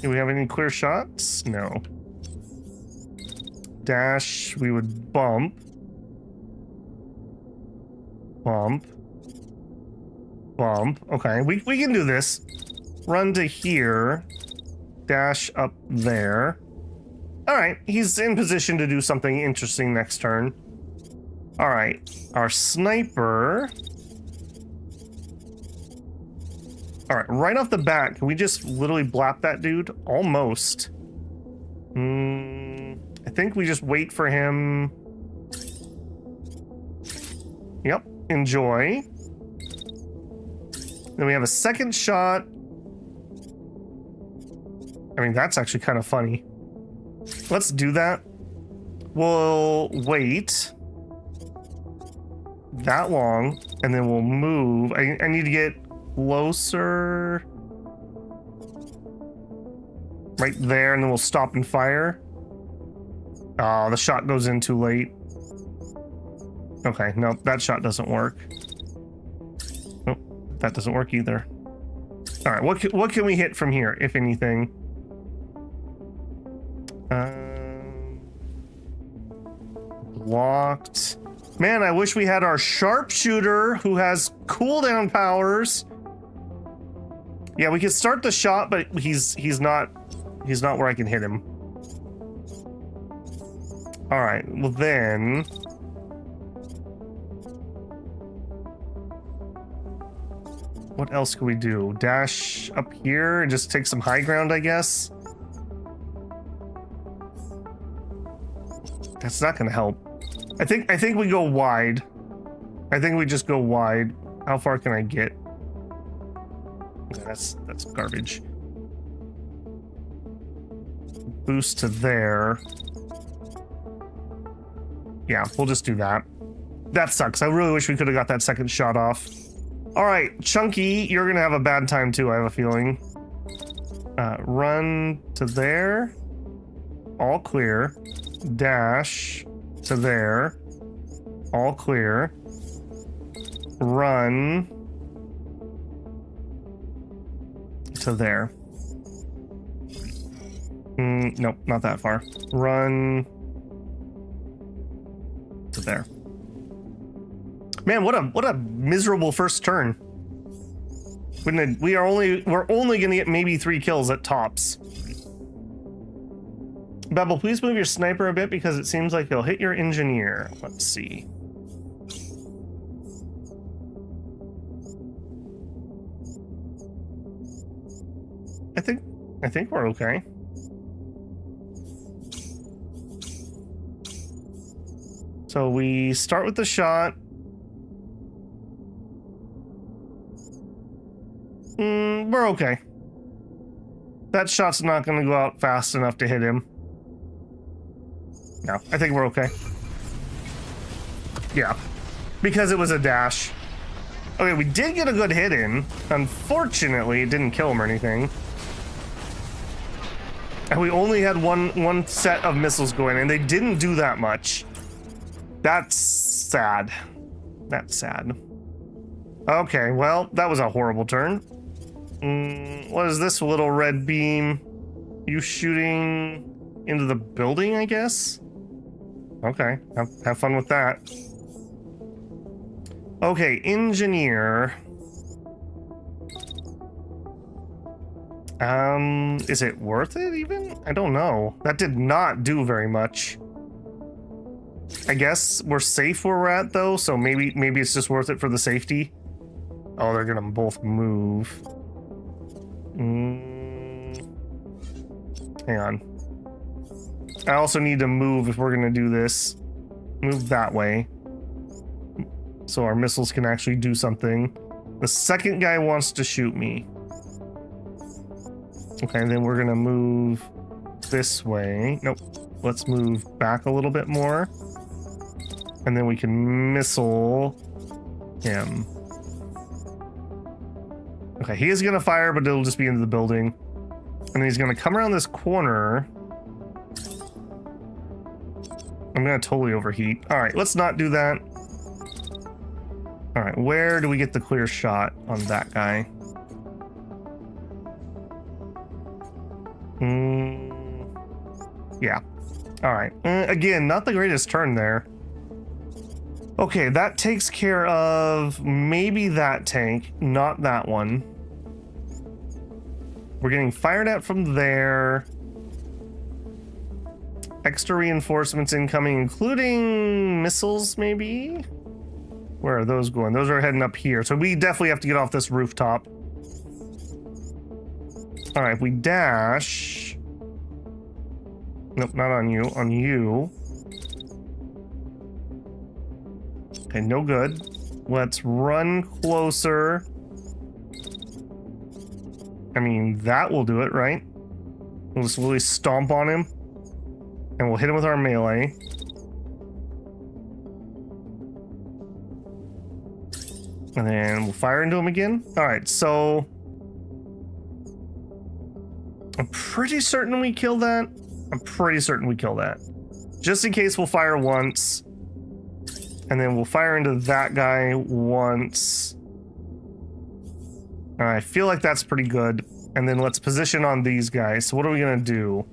Do we have any clear shots? No. Dash, we would bump. Bump. Bump. Okay, we can do this. Run to here. Dash up there. Alright, he's in position to do something interesting next turn. Alright, our sniper. Alright, right off the bat, can we just literally blap that dude? Almost. I think we just wait for him. Yep, enjoy. Then we have a second shot. I mean, that's actually kind of funny. Let's do that. We'll wait that long, and then we'll move. I need to get closer. Right there, and then we'll stop and fire. Oh, the shot goes in too late. Okay, no, that shot doesn't work. Nope, that doesn't work either. All right, what can we hit from here, if anything? Blocked. Man, I wish we had our sharpshooter who has cooldown powers. Yeah, we could start the shot, but he's not where I can hit him. All right, well then. What else can we do? Dash up here and just take some high ground, I guess. That's not gonna help. I think we go wide. I think we just go wide. How far can I get? Okay, that's garbage. Boost to there. Yeah, we'll just do that. That sucks. I really wish we could have got that second shot off. All right, Chunky, you're gonna have a bad time too, I have a feeling. Run to there. All clear. Dash to there. All clear. Run to there. Nope, not that far. Run to there. Man, what a miserable first turn. We're only gonna get maybe 3 kills at tops. Babel, please move your sniper a bit because it seems like he'll hit your engineer. Let's see. I think we're okay. So we start with the shot. We're okay. That shot's not going to go out fast enough to hit him. No, I think we're okay. Yeah, because it was a dash. Okay, we did get a good hit in. Unfortunately, it didn't kill him or anything. And we only had one set of missiles going, and they didn't do that much. That's sad. That's sad. Okay, well, that was a horrible turn. What is this little red beam? You shooting into the building, I guess? Okay, have fun with that. Okay, engineer. Is it worth it even? I don't know. That did not do very much. I guess we're safe where we're at though, so maybe it's just worth it for the safety. Oh, they're gonna both move. Hang on. I also need to move if we're gonna do this. Move that way. So our missiles can actually do something. The second guy wants to shoot me. Okay, then we're gonna move this way. Nope. Let's move back a little bit more. And then we can missile him. Okay, he is gonna fire, but it'll just be into the building. And then he's gonna come around this corner. I'm gonna totally overheat. All right, let's not do that. All right, where do we get the clear shot on that guy? Yeah. All right. Again, not the greatest turn there. Okay, that takes care of maybe that tank, not that one. We're getting fired at from there. Extra reinforcements incoming, including missiles, maybe? Where are those going? Those are heading up here. So we definitely have to get off this rooftop. All right, we dash. Nope, not on you. On you. Okay, no good. Let's run closer. I mean, that will do it, right? We'll just really stomp on him. And we'll hit him with our melee. And then we'll fire into him again. All right, so I'm pretty certain we kill that. I'm pretty certain we kill that. Just in case, we'll fire once. And then we'll fire into that guy once. I feel like that's pretty good. And then let's position on these guys. So what are we gonna do?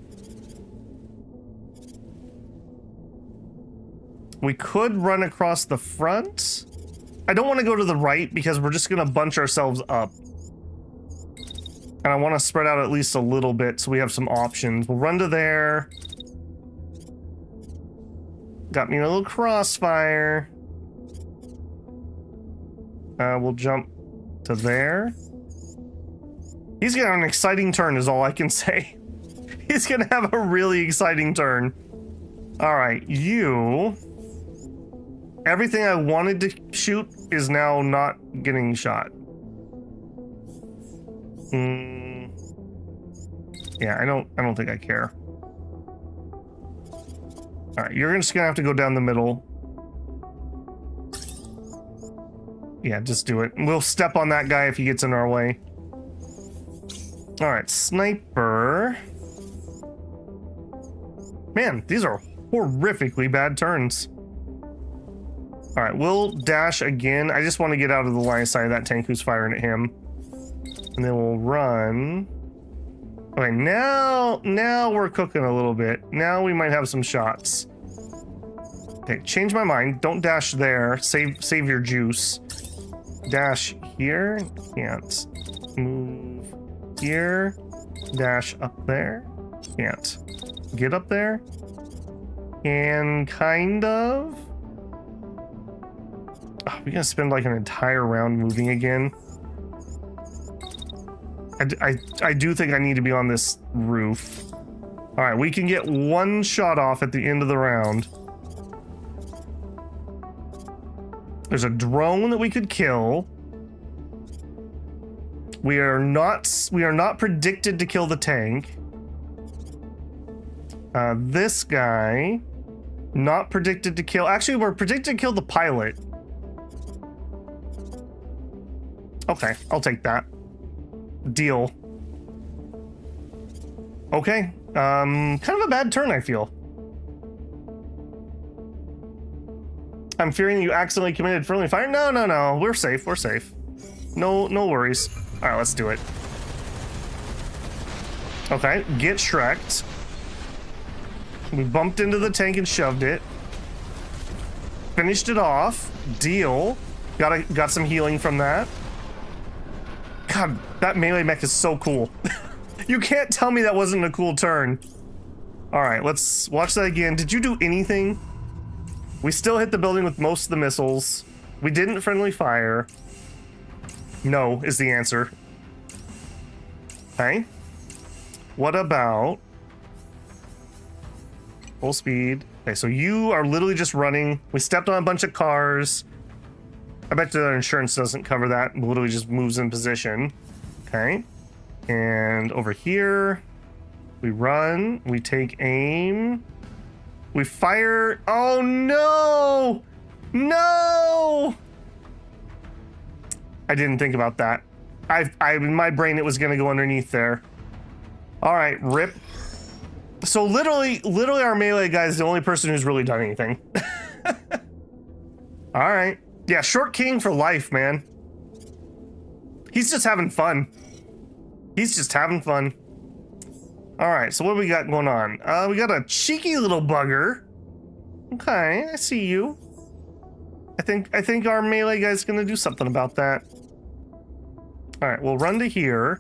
We could run across the front. I don't want to go to the right because we're just gonna bunch ourselves up. And I want to spread out at least a little bit so we have some options. We'll run to there. Got me a little crossfire. We'll jump to there. He's gonna have an exciting turn is all I can say. He's gonna have a really exciting turn. All right, you. Everything I wanted to shoot is now not getting shot. Yeah, I don't think I care. All right, you're just gonna have to go down the middle. Yeah, just do it. We'll step on that guy if he gets in our way. All right, sniper. Man, these are horrifically bad turns. All right, we'll dash again. I just want to get out of the line of sight of that tank who's firing at him. And then we'll run. Okay, now we're cooking a little bit. Now we might have some shots. Okay, change my mind. Don't dash there. Save your juice. Dash here. Can't. Move here. Dash up there. Can't. Get up there. And kind of. Oh, we're gonna spend like an entire round moving again. I do think I need to be on this roof. All right, we can get one shot off at the end of the round. There's a drone that we could kill. We are not predicted to kill the tank. This guy, not predicted to kill. Actually, we're predicted to kill the pilot. Okay, I'll take that. Deal. Okay, kind of a bad turn, I feel. I'm fearing you accidentally committed friendly fire. No, we're safe, we're safe. No worries. All right, let's do it. Okay, get Shrek'd. We bumped into the tank and shoved it. Finished it off. Deal. Got some healing from that. God, that melee mech is so cool. You can't tell me that wasn't a cool turn. All right, let's watch that again. Did you do anything? We still hit the building with most of the missiles. We didn't friendly fire. No is the answer. Okay. What about full speed? Okay, so you are literally just running. We stepped on a bunch of cars. I bet the insurance doesn't cover that. It literally just moves in position. Okay. And over here, we run. We take aim. We fire. Oh, no! No! I didn't think about that. In my brain, it was going to go underneath there. All right, rip. So literally our melee guy is the only person who's really done anything. All right. Yeah, short king for life, man. He's just having fun. He's just having fun. All right, so what do we got going on? We got a cheeky little bugger. Okay, I see you. I think our melee guy's gonna do something about that. All right, we'll run to here.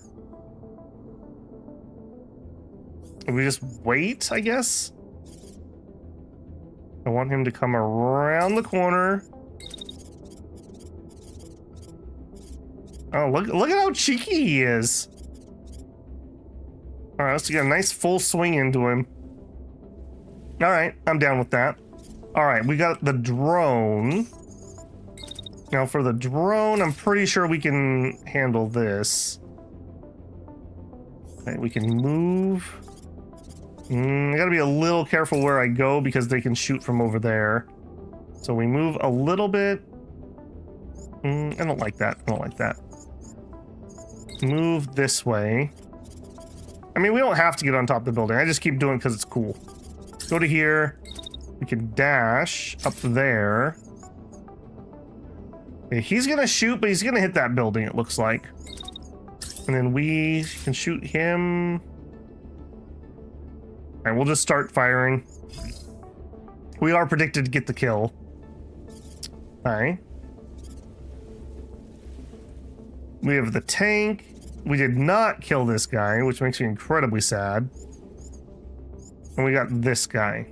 And we just wait, I guess. I want him to come around the corner. Oh, look at how cheeky he is. All right, let's get a nice full swing into him. All right, I'm down with that. All right, we got the drone. Now for the drone, I'm pretty sure we can handle this. Okay, we can move. I gotta be a little careful where I go because they can shoot from over there. So we move a little bit. I don't like that. I don't like that. Move this way. I mean, we don't have to get on top of the building. I just keep doing it because it's cool. Go to here. We can dash up there. Okay, he's gonna shoot, but he's gonna hit that building, it looks like. And then we can shoot him. All right, we'll just start firing. We are predicted to get the kill. All right. We have the tank. We did not kill this guy, which makes me incredibly sad. And we got this guy.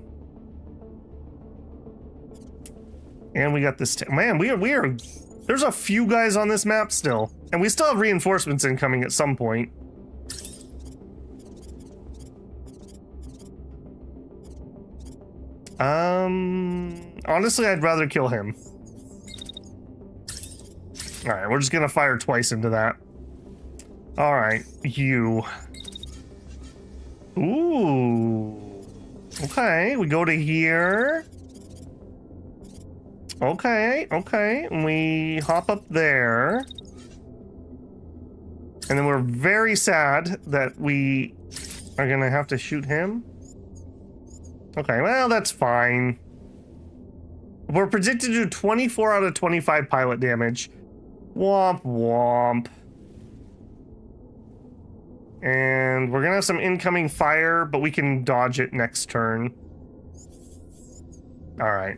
And we got this. Man, we are. There's a few guys on this map still, and we still have reinforcements incoming at some point. Honestly, I'd rather kill him. All right, we're just gonna fire twice into that. All right, you. Ooh. Okay, we go to here. Okay, okay. We hop up there. And then we're very sad that we are gonna have to shoot him. Okay, well, that's fine. We're predicted to do 24 out of 25 pilot damage. Womp womp. And we're gonna have some incoming fire, but we can dodge it next turn. All right,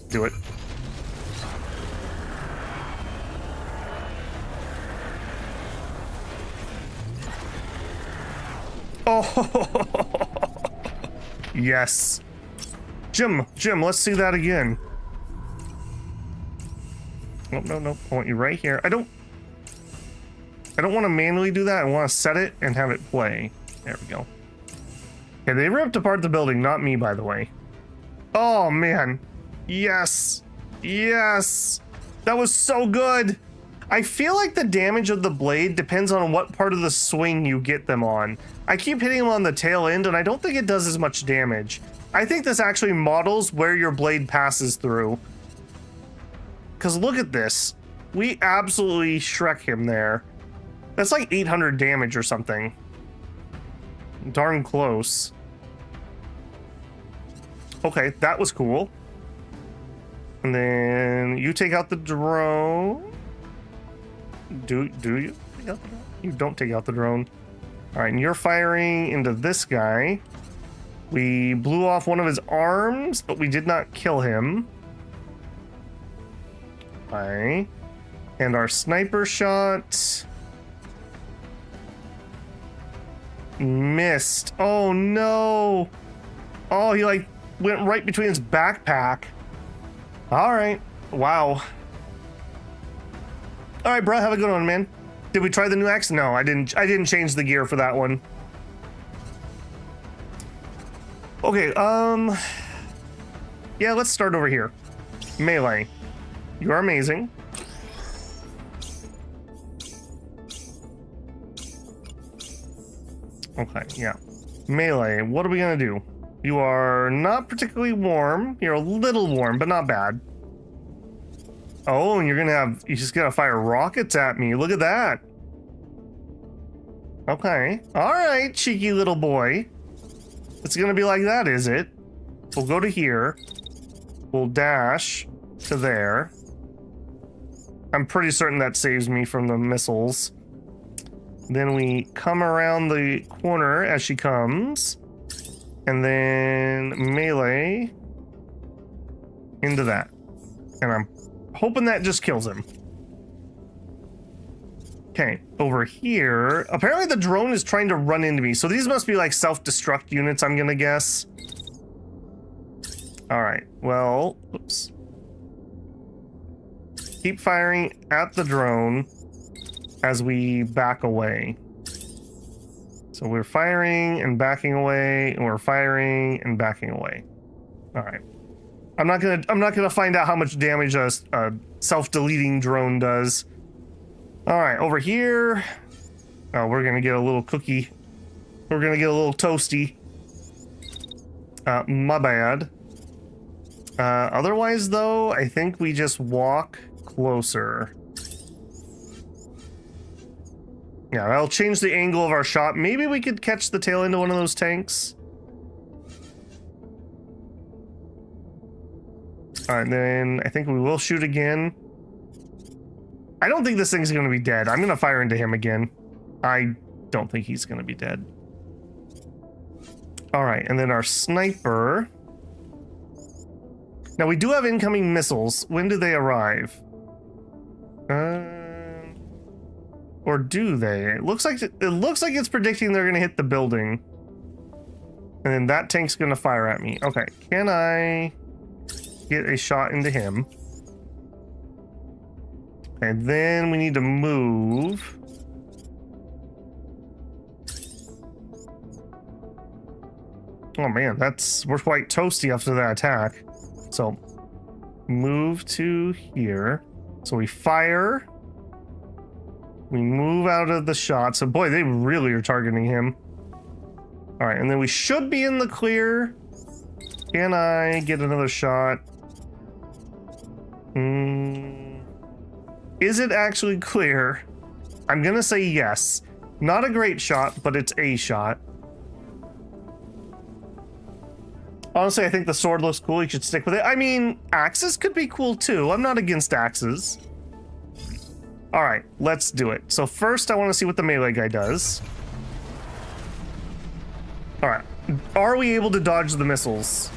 do it. Oh, yes. Jim, let's see that again. Nope, no, no, I want you right here. I don't want to manually do that. I want to set it and have it play. There we go. Okay, they ripped apart the building, not me, by the way. Oh, man. Yes. Yes. That was so good. I feel like the damage of the blade depends on what part of the swing you get them on. I keep hitting them on the tail end, and I don't think it does as much damage. I think this actually models where your blade passes through. Because look at this. We absolutely Shrek him there. That's like 800 damage or something. Darn close. Okay, that was cool. And then you take out the drone. Do you take out the drone? You don't take out the drone. All right, and you're firing into this guy. We blew off one of his arms, but we did not kill him. Okay. And our sniper shot missed. Oh no. Oh, he like went right between his backpack. All right. Wow. All right, bro, have a good one, man. Did we try the new axe? No, I didn't change the gear for that one. Okay, yeah, let's start over here. Melee. You are amazing. Okay, yeah. Melee, what are we gonna do? You are not particularly warm. You're a little warm, but not bad. Oh, and you just gotta fire rockets at me. Look at that. Okay. All right, cheeky little boy. It's gonna be like that, is it? We'll go to here. We'll dash to there. I'm pretty certain that saves me from the missiles. Then we come around the corner as she comes. And then melee into that. And I'm hoping that just kills him. Okay, over here. Apparently the drone is trying to run into me. So these must be like self-destruct units, I'm gonna guess. All right, well, oops. Keep firing at the drone as we back away. So we're firing and backing away, and we're firing and backing away. All right. I'm not gonna find out how much damage a self-deleting drone does. All right, over here. Oh, we're gonna get a little cookie. We're gonna get a little toasty. My bad. Otherwise, though, I think we just walk closer. Yeah, that'll change the angle of our shot. Maybe we could catch the tail end of one of those tanks. All right, then I think we will shoot again. I don't think this thing's going to be dead. I'm going to fire into him again. I don't think he's going to be dead. All right, and then our sniper. Now, we do have incoming missiles. When do they arrive? Or do they? It looks like it's predicting they're going to hit the building. And then that tank's going to fire at me. Okay, can I get a shot into him? And then we need to move. Oh man, we're quite toasty after that attack. So move to here. So we fire. We move out of the shot. So boy, they really are targeting him. All right, and then we should be in the clear. Can I get another shot? Is it actually clear? I'm gonna say yes. Not a great shot, but it's a shot. Honestly, I think the sword looks cool. You should stick with it. I mean, axes could be cool too. I'm not against axes. All right, let's do it. So first, I want to see what the melee guy does. All right, are we able to dodge the missiles?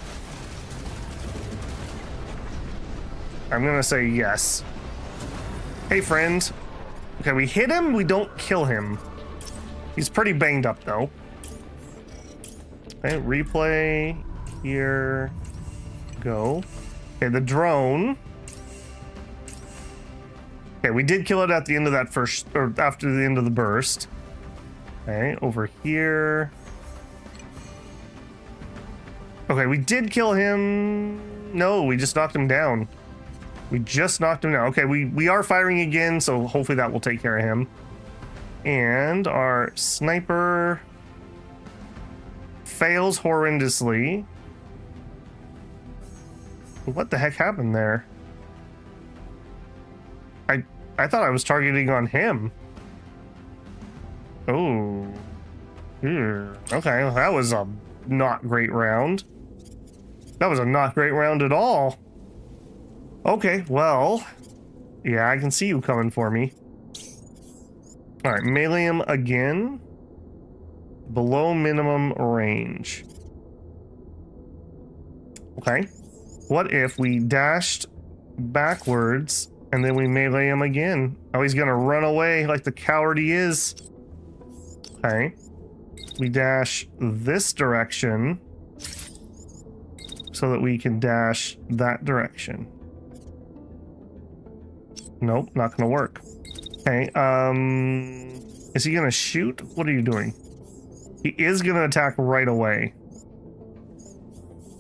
I'm gonna say yes. Hey, friend. Okay, we hit him, we don't kill him. He's pretty banged up, though. Okay, replay. Here. Go. Okay, the drone. Okay, we did kill it at the end of that first, or after the end of the burst. Okay, over here. Okay, we did kill him. No, we just knocked him down. We just knocked him down. Okay, we are firing again, so hopefully that will take care of him. And our sniper fails horrendously. What the heck happened there? I thought I was targeting on him. Oh. Okay, well, that was a not great round. That was a not great round at all. Okay, well, yeah, I can see you coming for me. All right, melee him again. Below minimum range. Okay. What if we dashed backwards and then we melee him again? Oh, he's gonna run away like the coward he is. Okay. We dash this direction so that we can dash that direction. Nope, not gonna work. Okay, is he gonna shoot? What are you doing? He is gonna attack right away.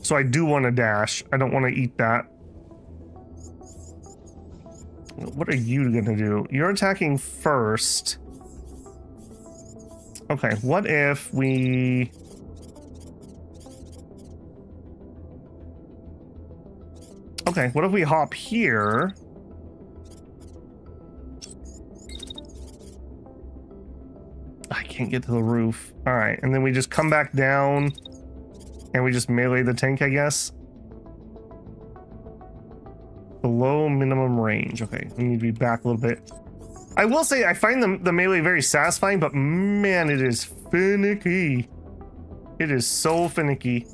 So I do want to dash. I don't want to eat that. What are you gonna do? You're attacking first. Okay, what if we... Okay, what if we hop here? I can't get to the roof. All right, and then we just come back down and we just melee the tank, I guess. Below minimum range. Okay, we need to be back a little bit. I will say I find the melee very satisfying, but man, it is finicky. It is so finicky.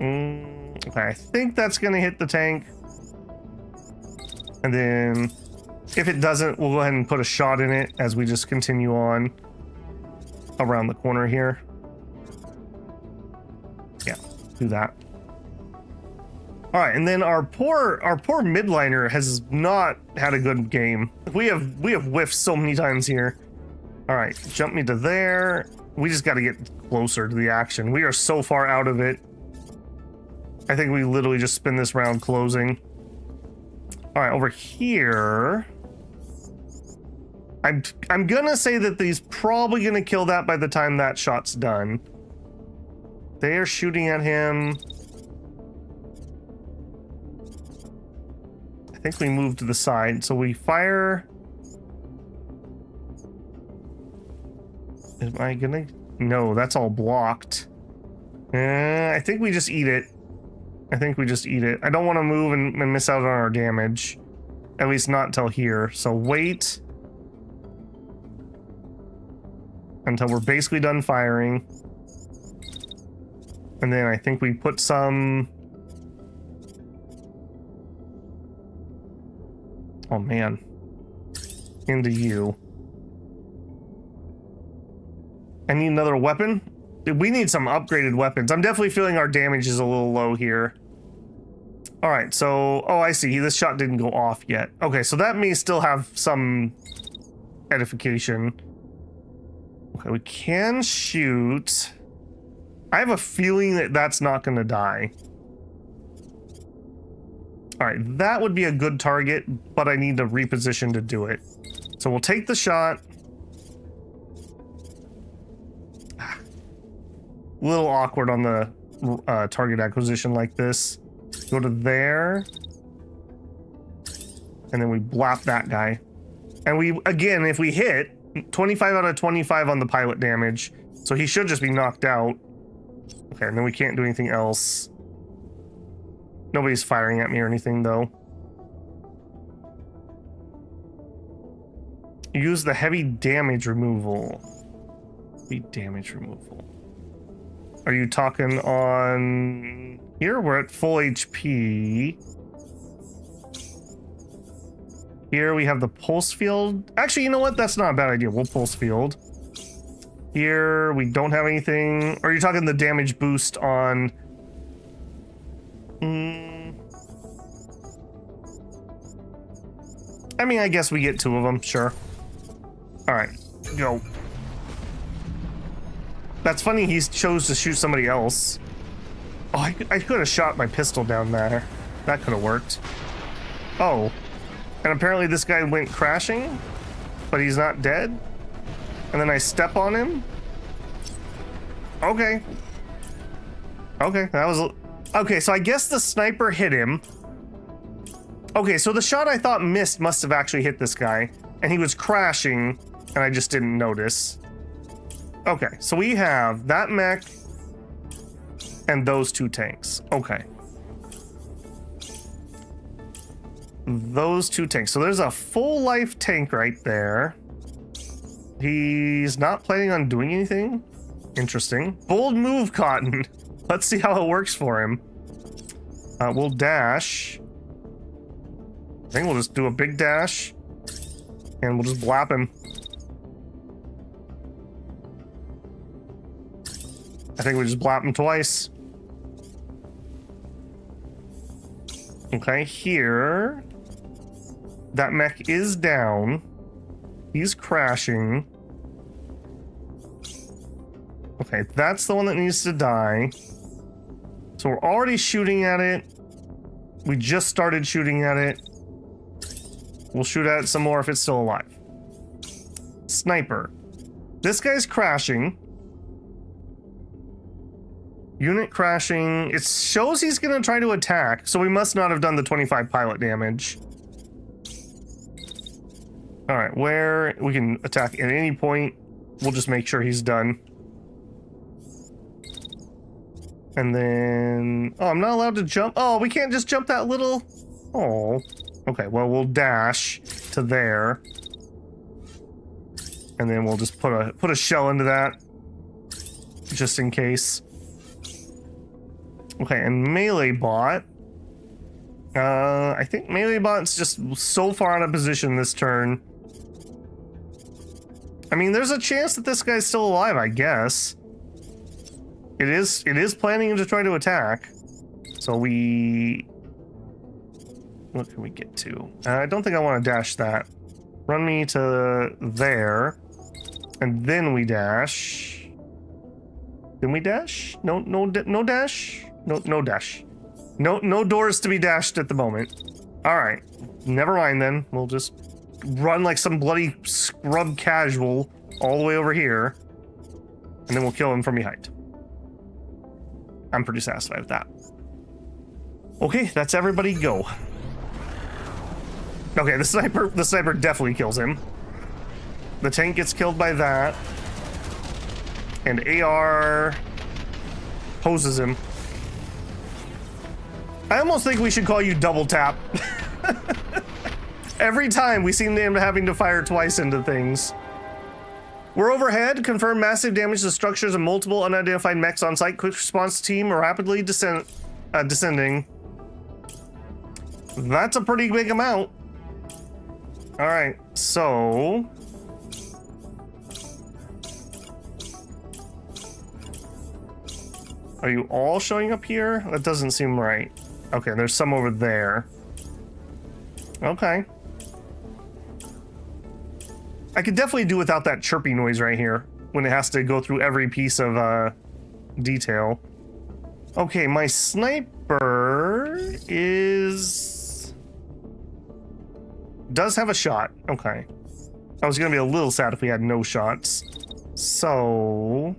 Okay, I think that's gonna hit the tank. And then if it doesn't, we'll go ahead and put a shot in it as we just continue on around the corner here. Yeah, do that. All right, and then our poor midliner has not had a good game. We have whiffed so many times here. All right, jump me to there. We just got to get closer to the action. We are so far out of it. I think we literally just spin this round closing. All right, over here. I'm gonna say that he's probably gonna kill that by the time that shot's done. They are shooting at him. think we moved to the side. So we fire. Am I gonna? No, that's all blocked. I think we just eat it. I think we just eat it. I don't want to move and miss out on our damage. At least not until here. So wait until we're basically done firing. And then I think we put some... Oh man. Into you. I need another weapon? Dude, we need some upgraded weapons. I'm definitely feeling our damage is a little low here. Alright, so... Oh, I see. This shot didn't go off yet. Okay, so that may still have some edification. Okay, we can shoot. I have a feeling that that's not going to die. Alright, that would be a good target, but I need to reposition to do it. So we'll take the shot. A little awkward on the target acquisition like this. Go to there. And then we blap that guy. And we, again, if we hit, 25 out of 25 on the pilot damage. So he should just be knocked out. Okay, and then we can't do anything else. Nobody's firing at me or anything, though. Use the heavy damage removal. Heavy damage removal. Are you talking on... Here we're at full HP. Here we have the pulse field. Actually, you know what? That's not a bad idea. We'll pulse field. Here we don't have anything. Are you talking the damage boost on... I mean, I guess we get 2 of them. Sure. All right, go. That's funny. He chose to shoot somebody else. Oh, I could have shot my pistol down there. That could have worked. Oh. And apparently this guy went crashing, but he's not dead. And then I step on him. Okay. Okay, that was... Okay, so I guess the sniper hit him. Okay, so the shot I thought missed must have actually hit this guy. And he was crashing, and I just didn't notice. Okay, so we have that mech and those 2 tanks. Okay. Those 2 tanks. So there's a full life tank right there. He's not planning on doing anything. Interesting. Bold move, Cotton. Let's see how it works for him. We'll dash. I think we'll just do a big dash. And we'll just blap him. I think we just blap him twice. Okay, here. That mech is down. He's crashing. Okay, that's the one that needs to die. So we're already shooting at it. We just started shooting at it. We'll shoot at it some more if it's still alive. Sniper. This guy's crashing. Unit crashing. It shows he's going to try to attack, so we must not have done the 25 pilot damage. Alright, where we can attack at any point. We'll just make sure he's done. And then... Oh, I'm not allowed to jump. Oh, we can't just jump that little... Oh. Okay, well, we'll dash to there. And then we'll just put a shell into that. Just in case. Okay, and melee bot. I think melee bot's just so far out of position this turn. I mean, there's a chance that this guy's still alive, I guess. It is planning to try to attack. So we... What can we get to? I don't think I want to dash that. Run me to there. And then we dash. Then we dash? No dash? No dash. No doors to be dashed at the moment. Alright. Never mind then. We'll just run like some bloody scrub casual all the way over here. And then we'll kill him from behind. I'm pretty satisfied with that. Okay, that's everybody go. Okay, the sniper definitely kills him. The tank gets killed by that. And AR hoses him. I almost think we should call you Double Tap. Every time we seem to him having to fire twice into things. We're overhead. Confirm massive damage to structures and multiple unidentified mechs on site. Quick response team rapidly descending. That's a pretty big amount. All right, so are you all showing up here? That doesn't seem right. Okay, there's some over there. Okay. I could definitely do without that chirpy noise right here when it has to go through every piece of detail. Okay, my sniper does have a shot. Okay. I was gonna be a little sad if we had no shots. So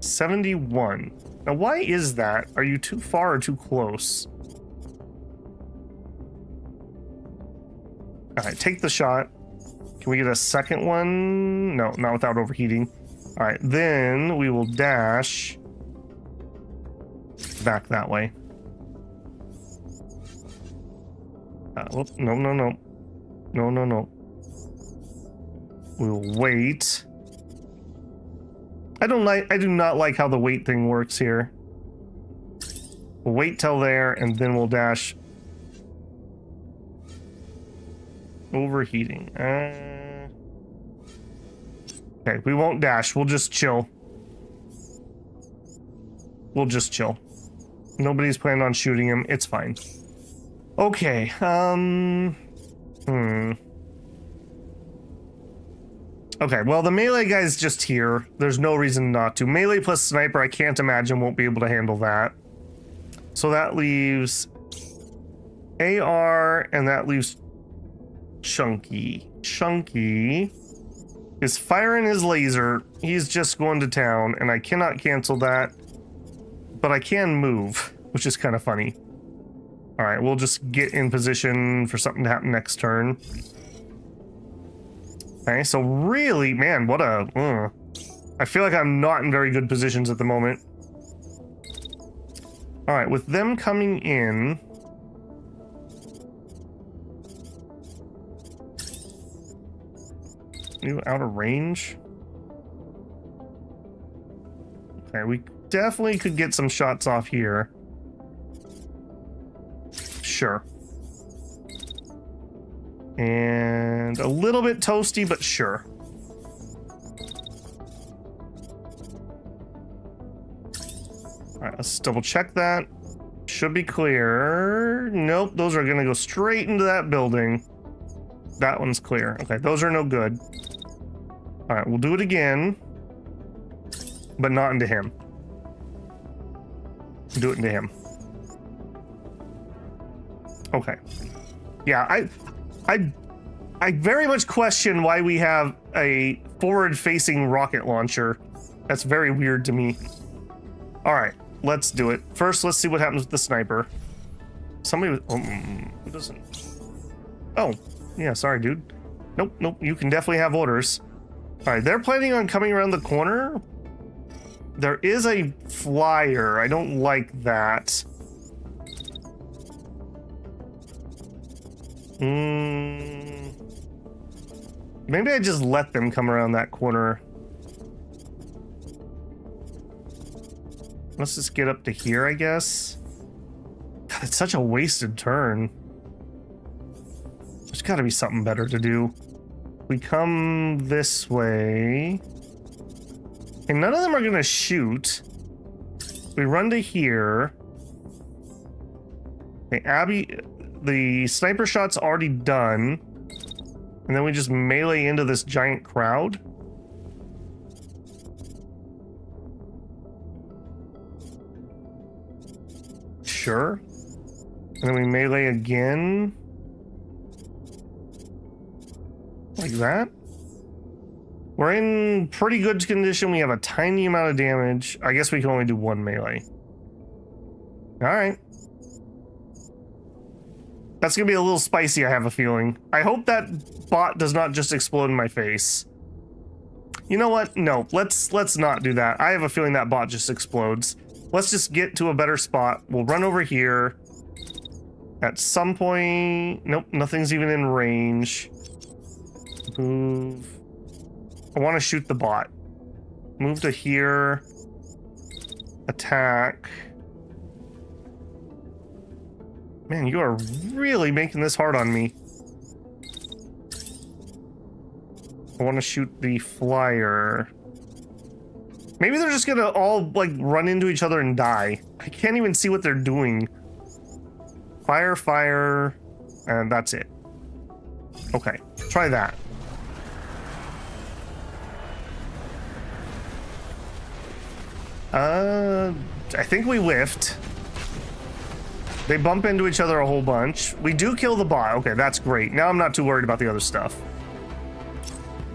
71. Now, why is that? Are you too far or too close? All right, take the shot. Can we get a second one? No, not without overheating. All right, then we will dash back that way. Whoop, no. No. We'll wait. I do not like how the wait thing works here. We'll wait till there, and then we'll dash. Overheating. Okay, we won't dash. We'll just chill. Nobody's planning on shooting him. It's fine. Okay, Okay, well, the melee guy's just here. There's no reason not to. Melee plus sniper, I can't imagine won't be able to handle that. So that leaves AR, and that leaves Chunky. Chunky is firing his laser. He's just going to town, and I cannot cancel that. But I can move, which is kind of funny. All right, we'll just get in position for something to happen next turn. Okay, so really, man, what a... I feel like I'm not in very good positions at the moment. All right, with them coming in... You out of range? Okay, we definitely could get some shots off here. Sure. And a little bit toasty, but sure. All right, let's double check that. Should be clear. Nope, those are gonna go straight into that building. That one's clear. Okay, those are no good. All right, we'll do it again, but not into him. Do it into him. Okay. Yeah, I very much question why we have a forward-facing rocket launcher. That's very weird to me. All right, let's do it. First, let's see what happens with the sniper. Somebody was... who doesn't... Oh, yeah, sorry, dude. Nope, you can definitely have orders. All right, they're planning on coming around the corner. There is a flyer. I don't like that. Maybe I just let them come around that corner. Let's just get up to here, I guess. God, it's such a wasted turn. There's got to be something better to do. We come this way. And none of them are going to shoot. We run to here. Okay, Abby... The sniper shot's already done. And then we just melee into this giant crowd. Sure. And then we melee again. Like that. We're in pretty good condition. We have a tiny amount of damage. I guess we can only do one melee. All right. That's gonna be a little spicy, I have a feeling. I hope that bot does not just explode in my face. You know what? No, let's not do that. I have a feeling that bot just explodes. Let's just get to a better spot. We'll run over here. At some point... Nope, nothing's even in range. Move. I want to shoot the bot. Move to here. Attack. Man, you are really making this hard on me. I want to shoot the flyer. Maybe they're just gonna all, like, run into each other and die. I can't even see what they're doing. Fire, fire, and that's it. Okay, try that. I think we whiffed. They bump into each other a whole bunch. We do kill the bot. Okay, that's great. Now I'm not too worried about the other stuff.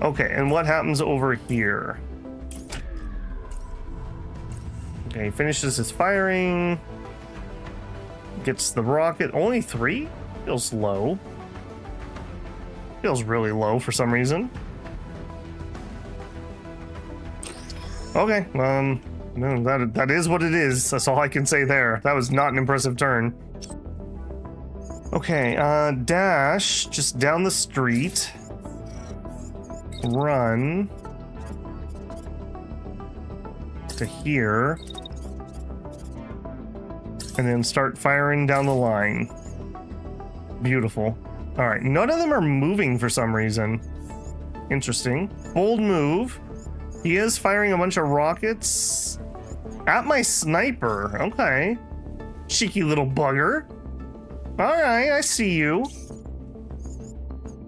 Okay, and what happens over here? Okay, he finishes his firing. Gets the rocket. Only 3? Feels low. Feels really low for some reason. Okay, no, that is what it is. That's all I can say there. That was not an impressive turn. Okay, dash just down the street. Run to here. And then start firing down the line. Beautiful. All right, none of them are moving for some reason. Interesting. Bold move. He is firing a bunch of rockets at my sniper. Okay. Cheeky little bugger. All right, I see you.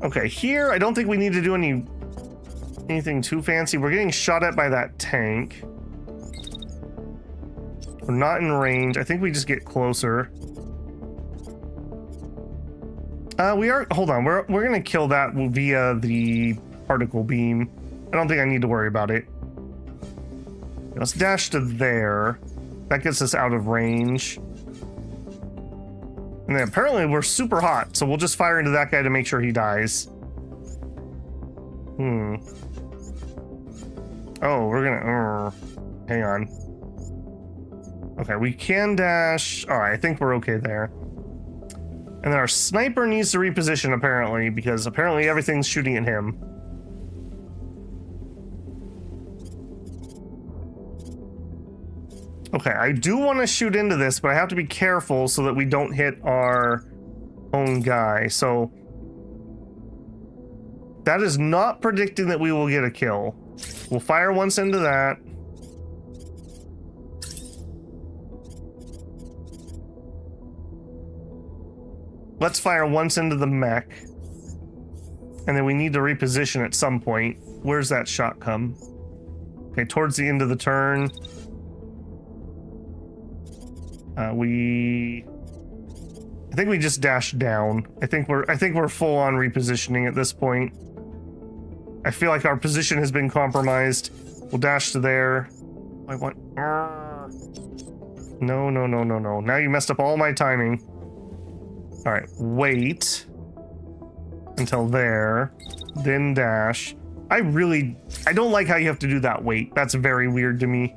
Okay, here, I don't think we need to do anything too fancy. We're getting shot at by that tank. We're not in range. I think we just get closer. We are, hold on, we're gonna kill that via the particle beam. I don't think I need to worry about it. Let's dash to there. That gets us out of range. And then apparently we're super hot, so we'll just fire into that guy to make sure he dies. Oh, we're gonna, hang on. Okay, we can dash. All right, I think we're okay there. And then our sniper needs to reposition apparently, because apparently everything's shooting at him. Okay, I do want to shoot into this, but I have to be careful so that we don't hit our own guy. So that is not predicting that we will get a kill. We'll fire once into that. Let's fire once into the mech. And then we need to reposition at some point. Where's that shot come? Okay, towards the end of the turn. I think we just dashed down. I think we're full on repositioning at this point. I feel like our position has been compromised. We'll dash to there. I want. No. Now you messed up all my timing. All right, wait until there, then dash. I don't like how you have to do that wait. That's very weird to me.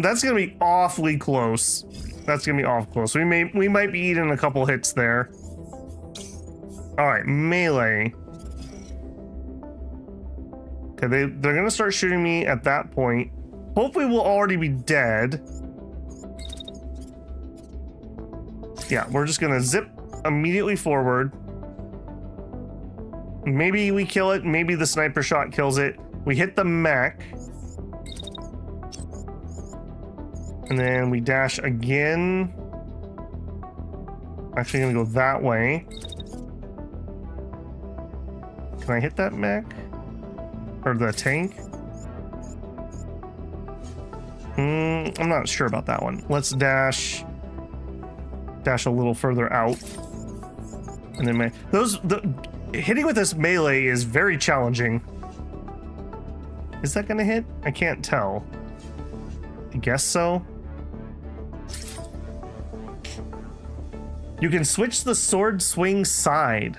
That's gonna be awfully close. That's gonna be awful close. We might be eating a couple hits there. All right, melee. Okay, they're gonna start shooting me at that point. Hopefully we'll already be dead. Yeah, we're just gonna zip immediately forward. Maybe we kill it, maybe the sniper shot kills it. We hit the mech. And then we dash again. Actually gonna go that way. Can I hit that mech? Or the tank? I'm not sure about that one. Let's dash a little further out. And then hitting with this melee is very challenging. Is that gonna hit? I can't tell. I guess so. You can switch the sword swing side.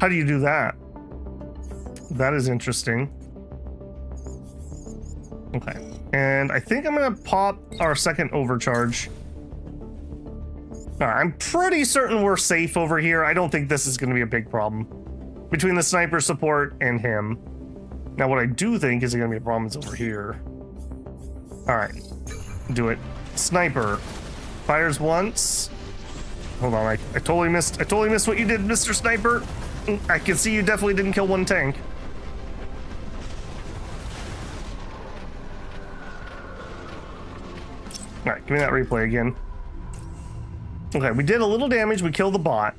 How do you do that? That is interesting. Okay. And I think I'm gonna pop our second overcharge. I'm pretty certain we're safe over here. I don't think this is gonna be a big problem between the sniper support and him. Now, what I do think is gonna be a problem is over here. All right, do it. Sniper fires once. Hold on, I totally missed. I totally missed what you did, Mr. Sniper. I can see you definitely didn't kill one tank. All right, give me that replay again. Okay, we did a little damage. We killed the bot.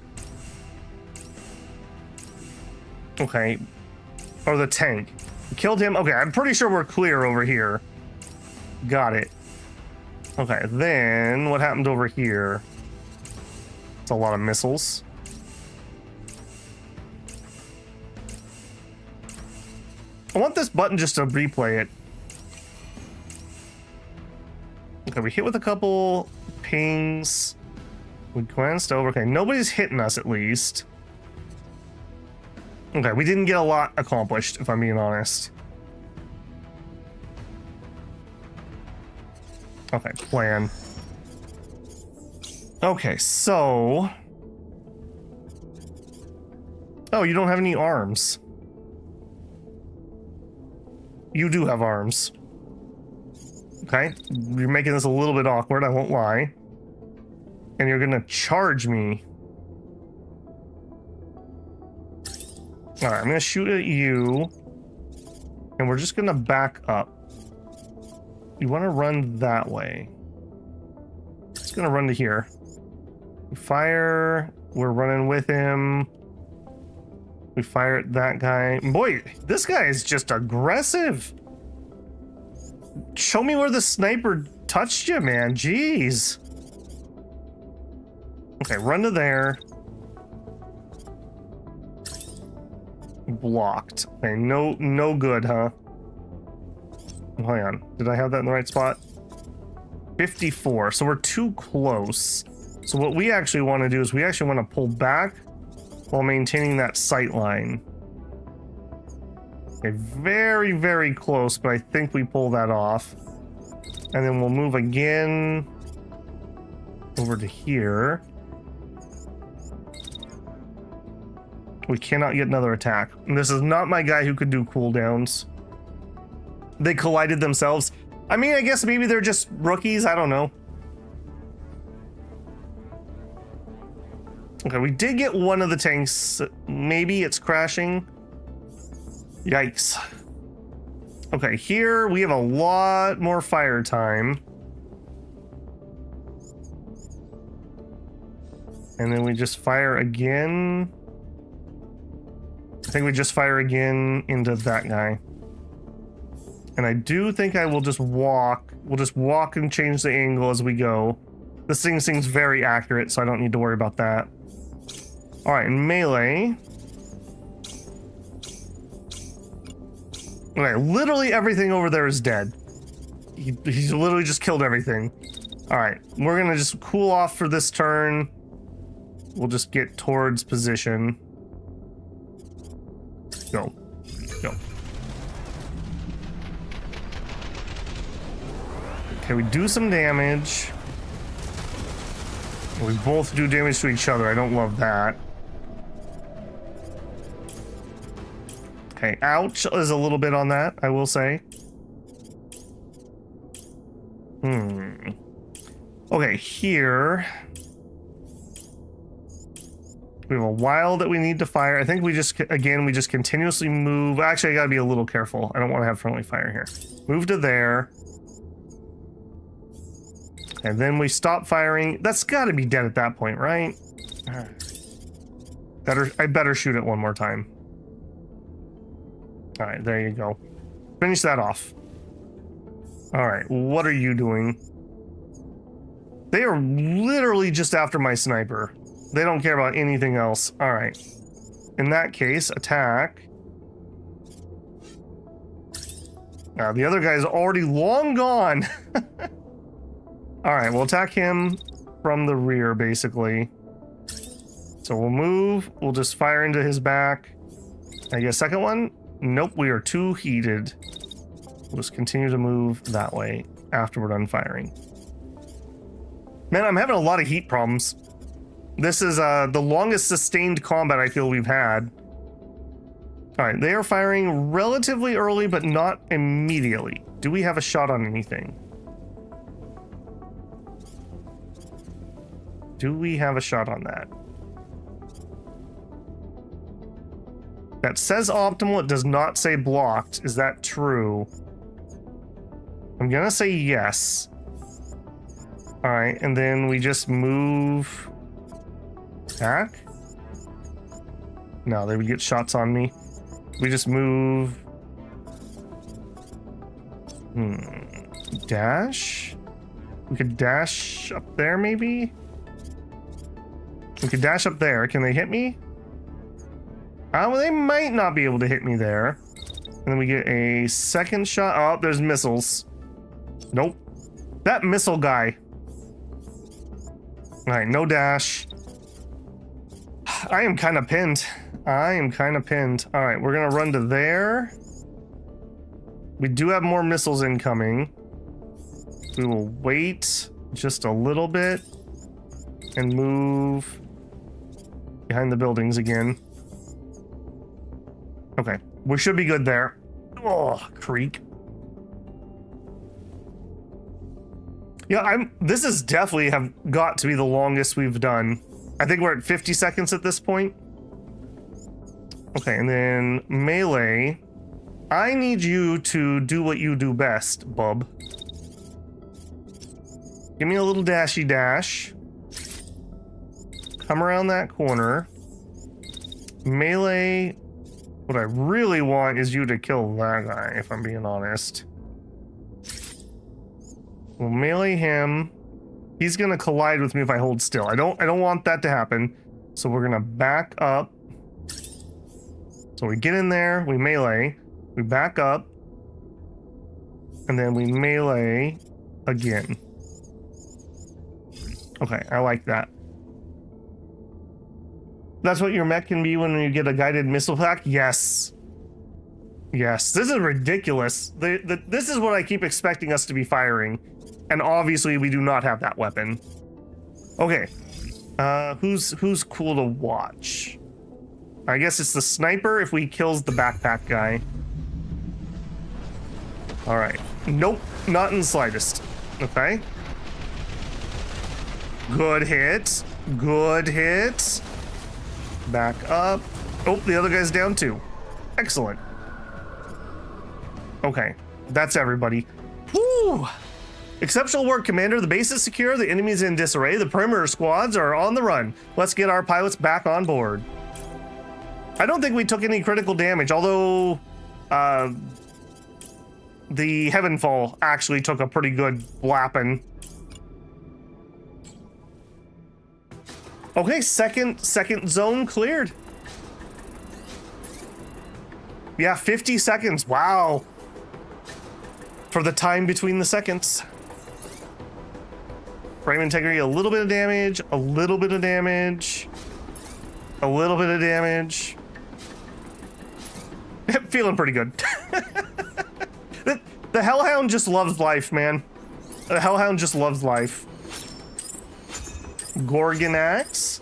Okay, or the tank. We killed him. Okay, I'm pretty sure we're clear over here. Got it. Okay, then what happened over here? It's a lot of missiles. I want this button just to replay it. Okay, we hit with a couple pings. We glanced over. Okay, nobody's hitting us at least. Okay, we didn't get a lot accomplished, if I'm being honest. Okay, plan. Okay, so... Oh, you don't have any arms. You do have arms. Okay, you're making this a little bit awkward, I won't lie. And you're gonna charge me. Alright, I'm gonna shoot at you. And we're just gonna back up. You wanna run that way. Just gonna run to here. We fire, we're running with him. We fire at that guy. Boy, this guy is just aggressive. Show me where the sniper touched you, man. Jeez. Okay, run to there. Blocked. Okay, no good, huh? Hang on. Did I have that in the right spot? 54. So we're too close. So what we actually want to do is we actually want to pull back while maintaining that sight line. Okay, very, very close, but I think we pull that off. And then we'll move again over to here. We cannot get another attack. And this is not my guy who could do cooldowns. They collided themselves. I mean, I guess maybe they're just rookies. I don't know. Okay, we did get one of the tanks. Maybe it's crashing. Yikes. Okay, here we have a lot more fire time. And then we just fire again. I think we just fire again into that guy. And I do think I will just walk. We'll just walk and change the angle as we go. This thing seems very accurate, so I don't need to worry about that. All right, in melee. Okay, literally everything over there is dead. He's literally just killed everything. All right, we're gonna just cool off for this turn. We'll just get towards position. Go. Go. Okay, we do some damage. We both do damage to each other. I don't love that. Okay, ouch is a little bit on that, I will say. Okay, here. We have a while that we need to fire. I think we just, again, we just continuously move. Actually, I gotta be a little careful. I don't want to have friendly fire here. Move to there. And then we stop firing. That's gotta be dead at that point, right? I better shoot it one more time. All right, there you go. Finish that off. All right, what are you doing? They are literally just after my sniper. They don't care about anything else. All right. In that case, attack. Now, the other guy's already long gone. All right, we'll attack him from the rear, basically. So we'll move. We'll just fire into his back. I guess second one? Nope, we are too heated. We'll just continue to move that way after we're done firing. Man, I'm having a lot of heat problems. This is the longest sustained combat I feel we've had. All right, they are firing relatively early, but not immediately. Do we have a shot on anything? Do we have a shot on that? That says optimal, it does not say blocked. Is that true? I'm gonna say yes. All right, and then we just move back? No, they would get shots on me. We just move. Dash? We could dash up there, maybe? We could dash up there. Can they hit me? Well, they might not be able to hit me there. And then we get a second shot. Oh, there's missiles. Nope. That missile guy. All right, no dash. I am kind of pinned. I am kind of pinned. All right, we're going to run to there. We do have more missiles incoming. We will wait just a little bit and move behind the buildings again. Okay, we should be good there. Oh, creak. Yeah, this is definitely have got to be the longest we've done. I think we're at 50 seconds at this point. Okay, and then melee. I need you to do what you do best, bub. Give me a little dashy dash. Come around that corner. Melee. What I really want is you to kill that guy, if I'm being honest. We'll melee him. He's gonna collide with me if I hold still. I don't want that to happen. So we're gonna back up. So we get in there, we melee, we back up, and then we melee again. Okay, I like that. That's what your mech can be when you get a guided missile pack? Yes. Yes, this is ridiculous. This is what I keep expecting us to be firing. And obviously we do not have that weapon. Okay. Who's cool to watch? I guess it's the sniper if we kills the backpack guy. All right. Nope, not in the slightest. Okay. Good hit. Good hit. Back up. Oh, the other guy's down too. Excellent. Okay, that's everybody. Woo! Exceptional work, Commander. The base is secure. The enemy's in disarray. The perimeter squads are on the run. Let's get our pilots back on board. I don't think we took any critical damage, although the Heavenfall actually took a pretty good blapping. Okay, second zone cleared. Yeah, 50 seconds. Wow. For the time between the seconds. Frame integrity, a little bit of damage, a little bit of damage, a little bit of damage. Feeling pretty good. The Hellhound just loves life, man. The Hellhound just loves life. Gorgon axe,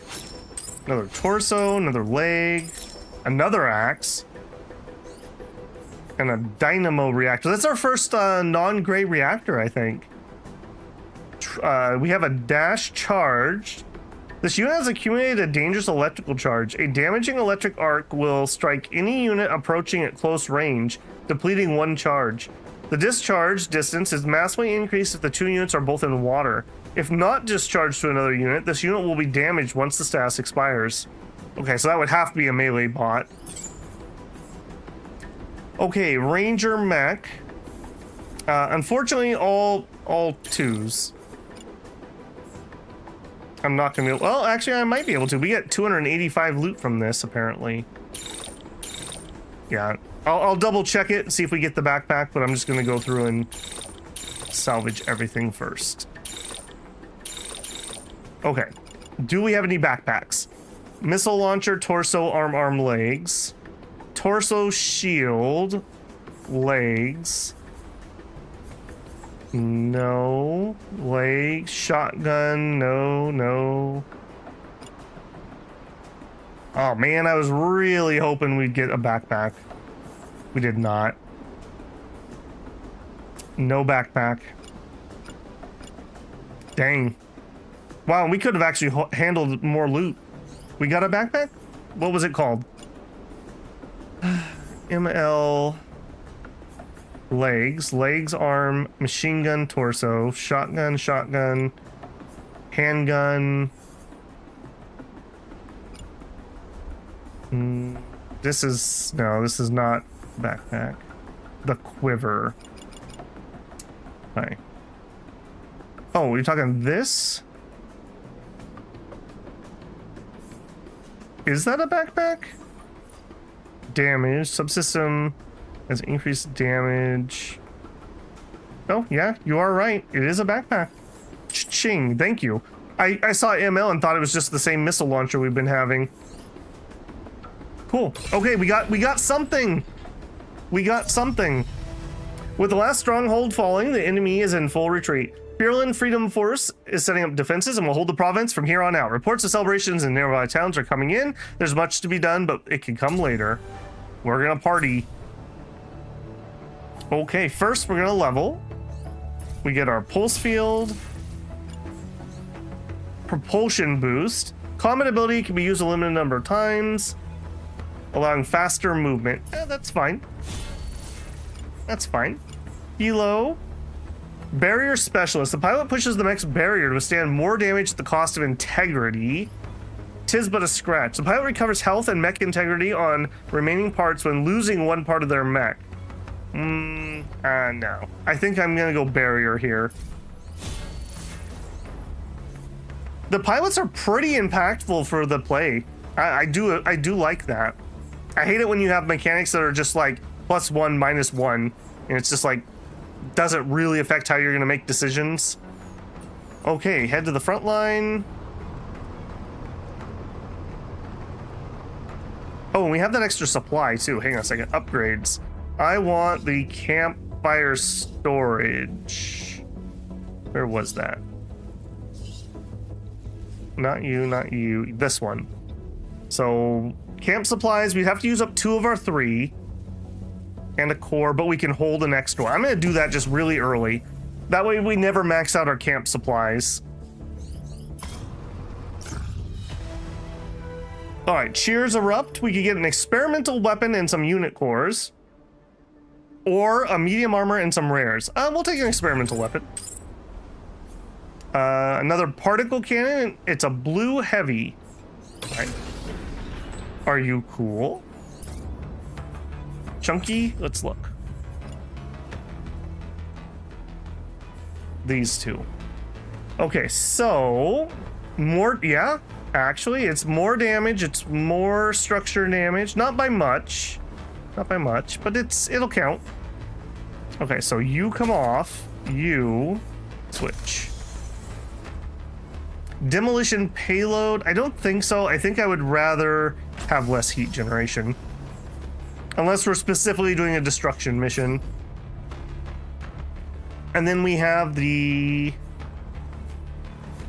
another torso, another leg, another axe, and a dynamo reactor. That's our first non-gray reactor, I think. We have a dash charged. This unit has accumulated a dangerous electrical charge. A damaging electric arc will strike any unit approaching at close range, depleting one charge. The discharge distance is massively increased if the two units are both in water. If not discharged to another unit, this unit will be damaged once the status expires. Okay, so that would have to be a melee bot. Okay, Ranger mech. Unfortunately, all twos. I'm not gonna be able, well, actually, I might be able to. We get 285 loot from this, apparently. Yeah, I'll double check it and see if we get the backpack, but I'm just gonna go through and salvage everything first. Okay. Do we have any backpacks? Missile launcher, torso, arm, legs. Torso, shield, legs. No. Leg, shotgun, no. Oh man, I was really hoping we'd get a backpack. We did not. No backpack. Dang. Wow, we could have actually handled more loot. We got a backpack? What was it called? ML... Legs, arm, machine gun, torso, shotgun, handgun. This is not backpack. The quiver. Okay. Oh, you're talking this? Is that a backpack? Damage, subsystem has increased damage. Oh, yeah, you are right. It is a backpack. Ching, thank you. I saw ML and thought it was just the same missile launcher we've been having. Cool. Okay, we got something. We got something. With the last stronghold falling, the enemy is in full retreat. Fyrland Freedom Force is setting up defenses and will hold the province from here on out. Reports of celebrations in nearby towns are coming in. There's much to be done, but it can come later. We're gonna party. Okay, first we're gonna level. We get our pulse field. Propulsion boost. Combat ability can be used a limited number of times, allowing faster movement. That's fine. That's fine. Helo. Barrier specialist. The pilot pushes the mech's barrier to withstand more damage at the cost of integrity. Tis but a scratch. The pilot recovers health and mech integrity on remaining parts when losing one part of their mech. No. I think I'm gonna go barrier here. The pilots are pretty impactful for the play. I do like that. I hate it when you have mechanics that are just like +1, -1, and it's just like doesn't really affect how you're gonna make decisions. Okay, head to the front line. Oh, and we have that extra supply too. Hang on a second. Upgrades. I want the campfire storage. Where was that? Not you. This one. So, camp supplies, we have to use up 2 of our 3. And a core, but we can hold an extra one. I'm going to do that just really early. That way we never max out our camp supplies. Alright, cheers erupt. We could get an experimental weapon and some unit cores. Or a medium armor and some rares. We'll take an experimental weapon. Another particle cannon. It's a blue heavy. Right. Are you cool? Chunky? Let's look. These 2. Okay, so more, yeah, actually it's more damage, it's more structure damage, not by much, but it'll count. Okay, so you come off, you switch. Demolition payload, I don't think so. I think I would rather have less heat generation. Unless we're specifically doing a destruction mission. And then we have the...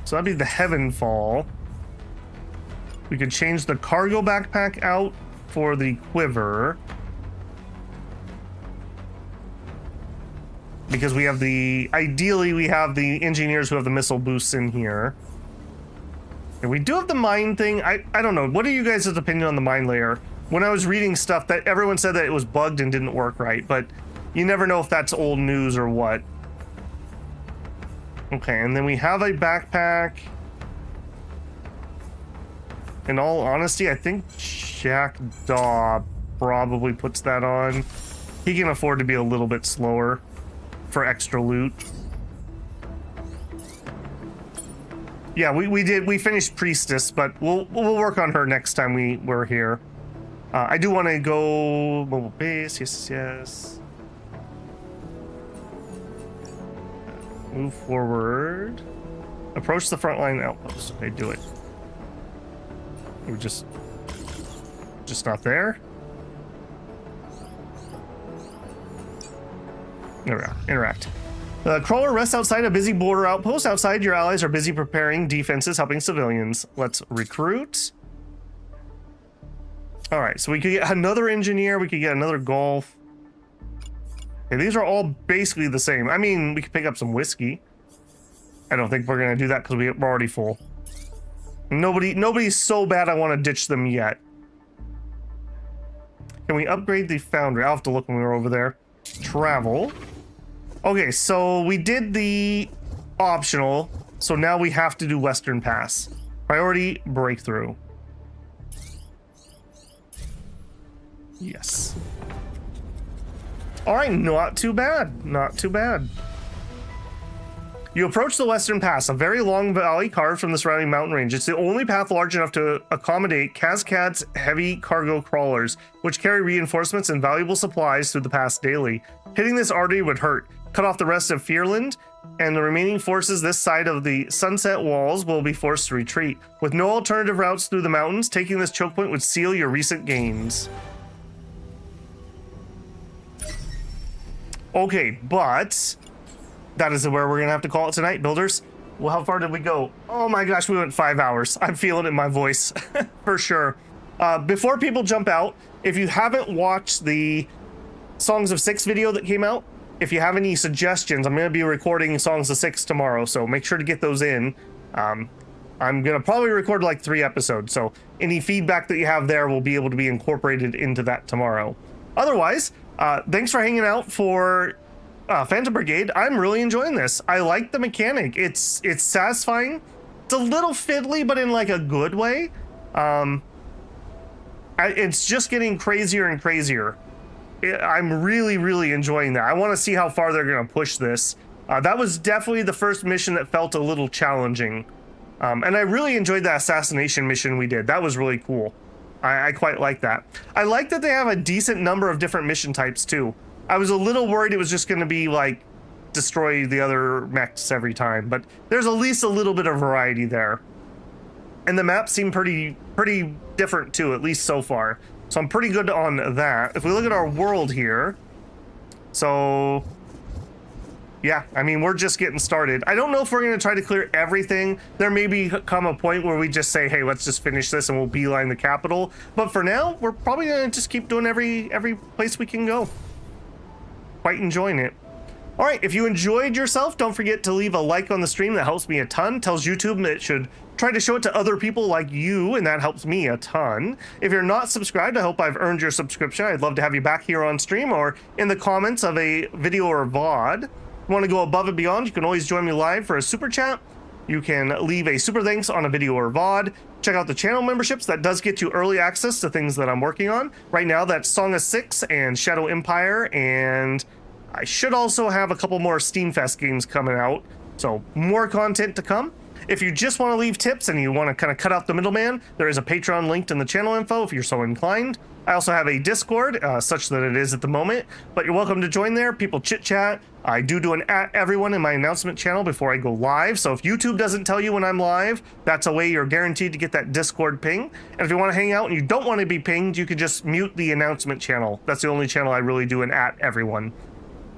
So that'd be the Heavenfall. We could change the cargo backpack out for the quiver. Because we have the... Ideally, we have the engineers who have the missile boosts in here. And we do have the mine thing. I don't know. What are you guys' opinion on the mine layer? When I was reading stuff, that everyone said that it was bugged and didn't work right, but you never know if that's old news or what. Okay, and then we have a backpack. In all honesty, I think Jack Daw probably puts that on. He can afford to be a little bit slower for extra loot. Yeah, we finished Priestess, but we'll work on her next time we're here. I do want to go mobile base. Yes. Move forward. Approach the front line outpost. Okay, do it. We're just not there. There we go. Interact. The crawler rests outside a busy border outpost. Outside, your allies are busy preparing defenses, helping civilians. Let's recruit. All right, so we could get another engineer. We could get another golf. Okay, these are all basically the same. I mean, we could pick up some whiskey. I don't think we're gonna do that because we're already full. Nobody's so bad I want to ditch them yet. Can we upgrade the foundry? I'll have to look when we were over there. Travel. Okay, so we did the optional, so now we have to do Western Pass. Priority breakthrough. Yes. All right, not too bad. Not too bad. You approach the Western Pass, a very long valley carved from the surrounding mountain range. It's the only path large enough to accommodate Cascade's heavy cargo crawlers, which carry reinforcements and valuable supplies through the pass daily. Hitting this artery would hurt. Cut off the rest of Fyrland, and the remaining forces this side of the Sunset Walls will be forced to retreat. With no alternative routes through the mountains, taking this choke point would seal your recent gains. Okay, but that is where we're gonna have to call it tonight, builders. Well, how far did we go? Oh my gosh, we went 5 hours. I'm feeling it in my voice, for sure. Before people jump out, if you haven't watched the Songs of Six video that came out, if you have any suggestions, I'm gonna be recording Songs of Six tomorrow, so make sure to get those in. I'm gonna probably record like 3 episodes, so any feedback that you have there will be able to be incorporated into that tomorrow. Otherwise, thanks for hanging out for Phantom Brigade. I'm really enjoying this. I like the mechanic. It's satisfying. It's a little fiddly, but in like a good way. It's just getting crazier and crazier. I'm really enjoying that. I want to see how far they're going to push this. That was definitely the first mission that felt a little challenging. And I really enjoyed that assassination mission we did. That was really cool. I quite like that. I like that they have a decent number of different mission types too. I was a little worried it was just going to be like destroy the other mechs every time, but there's at least a little bit of variety there. And the maps seem pretty different too, at least so far. So I'm pretty good on that. If we look at our world here, so yeah, I mean, we're just getting started. I don't know if we're going to try to clear everything. There may become a point where we just say, hey, let's just finish this and we'll beeline the capital. But for now, we're probably going to just keep doing every place we can go. Quite enjoying it. All right, if you enjoyed yourself, don't forget to leave a like on the stream. That helps me a ton. Tells YouTube that it should try to show it to other people like you, and that helps me a ton. If you're not subscribed, I hope I've earned your subscription. I'd love to have you back here on stream or in the comments of a video or VOD. If you want to go above and beyond, you can always join me live for a super chat. You can leave a super thanks on a video or VOD. Check out the channel memberships. That does get you early access to things that I'm working on. Right now, that's Song of Six and Shadow Empire, and I should also have a couple more Steamfest games coming out, so more content to come. If you just want to leave tips and you want to kind of cut out the middleman, there is a Patreon linked in the channel info if you're so inclined. I also have a Discord, such that it is at the moment, but you're welcome to join there. People chit chat. I do an @everyone in my announcement channel before I go live, so if YouTube doesn't tell you when I'm live, that's a way you're guaranteed to get that Discord ping. And if you want to hang out and you don't want to be pinged, you can just mute the announcement channel. That's the only channel I really do an @everyone.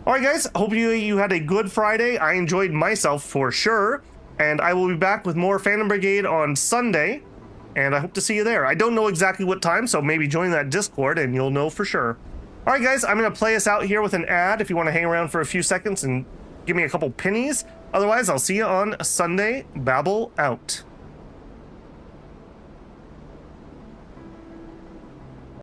All right, guys, hope you had a good Friday. I enjoyed myself for sure, and I will be back with more Phantom Brigade on Sunday, and I hope to see you there. I don't know exactly what time, so maybe join that Discord and you'll know for sure. All right, guys, I'm going to play us out here with an ad if you want to hang around for a few seconds and give me a couple pennies. Otherwise, I'll see you on Sunday. Babel out.